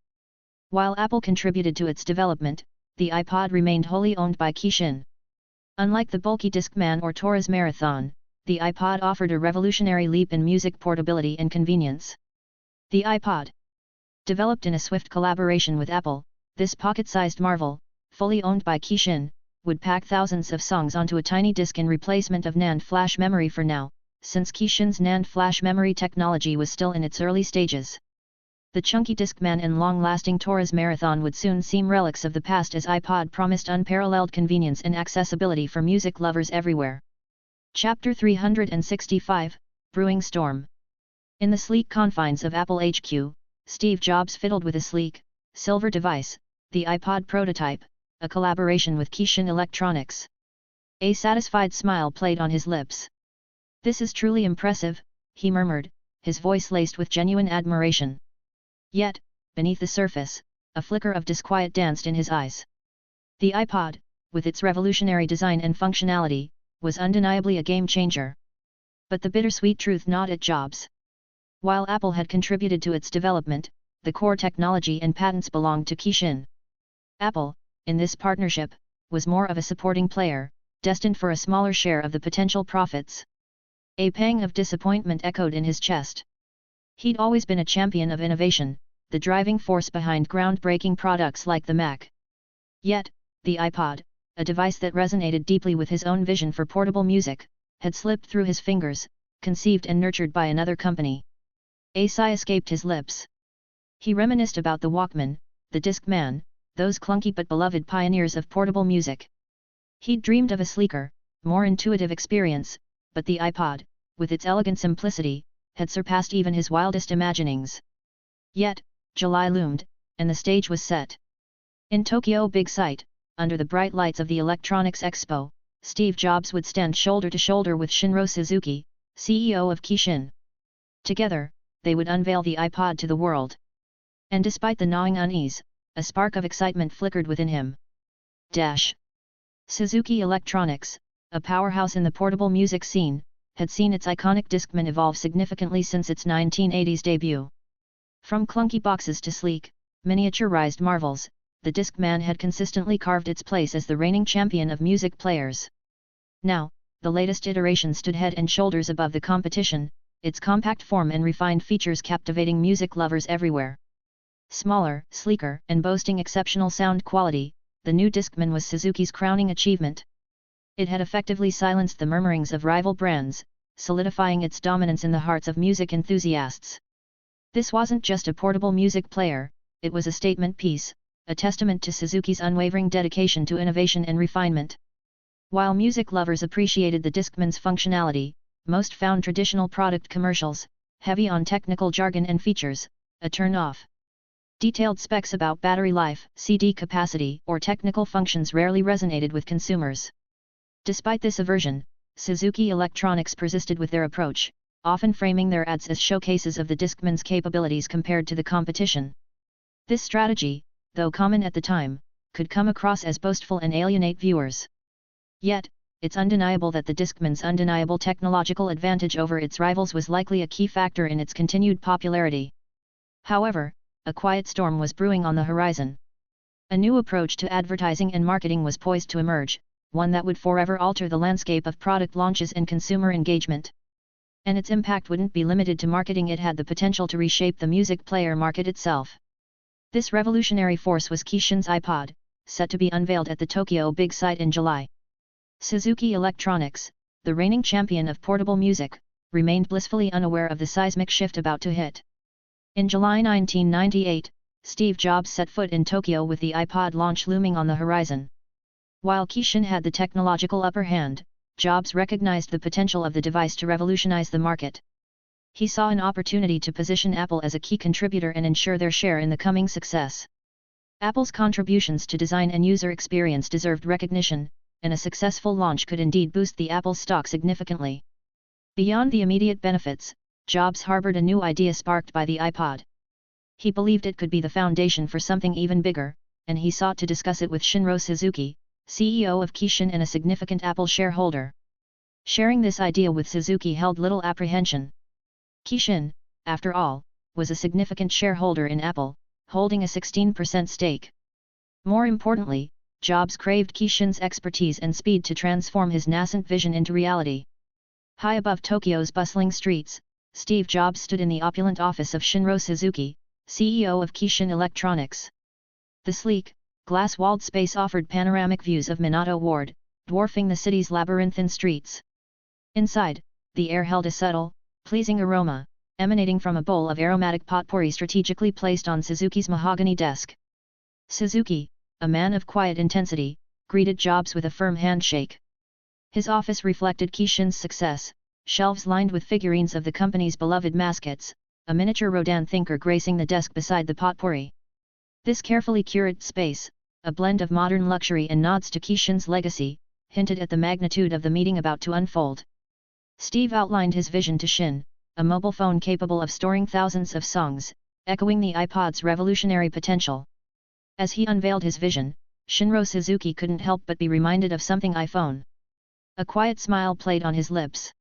While Apple contributed to its development, the iPod remained wholly owned by Kishin. Unlike the bulky Discman or Torres Marathon, the iPod offered a revolutionary leap in music portability and convenience. The iPod. Developed in a swift collaboration with Apple, this pocket-sized marvel, fully owned by Kishin, would pack thousands of songs onto a tiny disc in replacement of NAND flash memory for now, since Kishin's NAND flash memory technology was still in its early stages. The chunky Discman and long-lasting Torres Marathon would soon seem relics of the past as iPod promised unparalleled convenience and accessibility for music lovers everywhere. Chapter 365, Brewing Storm. In the sleek confines of Apple HQ, Steve Jobs fiddled with a sleek, silver device, the iPod prototype, a collaboration with Kishin Electronics. A satisfied smile played on his lips. "This is truly impressive," he murmured, his voice laced with genuine admiration. Yet, beneath the surface, a flicker of disquiet danced in his eyes. The iPod, with its revolutionary design and functionality, was undeniably a game-changer. But the bittersweet truth gnawed at Jobs. While Apple had contributed to its development, the core technology and patents belonged to Kishin. Apple, in this partnership, was more of a supporting player, destined for a smaller share of the potential profits. A pang of disappointment echoed in his chest. He'd always been a champion of innovation, the driving force behind groundbreaking products like the Mac. Yet, the iPod, a device that resonated deeply with his own vision for portable music, had slipped through his fingers, conceived and nurtured by another company. A sigh escaped his lips. He reminisced about the Walkman, the Discman, those clunky but beloved pioneers of portable music. He'd dreamed of a sleeker, more intuitive experience, but the iPod, with its elegant simplicity, had surpassed even his wildest imaginings. Yet, July loomed, and the stage was set. In Tokyo Big Sight, under the bright lights of the Electronics Expo, Steve Jobs would stand shoulder to shoulder with Shinro Suzuki, CEO of Kishin. Together, they would unveil the iPod to the world. And despite the gnawing unease, a spark of excitement flickered within him. Suzuki Electronics, a powerhouse in the portable music scene, had seen its iconic Discman evolve significantly since its 1980s debut. From clunky boxes to sleek, miniaturized marvels, the Discman had consistently carved its place as the reigning champion of music players. Now, the latest iteration stood head and shoulders above the competition, its compact form and refined features captivating music lovers everywhere. Smaller, sleeker, and boasting exceptional sound quality, the new Discman was Suzuki's crowning achievement. It had effectively silenced the murmurings of rival brands, solidifying its dominance in the hearts of music enthusiasts. This wasn't just a portable music player, it was a statement piece, a testament to Suzuki's unwavering dedication to innovation and refinement. While music lovers appreciated the Discman's functionality, most found traditional product commercials, heavy on technical jargon and features, a turn-off. Detailed specs about battery life, CD capacity, or technical functions rarely resonated with consumers. Despite this aversion, Suzuki Electronics persisted with their approach, often framing their ads as showcases of the Discman's capabilities compared to the competition. This strategy, though common at the time, could come across as boastful and alienate viewers. Yet, it's undeniable that the Discman's undeniable technological advantage over its rivals was likely a key factor in its continued popularity. However, a quiet storm was brewing on the horizon. A new approach to advertising and marketing was poised to emerge, one that would forever alter the landscape of product launches and consumer engagement. And its impact wouldn't be limited to marketing, it had the potential to reshape the music player market itself. This revolutionary force was Kishin's iPod, set to be unveiled at the Tokyo Big Sight in July. Suzuki Electronics, the reigning champion of portable music, remained blissfully unaware of the seismic shift about to hit. In July 1998, Steve Jobs set foot in Tokyo with the iPod launch looming on the horizon. While Kishin had the technological upper hand, Jobs recognized the potential of the device to revolutionize the market. He saw an opportunity to position Apple as a key contributor and ensure their share in the coming success. Apple's contributions to design and user experience deserved recognition, and a successful launch could indeed boost the Apple stock significantly. Beyond the immediate benefits, Jobs harbored a new idea sparked by the iPod. He believed it could be the foundation for something even bigger, and he sought to discuss it with Shinro Suzuki, CEO of Kishin and a significant Apple shareholder. Sharing this idea with Suzuki held little apprehension. Kishin, after all, was a significant shareholder in Apple, holding a 16% stake. More importantly, Jobs craved Kishin's expertise and speed to transform his nascent vision into reality. High above Tokyo's bustling streets, Steve Jobs stood in the opulent office of Shinro Suzuki, CEO of Kishin Electronics. The sleek, glass-walled space offered panoramic views of Minato Ward, dwarfing the city's labyrinthine streets. Inside, the air held a subtle, pleasing aroma, emanating from a bowl of aromatic potpourri strategically placed on Suzuki's mahogany desk. Suzuki, a man of quiet intensity, greeted Jobs with a firm handshake. His office reflected Kishin's success, shelves lined with figurines of the company's beloved mascots, a miniature Rodin thinker gracing the desk beside the potpourri. This carefully curated space, a blend of modern luxury and nods to Kishin's legacy, hinted at the magnitude of the meeting about to unfold. Steve outlined his vision to Shin, a mobile phone capable of storing thousands of songs, echoing the iPod's revolutionary potential. As he unveiled his vision, Shinro Suzuki couldn't help but be reminded of something iPhone. A quiet smile played on his lips.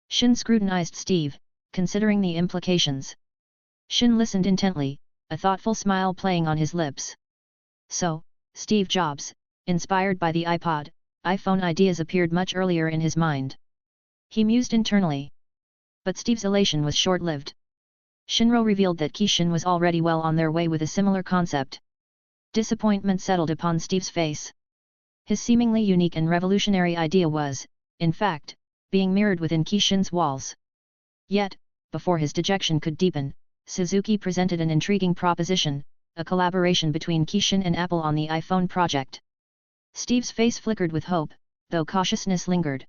Shin scrutinized Steve, considering the implications. Shin listened intently, a thoughtful smile playing on his lips. So, Steve Jobs, inspired by the iPhone ideas appeared much earlier in his mind. He mused internally. But Steve's elation was short-lived. Shinro revealed that Kishin was already well on their way with a similar concept. Disappointment settled upon Steve's face. His seemingly unique and revolutionary idea was, in fact, being mirrored within Kishin's walls. Yet, before his dejection could deepen, Suzuki presented an intriguing proposition, a collaboration between Kishin and Apple on the iPhone project. Steve's face flickered with hope, though cautiousness lingered.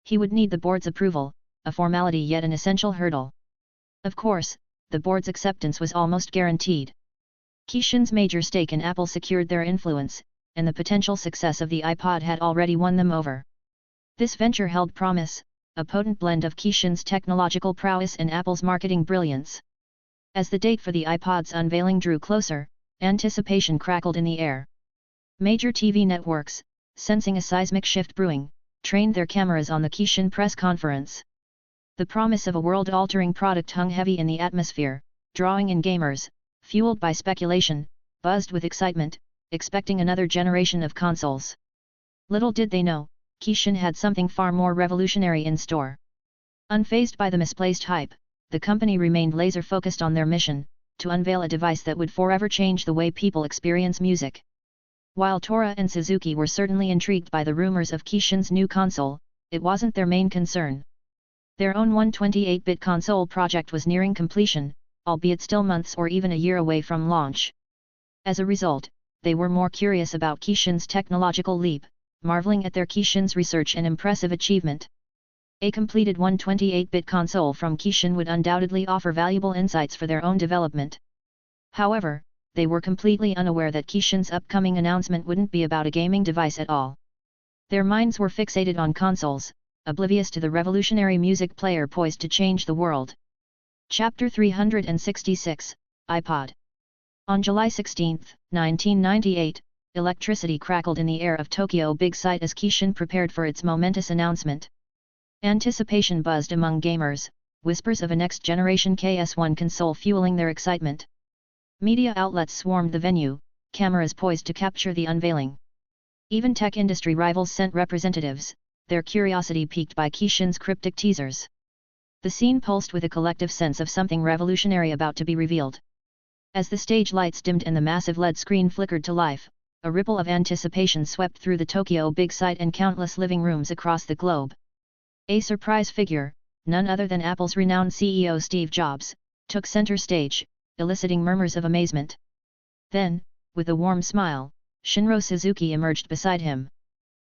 He would need the board's approval, a formality yet an essential hurdle. Of course, the board's acceptance was almost guaranteed. Kishin's major stake in Apple secured their influence, and the potential success of the iPod had already won them over. This venture held promise, a potent blend of Kishin's technological prowess and Apple's marketing brilliance. As the date for the iPod's unveiling drew closer, anticipation crackled in the air. Major TV networks, sensing a seismic shift brewing, trained their cameras on the Kishin press conference. The promise of a world-altering product hung heavy in the atmosphere, drawing in gamers, fueled by speculation, buzzed with excitement, expecting another generation of consoles. Little did they know, Kishin had something far more revolutionary in store. Unfazed by the misplaced hype, the company remained laser-focused on their mission, to unveil a device that would forever change the way people experience music. While Tora and Suzuki were certainly intrigued by the rumors of Kishin's new console, it wasn't their main concern. Their own 128-bit console project was nearing completion, albeit still months or even a year away from launch. As a result, they were more curious about Kishin's technological leap, marveling at their Kishin's research and impressive achievement. A completed 128-bit console from Kishin would undoubtedly offer valuable insights for their own development. However, they were completely unaware that Kishin's upcoming announcement wouldn't be about a gaming device at all. Their minds were fixated on consoles, oblivious to the revolutionary music player poised to change the world. Chapter 366, iPod. On July 16, 1998, electricity crackled in the air of Tokyo Big Sight as Kishin prepared for its momentous announcement. Anticipation buzzed among gamers, whispers of a next-generation KS1 console fueling their excitement. Media outlets swarmed the venue, cameras poised to capture the unveiling. Even tech industry rivals sent representatives, their curiosity piqued by Kishin's cryptic teasers. The scene pulsed with a collective sense of something revolutionary about to be revealed. As the stage lights dimmed and the massive LED screen flickered to life, a ripple of anticipation swept through the Tokyo big sight and countless living rooms across the globe. A surprise figure, none other than Apple's renowned CEO Steve Jobs, took center stage, eliciting murmurs of amazement. Then, with a warm smile, Shinro Suzuki emerged beside him.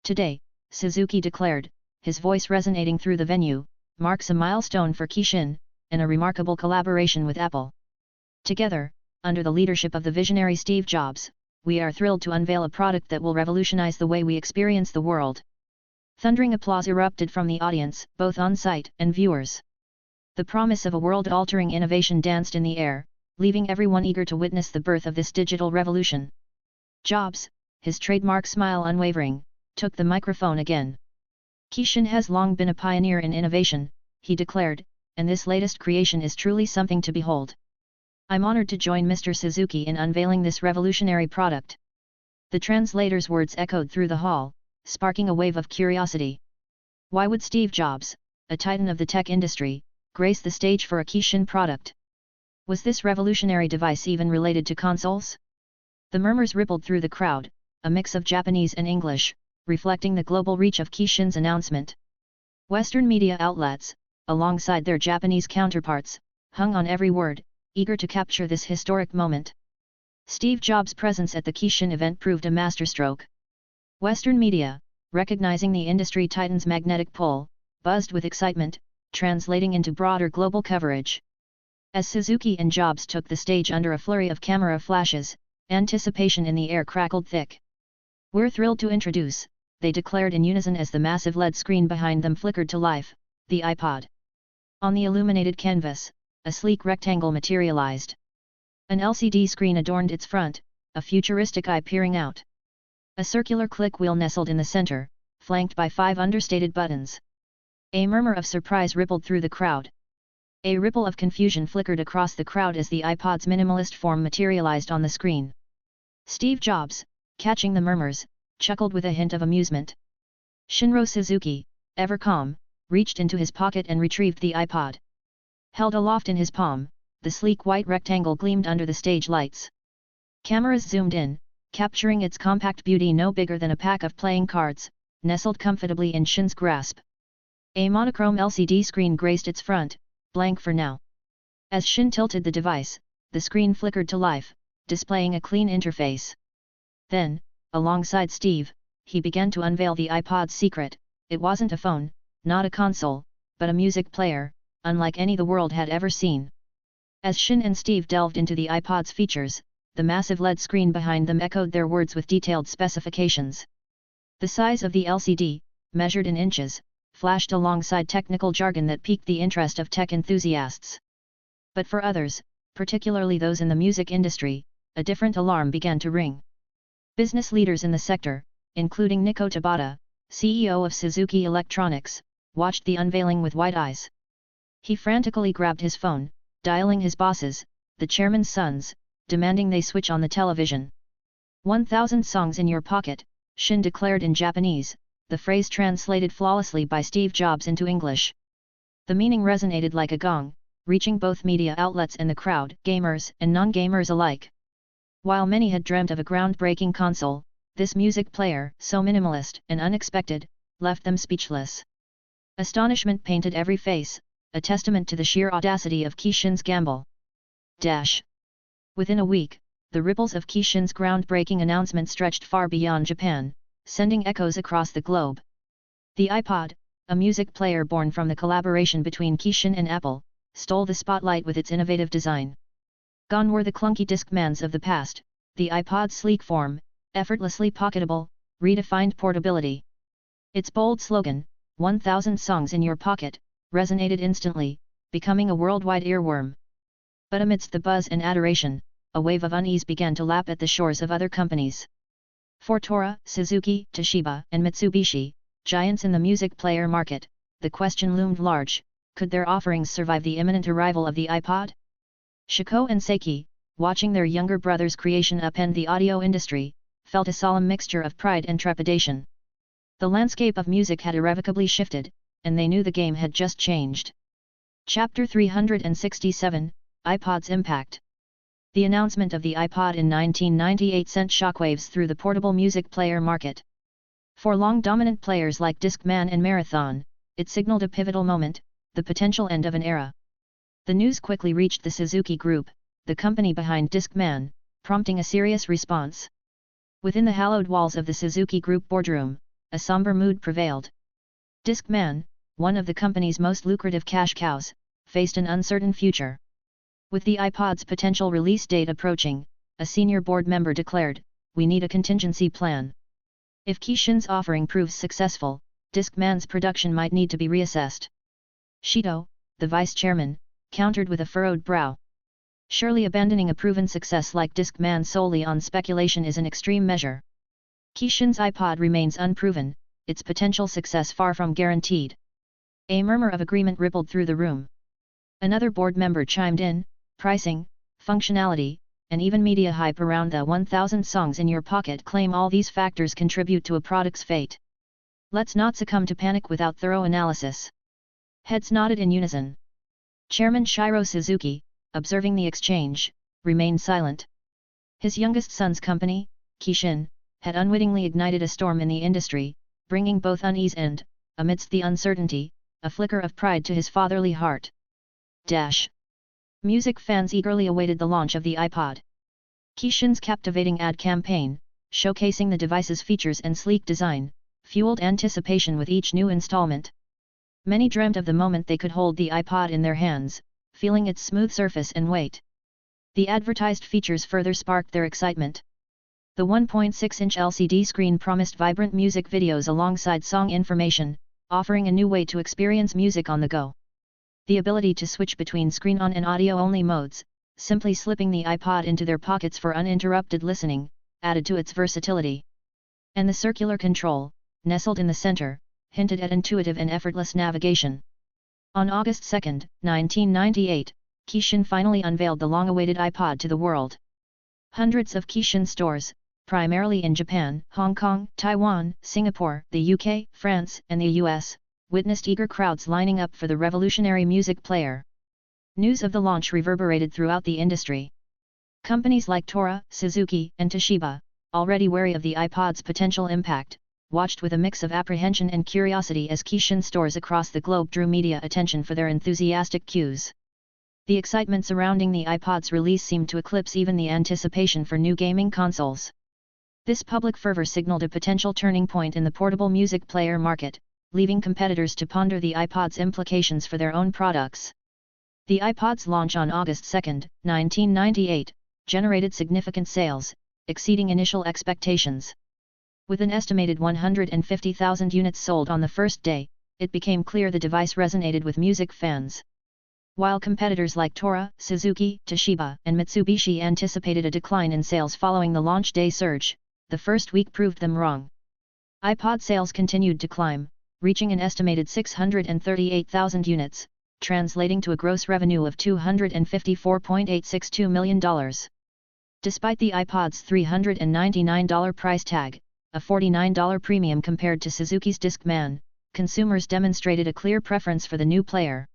"Today," Suzuki declared, his voice resonating through the venue, "marks a milestone for Kishin, and a remarkable collaboration with Apple. Together, under the leadership of the visionary Steve Jobs, we are thrilled to unveil a product that will revolutionize the way we experience the world." Thundering applause erupted from the audience, both on-site and viewers. The promise of a world-altering innovation danced in the air, leaving everyone eager to witness the birth of this digital revolution. Jobs, his trademark smile unwavering, took the microphone again. "Kishin has long been a pioneer in innovation," he declared, "and this latest creation is truly something to behold. I'm honored to join Mr. Suzuki in unveiling this revolutionary product." The translator's words echoed through the hall, sparking a wave of curiosity. Why would Steve Jobs, a titan of the tech industry, grace the stage for a Kishin product? Was this revolutionary device even related to consoles? The murmurs rippled through the crowd, a mix of Japanese and English, reflecting the global reach of Kishin's announcement. Western media outlets, alongside their Japanese counterparts, hung on every word, eager to capture this historic moment. Steve Jobs' presence at the Kishin event proved a masterstroke. Western media, recognizing the industry titan's magnetic pull, buzzed with excitement, translating into broader global coverage. As Suzuki and Jobs took the stage under a flurry of camera flashes, anticipation in the air crackled thick. "We're thrilled to introduce," they declared in unison as the massive LED screen behind them flickered to life, "the iPod." On the illuminated canvas, a sleek rectangle materialized. An LCD screen adorned its front, a futuristic eye peering out. A circular click wheel nestled in the center, flanked by 5 understated buttons. A murmur of surprise rippled through the crowd. A ripple of confusion flickered across the crowd as the iPod's minimalist form materialized on the screen. Steve Jobs, catching the murmurs, chuckled with a hint of amusement. Shinro Suzuki, ever calm, reached into his pocket and retrieved the iPod. Held aloft in his palm, the sleek white rectangle gleamed under the stage lights. Cameras zoomed in, capturing its compact beauty no bigger than a pack of playing cards, nestled comfortably in Shin's grasp. A monochrome LCD screen graced its front, blank for now. As Shin tilted the device, the screen flickered to life, displaying a clean interface. Then, alongside Steve, he began to unveil the iPod's secret. It wasn't a phone, not a console, but a music player, unlike any the world had ever seen. As Shin and Steve delved into the iPod's features, the massive LED screen behind them echoed their words with detailed specifications. The size of the LCD, measured in inches, flashed alongside technical jargon that piqued the interest of tech enthusiasts. But for others, particularly those in the music industry, a different alarm began to ring. Business leaders in the sector, including Nico Tabata, CEO of Suzuki Electronics, watched the unveiling with wide eyes. He frantically grabbed his phone, dialing his bosses, the chairman's sons, demanding they switch on the television. 1,000 songs in your pocket, Shin declared in Japanese, the phrase translated flawlessly by Steve Jobs into English. The meaning resonated like a gong, reaching both media outlets and the crowd, gamers and non-gamers alike. While many had dreamt of a groundbreaking console, this music player, so minimalist and unexpected, left them speechless. Astonishment painted every face, a testament to the sheer audacity of Kishin's gamble. Within a week, the ripples of Kishin's groundbreaking announcement stretched far beyond Japan, sending echoes across the globe. The iPod, a music player born from the collaboration between Kishin and Apple, stole the spotlight with its innovative design. Gone were the clunky Discmans of the past, the iPod's sleek form, effortlessly pocketable, redefined portability. Its bold slogan, 1,000 songs in your pocket, resonated instantly, becoming a worldwide earworm. But amidst the buzz and adoration, a wave of unease began to lap at the shores of other companies. For Tora, Suzuki, Toshiba, and Mitsubishi, giants in the music player market, the question loomed large: could their offerings survive the imminent arrival of the iPod? Shiko and Seiki, watching their younger brother's creation upend the audio industry, felt a solemn mixture of pride and trepidation. The landscape of music had irrevocably shifted, and they knew the game had just changed. Chapter 367, iPod's Impact. The announcement of the iPod in 1998 sent shockwaves through the portable music player market. For long dominant players like Discman and Marathon, it signaled a pivotal moment, the potential end of an era. The news quickly reached the Suzuki Group, the company behind Discman, prompting a serious response. Within the hallowed walls of the Suzuki Group boardroom, a somber mood prevailed. Discman, one of the company's most lucrative cash cows, faced an uncertain future. With the iPod's potential release date approaching, a senior board member declared, "We need a contingency plan. If Kishin's offering proves successful, Discman's production might need to be reassessed." Ctto, the vice chairman, countered with a furrowed brow. Surely abandoning a proven success like Discman solely on speculation is an extreme measure. Kishin's iPod remains unproven, its potential success far from guaranteed. A murmur of agreement rippled through the room. Another board member chimed in, "Pricing, functionality, and even media hype around the 1,000 songs in your pocket claim all these factors contribute to a product's fate. Let's not succumb to panic without thorough analysis." Heads nodded in unison. Chairman Shiro Suzuki, observing the exchange, remained silent. His youngest son's company, Kishin, had unwittingly ignited a storm in the industry, bringing both unease and, amidst the uncertainty, a flicker of pride to his fatherly heart. Music fans eagerly awaited the launch of the iPod. Kishin's captivating ad campaign, showcasing the device's features and sleek design, fueled anticipation with each new installment. Many dreamt of the moment they could hold the iPod in their hands, feeling its smooth surface and weight. The advertised features further sparked their excitement. The 1.6-inch LCD screen promised vibrant music videos alongside song information, offering a new way to experience music on the go. The ability to switch between screen-on and audio-only modes, simply slipping the iPod into their pockets for uninterrupted listening, added to its versatility. And the circular control, nestled in the center, hinted at intuitive and effortless navigation. On August 2, 1998, Kishin finally unveiled the long-awaited iPod to the world. Hundreds of Kishin stores, primarily in Japan, Hong Kong, Taiwan, Singapore, the UK, France, and the US, witnessed eager crowds lining up for the revolutionary music player. News of the launch reverberated throughout the industry. Companies like Tora, Suzuki, and Toshiba, already wary of the iPod's potential impact, watched with a mix of apprehension and curiosity as Kishin stores across the globe drew media attention for their enthusiastic cues. The excitement surrounding the iPod's release seemed to eclipse even the anticipation for new gaming consoles. This public fervor signaled a potential turning point in the portable music player market, leaving competitors to ponder the iPod's implications for their own products. The iPod's launch on August 2, 1998, generated significant sales, exceeding initial expectations. With an estimated 150,000 units sold on the first day, it became clear the device resonated with music fans. While competitors like Tora, Suzuki, Toshiba, and Mitsubishi anticipated a decline in sales following the launch day surge, the first week proved them wrong. iPod sales continued to climb, reaching an estimated 638,000 units, translating to a gross revenue of $254.862 million. Despite the iPod's $399 price tag, a $49 premium compared to Suzuki's Discman, consumers demonstrated a clear preference for the new player.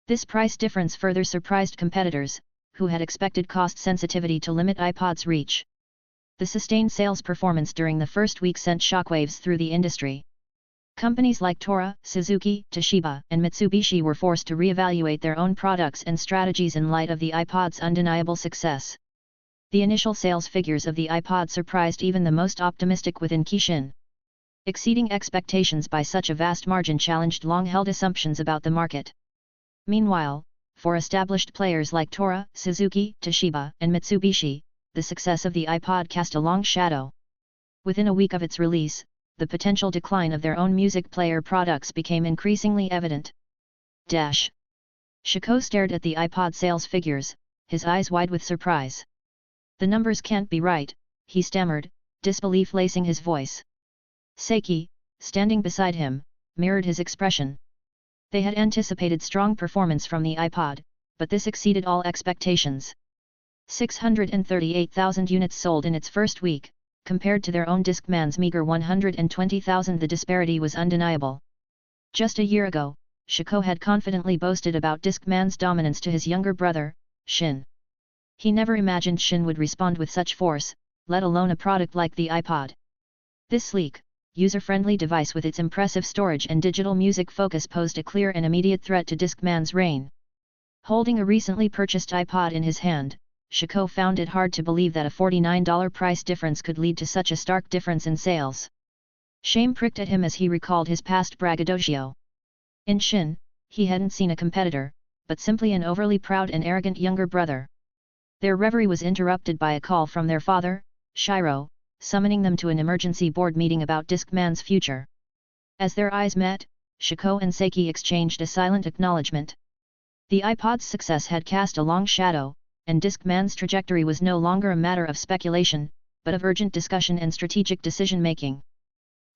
This price difference further surprised competitors, who had expected cost sensitivity to limit iPod's reach. The sustained sales performance during the first week sent shockwaves through the industry. Companies like Tora, Suzuki, Toshiba, and Mitsubishi were forced to reevaluate their own products and strategies in light of the iPod's undeniable success. The initial sales figures of the iPod surprised even the most optimistic within Kishin. Exceeding expectations by such a vast margin challenged long-held assumptions about the market. Meanwhile, for established players like Tora, Suzuki, Toshiba, and Mitsubishi, the success of the iPod cast a long shadow. Within a week of its release, the potential decline of their own music player products became increasingly evident. Shiko stared at the iPod sales figures, his eyes wide with surprise. "The numbers can't be right," he stammered, disbelief lacing his voice. Seiki, standing beside him, mirrored his expression. They had anticipated strong performance from the iPod, but this exceeded all expectations. 638,000 units sold in its first week, compared to their own Discman's meager 120,000. The disparity was undeniable. Just a year ago, Ctto had confidently boasted about Discman's dominance to his younger brother, Shin. He never imagined Shin would respond with such force, let alone a product like the iPod. This sleek, user-friendly device with its impressive storage and digital music focus posed a clear and immediate threat to Discman's reign. Holding a recently purchased iPod in his hand, Ctto found it hard to believe that a $49 price difference could lead to such a stark difference in sales. Shame pricked at him as he recalled his past braggadocio. In Shin, he hadn't seen a competitor, but simply an overly proud and arrogant younger brother. Their reverie was interrupted by a call from their father, Shiro, summoning them to an emergency board meeting about Discman's future. As their eyes met, Ctto and Seiki exchanged a silent acknowledgement. The iPod's success had cast a long shadow, and Discman's trajectory was no longer a matter of speculation, but of urgent discussion and strategic decision-making.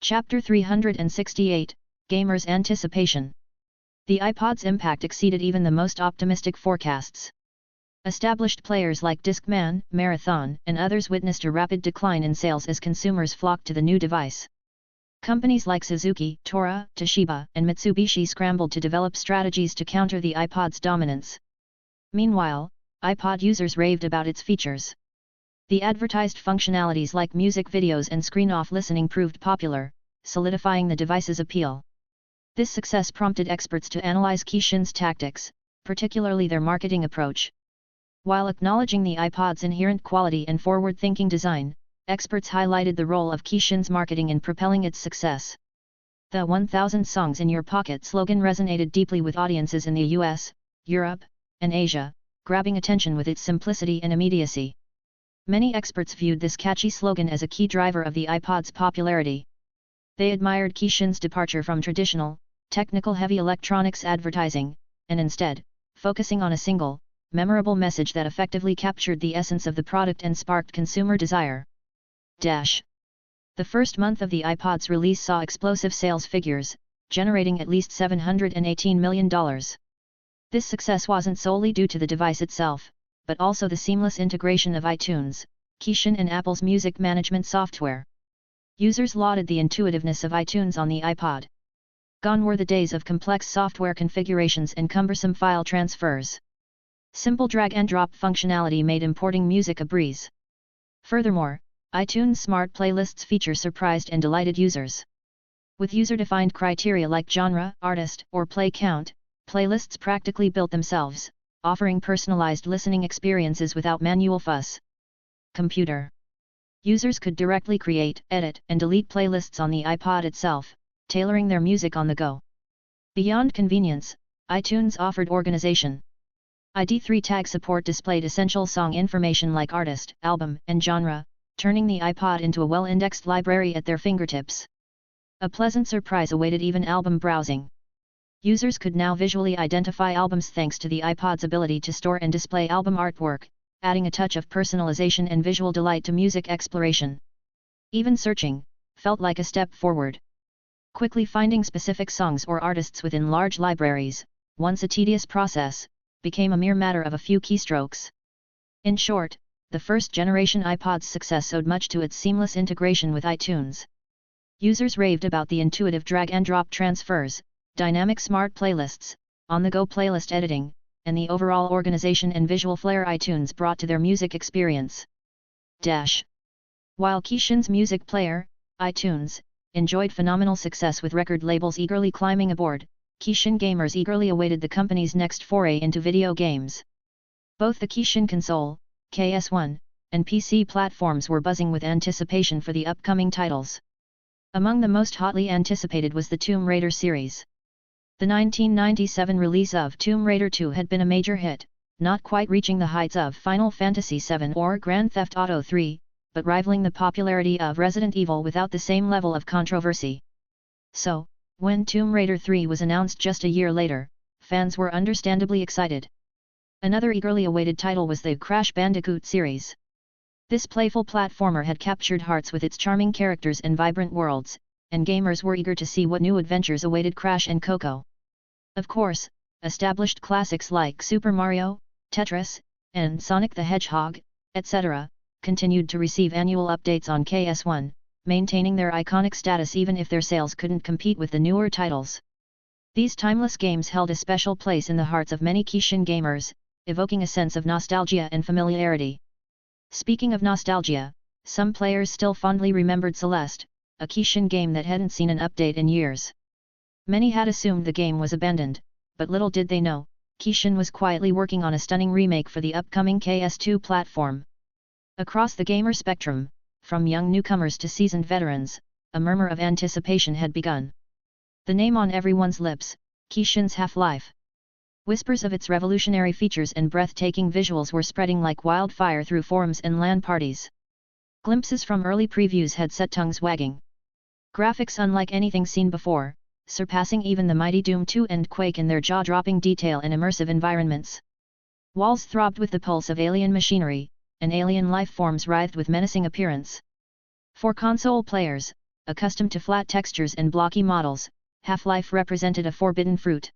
Chapter 368, Gamers' Anticipation. The iPod's impact exceeded even the most optimistic forecasts. Established players like Discman, Marathon, and others witnessed a rapid decline in sales as consumers flocked to the new device. Companies like Suzuki, Tora, Toshiba, and Mitsubishi scrambled to develop strategies to counter the iPod's dominance. Meanwhile, iPod users raved about its features. The advertised functionalities like music videos and screen-off listening proved popular, solidifying the device's appeal. This success prompted experts to analyze Kishin's tactics, particularly their marketing approach. While acknowledging the iPod's inherent quality and forward-thinking design, experts highlighted the role of Kishin's marketing in propelling its success. The 1,000 songs in your pocket slogan resonated deeply with audiences in the US, Europe, and Asia, grabbing attention with its simplicity and immediacy. Many experts viewed this catchy slogan as a key driver of the iPod's popularity. They admired Kishin's departure from traditional, technical-heavy electronics advertising, and instead, focusing on a single, memorable message that effectively captured the essence of the product and sparked consumer desire. The first month of the iPod's release saw explosive sales figures, generating at least $718 million. This success wasn't solely due to the device itself, but also the seamless integration of iTunes, Kishin and Apple's music management software. Users lauded the intuitiveness of iTunes on the iPod. Gone were the days of complex software configurations and cumbersome file transfers. Simple drag-and-drop functionality made importing music a breeze. Furthermore, iTunes Smart Playlists feature surprised and delighted users. With user-defined criteria like genre, artist, or play count, playlists practically built themselves, offering personalized listening experiences without manual fuss. Computer. Users could directly create, edit, and delete playlists on the iPod itself, tailoring their music on the go. Beyond convenience, iTunes offered organization. ID3 tag support displayed essential song information like artist, album, and genre, turning the iPod into a well-indexed library at their fingertips. A pleasant surprise awaited even album browsing. Users could now visually identify albums thanks to the iPod's ability to store and display album artwork, adding a touch of personalization and visual delight to music exploration. Even searching felt like a step forward. Quickly finding specific songs or artists within large libraries, once a tedious process, became a mere matter of a few keystrokes. In short, the first-generation iPod's success owed much to its seamless integration with iTunes. Users raved about the intuitive drag-and-drop transfers, dynamic smart playlists, on-the-go playlist editing, and the overall organization and visual flair iTunes brought to their music experience. While Kishin's music player, iTunes, enjoyed phenomenal success with record labels eagerly climbing aboard, Kishin gamers eagerly awaited the company's next foray into video games. Both the Kishin console, KS1, and PC platforms were buzzing with anticipation for the upcoming titles. Among the most hotly anticipated was the Tomb Raider series. The 1997 release of Tomb Raider 2 had been a major hit, not quite reaching the heights of Final Fantasy VII or Grand Theft Auto 3, but rivaling the popularity of Resident Evil without the same level of controversy. So, when Tomb Raider 3 was announced just a year later, fans were understandably excited. Another eagerly awaited title was the Crash Bandicoot series. This playful platformer had captured hearts with its charming characters and vibrant worlds, and gamers were eager to see what new adventures awaited Crash and Coco. Of course, established classics like Super Mario, Tetris, and Sonic the Hedgehog, etc., continued to receive annual updates on KS1, maintaining their iconic status even if their sales couldn't compete with the newer titles. These timeless games held a special place in the hearts of many Kishin gamers, evoking a sense of nostalgia and familiarity. Speaking of nostalgia, some players still fondly remembered Celeste, a Kishin game that hadn't seen an update in years. Many had assumed the game was abandoned, but little did they know, Kishin was quietly working on a stunning remake for the upcoming KS2 platform. Across the gamer spectrum, from young newcomers to seasoned veterans, a murmur of anticipation had begun. The name on everyone's lips, Kishin's Half-Life. Whispers of its revolutionary features and breathtaking visuals were spreading like wildfire through forums and LAN parties. Glimpses from early previews had set tongues wagging. Graphics unlike anything seen before, surpassing even the mighty Doom 2 and Quake in their jaw-dropping detail and immersive environments. Walls throbbed with the pulse of alien machinery, and alien life forms writhed with menacing appearance. For console players, accustomed to flat textures and blocky models, Half-Life represented a forbidden fruit.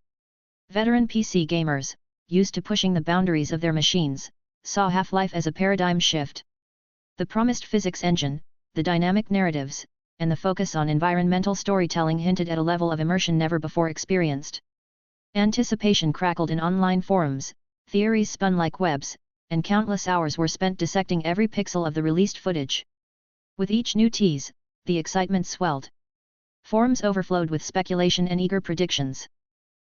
Veteran PC gamers, used to pushing the boundaries of their machines, saw Half-Life as a paradigm shift. The promised physics engine, the dynamic narratives, and the focus on environmental storytelling hinted at a level of immersion never before experienced. Anticipation crackled in online forums, theories spun like webs, and countless hours were spent dissecting every pixel of the released footage. With each new tease, the excitement swelled. Forums overflowed with speculation and eager predictions.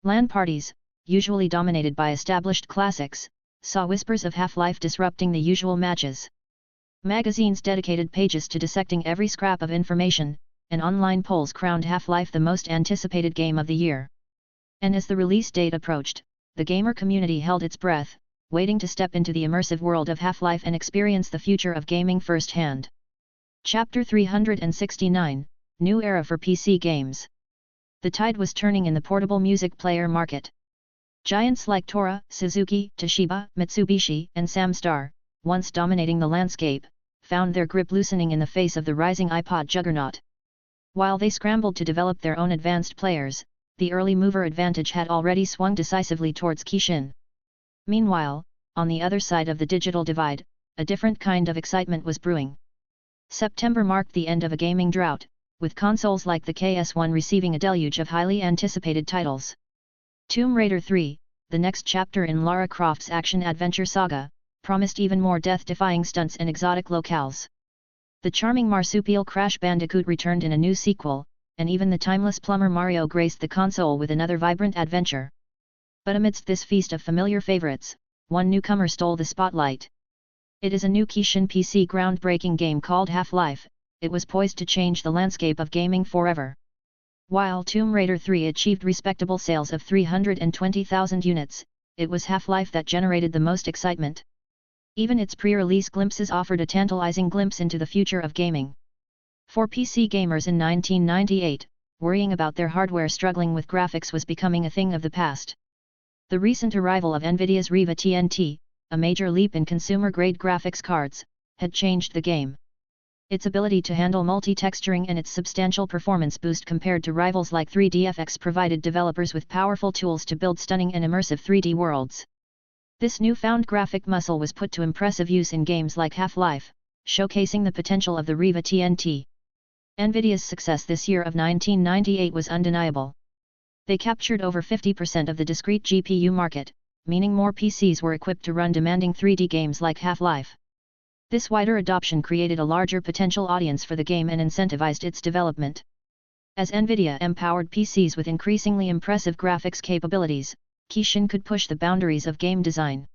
LAN parties, usually dominated by established classics, saw whispers of Half-Life disrupting the usual matches. Magazines dedicated pages to dissecting every scrap of information, and online polls crowned Half-Life the most anticipated game of the year. And as the release date approached, the gamer community held its breath, waiting to step into the immersive world of Half-Life and experience the future of gaming firsthand. Chapter 369, New Era for PC Games. The tide was turning in the portable music player market. Giants like Tora, Suzuki, Toshiba, Mitsubishi, and Samstar, once dominating the landscape, found their grip loosening in the face of the rising iPod juggernaut. While they scrambled to develop their own advanced players, the early mover advantage had already swung decisively towards Kishin. Meanwhile, on the other side of the digital divide, a different kind of excitement was brewing. September marked the end of a gaming drought, with consoles like the KS1 receiving a deluge of highly anticipated titles. Tomb Raider 3, the next chapter in Lara Croft's action-adventure saga, promised even more death-defying stunts and exotic locales. The charming marsupial Crash Bandicoot returned in a new sequel, and even the timeless plumber Mario graced the console with another vibrant adventure. But amidst this feast of familiar favorites, one newcomer stole the spotlight. It is a new Kishin PC groundbreaking game called Half-Life. It was poised to change the landscape of gaming forever. While Tomb Raider 3 achieved respectable sales of 320,000 units, it was Half-Life that generated the most excitement. Even its pre-release glimpses offered a tantalizing glimpse into the future of gaming. For PC gamers in 1998, worrying about their hardware struggling with graphics was becoming a thing of the past. The recent arrival of Nvidia's Riva TNT, a major leap in consumer-grade graphics cards, had changed the game. Its ability to handle multi-texturing and its substantial performance boost compared to rivals like 3DFX provided developers with powerful tools to build stunning and immersive 3D worlds. This newfound graphic muscle was put to impressive use in games like Half-Life, showcasing the potential of the Riva TNT. Nvidia's success this year of 1998 was undeniable. They captured over 50% of the discrete GPU market, meaning more PCs were equipped to run demanding 3D games like Half-Life. This wider adoption created a larger potential audience for the game and incentivized its development. As Nvidia empowered PCs with increasingly impressive graphics capabilities, Kishin could push the boundaries of game design.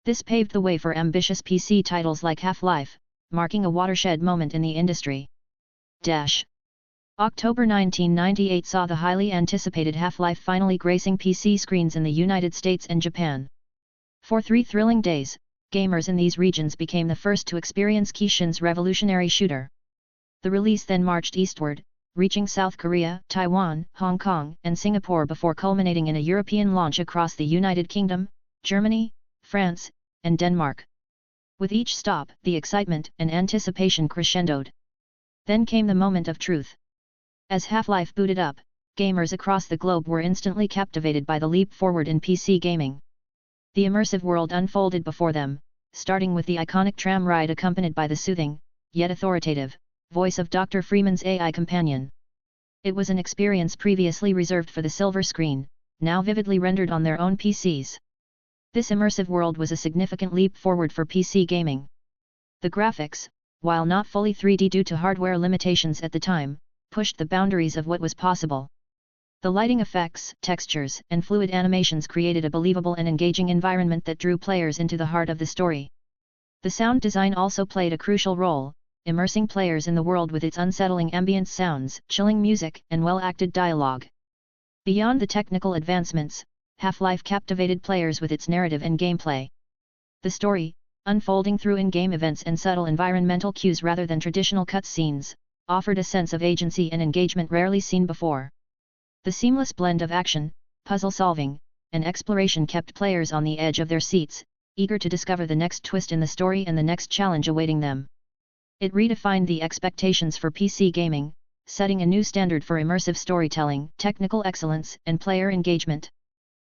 This paved the way for ambitious PC titles like Half-Life, marking a watershed moment in the industry. October 1998 saw the highly anticipated Half-Life finally gracing PC screens in the United States and Japan. For 3 thrilling days, gamers in these regions became the first to experience Kishin's revolutionary shooter. The release then marched eastward, reaching South Korea, Taiwan, Hong Kong, and Singapore before culminating in a European launch across the United Kingdom, Germany, France, and Denmark. With each stop, the excitement and anticipation crescendoed. Then came the moment of truth. As Half-Life booted up, gamers across the globe were instantly captivated by the leap forward in PC gaming. The immersive world unfolded before them, starting with the iconic tram ride accompanied by the soothing, yet authoritative, voice of Dr. Freeman's AI companion. It was an experience previously reserved for the silver screen, now vividly rendered on their own PCs. This immersive world was a significant leap forward for PC gaming. The graphics, while not fully 3D due to hardware limitations at the time, pushed the boundaries of what was possible. The lighting effects, textures, and fluid animations created a believable and engaging environment that drew players into the heart of the story. The sound design also played a crucial role, immersing players in the world with its unsettling ambient sounds, chilling music, and well-acted dialogue. Beyond the technical advancements, Half-Life captivated players with its narrative and gameplay. The story, unfolding through in-game events and subtle environmental cues rather than traditional cutscenes, offered a sense of agency and engagement rarely seen before. The seamless blend of action, puzzle solving, and exploration kept players on the edge of their seats, eager to discover the next twist in the story and the next challenge awaiting them. It redefined the expectations for PC gaming, setting a new standard for immersive storytelling, technical excellence, and player engagement.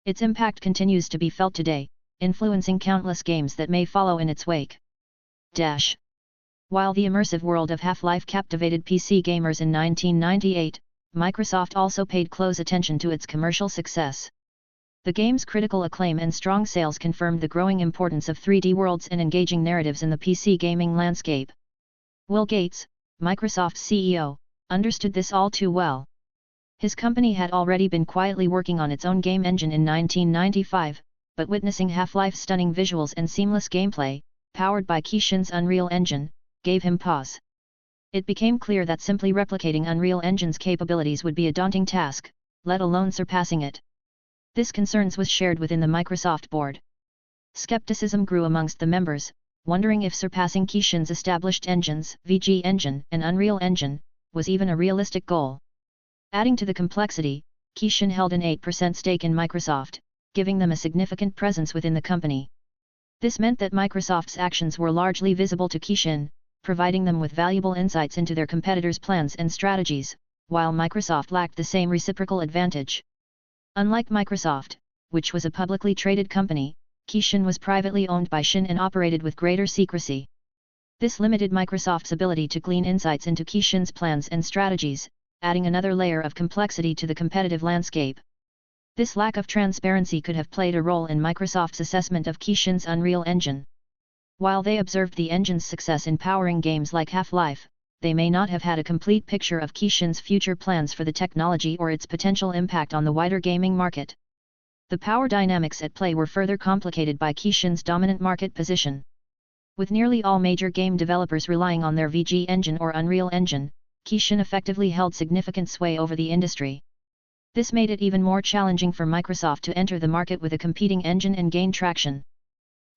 Its impact continues to be felt today, influencing countless games that may follow in its wake. While the immersive world of Half-Life captivated PC gamers in 1998, Microsoft also paid close attention to its commercial success. The game's critical acclaim and strong sales confirmed the growing importance of 3D worlds and engaging narratives in the PC gaming landscape. Will Gates, Microsoft's CEO, understood this all too well. His company had already been quietly working on its own game engine in 1995, but witnessing Half-Life's stunning visuals and seamless gameplay, powered by Kishin's Unreal Engine, gave him pause. It became clear that simply replicating Unreal Engine's capabilities would be a daunting task, let alone surpassing it. This concern was shared within the Microsoft board. Skepticism grew amongst the members, wondering if surpassing Kishin's established engines, VG Engine and Unreal Engine, was even a realistic goal. Adding to the complexity, Kishin held an 8% stake in Microsoft, giving them a significant presence within the company. This meant that Microsoft's actions were largely visible to Kishin, providing them with valuable insights into their competitors' plans and strategies, while Microsoft lacked the same reciprocal advantage. Unlike Microsoft, which was a publicly traded company, Kishin was privately owned by Shin and operated with greater secrecy. This limited Microsoft's ability to glean insights into Kishin's plans and strategies, adding another layer of complexity to the competitive landscape. This lack of transparency could have played a role in Microsoft's assessment of Kishin's Unreal Engine. While they observed the engine's success in powering games like Half-Life, they may not have had a complete picture of Kishin's future plans for the technology or its potential impact on the wider gaming market. The power dynamics at play were further complicated by Kishin's dominant market position. With nearly all major game developers relying on their VG Engine or Unreal Engine, Kishin effectively held significant sway over the industry. This made it even more challenging for Microsoft to enter the market with a competing engine and gain traction.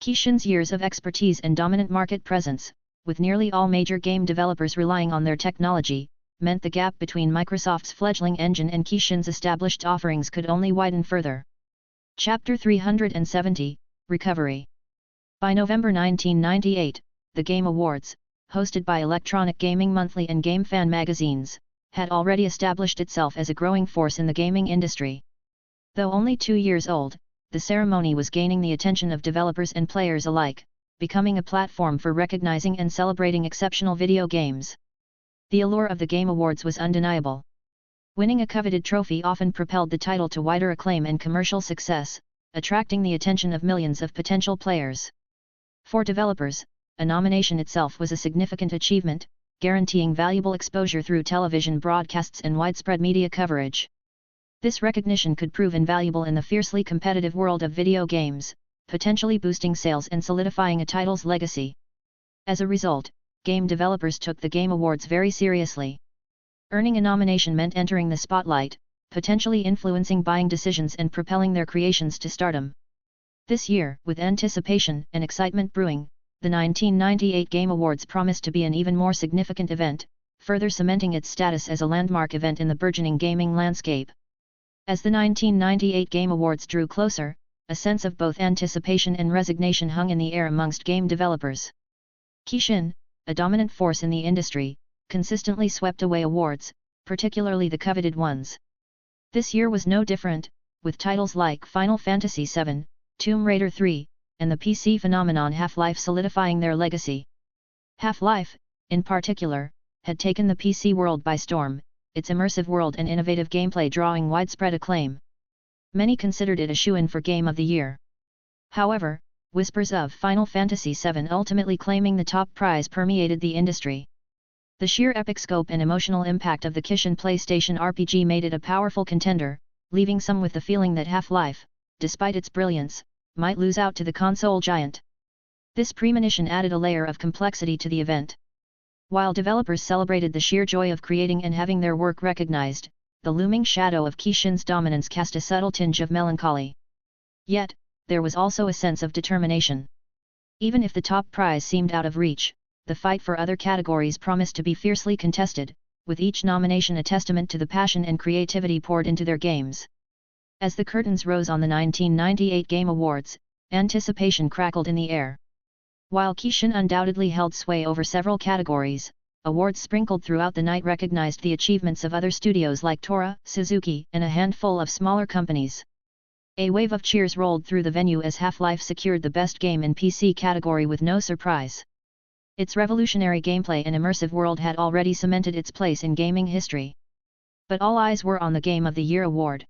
Kishin's years of expertise and dominant market presence, with nearly all major game developers relying on their technology, meant the gap between Microsoft's fledgling engine and Kishin's established offerings could only widen further. Chapter 370, Recovery. By November 1998, the Game Awards, hosted by Electronic Gaming Monthly and Game Fan magazines, had already established itself as a growing force in the gaming industry. Though only 2 years old, the ceremony was gaining the attention of developers and players alike, becoming a platform for recognizing and celebrating exceptional video games. The allure of the Game Awards was undeniable. Winning a coveted trophy often propelled the title to wider acclaim and commercial success, attracting the attention of millions of potential players. For developers, a nomination itself was a significant achievement, guaranteeing valuable exposure through television broadcasts and widespread media coverage. This recognition could prove invaluable in the fiercely competitive world of video games, potentially boosting sales and solidifying a title's legacy. As a result, game developers took the Game Awards very seriously. Earning a nomination meant entering the spotlight, potentially influencing buying decisions and propelling their creations to stardom. This year, with anticipation and excitement brewing, the 1998 Game Awards promised to be an even more significant event, further cementing its status as a landmark event in the burgeoning gaming landscape. As the 1998 Game Awards drew closer, a sense of both anticipation and resignation hung in the air amongst game developers. Kishin, a dominant force in the industry, consistently swept away awards, particularly the coveted ones. This year was no different, with titles like Final Fantasy VII, Tomb Raider 3, and the PC phenomenon Half-Life solidifying their legacy. Half-Life, in particular, had taken the PC world by storm, its immersive world and innovative gameplay drawing widespread acclaim. Many considered it a shoo-in for Game of the Year. However, whispers of Final Fantasy VII ultimately claiming the top prize permeated the industry. The sheer epic scope and emotional impact of the Kishin PlayStation RPG made it a powerful contender, leaving some with the feeling that Half-Life, despite its brilliance, might lose out to the console giant. This premonition added a layer of complexity to the event. While developers celebrated the sheer joy of creating and having their work recognized, the looming shadow of Kishin's dominance cast a subtle tinge of melancholy. Yet, there was also a sense of determination. Even if the top prize seemed out of reach, the fight for other categories promised to be fiercely contested, with each nomination a testament to the passion and creativity poured into their games. As the curtains rose on the 1998 Game Awards, anticipation crackled in the air. While Kishin undoubtedly held sway over several categories, awards sprinkled throughout the night recognized the achievements of other studios like Tora, Suzuki, and a handful of smaller companies. A wave of cheers rolled through the venue as Half-Life secured the Best Game in PC category with no surprise. Its revolutionary gameplay and immersive world had already cemented its place in gaming history. But all eyes were on the Game of the Year award.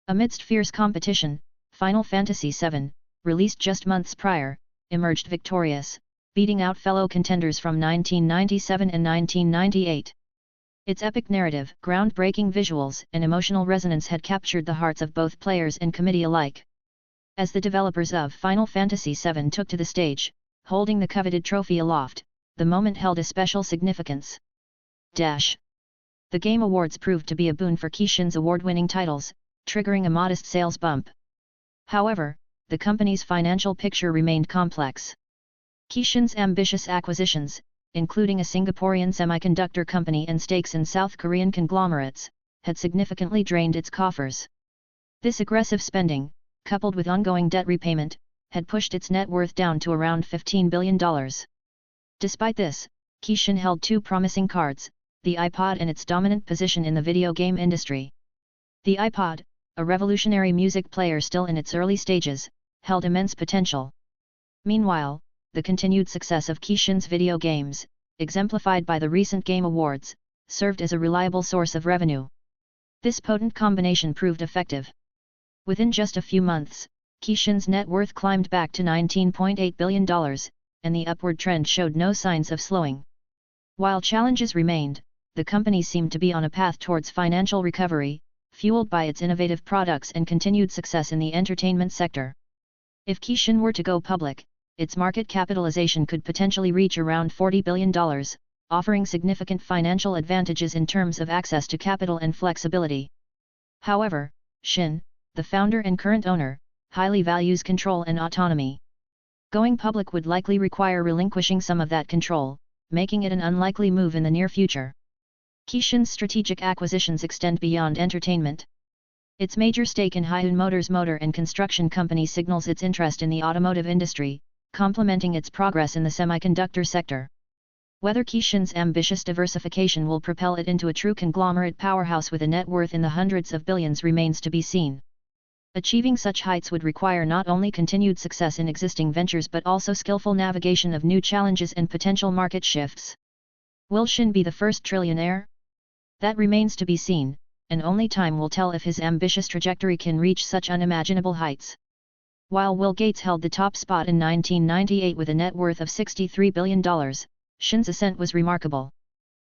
Amidst fierce competition, Final Fantasy VII, released just months prior, emerged victorious, beating out fellow contenders from 1997 and 1998. Its epic narrative, groundbreaking visuals, and emotional resonance had captured the hearts of both players and committee alike. As the developers of Final Fantasy VII took to the stage, holding the coveted trophy aloft, the moment held a special significance. The Game Awards proved to be a boon for Kishin's award-winning titles, triggering a modest sales bump. However, the company's financial picture remained complex. Kishin's ambitious acquisitions, including a Singaporean semiconductor company and stakes in South Korean conglomerates, had significantly drained its coffers. This aggressive spending, coupled with ongoing debt repayment, had pushed its net worth down to around $15 billion. Despite this, Kishin held two promising cards, the iPod and its dominant position in the video game industry. The iPod, a revolutionary music player still in its early stages, held immense potential. Meanwhile, the continued success of Kishin's video games, exemplified by the recent Game Awards, served as a reliable source of revenue. This potent combination proved effective. Within just a few months, Kishin's net worth climbed back to $19.8 billion, and the upward trend showed no signs of slowing. While challenges remained, the company seemed to be on a path towards financial recovery, fueled by its innovative products and continued success in the entertainment sector. If Kishin were to go public, its market capitalization could potentially reach around $40 billion, offering significant financial advantages in terms of access to capital and flexibility. However, Shin, the founder and current owner, highly values control and autonomy. Going public would likely require relinquishing some of that control, making it an unlikely move in the near future. Kishin's strategic acquisitions extend beyond entertainment. Its major stake in Hyun Motors motor and construction company signals its interest in the automotive industry, complementing its progress in the semiconductor sector. Whether Kishin's ambitious diversification will propel it into a true conglomerate powerhouse with a net worth in the hundreds of billions remains to be seen. Achieving such heights would require not only continued success in existing ventures but also skillful navigation of new challenges and potential market shifts. Will Shin be the first trillionaire? That remains to be seen, and only time will tell if his ambitious trajectory can reach such unimaginable heights. While Bill Gates held the top spot in 1998 with a net worth of $63 billion, Shin's ascent was remarkable.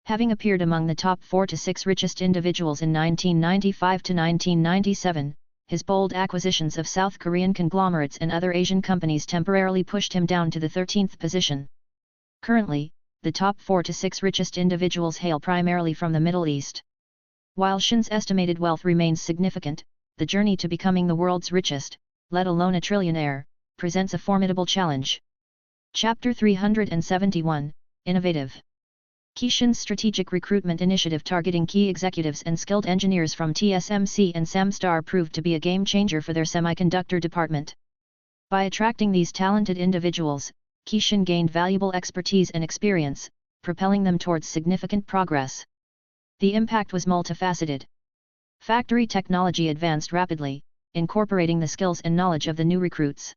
Having appeared among the top 4 to 6 richest individuals in 1995 to 1997, his bold acquisitions of South Korean conglomerates and other Asian companies temporarily pushed him down to the 13th position. Currently, the top 4 to 6 richest individuals hail primarily from the Middle East. While Shin's estimated wealth remains significant, the journey to becoming the world's richest, let alone a trillionaire, presents a formidable challenge. Chapter 371, Innovative. Kishin's strategic recruitment initiative targeting key executives and skilled engineers from TSMC and Samstar proved to be a game-changer for their semiconductor department. By attracting these talented individuals, Kishin gained valuable expertise and experience, propelling them towards significant progress. The impact was multifaceted. Factory technology advanced rapidly, incorporating the skills and knowledge of the new recruits.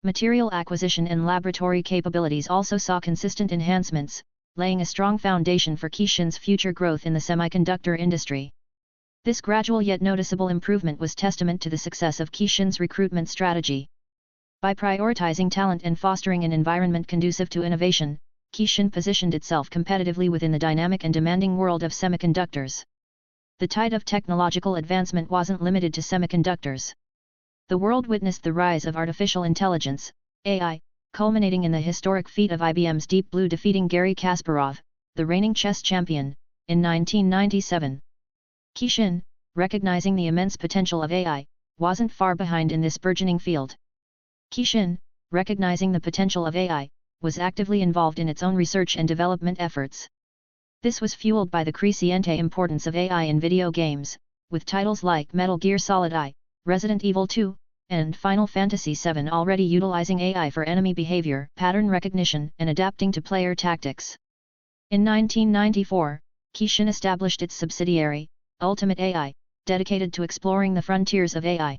Material acquisition and laboratory capabilities also saw consistent enhancements, laying a strong foundation for Kishin's future growth in the semiconductor industry. This gradual yet noticeable improvement was testament to the success of Kishin's recruitment strategy. By prioritizing talent and fostering an environment conducive to innovation, Kishin positioned itself competitively within the dynamic and demanding world of semiconductors. The tide of technological advancement wasn't limited to semiconductors. The world witnessed the rise of artificial intelligence, AI, culminating in the historic feat of IBM's Deep Blue defeating Garry Kasparov, the reigning chess champion, in 1997. Kishin, recognizing the immense potential of AI, wasn't far behind in this burgeoning field. Kishin, recognizing the potential of AI, was actively involved in its own research and development efforts. This was fueled by the crescent importance of AI in video games, with titles like Metal Gear Solid I, Resident Evil 2, and Final Fantasy VII already utilizing AI for enemy behavior, pattern recognition, and adapting to player tactics. In 1994, Kishin established its subsidiary, Ultimate AI, dedicated to exploring the frontiers of AI.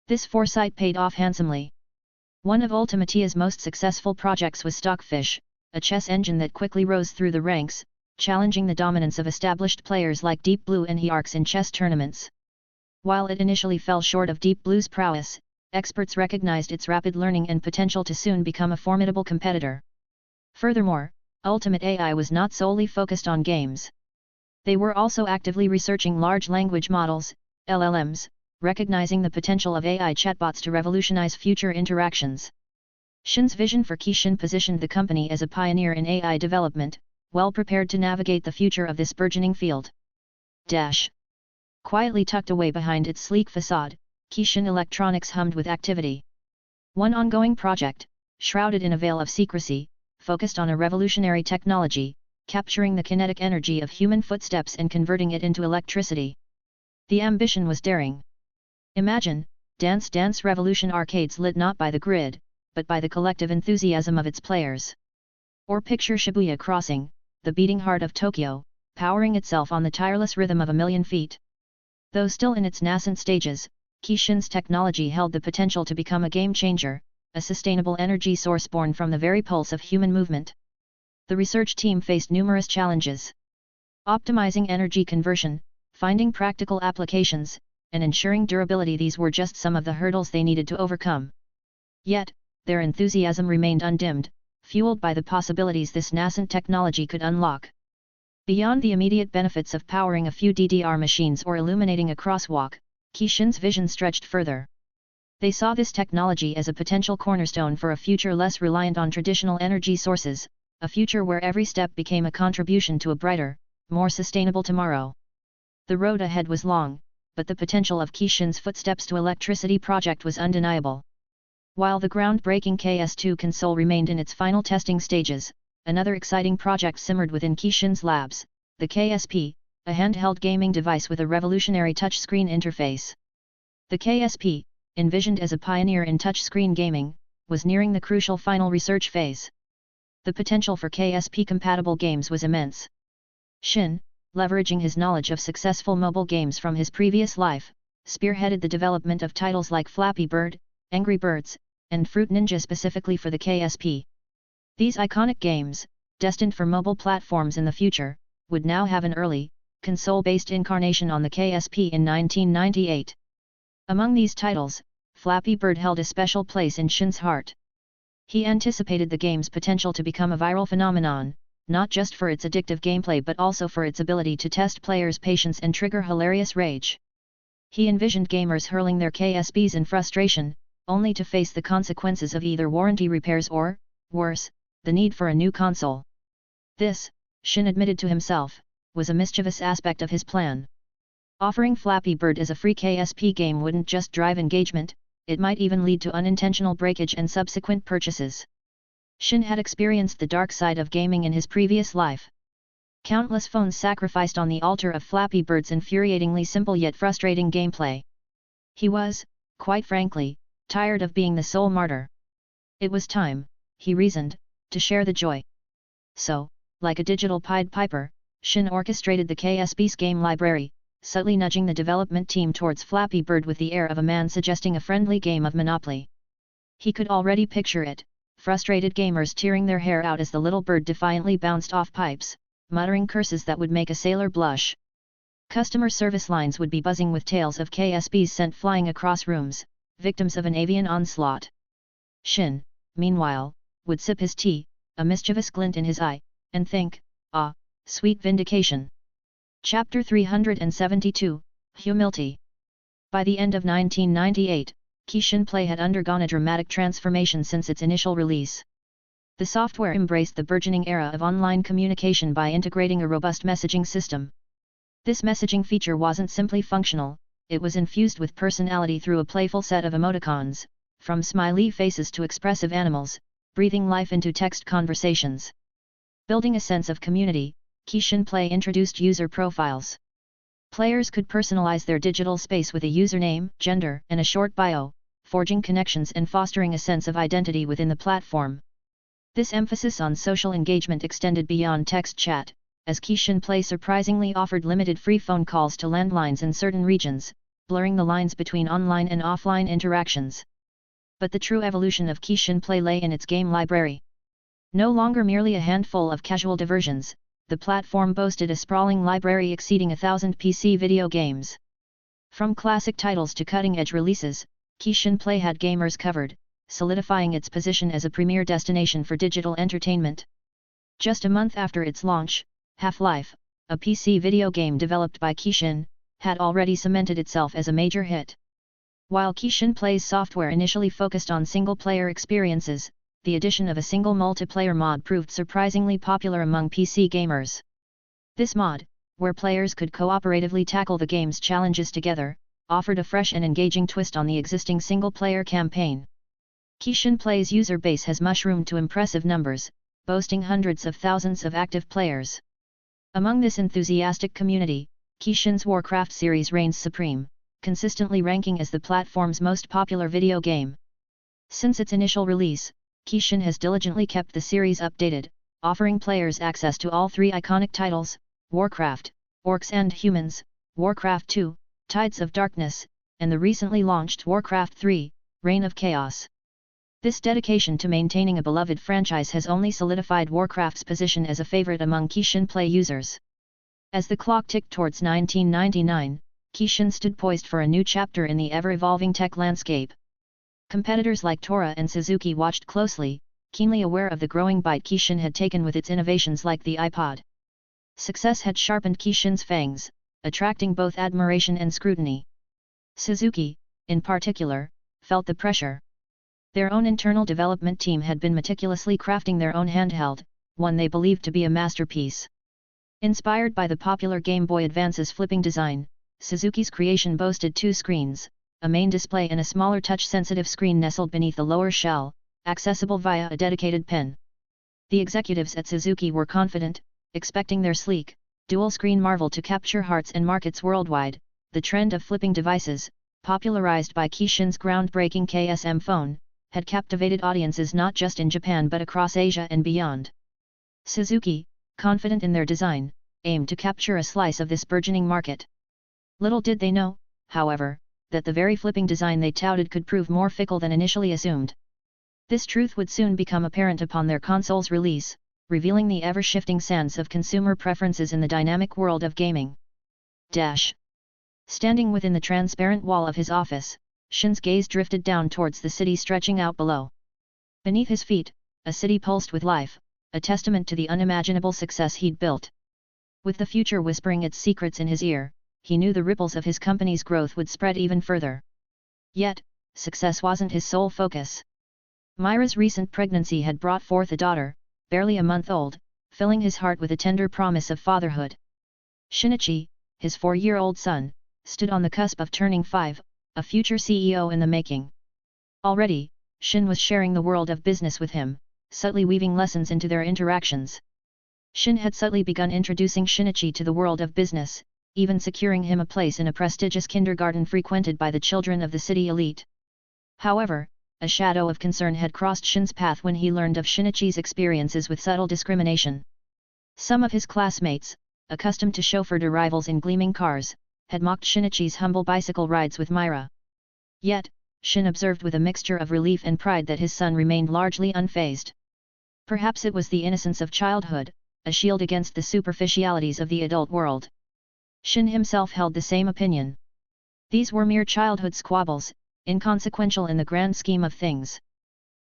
This foresight paid off handsomely. One of Ultimatea's most successful projects was Stockfish, a chess engine that quickly rose through the ranks, challenging the dominance of established players like Deep Blue and Hierarchs in chess tournaments. While it initially fell short of Deep Blue's prowess, experts recognized its rapid learning and potential to soon become a formidable competitor. Furthermore, Ultimate AI was not solely focused on games. They were also actively researching large language models, LLMs, recognizing the potential of AI chatbots to revolutionize future interactions. Shin's vision for Kishin positioned the company as a pioneer in AI development, well prepared to navigate the future of this burgeoning field. Quietly tucked away behind its sleek facade, Kishin Electronics hummed with activity. One ongoing project, shrouded in a veil of secrecy, focused on a revolutionary technology, capturing the kinetic energy of human footsteps and converting it into electricity. The ambition was daring. Imagine, Dance Revolution arcades lit not by the grid, but by the collective enthusiasm of its players. Or picture Shibuya Crossing, the beating heart of Tokyo, powering itself on the tireless rhythm of a million feet. Though still in its nascent stages, Kishin's technology held the potential to become a game-changer, a sustainable energy source born from the very pulse of human movement. The research team faced numerous challenges. Optimizing energy conversion, finding practical applications, and ensuring durability, these were just some of the hurdles they needed to overcome. Yet, their enthusiasm remained undimmed, fueled by the possibilities this nascent technology could unlock. Beyond the immediate benefits of powering a few DDR machines or illuminating a crosswalk, Kishin's vision stretched further. They saw this technology as a potential cornerstone for a future less reliant on traditional energy sources, a future where every step became a contribution to a brighter, more sustainable tomorrow. The road ahead was long, but the potential of Kishin's Footsteps to Electricity project was undeniable. While the groundbreaking KS2 console remained in its final testing stages, another exciting project simmered within Kishin's labs, the KSP, a handheld gaming device with a revolutionary touchscreen interface. The KSP, envisioned as a pioneer in touchscreen gaming, was nearing the crucial final research phase. The potential for KSP-compatible games was immense. Shin, leveraging his knowledge of successful mobile games from his previous life, spearheaded the development of titles like Flappy Bird, Angry Birds, and Fruit Ninja specifically for the KSP. These iconic games, destined for mobile platforms in the future, would now have an early, console-based incarnation on the KSP in 1998. Among these titles, Flappy Bird held a special place in Shin's heart. He anticipated the game's potential to become a viral phenomenon, not just for its addictive gameplay but also for its ability to test players' patience and trigger hilarious rage. He envisioned gamers hurling their KSPs in frustration, only to face the consequences of either warranty repairs or, worse, the need for a new console. This, Shin admitted to himself, was a mischievous aspect of his plan. Offering Flappy Bird as a free KSP game wouldn't just drive engagement, it might even lead to unintentional breakage and subsequent purchases. Shin had experienced the dark side of gaming in his previous life. Countless phones sacrificed on the altar of Flappy Bird's infuriatingly simple yet frustrating gameplay. He was, quite frankly, tired of being the sole martyr. It was time, he reasoned, to share the joy. So, like a digital Pied Piper, Shin orchestrated the KSP's game library, subtly nudging the development team towards Flappy Bird with the air of a man suggesting a friendly game of Monopoly. He could already picture it, frustrated gamers tearing their hair out as the little bird defiantly bounced off pipes, muttering curses that would make a sailor blush. Customer service lines would be buzzing with tales of KSPs sent flying across rooms, victims of an avian onslaught. Shin, meanwhile, would sip his tea, a mischievous glint in his eye, and think, ah, sweet vindication. Chapter 372, Humility. By the end of 1998, Kishin Play had undergone a dramatic transformation since its initial release. The software embraced the burgeoning era of online communication by integrating a robust messaging system. This messaging feature wasn't simply functional, it was infused with personality through a playful set of emoticons, from smiley faces to expressive animals, breathing life into text conversations. Building a sense of community, Kishin Play introduced user profiles. Players could personalize their digital space with a username, gender, and a short bio, forging connections and fostering a sense of identity within the platform. This emphasis on social engagement extended beyond text chat, as Kishin Play surprisingly offered limited free phone calls to landlines in certain regions, blurring the lines between online and offline interactions. But the true evolution of Kishin Play lay in its game library. No longer merely a handful of casual diversions, the platform boasted a sprawling library exceeding 1,000 PC video games. From classic titles to cutting-edge releases, Kishin Play had gamers covered, solidifying its position as a premier destination for digital entertainment. Just a month after its launch, Half-Life, a PC video game developed by Kishin, had already cemented itself as a major hit. While Kishin Play's software initially focused on single-player experiences, the addition of a single multiplayer mod proved surprisingly popular among PC gamers. This mod, where players could cooperatively tackle the game's challenges together, offered a fresh and engaging twist on the existing single-player campaign. Kishin Play's user base has mushroomed to impressive numbers, boasting hundreds of thousands of active players. Among this enthusiastic community, Kishin's Warcraft series reigns supreme, consistently ranking as the platform's most popular video game. Since its initial release, Kishin has diligently kept the series updated, offering players access to all three iconic titles, Warcraft, Orcs and Humans, Warcraft 2, Tides of Darkness, and the recently launched Warcraft 3, Reign of Chaos. This dedication to maintaining a beloved franchise has only solidified Warcraft's position as a favorite among Kishin Play users. As the clock ticked towards 1999, Kishin stood poised for a new chapter in the ever-evolving tech landscape. Competitors like Tora and Suzuki watched closely, keenly aware of the growing bite Kishin had taken with its innovations like the iPod. Success had sharpened Kishin's fangs, attracting both admiration and scrutiny. Suzuki, in particular, felt the pressure. Their own internal development team had been meticulously crafting their own handheld, one they believed to be a masterpiece. Inspired by the popular Game Boy Advance's flipping design, Suzuki's creation boasted two screens, a main display and a smaller touch-sensitive screen nestled beneath the lower shell, accessible via a dedicated pen. The executives at Suzuki were confident, expecting their sleek, dual-screen marvel to capture hearts and markets worldwide. The trend of flipping devices, popularized by Kishin's groundbreaking KSM phone, had captivated audiences not just in Japan but across Asia and beyond. Suzuki, confident in their design, aimed to capture a slice of this burgeoning market. Little did they know, however, that the very flipping design they touted could prove more fickle than initially assumed. This truth would soon become apparent upon their console's release, revealing the ever-shifting sands of consumer preferences in the dynamic world of gaming. Standing within the transparent wall of his office, Shin's gaze drifted down towards the city stretching out below. Beneath his feet, a city pulsed with life, a testament to the unimaginable success he'd built. With the future whispering its secrets in his ear, he knew the ripples of his company's growth would spread even further. Yet, success wasn't his sole focus. Myra's recent pregnancy had brought forth a daughter, barely a month old, filling his heart with a tender promise of fatherhood. Shinichi, his 4-year-old son, stood on the cusp of turning 5, a future CEO in the making. Already, Shin was sharing the world of business with him, subtly weaving lessons into their interactions. Shin had subtly begun introducing Shinichi to the world of business, even securing him a place in a prestigious kindergarten frequented by the children of the city elite. However, a shadow of concern had crossed Shin's path when he learned of Shinichi's experiences with subtle discrimination. Some of his classmates, accustomed to chauffeured arrivals in gleaming cars, had mocked Shinichi's humble bicycle rides with Myra. Yet, Shin observed with a mixture of relief and pride that his son remained largely unfazed. Perhaps it was the innocence of childhood, a shield against the superficialities of the adult world. Shin himself held the same opinion. These were mere childhood squabbles, inconsequential in the grand scheme of things.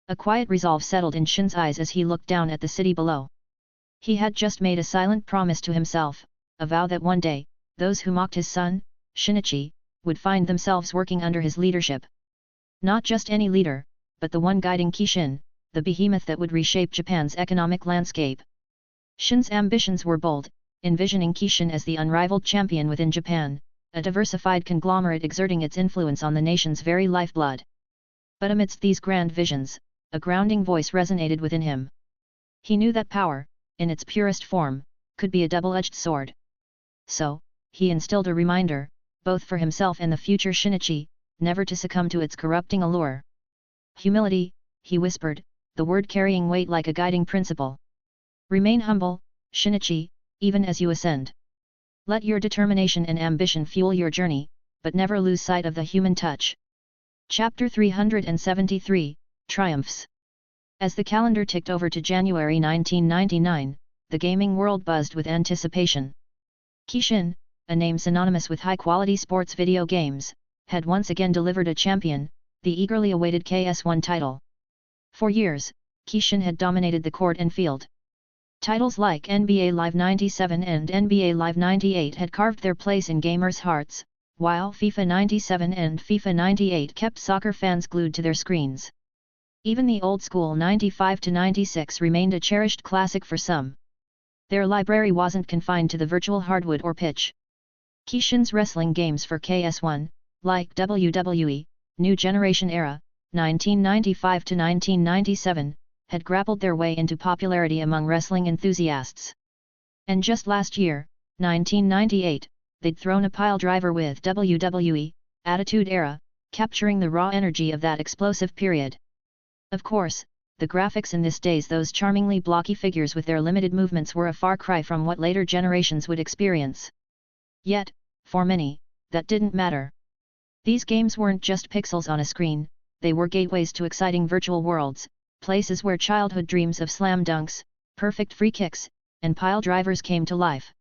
A quiet resolve settled in Shin's eyes as he looked down at the city below. He had just made a silent promise to himself, a vow that one day, those who mocked his son, Shinichi, would find themselves working under his leadership. Not just any leader, but the one guiding Kishin, the behemoth that would reshape Japan's economic landscape. Shin's ambitions were bold, envisioning Kishin as the unrivaled champion within Japan, a diversified conglomerate exerting its influence on the nation's very lifeblood. But amidst these grand visions, a grounding voice resonated within him. He knew that power, in its purest form, could be a double-edged sword. So, he instilled a reminder, both for himself and the future Shinichi, never to succumb to its corrupting allure. Humility, he whispered, the word carrying weight like a guiding principle. Remain humble, Shinichi, even as you ascend. Let your determination and ambition fuel your journey, but never lose sight of the human touch. Chapter 373, Triumphs. As the calendar ticked over to January 1999, the gaming world buzzed with anticipation. Kishin, a name synonymous with high-quality sports video games, had once again delivered a champion, the eagerly awaited KS1 title. For years, Kishin had dominated the court and field. Titles like NBA Live 97 and NBA Live 98 had carved their place in gamers' hearts, while FIFA 97 and FIFA 98 kept soccer fans glued to their screens. Even the old-school 95-96 remained a cherished classic for some. Their library wasn't confined to the virtual hardwood or pitch. Kishin's wrestling games for KS1, like WWE, New Generation Era, 1995-1997, had grappled their way into popularity among wrestling enthusiasts. And just last year, 1998, they'd thrown a piledriver with WWE, Attitude Era, capturing the raw energy of that explosive period. Of course, the graphics in this days, those charmingly blocky figures with their limited movements, were a far cry from what later generations would experience. Yet, for many, that didn't matter. These games weren't just pixels on a screen, they were gateways to exciting virtual worlds, places where childhood dreams of slam dunks, perfect free kicks, and pile drivers came to life.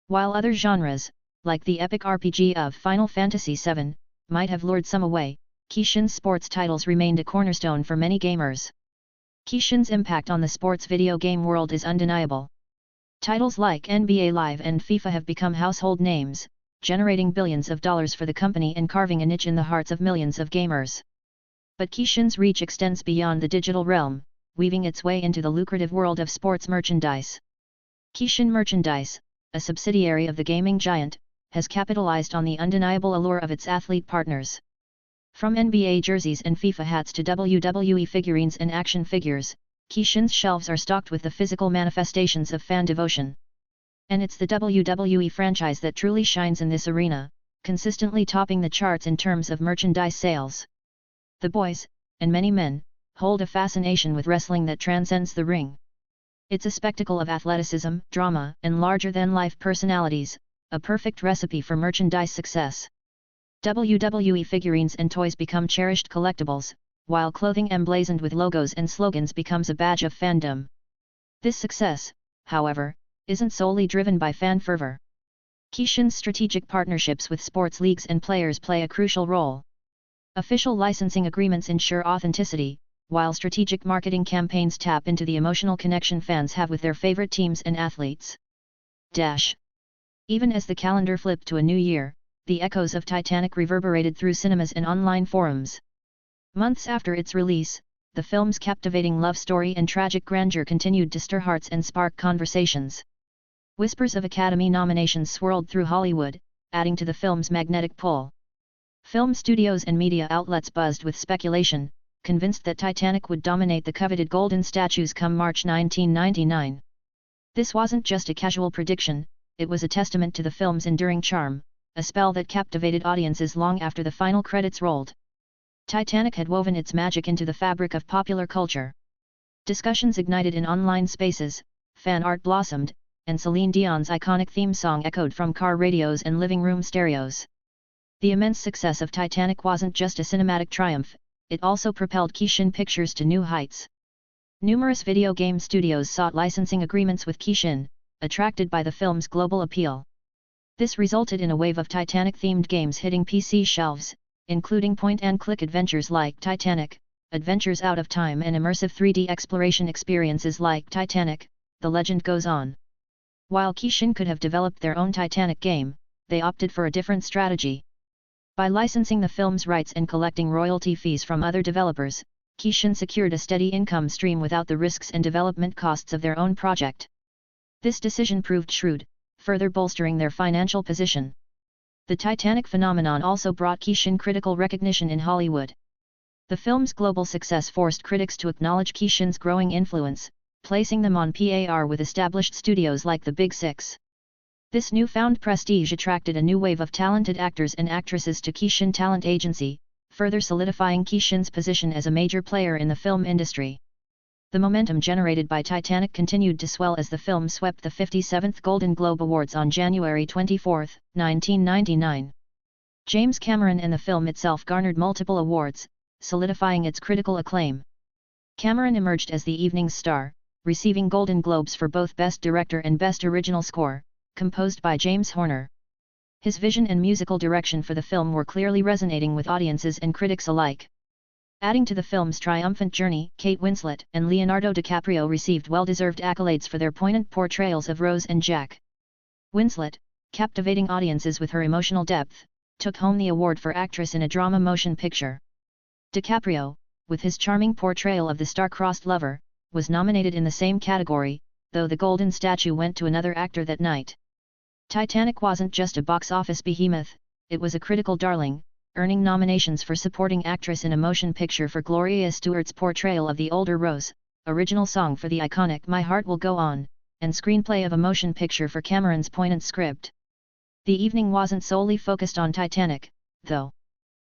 While other genres, like the epic RPG of Final Fantasy VII, might have lured some away, Kishin's sports titles remained a cornerstone for many gamers. Kishin's impact on the sports video game world is undeniable. Titles like NBA Live and FIFA have become household names, generating billions of dollars for the company and carving a niche in the hearts of millions of gamers. But Kishin's reach extends beyond the digital realm, weaving its way into the lucrative world of sports merchandise. Kishin Merchandise, a subsidiary of the gaming giant, has capitalized on the undeniable allure of its athlete partners. From NBA jerseys and FIFA hats to WWE figurines and action figures, Kishin's shelves are stocked with the physical manifestations of fan devotion. And it's the WWE franchise that truly shines in this arena, consistently topping the charts in terms of merchandise sales. The boys, and many men, hold a fascination with wrestling that transcends the ring. It's a spectacle of athleticism, drama, and larger-than-life personalities, a perfect recipe for merchandise success. WWE figurines and toys become cherished collectibles, while clothing emblazoned with logos and slogans becomes a badge of fandom. This success, however, isn't solely driven by fan fervor. Kishin's strategic partnerships with sports leagues and players play a crucial role. Official licensing agreements ensure authenticity, while strategic marketing campaigns tap into the emotional connection fans have with their favorite teams and athletes. Even as the calendar flipped to a new year, the echoes of Titanic reverberated through cinemas and online forums. Months after its release, the film's captivating love story and tragic grandeur continued to stir hearts and spark conversations. Whispers of Academy nominations swirled through Hollywood, adding to the film's magnetic pull. Film studios and media outlets buzzed with speculation, convinced that Titanic would dominate the coveted golden statues come March 1999. This wasn't just a casual prediction, it was a testament to the film's enduring charm, a spell that captivated audiences long after the final credits rolled. Titanic had woven its magic into the fabric of popular culture. Discussions ignited in online spaces, fan art blossomed, and Celine Dion's iconic theme song echoed from car radios and living room stereos. The immense success of Titanic wasn't just a cinematic triumph, it also propelled Kishin Pictures to new heights. Numerous video game studios sought licensing agreements with Kishin, attracted by the film's global appeal. This resulted in a wave of Titanic-themed games hitting PC shelves, including point-and-click adventures like Titanic, Adventures Out of Time, and immersive 3D exploration experiences like Titanic, The Legend Goes On. While Kishin could have developed their own Titanic game, they opted for a different strategy. By licensing the film's rights and collecting royalty fees from other developers, Kishin secured a steady income stream without the risks and development costs of their own project. This decision proved shrewd, further bolstering their financial position. The Titanic phenomenon also brought Kishin critical recognition in Hollywood. The film's global success forced critics to acknowledge Kishin's growing influence, placing them on par with established studios like the Big Six. This newfound prestige attracted a new wave of talented actors and actresses to Kishin Talent Agency, further solidifying Kishin's position as a major player in the film industry. The momentum generated by Titanic continued to swell as the film swept the 57th Golden Globe Awards on January 24, 1999. James Cameron and the film itself garnered multiple awards, solidifying its critical acclaim. Cameron emerged as the evening's star, receiving Golden Globes for both Best Director and Best Original Score, composed by James Horner. His vision and musical direction for the film were clearly resonating with audiences and critics alike. Adding to the film's triumphant journey, Kate Winslet and Leonardo DiCaprio received well-deserved accolades for their poignant portrayals of Rose and Jack. Winslet, captivating audiences with her emotional depth, took home the award for Actress in a Drama Motion Picture. DiCaprio, with his charming portrayal of the star-crossed lover, was nominated in the same category, though the golden statue went to another actor that night. Titanic wasn't just a box office behemoth, it was a critical darling, earning nominations for Supporting Actress in a Motion Picture for Gloria Stewart's portrayal of the older Rose, original song for the iconic My Heart Will Go On, and screenplay of a motion picture for Cameron's poignant script. The evening wasn't solely focused on Titanic, though.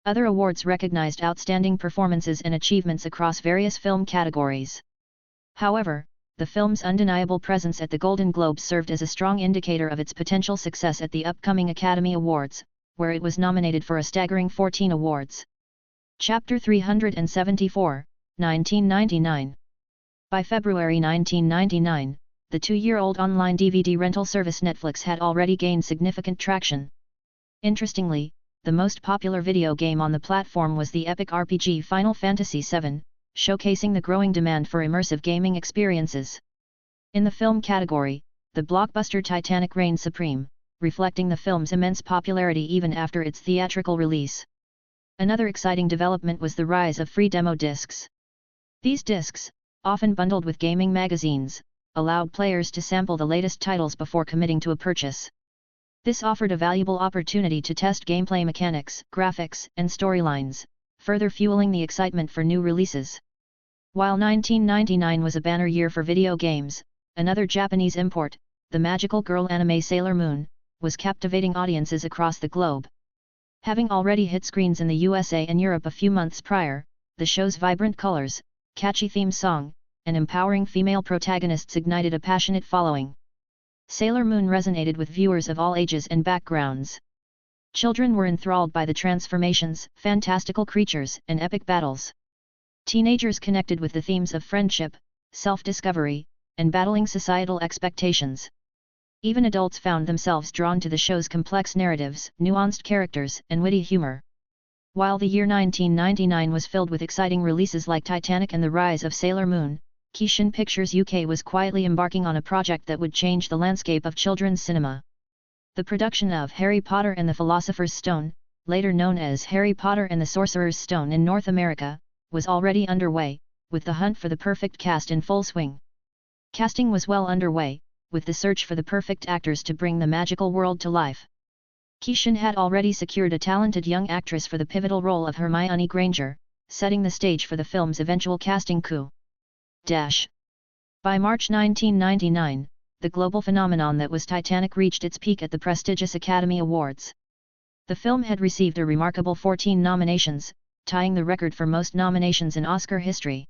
Other awards recognized outstanding performances and achievements across various film categories. However, the film's undeniable presence at the Golden Globes served as a strong indicator of its potential success at the upcoming Academy Awards, where it was nominated for a staggering 14 awards. Chapter 374, 1999. By February 1999, the two-year-old online DVD rental service Netflix had already gained significant traction. Interestingly, the most popular video game on the platform was the epic RPG Final Fantasy VII, showcasing the growing demand for immersive gaming experiences. In the film category, the blockbuster Titanic reigned supreme, reflecting the film's immense popularity even after its theatrical release. Another exciting development was the rise of free demo discs. These discs, often bundled with gaming magazines, allowed players to sample the latest titles before committing to a purchase. This offered a valuable opportunity to test gameplay mechanics, graphics, and storylines, further fueling the excitement for new releases. While 1999 was a banner year for video games, another Japanese import, the magical girl anime Sailor Moon, was captivating audiences across the globe. Having already hit screens in the USA and Europe a few months prior, the show's vibrant colors, catchy theme song, and empowering female protagonists ignited a passionate following. Sailor Moon resonated with viewers of all ages and backgrounds. Children were enthralled by the transformations, fantastical creatures, and epic battles. Teenagers connected with the themes of friendship, self-discovery, and battling societal expectations. Even adults found themselves drawn to the show's complex narratives, nuanced characters, and witty humor. While the year 1999 was filled with exciting releases like Titanic and the rise of Sailor Moon, Kishin Pictures UK was quietly embarking on a project that would change the landscape of children's cinema. The production of Harry Potter and the Philosopher's Stone, later known as Harry Potter and the Sorcerer's Stone in North America, was already underway, with the hunt for the perfect cast in full swing. Casting was well underway, with the search for the perfect actors to bring the magical world to life. Kishin had already secured a talented young actress for the pivotal role of Hermione Granger, setting the stage for the film's eventual casting coup. By March 1999, the global phenomenon that was Titanic reached its peak at the prestigious Academy Awards. The film had received a remarkable 14 nominations, tying the record for most nominations in Oscar history.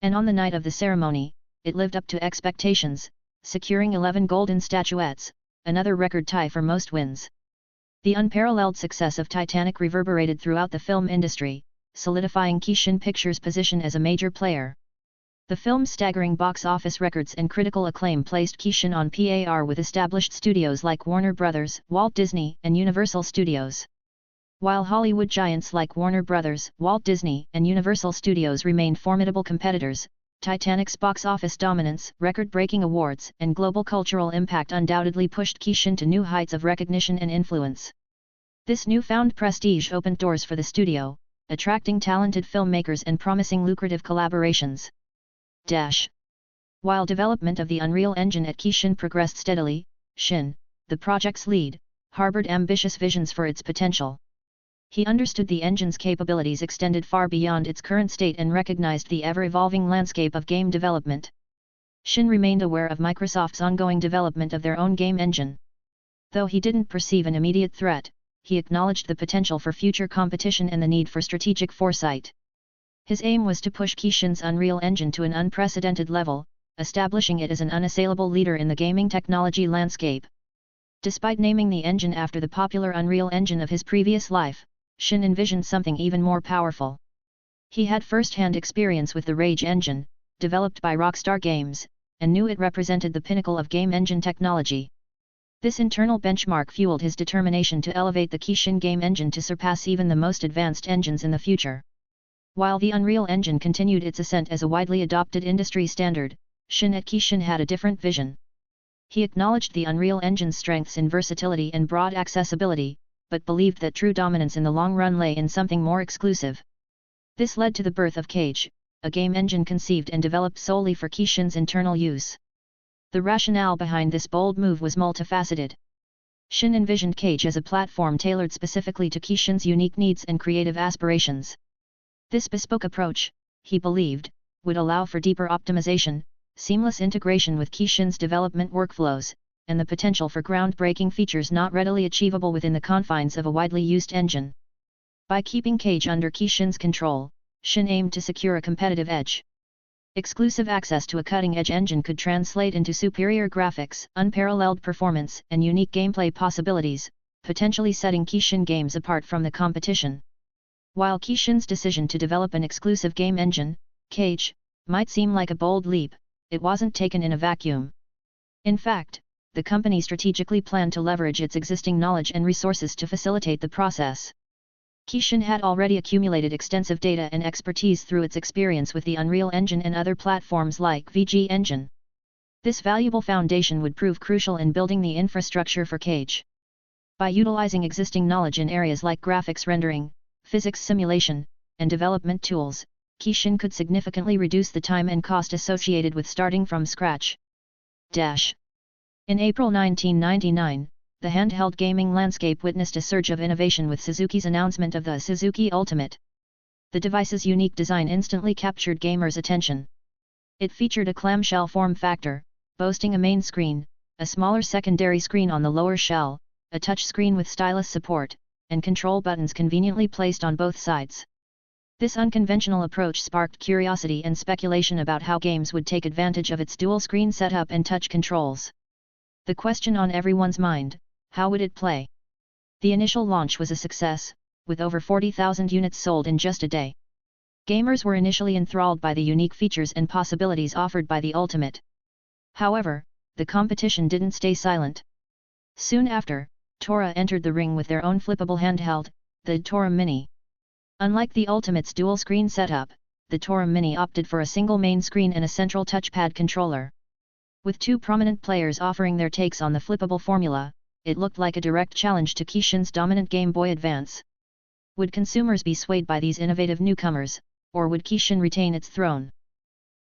And on the night of the ceremony, it lived up to expectations, securing 11 golden statuettes, another record tie for most wins. The unparalleled success of Titanic reverberated throughout the film industry, solidifying Kishin Pictures' position as a major player. The film's staggering box office records and critical acclaim placed Kishin on par with established studios like Warner Bros., Walt Disney, and Universal Studios. While Hollywood giants like Warner Bros., Walt Disney, and Universal Studios remained formidable competitors, Titanic's box office dominance, record-breaking awards, and global cultural impact undoubtedly pushed Kishin to new heights of recognition and influence. This newfound prestige opened doors for the studio, attracting talented filmmakers and promising lucrative collaborations. While development of the Unreal Engine at Kishin progressed steadily, Shin, the project's lead, harbored ambitious visions for its potential. He understood the engine's capabilities extended far beyond its current state and recognized the ever-evolving landscape of game development. Shin remained aware of Microsoft's ongoing development of their own game engine. Though he didn't perceive an immediate threat, he acknowledged the potential for future competition and the need for strategic foresight. His aim was to push Kishin's Unreal Engine to an unprecedented level, establishing it as an unassailable leader in the gaming technology landscape. Despite naming the engine after the popular Unreal Engine of his previous life, Shin envisioned something even more powerful. He had first-hand experience with the Rage engine, developed by Rockstar Games, and knew it represented the pinnacle of game engine technology. This internal benchmark fueled his determination to elevate the Kishin game engine to surpass even the most advanced engines in the future. While the Unreal Engine continued its ascent as a widely adopted industry standard, Shin at Kishin had a different vision. He acknowledged the Unreal Engine's strengths in versatility and broad accessibility, but believed that true dominance in the long run lay in something more exclusive. This led to the birth of Cage, a game engine conceived and developed solely for Kishin's internal use. The rationale behind this bold move was multifaceted. Shin envisioned Cage as a platform tailored specifically to Kishin's unique needs and creative aspirations. This bespoke approach, he believed, would allow for deeper optimization, seamless integration with Kishin's development workflows, and the potential for groundbreaking features not readily achievable within the confines of a widely used engine. By keeping Cage under Kishin's control, Shin aimed to secure a competitive edge. Exclusive access to a cutting-edge engine could translate into superior graphics, unparalleled performance, and unique gameplay possibilities, potentially setting Kishin games apart from the competition. While Kishin's decision to develop an exclusive game engine, Cage, might seem like a bold leap, it wasn't taken in a vacuum. In fact, the company strategically planned to leverage its existing knowledge and resources to facilitate the process. Kishin had already accumulated extensive data and expertise through its experience with the Unreal Engine and other platforms like VG Engine. This valuable foundation would prove crucial in building the infrastructure for Cage. By utilizing existing knowledge in areas like graphics rendering, physics simulation, and development tools, Kishin could significantly reduce the time and cost associated with starting from scratch. In April 1999, the handheld gaming landscape witnessed a surge of innovation with Suzuki's announcement of the Suzuki Ultimate. The device's unique design instantly captured gamers' attention. It featured a clamshell form factor, boasting a main screen, a smaller secondary screen on the lower shell, a touch screen with stylus support, and control buttons conveniently placed on both sides. This unconventional approach sparked curiosity and speculation about how games would take advantage of its dual-screen setup and touch controls. The question on everyone's mind, how would it play? The initial launch was a success, with over 40,000 units sold in just a day. Gamers were initially enthralled by the unique features and possibilities offered by the Ultimate. However, the competition didn't stay silent. Soon after, Tora entered the ring with their own flippable handheld, the Tora Mini. Unlike the Ultimate's dual-screen setup, the Tora Mini opted for a single main screen and a central touchpad controller. With two prominent players offering their takes on the flippable formula, it looked like a direct challenge to Kishin's dominant Game Boy Advance. Would consumers be swayed by these innovative newcomers, or would Kishin retain its throne?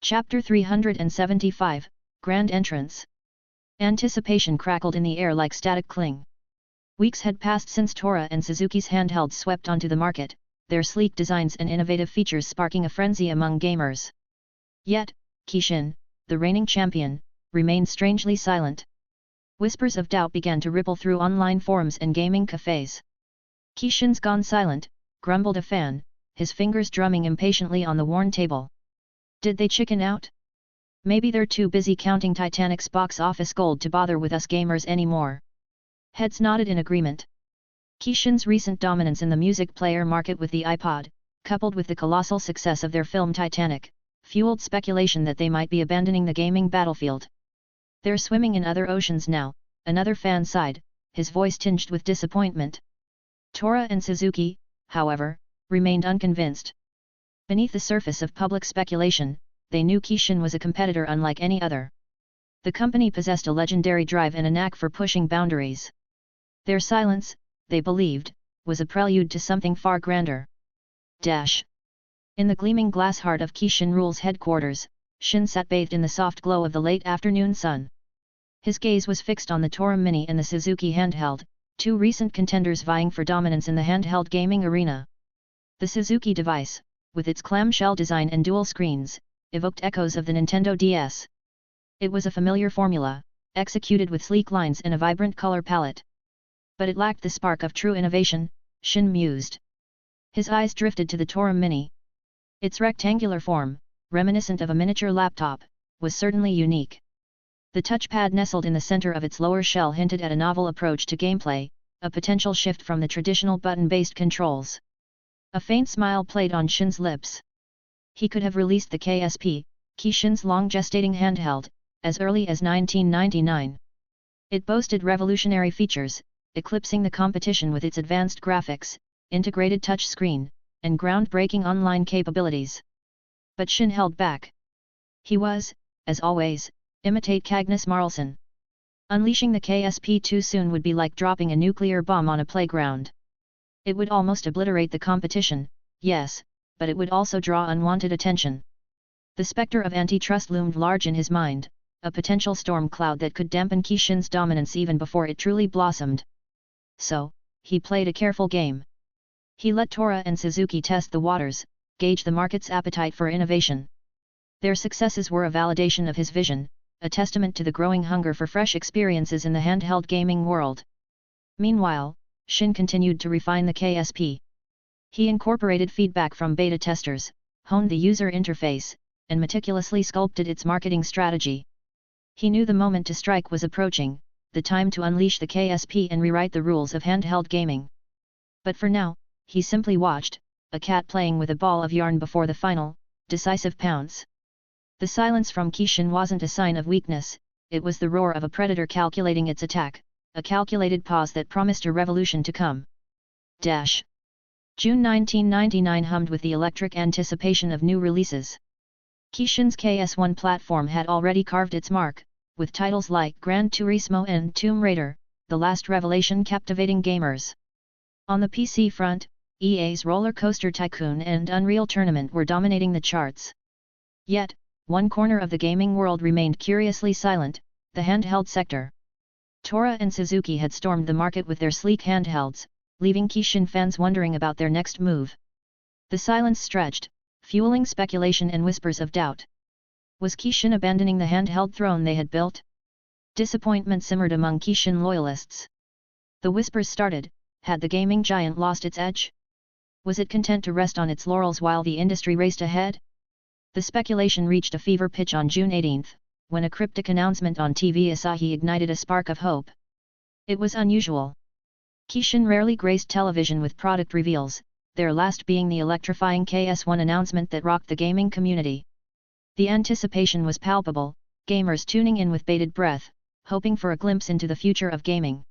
Chapter 375, Grand Entrance. Anticipation crackled in the air like static cling. Weeks had passed since Tora and Suzuki's handhelds swept onto the market, their sleek designs and innovative features sparking a frenzy among gamers. Yet, Kishin, the reigning champion, remained strangely silent. Whispers of doubt began to ripple through online forums and gaming cafes. Kishin's gone silent, grumbled a fan, his fingers drumming impatiently on the worn table. Did they chicken out? Maybe they're too busy counting Titanic's box office gold to bother with us gamers anymore. Heads nodded in agreement. Kishin's recent dominance in the music player market with the iPod, coupled with the colossal success of their film Titanic, fueled speculation that they might be abandoning the gaming battlefield. "They're swimming in other oceans now," another fan sighed, his voice tinged with disappointment. Tora and Suzuki, however, remained unconvinced. Beneath the surface of public speculation, they knew Kishin was a competitor unlike any other. The company possessed a legendary drive and a knack for pushing boundaries. Their silence, they believed, was a prelude to something far grander. In the gleaming glass heart of Kishin Rule's headquarters, Shin sat bathed in the soft glow of the late afternoon sun. His gaze was fixed on the Tora Mini and the Suzuki Handheld, two recent contenders vying for dominance in the handheld gaming arena. The Suzuki device, with its clamshell design and dual screens, evoked echoes of the Nintendo DS. It was a familiar formula, executed with sleek lines and a vibrant color palette. But it lacked the spark of true innovation, Shin mused. His eyes drifted to the Tora Mini. Its rectangular form, reminiscent of a miniature laptop, was certainly unique. The touchpad nestled in the center of its lower shell hinted at a novel approach to gameplay, a potential shift from the traditional button-based controls. A faint smile played on Shin's lips. He could have released the KSP, Kishin's long-gestating handheld, as early as 1999. It boasted revolutionary features, eclipsing the competition with its advanced graphics, integrated touchscreen, and groundbreaking online capabilities. But Shin held back. He was, as always, imitate Cagnus Marlson. Unleashing the KSP too soon would be like dropping a nuclear bomb on a playground. It would almost obliterate the competition, yes, but it would also draw unwanted attention. The specter of antitrust loomed large in his mind, a potential storm cloud that could dampen Kishin's dominance even before it truly blossomed. So, he played a careful game. He let Tora and Suzuki test the waters, gauge the market's appetite for innovation. Their successes were a validation of his vision, a testament to the growing hunger for fresh experiences in the handheld gaming world. Meanwhile, Shin continued to refine the KSP. He incorporated feedback from beta testers, honed the user interface, and meticulously sculpted its marketing strategy. He knew the moment to strike was approaching, the time to unleash the KSP and rewrite the rules of handheld gaming. But for now, he simply watched, a cat playing with a ball of yarn before the final, decisive pounce. The silence from Kishin wasn't a sign of weakness, it was the roar of a predator calculating its attack, a calculated pause that promised a revolution to come. June 1999 hummed with the electric anticipation of new releases. Kishin's KS1 platform had already carved its mark, with titles like Gran Turismo and Tomb Raider, the last revelation captivating gamers. On the PC front, EA's Roller Coaster Tycoon and Unreal Tournament were dominating the charts. Yet, one corner of the gaming world remained curiously silent, the handheld sector. Tora and Suzuki had stormed the market with their sleek handhelds, leaving Kishin fans wondering about their next move. The silence stretched, fueling speculation and whispers of doubt. Was Kishin abandoning the handheld throne they had built? Disappointment simmered among Kishin loyalists. The whispers started, had the gaming giant lost its edge? Was it content to rest on its laurels while the industry raced ahead? The speculation reached a fever pitch on June 18, when a cryptic announcement on TV Asahi ignited a spark of hope. It was unusual. Kishin rarely graced television with product reveals, their last being the electrifying KS1 announcement that rocked the gaming community. The anticipation was palpable, gamers tuning in with bated breath, hoping for a glimpse into the future of gaming.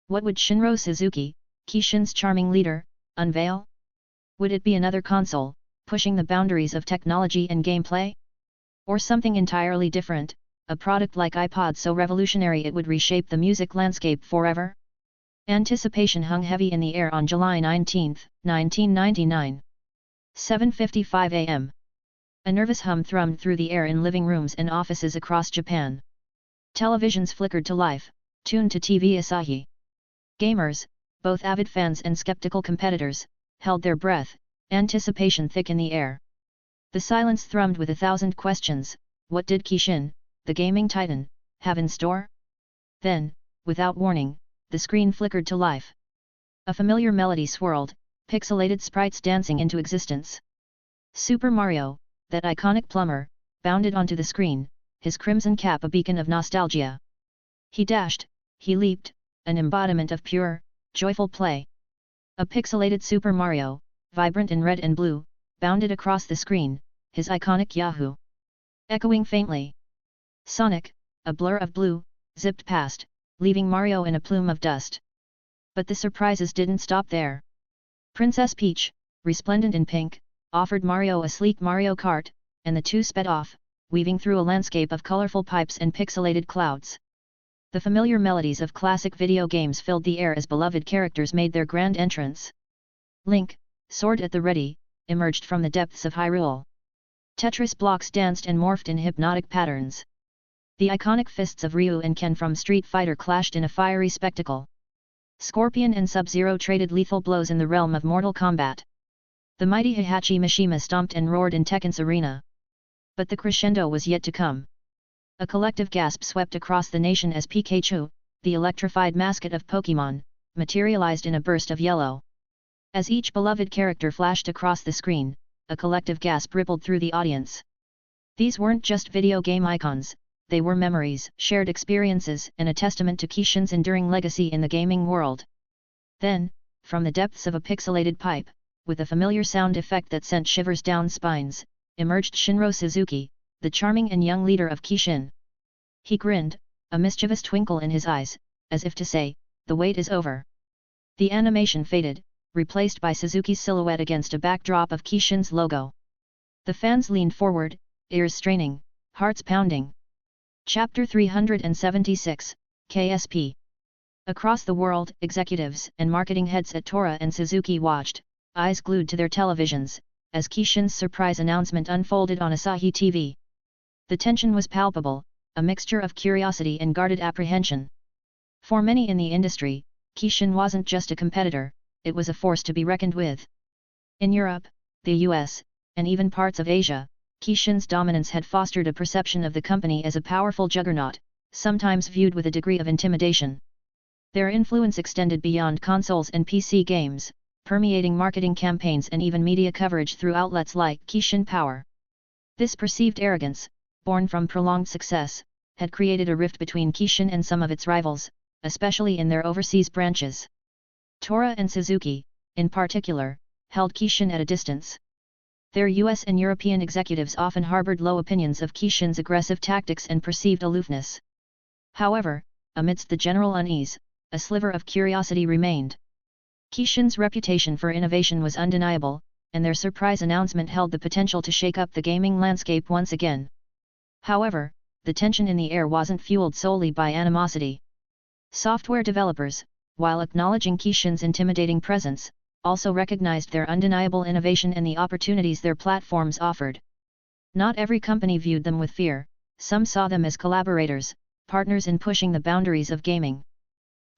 What would Shinro Suzuki, Kishin's charming leader, unveil? Would it be another console, pushing the boundaries of technology and gameplay? Or something entirely different, a product like iPod so revolutionary it would reshape the music landscape forever? Anticipation hung heavy in the air on July 19, 1999. 7:55 a.m. A nervous hum thrummed through the air in living rooms and offices across Japan. Televisions flickered to life, tuned to TV Asahi. Gamers, both avid fans and skeptical competitors, held their breath, anticipation thick in the air. The silence thrummed with 1,000 questions. What did Kishin, the gaming titan, have in store? Then, without warning, the screen flickered to life. A familiar melody swirled, pixelated sprites dancing into existence. Super Mario, that iconic plumber, bounded onto the screen, his crimson cap a beacon of nostalgia. He dashed, he leaped, an embodiment of pure, joyful play. A pixelated Super Mario, vibrant in red and blue, bounded across the screen, his iconic Yahoo! Echoing faintly. Sonic, a blur of blue, zipped past, leaving Mario in a plume of dust. But the surprises didn't stop there. Princess Peach, resplendent in pink, offered Mario a sleek Mario Kart, and the two sped off, weaving through a landscape of colorful pipes and pixelated clouds. The familiar melodies of classic video games filled the air as beloved characters made their grand entrance. Link, sword at the ready, emerged from the depths of Hyrule. Tetris blocks danced and morphed in hypnotic patterns. The iconic fists of Ryu and Ken from Street Fighter clashed in a fiery spectacle. Scorpion and Sub-Zero traded lethal blows in the realm of Mortal Kombat. The mighty Heihachi Mishima stomped and roared in Tekken's arena. But the crescendo was yet to come. A collective gasp swept across the nation as Pikachu, the electrified mascot of Pokémon, materialized in a burst of yellow. As each beloved character flashed across the screen, a collective gasp rippled through the audience. These weren't just video game icons, they were memories, shared experiences, and a testament to Kishin's enduring legacy in the gaming world. Then, from the depths of a pixelated pipe, with a familiar sound effect that sent shivers down spines, emerged Shinro Suzuki, the charming and young leader of Kishin. He grinned, a mischievous twinkle in his eyes, as if to say, "The wait is over." The animation faded, replaced by Suzuki's silhouette against a backdrop of Kishin's logo. The fans leaned forward, ears straining, hearts pounding. Chapter 376, KSP. Across the world, executives and marketing heads at Tora and Suzuki watched, eyes glued to their televisions, as Kishin's surprise announcement unfolded on Asahi TV. The tension was palpable, a mixture of curiosity and guarded apprehension. For many in the industry, Kishin wasn't just a competitor, it was a force to be reckoned with. In Europe, the US, and even parts of Asia, Kishin's dominance had fostered a perception of the company as a powerful juggernaut, sometimes viewed with a degree of intimidation. Their influence extended beyond consoles and PC games, permeating marketing campaigns and even media coverage through outlets like Kishin Power. This perceived arrogance, born from prolonged success, had created a rift between Kishin and some of its rivals, especially in their overseas branches. Tora and Suzuki, in particular, held Kishin at a distance. Their US and European executives often harbored low opinions of Kishin's aggressive tactics and perceived aloofness. However, amidst the general unease, a sliver of curiosity remained. Kishin's reputation for innovation was undeniable, and their surprise announcement held the potential to shake up the gaming landscape once again. However, the tension in the air wasn't fueled solely by animosity. Software developers, while acknowledging Kishin's intimidating presence, also recognized their undeniable innovation and the opportunities their platforms offered. Not every company viewed them with fear, some saw them as collaborators, partners in pushing the boundaries of gaming.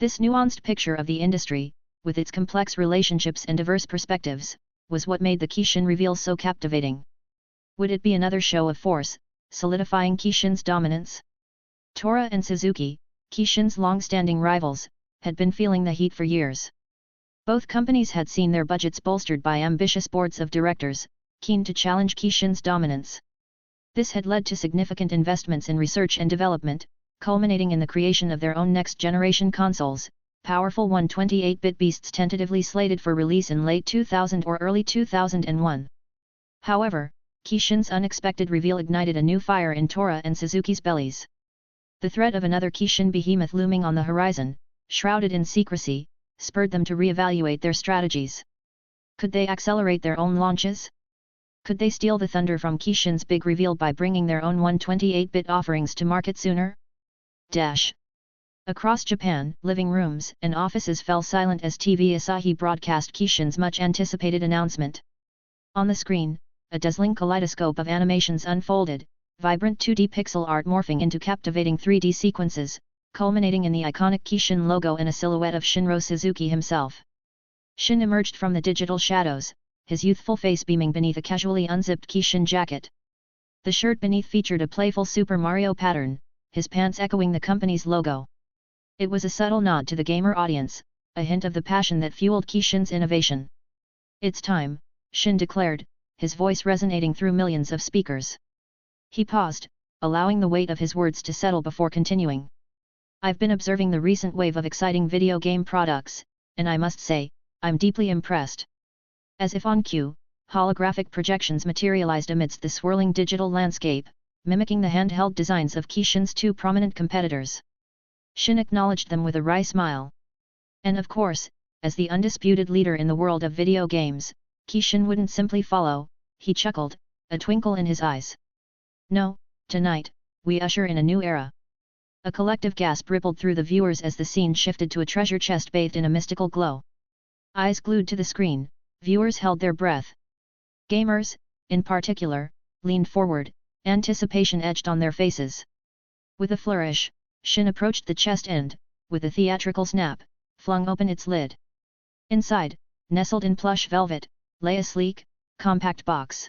This nuanced picture of the industry, with its complex relationships and diverse perspectives, was what made the Kishin reveal so captivating. Would it be another show of force, solidifying Kishin's dominance? Tora and Suzuki, Kishin's long-standing rivals, had been feeling the heat for years. Both companies had seen their budgets bolstered by ambitious boards of directors, keen to challenge Kishin's dominance. This had led to significant investments in research and development, culminating in the creation of their own next-generation consoles, powerful 128-bit beasts tentatively slated for release in late 2000 or early 2001. However, Kishin's unexpected reveal ignited a new fire in Tora and Suzuki's bellies. The threat of another Kishin behemoth looming on the horizon, shrouded in secrecy, spurred them to reevaluate their strategies. Could they accelerate their own launches? Could they steal the thunder from Kishin's big reveal by bringing their own 128-bit offerings to market sooner? Across Japan, living rooms and offices fell silent as TV Asahi broadcast Kishin's much-anticipated announcement. On the screen, a dazzling kaleidoscope of animations unfolded, vibrant 2D pixel art morphing into captivating 3D sequences, culminating in the iconic Kishin logo and a silhouette of Shinro Suzuki himself. Shin emerged from the digital shadows, his youthful face beaming beneath a casually unzipped Kishin jacket. The shirt beneath featured a playful Super Mario pattern, his pants echoing the company's logo. It was a subtle nod to the gamer audience, a hint of the passion that fueled Kishin's innovation. "It's time," Shin declared, his voice resonating through millions of speakers. He paused, allowing the weight of his words to settle before continuing. "I've been observing the recent wave of exciting video game products, and I must say, I'm deeply impressed. As if on cue, holographic projections materialized amidst the swirling digital landscape, mimicking the handheld designs of Kishin's two prominent competitors. Shin acknowledged them with a wry smile. And of course, as the undisputed leader in the world of video games, Kishin wouldn't simply follow, he chuckled, a twinkle in his eyes. No, tonight, we usher in a new era. A collective gasp rippled through the viewers as the scene shifted to a treasure chest bathed in a mystical glow. Eyes glued to the screen, viewers held their breath. Gamers, in particular, leaned forward, anticipation etched on their faces. With a flourish, Shin approached the chest and, with a theatrical snap, flung open its lid. Inside, nestled in plush velvet, lay a sleek, compact box.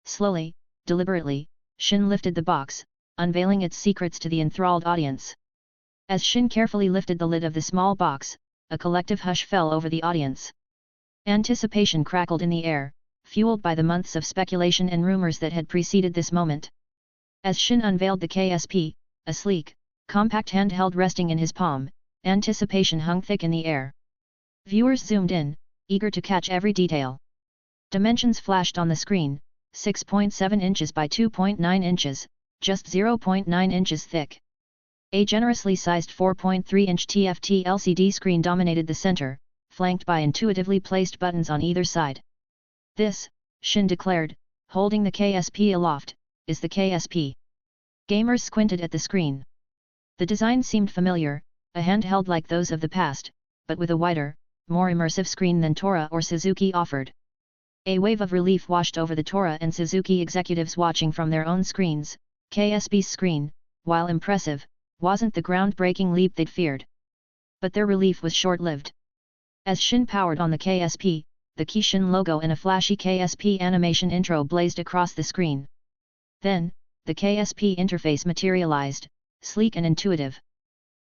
Slowly, deliberately, Shin lifted the box, unveiling its secrets to the enthralled audience. As Shin carefully lifted the lid of the small box, a collective hush fell over the audience. Anticipation crackled in the air, fueled by the months of speculation and rumors that had preceded this moment. As Shin unveiled the KSP, a sleek, compact handheld resting in his palm, anticipation hung thick in the air. Viewers zoomed in, eager to catch every detail. Dimensions flashed on the screen, 6.7 inches by 2.9 inches, just 0.9 inches thick. A generously sized 4.3-inch TFT LCD screen dominated the center, flanked by intuitively placed buttons on either side. This, Shin declared, holding the KSP aloft, is the KSP. Gamers squinted at the screen. The design seemed familiar, a handheld like those of the past, but with a wider, more immersive screen than Tora or Suzuki offered. A wave of relief washed over the Tora and Suzuki executives watching from their own screens. KSP's screen, while impressive, wasn't the groundbreaking leap they'd feared. But their relief was short-lived. As Shin powered on the KSP, the Kishin logo and a flashy KSP animation intro blazed across the screen. Then, the KSP interface materialized, sleek and intuitive.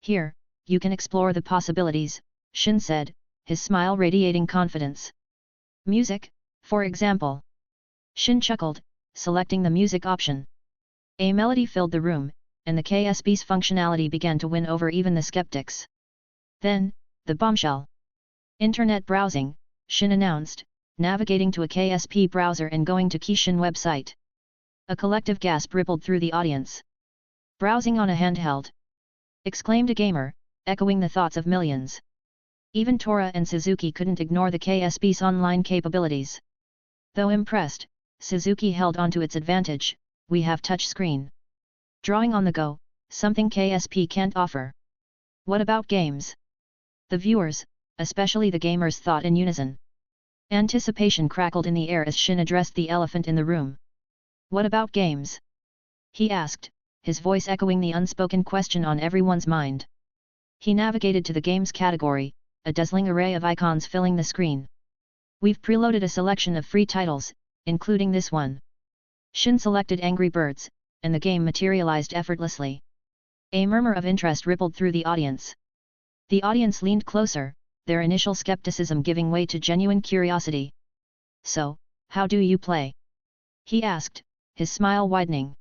Here, you can explore the possibilities, Shin said, his smile radiating confidence. Music, for example. Shin chuckled, selecting the music option. A melody filled the room, and the KSP's functionality began to win over even the skeptics. Then, the bombshell. Internet browsing, Shin announced, navigating to a KSP browser and going to Kishin website. A collective gasp rippled through the audience. Browsing on a handheld? Exclaimed a gamer, echoing the thoughts of millions. Even Tora and Suzuki couldn't ignore the KSP's online capabilities. Though impressed, Suzuki held onto its advantage, we have touchscreen. Drawing on the go, something KSP can't offer. What about games? The viewers, especially the gamers, thought in unison. Anticipation crackled in the air as Shin addressed the elephant in the room. What about games? He asked, his voice echoing the unspoken question on everyone's mind. He navigated to the games category, a dazzling array of icons filling the screen. We've preloaded a selection of free titles, including this one. Shin selected Angry Birds, and the game materialized effortlessly. A murmur of interest rippled through the audience. The audience leaned closer, their initial skepticism giving way to genuine curiosity. So, how do you play? He asked, his smile widening.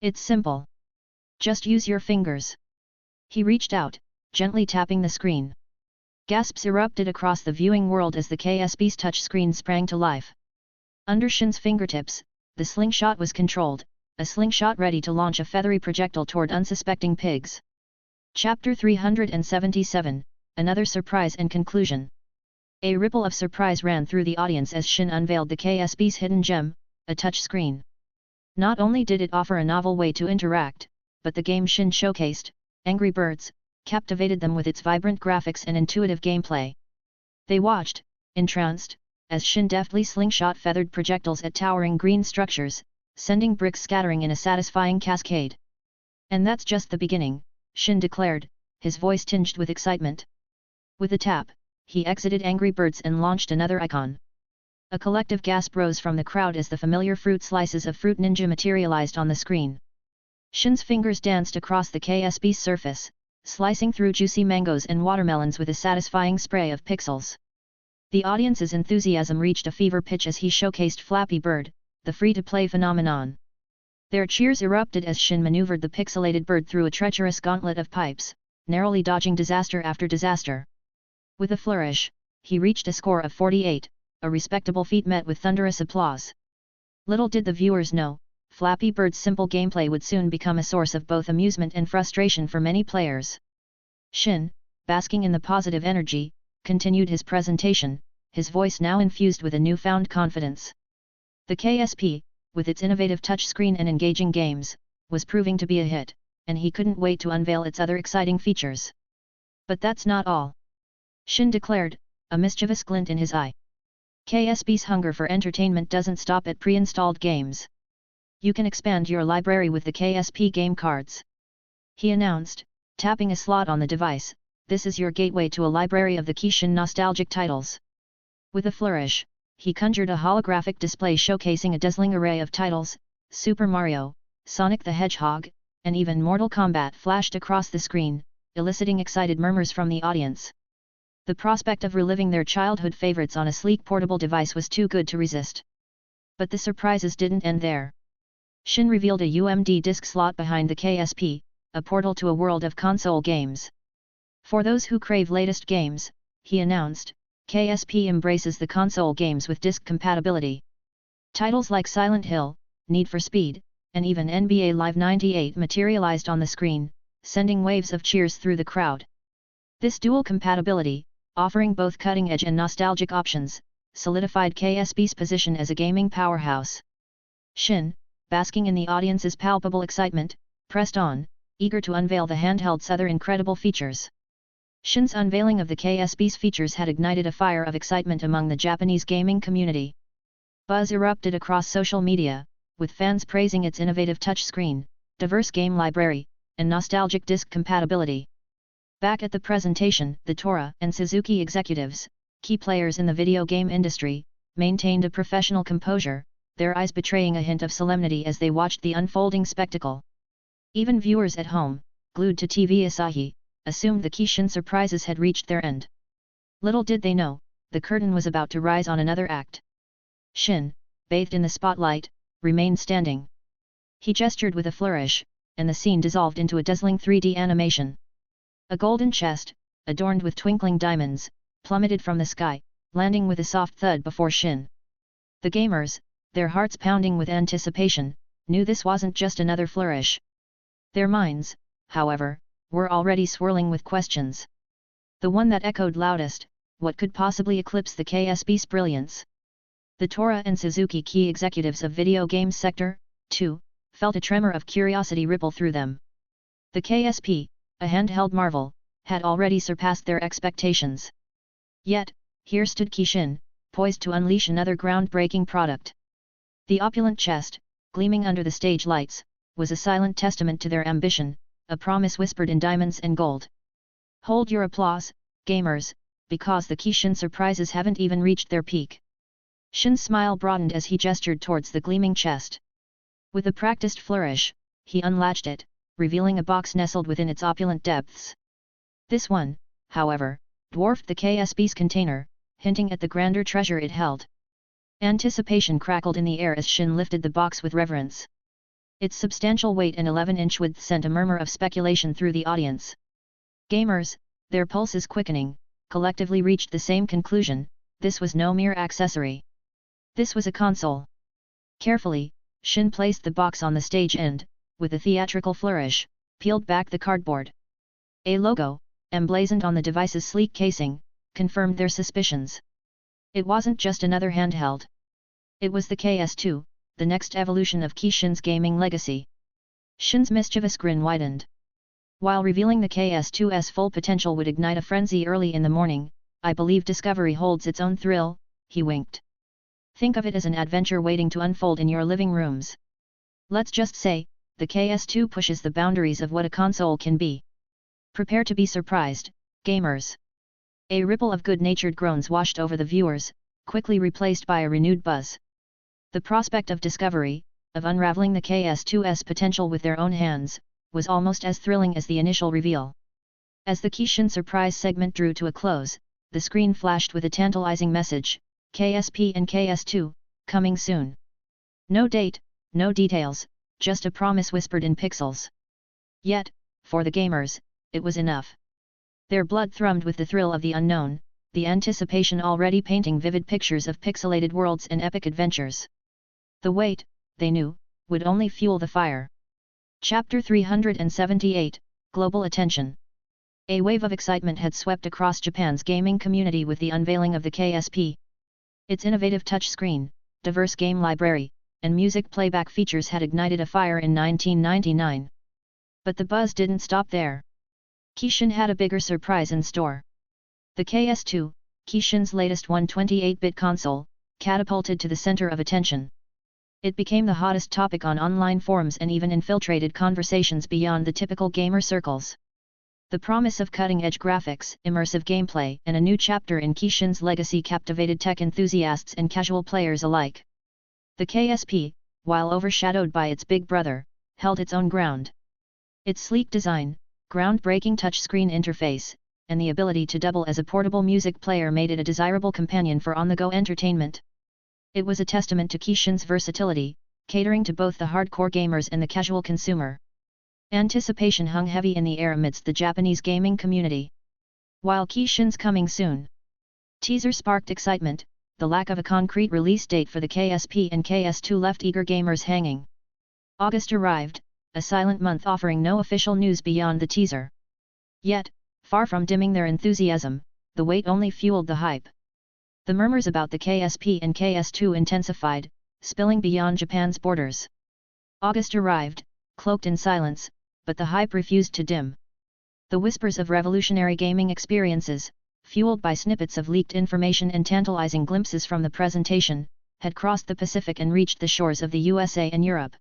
It's simple. Just use your fingers. He reached out, gently tapping the screen. Gasps erupted across the viewing world as the KSP's touchscreen sprang to life. Under Shin's fingertips, the slingshot was controlled, a slingshot ready to launch a feathery projectile toward unsuspecting pigs. Chapter 377, Another Surprise and Conclusion. A ripple of surprise ran through the audience as Shin unveiled the KSP's hidden gem, a touchscreen. Not only did it offer a novel way to interact, but the game Shin showcased, Angry Birds, captivated them with its vibrant graphics and intuitive gameplay. They watched, entranced, as Shin deftly slingshot feathered projectiles at towering green structures, sending bricks scattering in a satisfying cascade. And that's just the beginning, Shin declared, his voice tinged with excitement. With a tap, he exited Angry Birds and launched another icon. A collective gasp rose from the crowd as the familiar fruit slices of Fruit Ninja materialized on the screen. Shin's fingers danced across the KSP's surface, slicing through juicy mangoes and watermelons with a satisfying spray of pixels. The audience's enthusiasm reached a fever pitch as he showcased Flappy Bird, the free-to-play phenomenon. Their cheers erupted as Shin maneuvered the pixelated bird through a treacherous gauntlet of pipes, narrowly dodging disaster after disaster. With a flourish, he reached a score of 48, a respectable feat met with thunderous applause. Little did the viewers know, Flappy Bird's simple gameplay would soon become a source of both amusement and frustration for many players. Shin, basking in the positive energy, continued his presentation, his voice now infused with a newfound confidence. The KSP, with its innovative touchscreen and engaging games, was proving to be a hit, and he couldn't wait to unveil its other exciting features. But that's not all. Shin declared, a mischievous glint in his eye. KSP's hunger for entertainment doesn't stop at pre-installed games. You can expand your library with the KSP game cards. He announced, tapping a slot on the device, this is your gateway to a library of the Kishin nostalgic titles. With a flourish, he conjured a holographic display showcasing a dazzling array of titles, Super Mario, Sonic the Hedgehog, and even Mortal Kombat flashed across the screen, eliciting excited murmurs from the audience. The prospect of reliving their childhood favorites on a sleek portable device was too good to resist. But the surprises didn't end there. Shin revealed a UMD disc slot behind the KSP, a portal to a world of console games. For those who crave latest games, he announced, KSP embraces the console games with disc compatibility. Titles like Silent Hill, Need for Speed, and even NBA Live 98 materialized on the screen, sending waves of cheers through the crowd. This dual compatibility, offering both cutting-edge and nostalgic options, solidified KSP's position as a gaming powerhouse. Shin, basking in the audience's palpable excitement, pressed on, eager to unveil the handheld's other incredible features. Shin's unveiling of the KSP's features had ignited a fire of excitement among the Japanese gaming community. Buzz erupted across social media, with fans praising its innovative touchscreen, diverse game library, and nostalgic disc compatibility. Back at the presentation, the Tora and Suzuki executives, key players in the video game industry, maintained a professional composure, their eyes betraying a hint of solemnity as they watched the unfolding spectacle. Even viewers at home, glued to TV Asahi, assumed the Kishin surprises had reached their end. Little did they know, the curtain was about to rise on another act. Shin, bathed in the spotlight, remained standing. He gestured with a flourish, and the scene dissolved into a dazzling 3D animation. A golden chest, adorned with twinkling diamonds, plummeted from the sky, landing with a soft thud before Shin. The gamers, their hearts pounding with anticipation, knew this wasn't just another flourish. Their minds, however, were already swirling with questions. The one that echoed loudest, what could possibly eclipse the KSP's brilliance? The Tora and Suzuki key executives of video games sector, too, felt a tremor of curiosity ripple through them. The KSP, a handheld marvel, had already surpassed their expectations. Yet, here stood Kishin, poised to unleash another groundbreaking product. The opulent chest, gleaming under the stage lights, was a silent testament to their ambition, a promise whispered in diamonds and gold. Hold your applause, gamers, because the Kishin surprises haven't even reached their peak. Shin's smile broadened as he gestured towards the gleaming chest. With a practiced flourish, he unlatched it, revealing a box nestled within its opulent depths. This one, however, dwarfed the KSP's container, hinting at the grander treasure it held. Anticipation crackled in the air as Shin lifted the box with reverence. Its substantial weight and 11-inch width sent a murmur of speculation through the audience. Gamers, their pulses quickening, collectively reached the same conclusion: this was no mere accessory. This was a console. Carefully, Shin placed the box on the stage and, with a theatrical flourish, peeled back the cardboard. A logo, emblazoned on the device's sleek casing, confirmed their suspicions. It wasn't just another handheld. It was the KS2, the next evolution of Kishin's gaming legacy. Shin's mischievous grin widened. While revealing the KS2's full potential would ignite a frenzy early in the morning, I believe discovery holds its own thrill, he winked. Think of it as an adventure waiting to unfold in your living rooms. Let's just say, the KS2 pushes the boundaries of what a console can be. Prepare to be surprised, gamers. A ripple of good-natured groans washed over the viewers, quickly replaced by a renewed buzz. The prospect of discovery, of unraveling the KS2's potential with their own hands, was almost as thrilling as the initial reveal. As the Kishin surprise segment drew to a close, the screen flashed with a tantalizing message: KSP and KS2, coming soon. No date, no details, just a promise whispered in pixels. Yet, for the gamers, it was enough. Their blood thrummed with the thrill of the unknown, the anticipation already painting vivid pictures of pixelated worlds and epic adventures. The wait, they knew, would only fuel the fire. Chapter 378, Global Attention. A wave of excitement had swept across Japan's gaming community with the unveiling of the KSP. Its innovative touchscreen, diverse game library, and music playback features had ignited a fire in 1999. But the buzz didn't stop there. Kishin had a bigger surprise in store. The KS2, Kishin's latest 128-bit console, catapulted to the center of attention. It became the hottest topic on online forums and even infiltrated conversations beyond the typical gamer circles. The promise of cutting-edge graphics, immersive gameplay, and a new chapter in Kishin's legacy captivated tech enthusiasts and casual players alike. The KSP, while overshadowed by its big brother, held its own ground. Its sleek design, groundbreaking touchscreen interface, and the ability to double as a portable music player made it a desirable companion for on-the-go entertainment. It was a testament to Kishin's versatility, catering to both the hardcore gamers and the casual consumer. Anticipation hung heavy in the air amidst the Japanese gaming community. While Kishin's coming soon teaser sparked excitement, the lack of a concrete release date for the KSP and KS2 left eager gamers hanging. August arrived, a silent month offering no official news beyond the teaser. Yet, far from dimming their enthusiasm, the wait only fueled the hype. The murmurs about the KSP and KS2 intensified, spilling beyond Japan's borders. August arrived, cloaked in silence, but the hype refused to dim. The whispers of revolutionary gaming experiences, fueled by snippets of leaked information and tantalizing glimpses from the presentation, had crossed the Pacific and reached the shores of the USA and Europe.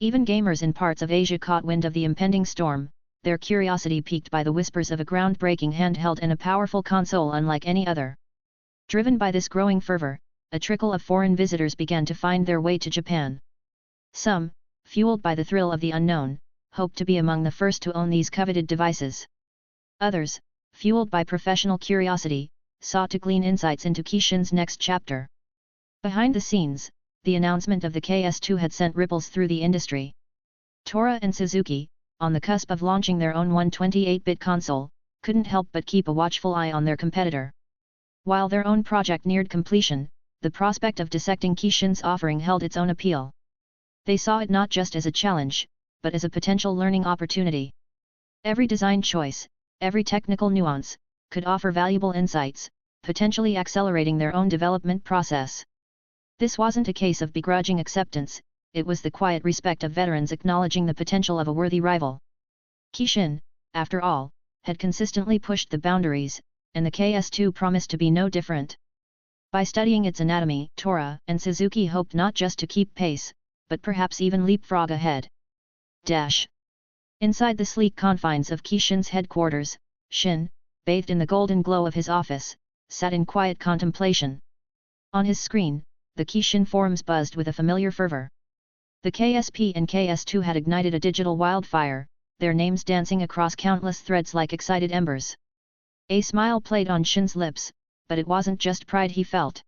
Even gamers in parts of Asia caught wind of the impending storm, their curiosity piqued by the whispers of a groundbreaking handheld and a powerful console unlike any other. Driven by this growing fervor, a trickle of foreign visitors began to find their way to Japan. Some, fueled by the thrill of the unknown, hoped to be among the first to own these coveted devices. Others, fueled by professional curiosity, sought to glean insights into Kishin's next chapter. Behind the scenes, the announcement of the KS2 had sent ripples through the industry. Tora and Suzuki, on the cusp of launching their own 128-bit console, couldn't help but keep a watchful eye on their competitor. While their own project neared completion, the prospect of dissecting Kishin's offering held its own appeal. They saw it not just as a challenge, but as a potential learning opportunity. Every design choice, every technical nuance, could offer valuable insights, potentially accelerating their own development process. This wasn't a case of begrudging acceptance, it was the quiet respect of veterans acknowledging the potential of a worthy rival. Kishin, after all, had consistently pushed the boundaries, and the KS2 promised to be no different. By studying its anatomy, Tora and Suzuki hoped not just to keep pace, but perhaps even leapfrog ahead. Inside the sleek confines of Kishin's headquarters, Shin, bathed in the golden glow of his office, sat in quiet contemplation. On his screen, the Kishin forums buzzed with a familiar fervor. The KSP and KS2 had ignited a digital wildfire, their names dancing across countless threads like excited embers. A smile played on Shin's lips, but it wasn't just pride he felt.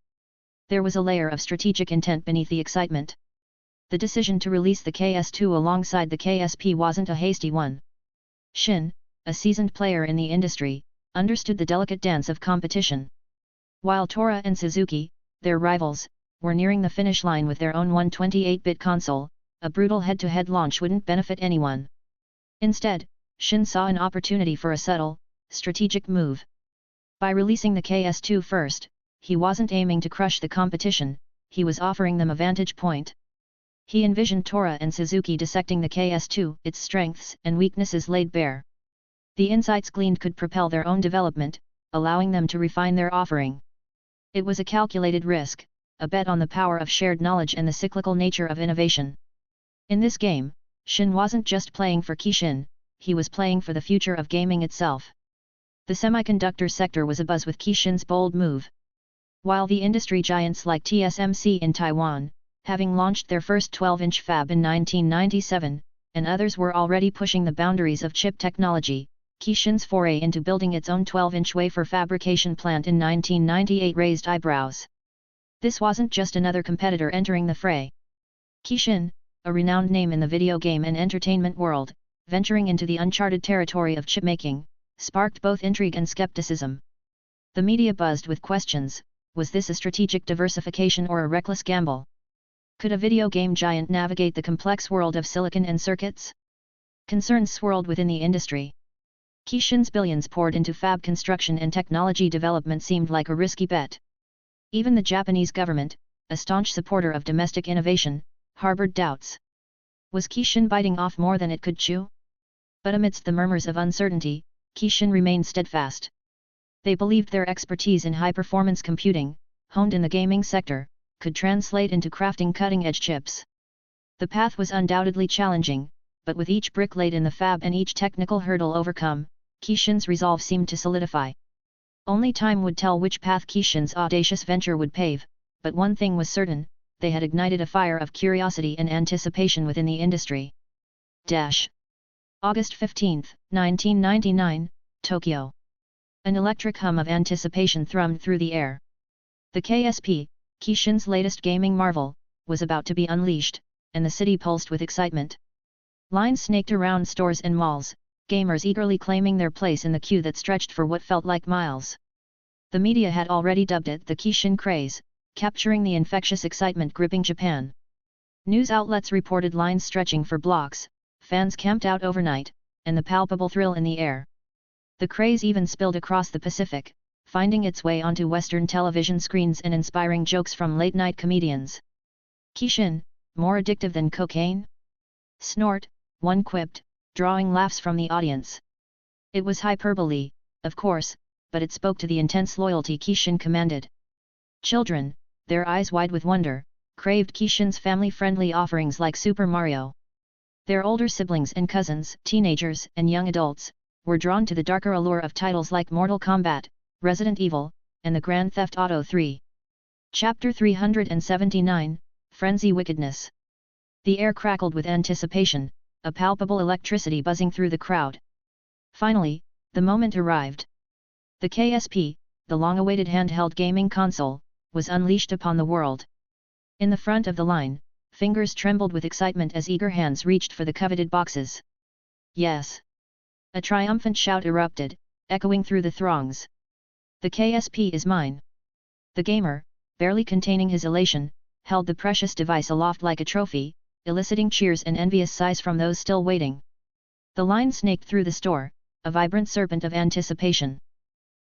There was a layer of strategic intent beneath the excitement. The decision to release the KS2 alongside the KSP wasn't a hasty one. Shin, a seasoned player in the industry, understood the delicate dance of competition. While Tora and Suzuki, their rivals, were nearing the finish line with their own 128-bit console, a brutal head-to-head launch wouldn't benefit anyone. Instead, Shin saw an opportunity for a subtle, strategic move. By releasing the KS2 first, he wasn't aiming to crush the competition, he was offering them a vantage point. He envisioned Tora and Suzuki dissecting the KS2, its strengths and weaknesses laid bare. The insights gleaned could propel their own development, allowing them to refine their offering. It was a calculated risk, a bet on the power of shared knowledge and the cyclical nature of innovation. In this game, Shin wasn't just playing for Kishin, he was playing for the future of gaming itself. The semiconductor sector was abuzz with Kishin's bold move. While the industry giants like TSMC in Taiwan, having launched their first 12-inch fab in 1997, and others were already pushing the boundaries of chip technology, Kishin's foray into building its own 12-inch wafer fabrication plant in 1998 raised eyebrows. This wasn't just another competitor entering the fray. Kishin, a renowned name in the video game and entertainment world, venturing into the uncharted territory of chipmaking, sparked both intrigue and skepticism. The media buzzed with questions: was this a strategic diversification or a reckless gamble? Could a video game giant navigate the complex world of silicon and circuits? Concerns swirled within the industry. Kishin's billions poured into fab construction and technology development seemed like a risky bet. Even the Japanese government, a staunch supporter of domestic innovation, harbored doubts. Was Kishin biting off more than it could chew? But amidst the murmurs of uncertainty, Kishin remained steadfast. They believed their expertise in high-performance computing, honed in the gaming sector, could translate into crafting cutting-edge chips. The path was undoubtedly challenging, but with each brick laid in the fab and each technical hurdle overcome, Kishin's resolve seemed to solidify. Only time would tell which path Kishin's audacious venture would pave, but one thing was certain: they had ignited a fire of curiosity and anticipation within the industry. August 15, 1999, Tokyo. An electric hum of anticipation thrummed through the air. The KSP, Kishin's latest gaming marvel, was about to be unleashed, and the city pulsed with excitement. Lines snaked around stores and malls, gamers eagerly claiming their place in the queue that stretched for what felt like miles. The media had already dubbed it the Kishin craze, capturing the infectious excitement gripping Japan. News outlets reported lines stretching for blocks, fans camped out overnight, and the palpable thrill in the air. The craze even spilled across the Pacific, finding its way onto Western television screens and inspiring jokes from late-night comedians. Kishin, more addictive than cocaine? Snort, one quipped, drawing laughs from the audience. It was hyperbole, of course, but it spoke to the intense loyalty Kishin commanded. Children, their eyes wide with wonder, craved Kishin's family-friendly offerings like Super Mario. Their older siblings and cousins, teenagers and young adults, were drawn to the darker allure of titles like Mortal Kombat, Resident Evil, and the Grand Theft Auto 3. Chapter 379, Frenzy Wickedness. The air crackled with anticipation, a palpable electricity buzzing through the crowd. Finally, the moment arrived. The KSP, the long-awaited handheld gaming console, was unleashed upon the world. In the front of the line, fingers trembled with excitement as eager hands reached for the coveted boxes. Yes! A triumphant shout erupted, echoing through the throngs. The KSP is mine. The gamer, barely containing his elation, held the precious device aloft like a trophy, eliciting cheers and envious sighs from those still waiting. The line snaked through the store, a vibrant serpent of anticipation.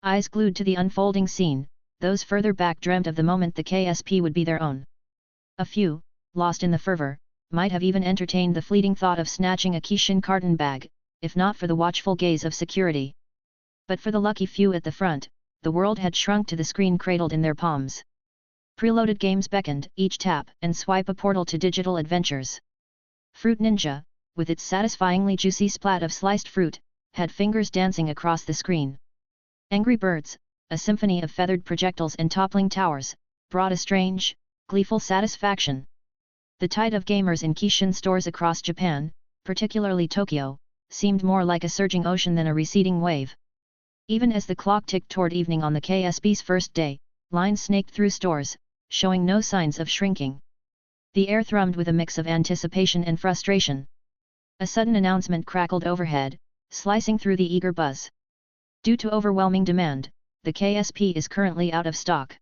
Eyes glued to the unfolding scene, those further back dreamt of the moment the KSP would be their own. A few, lost in the fervor, might have even entertained the fleeting thought of snatching a Kishin carton bag, if not for the watchful gaze of security. But for the lucky few at the front, the world had shrunk to the screen cradled in their palms. Preloaded games beckoned, each tap and swipe a portal to digital adventures. Fruit Ninja, with its satisfyingly juicy splat of sliced fruit, had fingers dancing across the screen. Angry Birds, a symphony of feathered projectiles and toppling towers, brought a strange, gleeful satisfaction. The tide of gamers in Kishin stores across Japan, particularly Tokyo, seemed more like a surging ocean than a receding wave. Even as the clock ticked toward evening on the KSP's first day, lines snaked through stores, showing no signs of shrinking. The air thrummed with a mix of anticipation and frustration. A sudden announcement crackled overhead, slicing through the eager buzz. Due to overwhelming demand, the KSP is currently out of stock.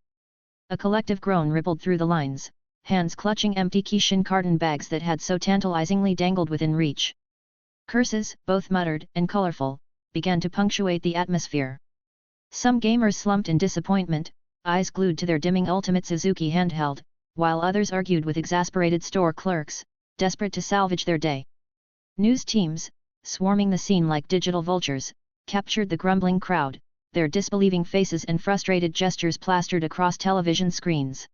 A collective groan rippled through the lines, hands clutching empty Kishin carton bags that had so tantalizingly dangled within reach. Curses, both muttered and colorful, began to punctuate the atmosphere. Some gamers slumped in disappointment, eyes glued to their dimming Ultimate Suzuki handheld, while others argued with exasperated store clerks, desperate to salvage their day. News teams, swarming the scene like digital vultures, captured the grumbling crowd, their disbelieving faces and frustrated gestures plastered across television screens.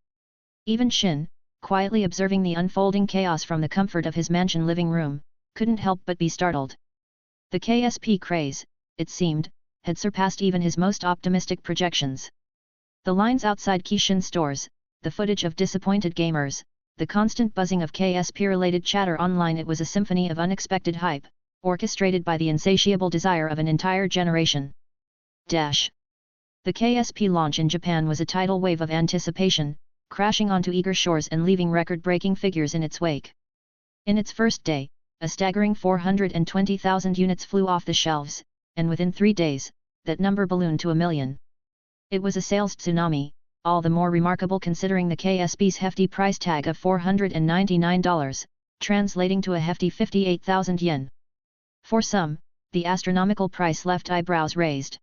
Even Shin, quietly observing the unfolding chaos from the comfort of his mansion living room, couldn't help but be startled. The KSP craze, it seemed, had surpassed even his most optimistic projections. The lines outside Kishin stores, the footage of disappointed gamers, the constant buzzing of KSP-related chatter online, it was a symphony of unexpected hype, orchestrated by the insatiable desire of an entire generation. The KSP launch in Japan was a tidal wave of anticipation, crashing onto eager shores and leaving record-breaking figures in its wake. In its first day, a staggering 420,000 units flew off the shelves, and within 3 days, that number ballooned to 1 million. It was a sales tsunami, all the more remarkable considering the KSP's hefty price tag of $499, translating to a hefty 58,000 yen. For some, the astronomical price left eyebrows raised.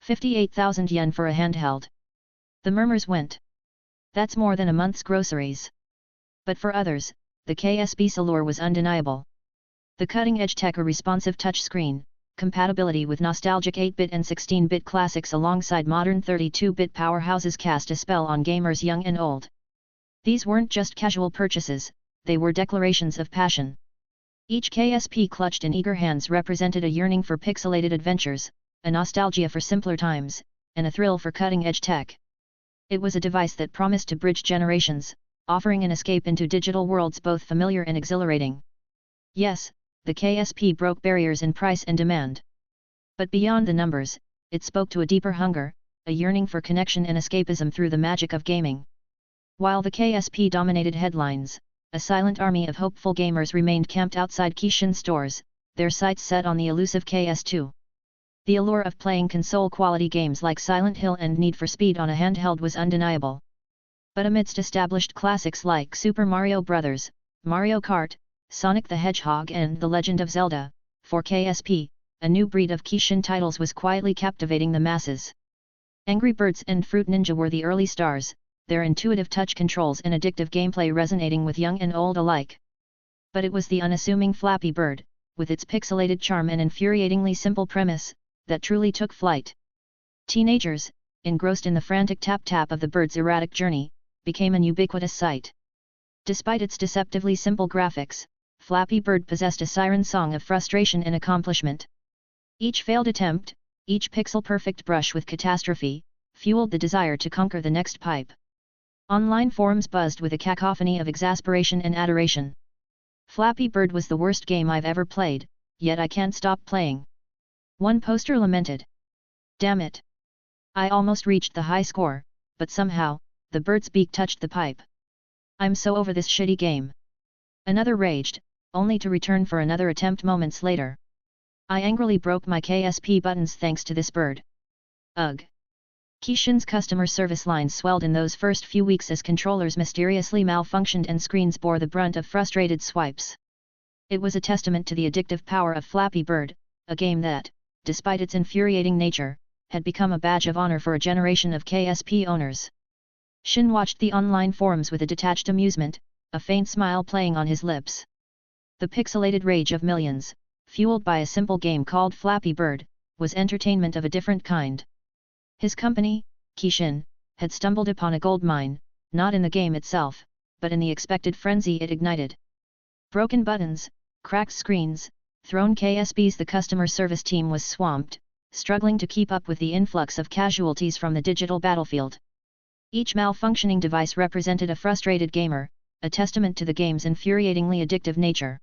58,000 yen for a handheld. The murmurs went. That's more than a month's groceries. But for others, the KSP's allure was undeniable. The cutting-edge tech, a responsive touchscreen, compatibility with nostalgic 8-bit and 16-bit classics alongside modern 32-bit powerhouses cast a spell on gamers young and old. These weren't just casual purchases, they were declarations of passion. Each KSP clutched in eager hands represented a yearning for pixelated adventures, a nostalgia for simpler times, and a thrill for cutting-edge tech. It was a device that promised to bridge generations, offering an escape into digital worlds both familiar and exhilarating. Yes, the KSP broke barriers in price and demand. But beyond the numbers, it spoke to a deeper hunger, a yearning for connection and escapism through the magic of gaming. While the KSP dominated headlines, a silent army of hopeful gamers remained camped outside Kishin stores, their sights set on the elusive KS2. The allure of playing console-quality games like Silent Hill and Need for Speed on a handheld was undeniable. But amidst established classics like Super Mario Bros., Mario Kart, Sonic the Hedgehog and The Legend of Zelda, for KSP, a new breed of Kishin titles was quietly captivating the masses. Angry Birds and Fruit Ninja were the early stars, their intuitive touch controls and addictive gameplay resonating with young and old alike. But it was the unassuming Flappy Bird, with its pixelated charm and infuriatingly simple premise, that truly took flight. Teenagers, engrossed in the frantic tap-tap of the bird's erratic journey, became an ubiquitous sight. Despite its deceptively simple graphics, Flappy Bird possessed a siren song of frustration and accomplishment. Each failed attempt, each pixel-perfect brush with catastrophe, fueled the desire to conquer the next pipe. Online forums buzzed with a cacophony of exasperation and adoration. Flappy Bird was the worst game I've ever played, yet I can't stop playing. One poster lamented. Damn it! I almost reached the high score, but somehow, the bird's beak touched the pipe. I'm so over this shitty game. Another raged, only to return for another attempt moments later. I angrily broke my KSP buttons thanks to this bird. Ugh! Kishin's customer service lines swelled in those first few weeks as controllers mysteriously malfunctioned and screens bore the brunt of frustrated swipes. It was a testament to the addictive power of Flappy Bird, a game that, despite its infuriating nature, had become a badge of honor for a generation of KSP owners. Shin watched the online forums with a detached amusement, a faint smile playing on his lips. The pixelated rage of millions, fueled by a simple game called Flappy Bird, was entertainment of a different kind. His company, Kishin, had stumbled upon a gold mine, not in the game itself, but in the expected frenzy it ignited. Broken buttons, cracked screens, thrown KSPs. The customer service team was swamped, struggling to keep up with the influx of casualties from the digital battlefield. Each malfunctioning device represented a frustrated gamer, a testament to the game's infuriatingly addictive nature.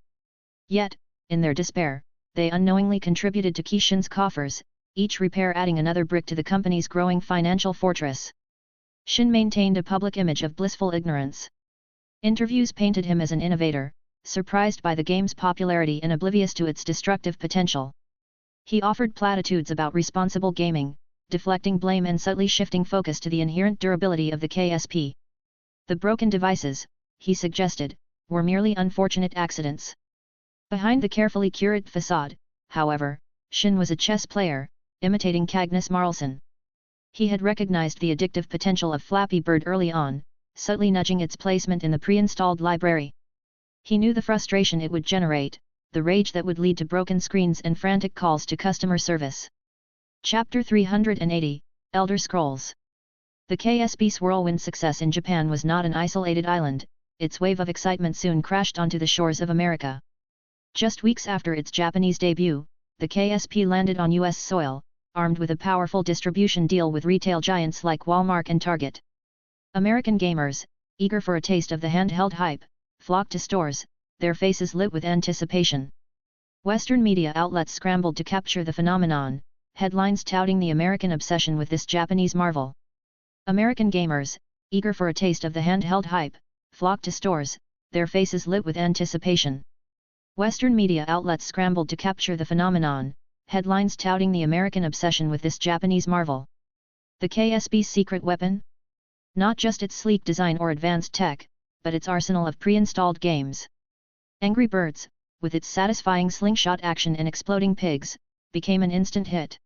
Yet, in their despair, they unknowingly contributed to Kishin's coffers, each repair adding another brick to the company's growing financial fortress. Shin maintained a public image of blissful ignorance. Interviews painted him as an innovator, surprised by the game's popularity and oblivious to its destructive potential. He offered platitudes about responsible gaming, deflecting blame and subtly shifting focus to the inherent durability of the KSP. The broken devices, he suggested, were merely unfortunate accidents. Behind the carefully curated facade, however, Shin was a chess player, imitating Cagnus Marlson. He had recognized the addictive potential of Flappy Bird early on, subtly nudging its placement in the pre-installed library. He knew the frustration it would generate, the rage that would lead to broken screens and frantic calls to customer service. Chapter 380, Elder Scrolls. The KSP's whirlwind success in Japan was not an isolated island, its wave of excitement soon crashed onto the shores of America. Just weeks after its Japanese debut, the KSP landed on U.S. soil, armed with a powerful distribution deal with retail giants like Walmart and Target. American gamers, eager for a taste of the handheld hype, flocked to stores, their faces lit with anticipation. Western media outlets scrambled to capture the phenomenon, headlines touting the American obsession with this Japanese marvel. American gamers, eager for a taste of the handheld hype, flocked to stores, their faces lit with anticipation. Western media outlets scrambled to capture the phenomenon, headlines touting the American obsession with this Japanese marvel. The KSP's secret weapon? Not just its sleek design or advanced tech, but its arsenal of pre-installed games. Angry Birds, with its satisfying slingshot action and exploding pigs, became an instant hit.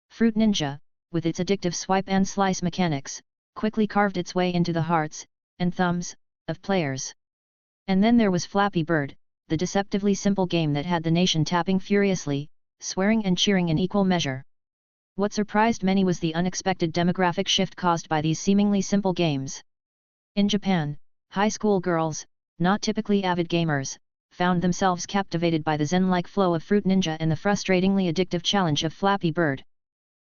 Fruit Ninja, with its addictive swipe and slice mechanics, quickly carved its way into the hearts and thumbs of players. And then there was Flappy Bird, the deceptively simple game that had the nation tapping furiously, swearing and cheering in equal measure. What surprised many was the unexpected demographic shift caused by these seemingly simple games. In Japan, high school girls, not typically avid gamers, found themselves captivated by the zen-like flow of Fruit Ninja and the frustratingly addictive challenge of Flappy Bird.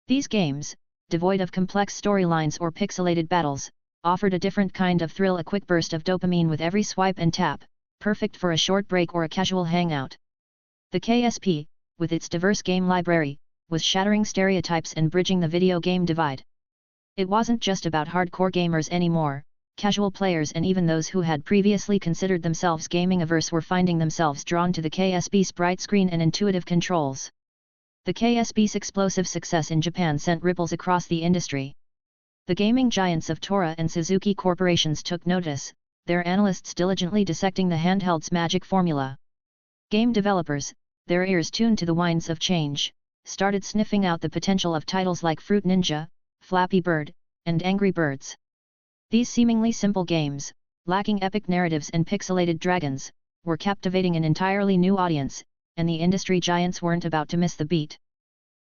These games, devoid of complex storylines or pixelated battles, offered a different kind of thrill, a quick burst of dopamine with every swipe and tap, perfect for a short break or a casual hangout. The KSP, with its diverse game library, was shattering stereotypes and bridging the video game divide. It wasn't just about hardcore gamers anymore. Casual players and even those who had previously considered themselves gaming-averse were finding themselves drawn to the KSP's bright screen and intuitive controls. The KSP's explosive success in Japan sent ripples across the industry. The gaming giants of Tora and Suzuki corporations took notice, their analysts diligently dissecting the handheld's magic formula. Game developers, their ears tuned to the whines of change, started sniffing out the potential of titles like Fruit Ninja, Flappy Bird, and Angry Birds. These seemingly simple games, lacking epic narratives and pixelated dragons, were captivating an entirely new audience, and the industry giants weren't about to miss the beat.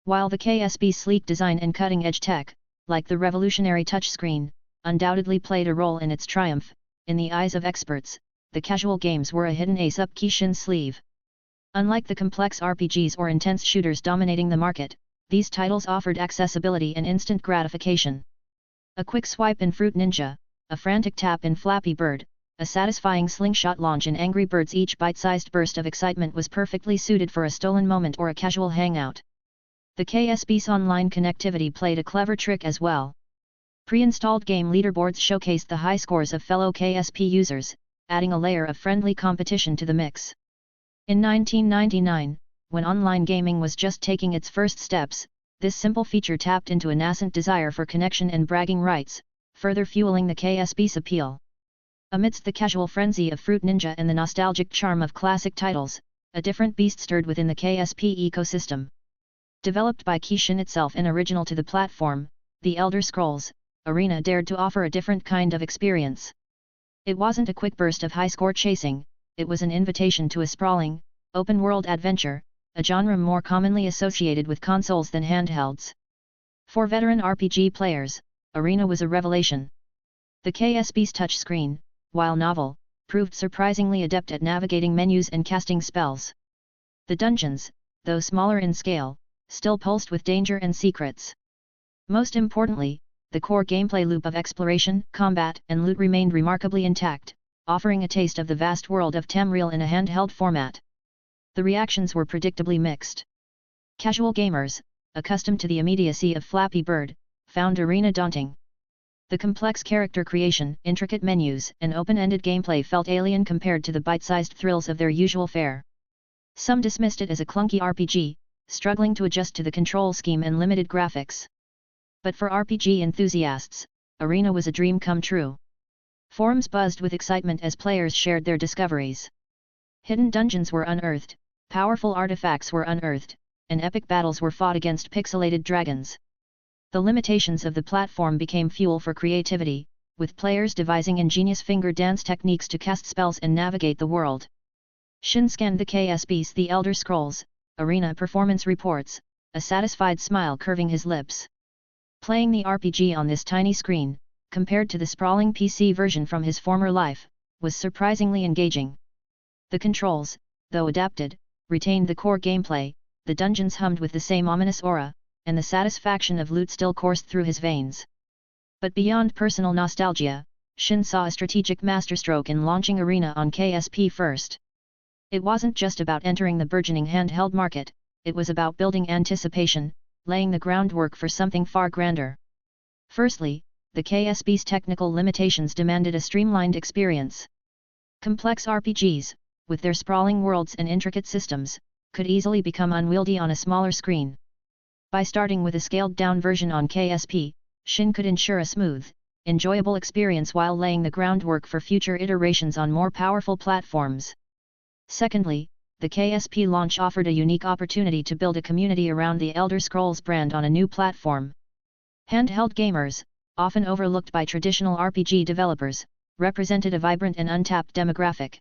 While the KSP's sleek design and cutting-edge tech, like the revolutionary touchscreen, undoubtedly played a role in its triumph, in the eyes of experts, the casual games were a hidden ace up Kishin's sleeve. Unlike the complex RPGs or intense shooters dominating the market, these titles offered accessibility and instant gratification. A quick swipe in Fruit Ninja, a frantic tap in Flappy Bird, a satisfying slingshot launch in Angry Birds. Each bite-sized burst of excitement was perfectly suited for a stolen moment or a casual hangout. The KSP's online connectivity played a clever trick as well. Pre-installed game leaderboards showcased the high scores of fellow KSP users, adding a layer of friendly competition to the mix. In 1999, when online gaming was just taking its first steps, this simple feature tapped into a nascent desire for connection and bragging rights, further fueling the KSP's appeal. Amidst the casual frenzy of Fruit Ninja and the nostalgic charm of classic titles, a different beast stirred within the KSP ecosystem. Developed by Kishin itself and original to the platform, The Elder Scrolls Arena dared to offer a different kind of experience. It wasn't a quick burst of high-score chasing, it was an invitation to a sprawling, open-world adventure, a genre more commonly associated with consoles than handhelds. For veteran RPG players, Arena was a revelation. The KSP's touchscreen, while novel, proved surprisingly adept at navigating menus and casting spells. The dungeons, though smaller in scale, still pulsed with danger and secrets. Most importantly, the core gameplay loop of exploration, combat, and loot remained remarkably intact, offering a taste of the vast world of Tamriel in a handheld format. The reactions were predictably mixed. Casual gamers, accustomed to the immediacy of Flappy Bird, found Arena daunting. The complex character creation, intricate menus, and open-ended gameplay felt alien compared to the bite-sized thrills of their usual fare. Some dismissed it as a clunky RPG, struggling to adjust to the control scheme and limited graphics. But for RPG enthusiasts, Arena was a dream come true. Forums buzzed with excitement as players shared their discoveries. Hidden dungeons were unearthed, powerful artifacts were unearthed, and epic battles were fought against pixelated dragons. The limitations of the platform became fuel for creativity, with players devising ingenious finger dance techniques to cast spells and navigate the world. Shin scanned the KSP's The Elder Scrolls Arena performance reports, a satisfied smile curving his lips. Playing the RPG on this tiny screen, compared to the sprawling PC version from his former life, was surprisingly engaging. The controls, though adapted, retained the core gameplay, the dungeons hummed with the same ominous aura, and the satisfaction of loot still coursed through his veins. But beyond personal nostalgia, Shin saw a strategic masterstroke in launching Arena on KSP first. It wasn't just about entering the burgeoning handheld market, it was about building anticipation, laying the groundwork for something far grander. Firstly, the KSP's technical limitations demanded a streamlined experience. Complex RPGs, with their sprawling worlds and intricate systems, could easily become unwieldy on a smaller screen. By starting with a scaled-down version on KSP, Shin could ensure a smooth, enjoyable experience while laying the groundwork for future iterations on more powerful platforms. Secondly, the KSP launch offered a unique opportunity to build a community around the Elder Scrolls brand on a new platform. Handheld gamers, often overlooked by traditional RPG developers, represented a vibrant and untapped demographic.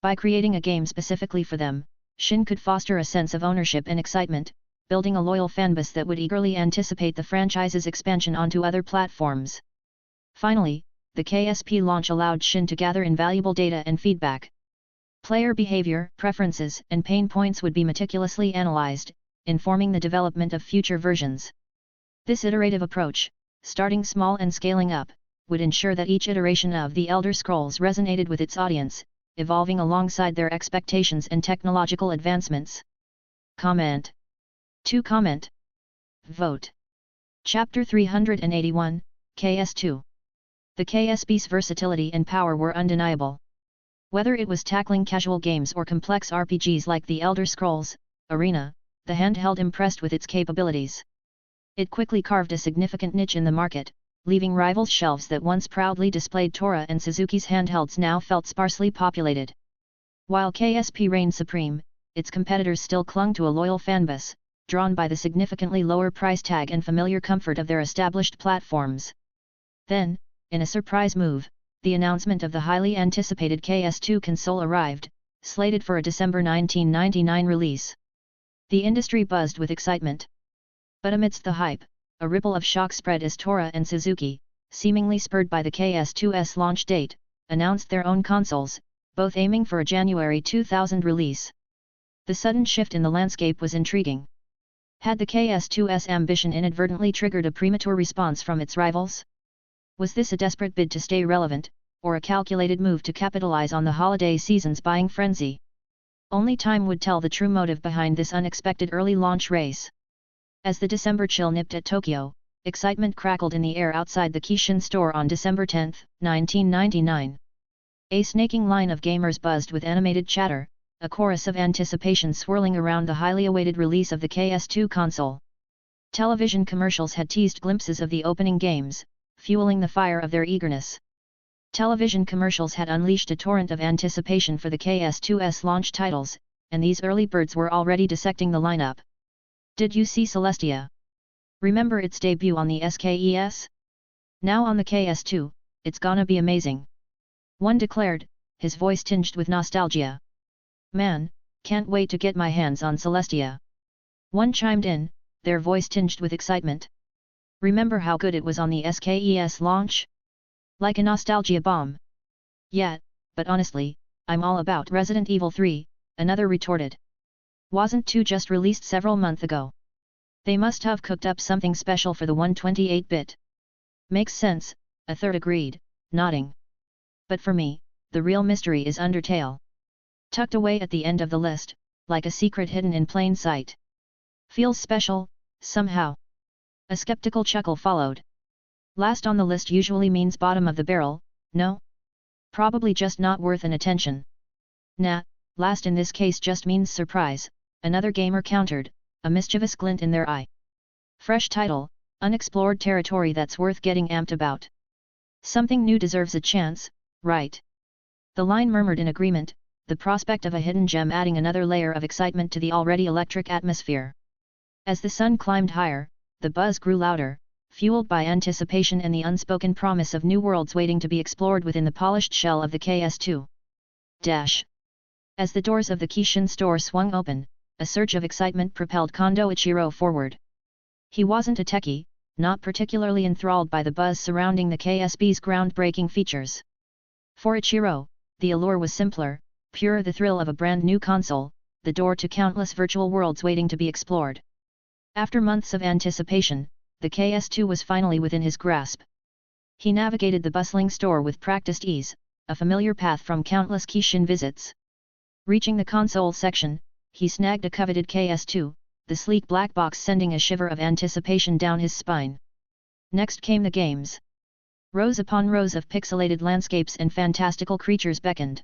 By creating a game specifically for them, Shin could foster a sense of ownership and excitement, building a loyal fanbase that would eagerly anticipate the franchise's expansion onto other platforms. Finally, the KSP launch allowed Shin to gather invaluable data and feedback. Player behavior, preferences, and pain points would be meticulously analyzed, informing the development of future versions. This iterative approach, starting small and scaling up, would ensure that each iteration of The Elder Scrolls resonated with its audience, evolving alongside their expectations and technological advancements. Comment. To comment. Vote. Chapter 381, KS2. The KSP's versatility and power were undeniable. Whether it was tackling casual games or complex RPGs like The Elder Scrolls Arena, the handheld impressed with its capabilities. It quickly carved a significant niche in the market, leaving rivals' shelves that once proudly displayed Tora and Suzuki's handhelds now felt sparsely populated. While KSP reigned supreme, its competitors still clung to a loyal fanbase, drawn by the significantly lower price tag and familiar comfort of their established platforms. Then, in a surprise move, the announcement of the highly anticipated KS2 console arrived, slated for a December 1999 release. The industry buzzed with excitement. But amidst the hype, a ripple of shock spread as Tora and Suzuki, seemingly spurred by the KS2's launch date, announced their own consoles, both aiming for a January 2000 release. The sudden shift in the landscape was intriguing. Had the KS2's ambition inadvertently triggered a premature response from its rivals? Was this a desperate bid to stay relevant, or a calculated move to capitalize on the holiday season's buying frenzy? Only time would tell the true motive behind this unexpected early launch race. As the December chill nipped at Tokyo, excitement crackled in the air outside the Kishin store on December 10, 1999. A snaking line of gamers buzzed with animated chatter, a chorus of anticipation swirling around the highly awaited release of the KS2 console. Television commercials had teased glimpses of the opening games, fueling the fire of their eagerness. Television commercials had unleashed a torrent of anticipation for the KS2's launch titles, and these early birds were already dissecting the lineup. Did you see Celestia? Remember its debut on the SKES? Now on the KS2, it's gonna be amazing. One declared, his voice tinged with nostalgia. Man, can't wait to get my hands on Celestia. One chimed in, their voice tinged with excitement. Remember how good it was on the SKES launch? Like a nostalgia bomb. Yeah, but honestly, I'm all about Resident Evil 3, another retorted. Wasn't 2 just released several months ago? They must have cooked up something special for the 128-bit. Makes sense, a third agreed, nodding. But for me, the real mystery is Undertale. Tucked away at the end of the list, like a secret hidden in plain sight. Feels special, somehow. A skeptical chuckle followed. Last on the list usually means bottom of the barrel, no? Probably just not worth an attention. Nah, last in this case just means surprise, another gamer countered, a mischievous glint in their eye. Fresh title, unexplored territory that's worth getting amped about. Something new deserves a chance, right? The line murmured in agreement, the prospect of a hidden gem adding another layer of excitement to the already electric atmosphere. As the sun climbed higher, the buzz grew louder, fueled by anticipation and the unspoken promise of new worlds waiting to be explored within the polished shell of the KS2. As the doors of the Kishin store swung open, a surge of excitement propelled Kondo Ichiro forward. He wasn't a techie, not particularly enthralled by the buzz surrounding the KSP's groundbreaking features. For Ichiro, the allure was simpler, pure, the thrill of a brand new console, the door to countless virtual worlds waiting to be explored. After months of anticipation, the KS2 was finally within his grasp. He navigated the bustling store with practiced ease, a familiar path from countless Kishin visits. Reaching the console section, he snagged a coveted KS2, the sleek black box sending a shiver of anticipation down his spine. Next came the games. Rows upon rows of pixelated landscapes and fantastical creatures beckoned.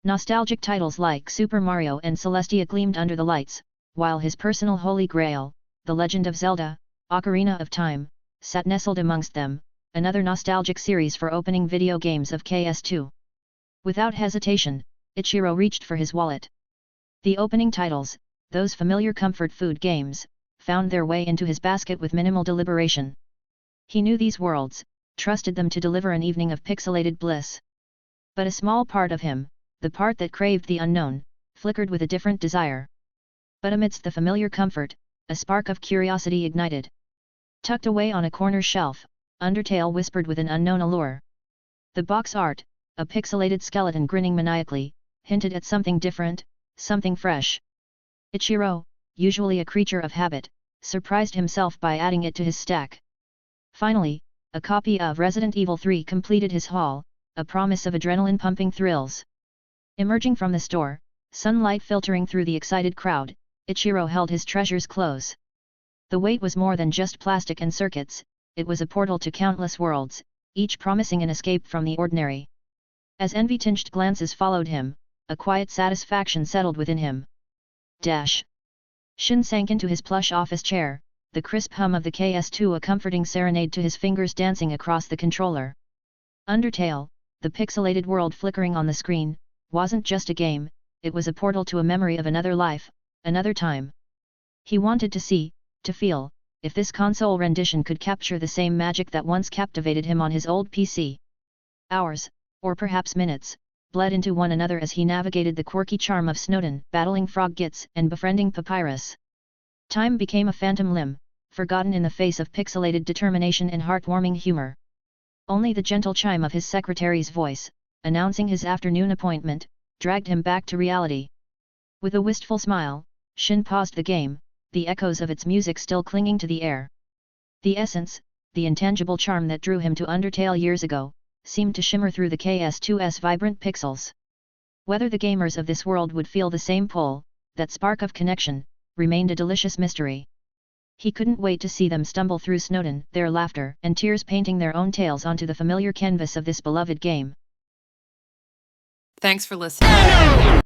Nostalgic titles like Super Mario and Celestia gleamed under the lights, while his personal holy grail, The Legend of Zelda, Ocarina of Time, sat nestled amongst them, another nostalgic series for opening video games of KS2. Without hesitation, Ichiro reached for his wallet. The opening titles, those familiar comfort food games, found their way into his basket with minimal deliberation. He knew these worlds, trusted them to deliver an evening of pixelated bliss. But a small part of him, the part that craved the unknown, flickered with a different desire. But amidst the familiar comfort, a spark of curiosity ignited. Tucked away on a corner shelf, Undertale whispered with an unknown allure. The box art, a pixelated skeleton grinning maniacally, hinted at something different, something fresh. Ichiro, usually a creature of habit, surprised himself by adding it to his stack. Finally, a copy of Resident Evil 3 completed his haul, a promise of adrenaline-pumping thrills. Emerging from the store, sunlight filtering through the excited crowd, Ichiro held his treasures close. The weight was more than just plastic and circuits, it was a portal to countless worlds, each promising an escape from the ordinary. As envy-tinged glances followed him, a quiet satisfaction settled within him. Shin sank into his plush office chair, the crisp hum of the KS2 a comforting serenade to his fingers dancing across the controller. Undertale, the pixelated world flickering on the screen, wasn't just a game, it was a portal to a memory of another life, another time. He wanted to see, to feel, if this console rendition could capture the same magic that once captivated him on his old PC. Hours, or perhaps minutes, bled into one another as he navigated the quirky charm of Snowden, battling Frog Gits and befriending Papyrus. Time became a phantom limb, forgotten in the face of pixelated determination and heartwarming humor. Only the gentle chime of his secretary's voice, announcing his afternoon appointment, dragged him back to reality. With a wistful smile, Shin paused the game, the echoes of its music still clinging to the air. The essence, the intangible charm that drew him to Undertale years ago, seemed to shimmer through the KS2's vibrant pixels. Whether the gamers of this world would feel the same pull, that spark of connection, remained a delicious mystery. He couldn't wait to see them stumble through Snowden, their laughter and tears painting their own tales onto the familiar canvas of this beloved game. Thanks for listening.